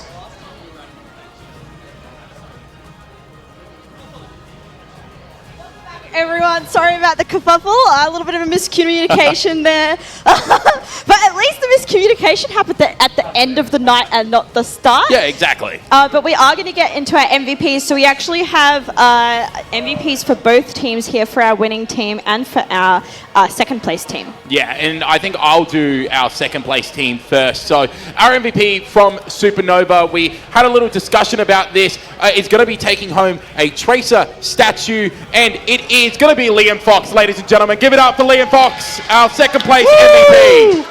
Everyone, sorry about the kerfuffle. A little bit of a miscommunication there. But at least the miscommunication happened at the end of the night and not the start. Yeah, exactly. But we are going to get into our MVPs. So we actually have MVPs for both teams here, for our winning team and for our second place team. Yeah, and I think I'll do our second place team first. So our MVP from Supernova, we had a little discussion about this. It's going to be taking home a Tracer statue, and it is going to be Liam Fox, ladies and gentlemen. Give it up for Liam Fox, our second place MVP.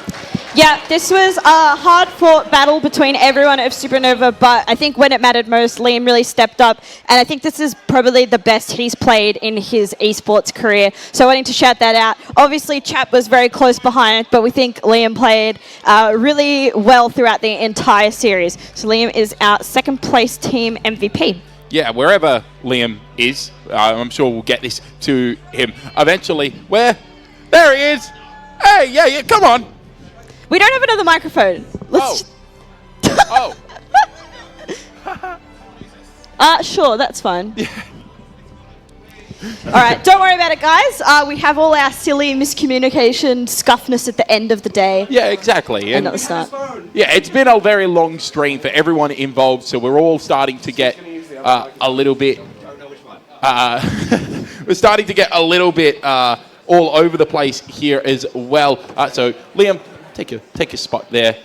Yeah, this was a hard-fought battle between everyone of Supernova, but I think when it mattered most, Liam really stepped up, and I think this is probably the best he's played in his esports career. So I wanted to shout that out. Obviously, Chap was very close behind, but we think Liam played really well throughout the entire series. So Liam is our second-place team MVP. Yeah, wherever Liam is, I'm sure we'll get this to him eventually. Where? There he is. Hey, yeah, come on. We don't have another microphone. Let's sure, that's fine. All right, don't worry about it, guys. We have all our silly miscommunication scuffness at the end of the day. Yeah, exactly. And at the start. Yeah, it's been a very long stream for everyone involved, so we're all starting to get a little bit... we're starting to get a little bit all over the place here as well. So, Liam, take your spot there.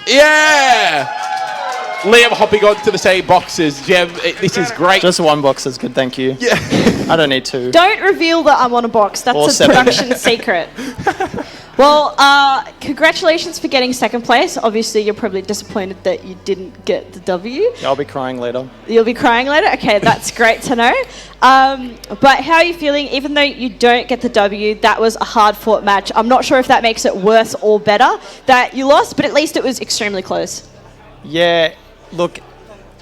Yeah! Liam hopping on to the same boxes. Gem, this is great. Just one box is good, thank you. Yeah. I don't need two. Don't reveal that I'm on a box. That's Or a seven. production secret. Well, congratulations for getting second place. Obviously, you're probably disappointed that you didn't get the W. Yeah, I'll be crying later. You'll be crying later? Okay, that's great to know. But how are you feeling? Even though you don't get the W, that was a hard-fought match. I'm not sure if that makes it worse or better that you lost, but at least it was extremely close. Yeah, look,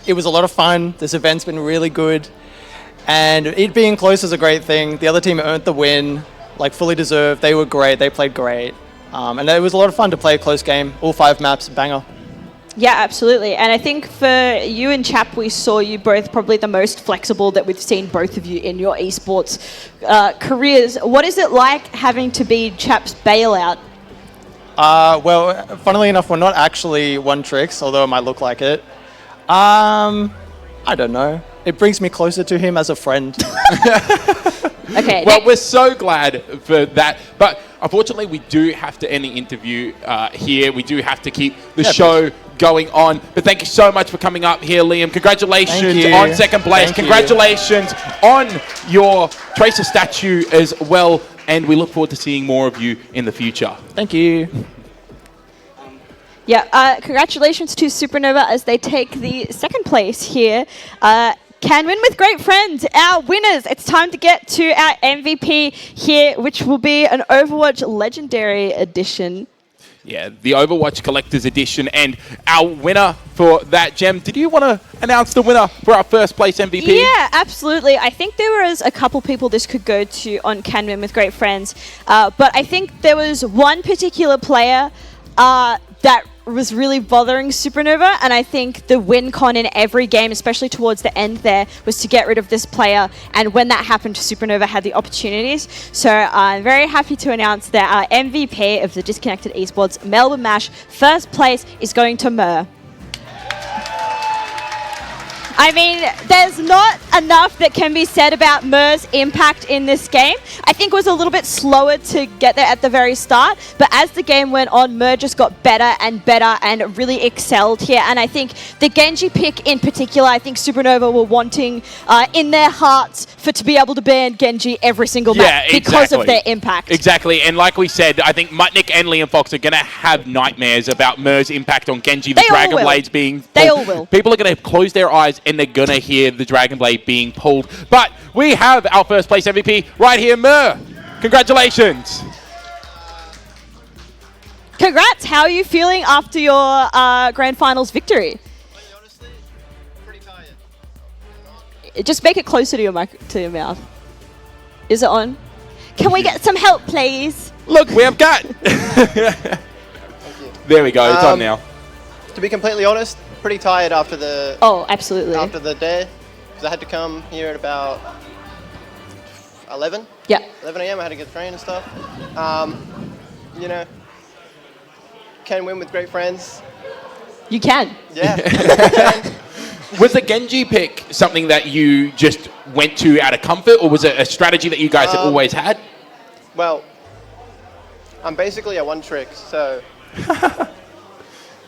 it was a lot of fun. This event's been really good. And it being close is a great thing. The other team earned the win, like fully deserved. They were great. They played great. And it was a lot of fun to play a close game. All 5 maps, banger. Yeah, absolutely. And I think for you and Chap, we saw you both probably the most flexible that we've seen both of you in your esports careers. What is it like having to be Chap's bailout? Well, funnily enough, we're not actually one tricks, although it might look like it. I don't know. It brings me closer to him as a friend. Okay. Well, we're so glad for that. But unfortunately, we do have to end the interview here. We do have to keep the show going on. But thank you so much for coming up here, Liam. Congratulations on second place. Congratulations on your Tracer statue as well. And we look forward to seeing more of you in the future. Thank you. Yeah, congratulations to Supernova as they take the second place here. Can win with great friends, our winners. It's time to get to our MVP here, which will be an Overwatch Legendary Edition. Yeah, the Overwatch Collector's Edition, and our winner for that, Gem. Did you want to announce the winner for our first place MVP? Yeah, absolutely. I think there was a couple people this could go to on Can Win with Great Friends, but I think there was one particular player that was really bothering Supernova, and I think the win con in every game, especially towards the end there, was to get rid of this player, and when that happened, Supernova had the opportunities. So I'm very happy to announce that our MVP of the Disconnected Esports Melbourne Mash first place is going to Mer. I mean, there's not enough that can be said about Mer's impact in this game. I think it was a little bit slower to get there at the very start, but as the game went on, Mer just got better and really excelled here. And I think the Genji pick in particular, I think Supernova were wanting in their hearts to be able to ban Genji every single match because of their impact. Exactly, and like we said, I think Mutnik and Liam Fox are going to have nightmares about Mer's impact on Genji, the Dragon Blades being... They all will. People are going to close their eyes and they're going to hear the Dragon Blade being pulled. But we have our first place MVP right here, Mer. Congratulations. Congrats. How are you feeling after your Grand Finals victory? Just make it closer to your mouth. Is it on? Can we get some help, please? Look, we have got. There we go. It's on now. To be completely honest, pretty tired after the. Oh, absolutely. After the day, because I had to come here at about 11. Yeah. 11 a.m. I had to get the train and stuff. You know, can win with great friends. You can. Yeah. Was the Genji pick something that you just went to out of comfort, or was it a strategy that you guys have always had? Well, I'm basically a one-trick, so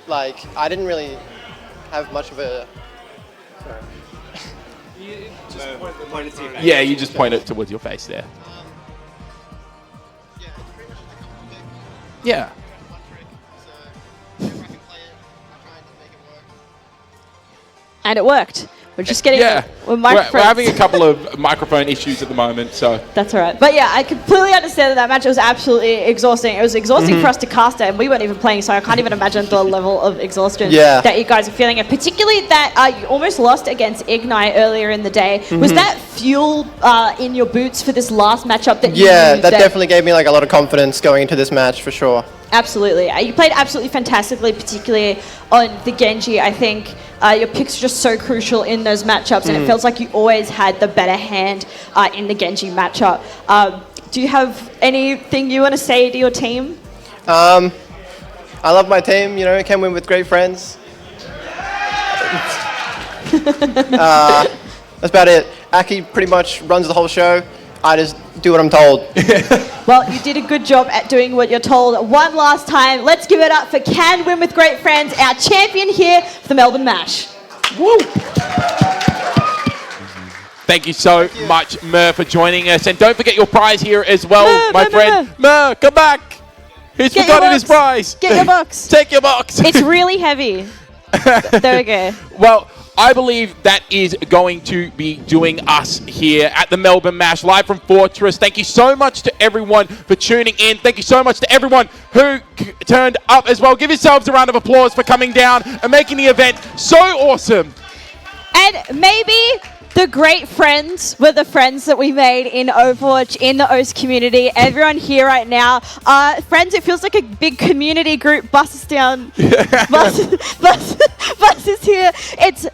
like I didn't really have much of a. Sorry. Yeah, you just point it towards your face there. Yeah. And it worked. We're just getting we're having a couple of microphone issues at the moment, so that's all right. But yeah, I completely understand that match. It was absolutely exhausting. It was exhausting for us to cast it, and we weren't even playing, so I can't even imagine the level of exhaustion that you guys are feeling. And particularly that you almost lost against Ignite earlier in the day. Was that fuel in your boots for this last matchup that you used? That definitely gave me like a lot of confidence going into this match for sure. Absolutely. You played absolutely fantastically, particularly on the Genji. I think your picks are just so crucial in those matchups, and it feels like you always had the better hand in the Genji matchup. Do you have anything you want to say to your team? I love my team, you know, can win with great friends. That's about it. Aki pretty much runs the whole show. I just do what I'm told. Well, you did a good job at doing what you're told. One last time, let's give it up for Can Win with Great Friends, our champion here for the Melbourne Mash. Woo! Thank you so much, Mer, for joining us. And don't forget your prize here as well, my friend. Mer, come back. Who's forgotten his prize? Get your box. Take your box. It's really heavy. There we go. Well, I believe that is going to be doing us here at the Melbourne Mash, live from Fortress. Thank you so much to everyone for tuning in. Thank you so much to everyone who turned up as well. Give yourselves a round of applause for coming down and making the event so awesome. And maybe the great friends were the friends that we made in Overwatch, in the OS community. Everyone here right now, friends, it feels like a big community group buses down, buses here. It's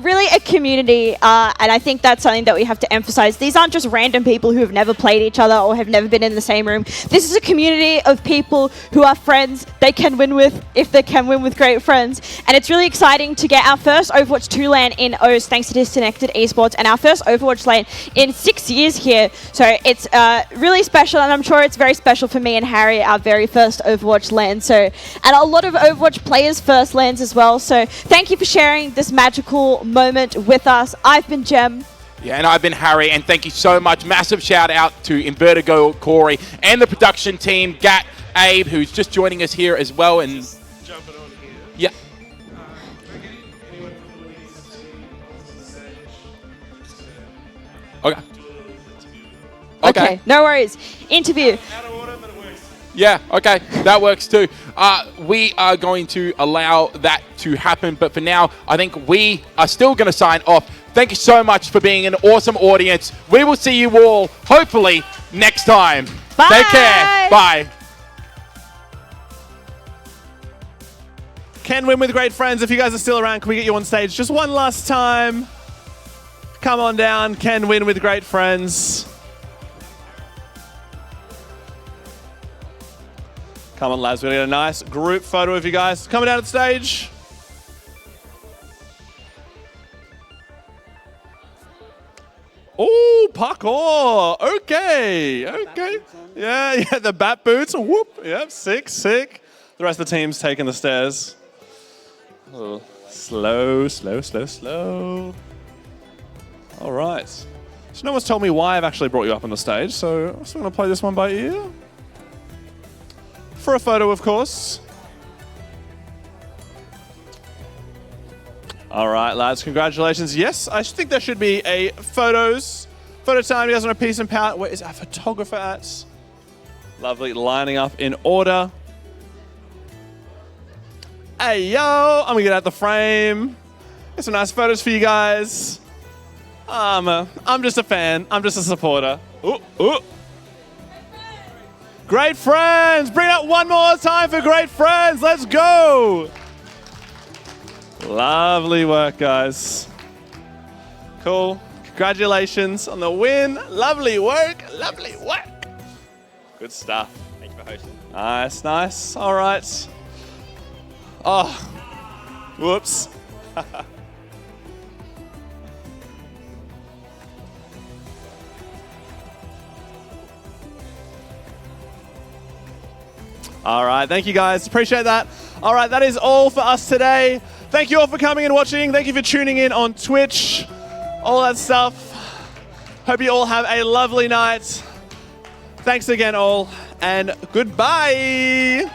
really a community, and I think that's something that we have to emphasize. These aren't just random people who have never played each other or have never been in the same room. This is a community of people who are friends they can win with if they can win with great friends. And it's really exciting to get our first Overwatch 2 LAN in OS thanks to Disconnected Esports, and our first Overwatch LAN in 6 years here. So it's really special, and I'm sure it's very special for me and Harry, our very first Overwatch LAN. So, and a lot of Overwatch players' first LANs as well. So thank you for sharing this magical moment with us. I've been Jem. Yeah, and I've been Harry, and thank you so much. Massive shout out to Invertigo, Corey, and the production team, Gat, Abe, who's just joining us here as well. And jumping on here. Yeah. Okay, no worries. Interview. Yeah, okay, that works too. We are going to allow that to happen, but for now, I think we are still going to sign off. Thank you so much for being an awesome audience. We will see you all, hopefully, next time. Bye. Take care. Bye. Can Win with Great Friends. If you guys are still around, can we get you on stage just one last time? Come on down. Can Win with Great Friends. Come on, lads. We're going to get a nice group photo of you guys. Coming down to the stage. Oh, parkour. Okay. Yeah, the bat boots. Whoop. Yep, sick. The rest of the team's taking the stairs. Oh, slow. All right. So no one's told me why I've actually brought you up on the stage, so I'm still going to play this one by ear. For a photo, of course. All right, lads, congratulations. Yes, I think there should be a photo time. You guys want a piece and pout? Where is our photographer at? Lovely, lining up in order. Hey, yo, I'm gonna get out the frame. Get some nice photos for you guys. I'm just a fan. I'm just a supporter. Ooh. Great friends. Bring it out one more time for great friends. Let's go. Lovely work, guys. Cool. Congratulations on the win. Lovely work. Good stuff. Thank you for hosting. Nice. All right. Oh, whoops. All right, thank you guys. Appreciate that. All right, that is all for us today. Thank you all for coming and watching. Thank you for tuning in on Twitch. All that stuff. Hope you all have a lovely night. Thanks again all, and goodbye.